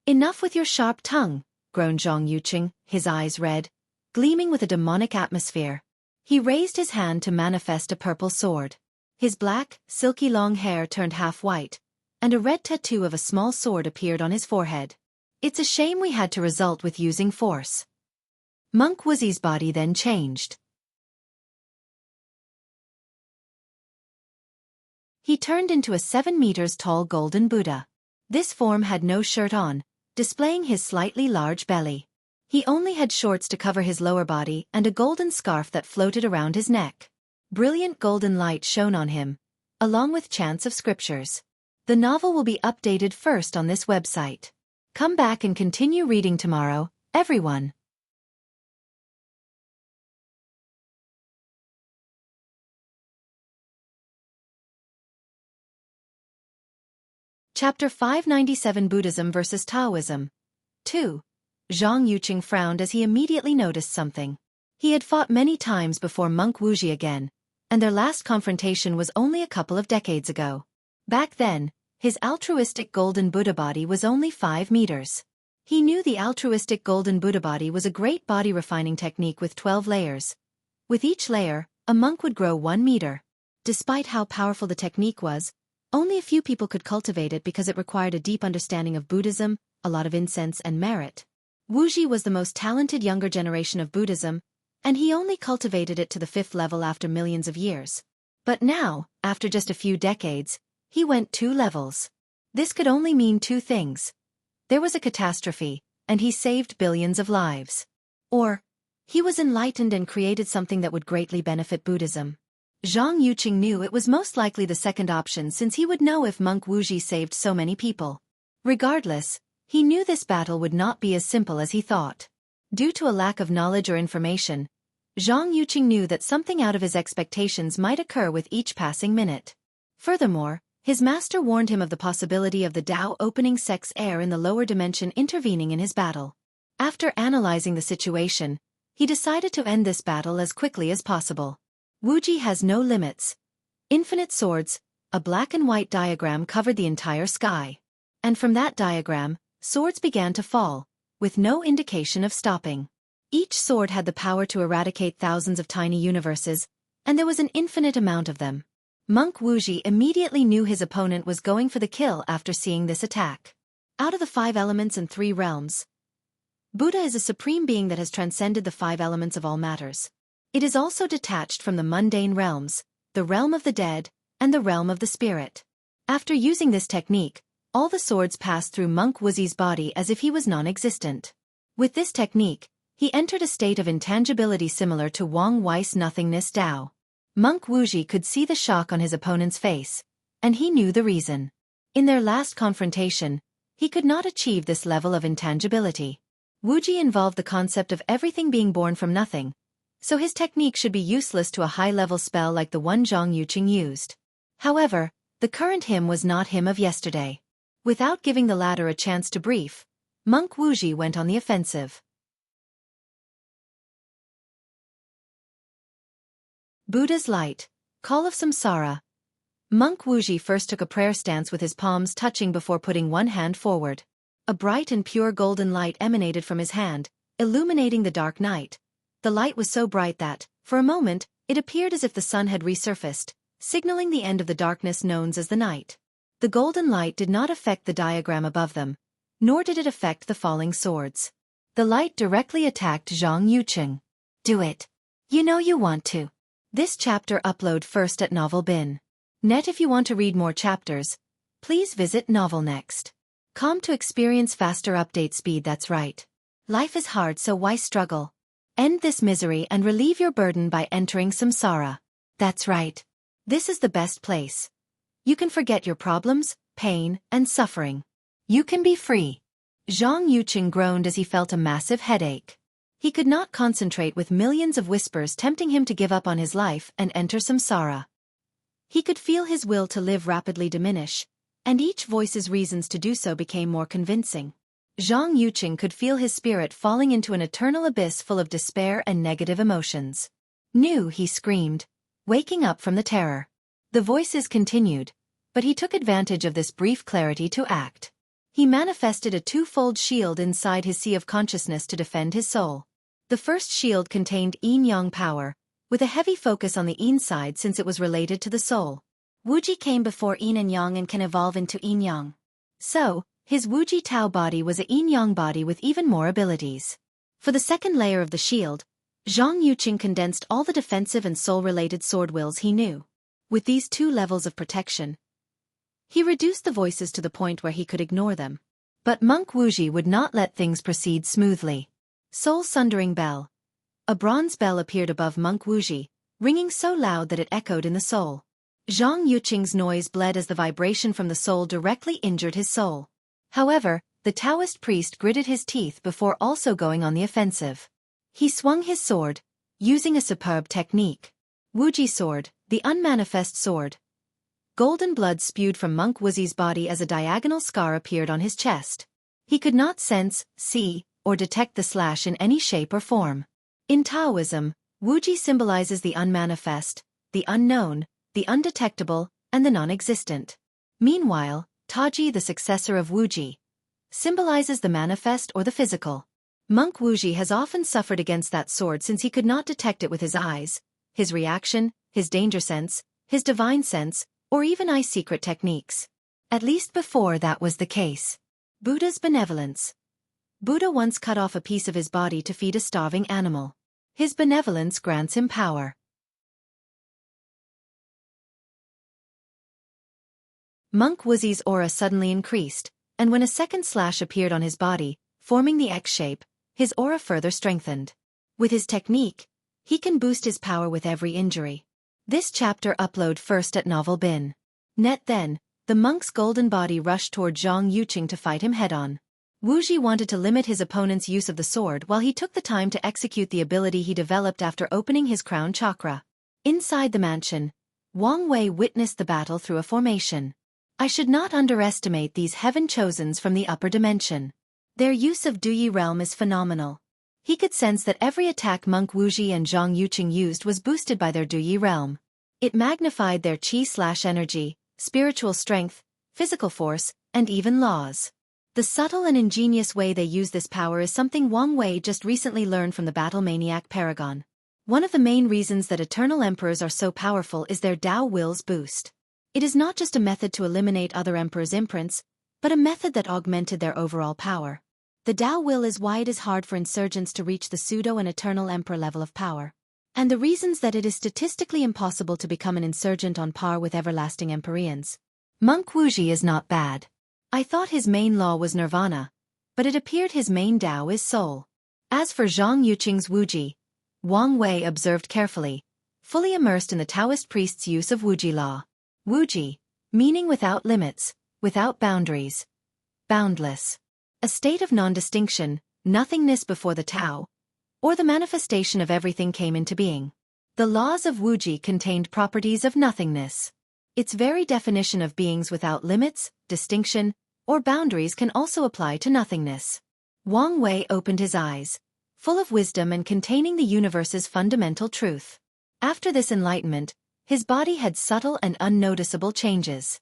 Enough with your sharp tongue, groaned Zhang Yuqing, his eyes red, gleaming with a demonic atmosphere. He raised his hand to manifest a purple sword. His black, silky long hair turned half white, and a red tattoo of a small sword appeared on his forehead. It's a shame we had to result with using force. Monk Wuxia's body then changed. He turned into a 7 meters tall golden Buddha. This form had no shirt on, displaying his slightly large belly. He only had shorts to cover his lower body and a golden scarf that floated around his neck. Brilliant golden light shone on him, along with chants of scriptures. The novel will be updated first on this website. Come back and continue reading tomorrow, everyone. Chapter 597 Buddhism vs. Taoism. 2. Zhang Yuqing frowned as he immediately noticed something. He had fought many times before Monk Wuxia again, and their last confrontation was only a couple of decades ago. Back then, his altruistic golden Buddha body was only 5 meters. He knew the altruistic golden Buddha body was a great body refining technique with 12 layers. With each layer, a monk would grow 1 meter. Despite how powerful the technique was, only a few people could cultivate it because it required a deep understanding of Buddhism, a lot of incense and merit. Wuxia was the most talented younger generation of Buddhism, and he only cultivated it to the 5th level after millions of years. But now, after just a few decades, he went 2 levels. This could only mean 2 things. There was a catastrophe, and he saved billions of lives. Or, he was enlightened and created something that would greatly benefit Buddhism. Zhang Yuqing knew it was most likely the second option since he would know if Monk Wuxia saved so many people. Regardless, he knew this battle would not be as simple as he thought. Due to a lack of knowledge or information, Zhang Yuqing knew that something out of his expectations might occur with each passing minute. Furthermore, his master warned him of the possibility of the Tao opening sex air in the lower dimension intervening in his battle. After analyzing the situation, he decided to end this battle as quickly as possible. Wuxia has no limits. Infinite swords, a black and white diagram covered the entire sky. And from that diagram, swords began to fall, with no indication of stopping. Each sword had the power to eradicate thousands of tiny universes, and there was an infinite amount of them. Monk Wuxia immediately knew his opponent was going for the kill after seeing this attack. Out of the 5 elements and 3 realms, Buddha is a supreme being that has transcended the 5 elements of all matters. It is also detached from the mundane realms, the realm of the dead, and the realm of the spirit. After using this technique, all the swords passed through Monk Wuxia's body as if he was non-existent. With this technique, he entered a state of intangibility similar to Wang Wei's nothingness Tao. Monk Wuxia could see the shock on his opponent's face, and he knew the reason. In their last confrontation, he could not achieve this level of intangibility. Wuxia involved the concept of everything being born from nothing, so his technique should be useless to a high-level spell like the one Zhang Yuqing used. However, the current him was not him of yesterday. Without giving the latter a chance to brief, Monk Wuxia went on the offensive. Buddha's Light, Call of Samsara. Monk Wuxia first took a prayer stance with his palms touching before putting one hand forward. A bright and pure golden light emanated from his hand, illuminating the dark night. The light was so bright that, for a moment, it appeared as if the sun had resurfaced, signaling the end of the darkness known as the night. The golden light did not affect the diagram above them, nor did it affect the falling swords. The light directly attacked Zhang Yuqing. Do it. You know you want to. This chapter upload first at Novel Bin. Net. If you want to read more chapters, please visit Novel Next.com to experience faster update speed. That's right. Life is hard, so why struggle? End this misery and relieve your burden by entering samsara. That's right. This is the best place. You can forget your problems, pain, and suffering. You can be free. Zhang Yuqing groaned as he felt a massive headache. He could not concentrate with millions of whispers tempting him to give up on his life and enter samsara. He could feel his will to live rapidly diminish, and each voice's reasons to do so became more convincing. Zhang Yuqing could feel his spirit falling into an eternal abyss full of despair and negative emotions. "No!" he screamed, waking up from the terror. The voices continued, but he took advantage of this brief clarity to act. He manifested a twofold shield inside his sea of consciousness to defend his soul. The first shield contained yin-yang power, with a heavy focus on the yin side since it was related to the soul. Wuji came before yin and yang and can evolve into yin-yang. So, his Wuji Tao body was a yin-yang body with even more abilities. For the second layer of the shield, Zhang Yuqing condensed all the defensive and soul-related sword wills he knew. With these two levels of protection, he reduced the voices to the point where he could ignore them. But Monk Wuji would not let things proceed smoothly. Soul-sundering bell. A bronze bell appeared above Monk Wuji, ringing so loud that it echoed in the soul. Zhang Yuqing's noise bled as the vibration from the soul directly injured his soul. However, the Taoist priest gritted his teeth before also going on the offensive. He swung his sword, using a superb technique. Wuji sword, the unmanifest sword. Golden blood spewed from Monk Wuji's body as a diagonal scar appeared on his chest. He could not sense, see, or detect the slash in any shape or form. In Taoism, Wuji symbolizes the unmanifest, the unknown, the undetectable, and the non-existent. Meanwhile, Taji, the successor of Wuji, symbolizes the manifest or the physical. Monk Wuji has often suffered against that sword since he could not detect it with his eyes, his reaction, his danger sense, his divine sense, or even secret techniques. At least before that was the case. Buddha's benevolence. Buddha once cut off a piece of his body to feed a starving animal. His benevolence grants him power. Monk Wuji's aura suddenly increased, and when a second slash appeared on his body, forming the X shape, his aura further strengthened. With his technique, he can boost his power with every injury. This chapter upload first at Novel Bin. Net. Then, the monk's golden body rushed toward Zhang Yuqing to fight him head-on. Wuji wanted to limit his opponent's use of the sword while he took the time to execute the ability he developed after opening his crown chakra. Inside the mansion, Wang Wei witnessed the battle through a formation. I should not underestimate these heaven-chosens from the upper dimension. Their use of Duyi realm is phenomenal. He could sense that every attack Monk Wuji and Zhang Yuqing used was boosted by their Duyi realm. It magnified their qi/energy, spiritual strength, physical force, and even laws. The subtle and ingenious way they use this power is something Wang Wei just recently learned from the battle maniac Paragon. One of the main reasons that eternal emperors are so powerful is their Dao will's boost. It is not just a method to eliminate other emperors' imprints, but a method that augmented their overall power. The Dao will is why it is hard for insurgents to reach the pseudo and eternal emperor level of power. And the reasons that it is statistically impossible to become an insurgent on par with everlasting Empyreans. Monk Wuji is not bad. I thought his main law was nirvana, but it appeared his main Dao is soul. As for Zhang Yuqing's Wuji, Wang Wei observed carefully, fully immersed in the Taoist priest's use of Wuji law. Wuji, meaning without limits, without boundaries, boundless. A state of non-distinction, nothingness before the Tao, or the manifestation of everything came into being. The laws of Wuji contained properties of nothingness. Its very definition of beings without limits, distinction, or boundaries can also apply to nothingness. Wang Wei opened his eyes, full of wisdom and containing the universe's fundamental truth. After this enlightenment, his body had subtle and unnoticeable changes.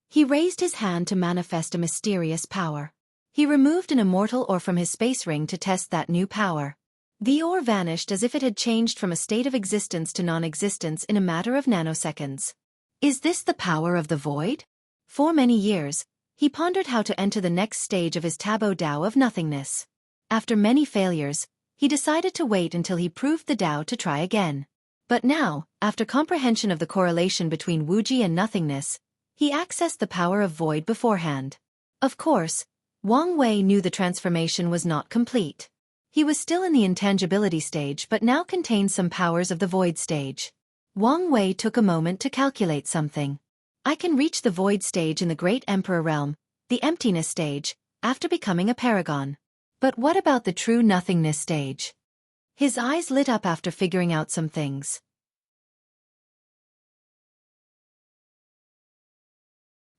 He raised his hand to manifest a mysterious power. He removed an immortal ore from his space ring to test that new power. The ore vanished as if it had changed from a state of existence to non-existence in a matter of nanoseconds. Is this the power of the void? For many years, he pondered how to enter the next stage of his Tabo Dao of nothingness. After many failures, he decided to wait until he proved the Dao to try again. But now, after comprehension of the correlation between Wuji and nothingness, he accessed the power of void beforehand. Of course, Wang Wei knew the transformation was not complete. He was still in the intangibility stage but now contained some powers of the void stage. Wang Wei took a moment to calculate something. I can reach the void stage in the Great Emperor realm, the emptiness stage, after becoming a paragon. But what about the true nothingness stage? His eyes lit up after figuring out some things.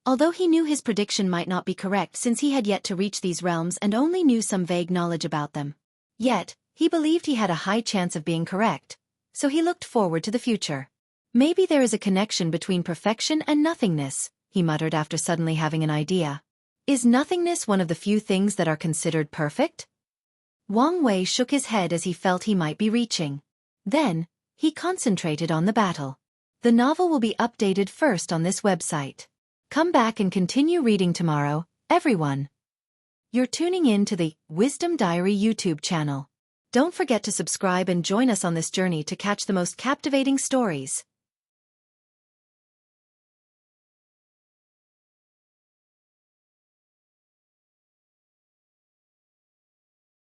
Although he knew his prediction might not be correct since he had yet to reach these realms and only knew some vague knowledge about them. Yet, he believed he had a high chance of being correct, so he looked forward to the future. Maybe there is a connection between perfection and nothingness, he muttered after suddenly having an idea. Is nothingness one of the few things that are considered perfect? Wang Wei shook his head as he felt he might be reaching. Then, he concentrated on the battle. The novel will be updated first on this website. Come back and continue reading tomorrow, everyone. You're tuning in to the Wisdom Diary YouTube channel. Don't forget to subscribe and join us on this journey to catch the most captivating stories.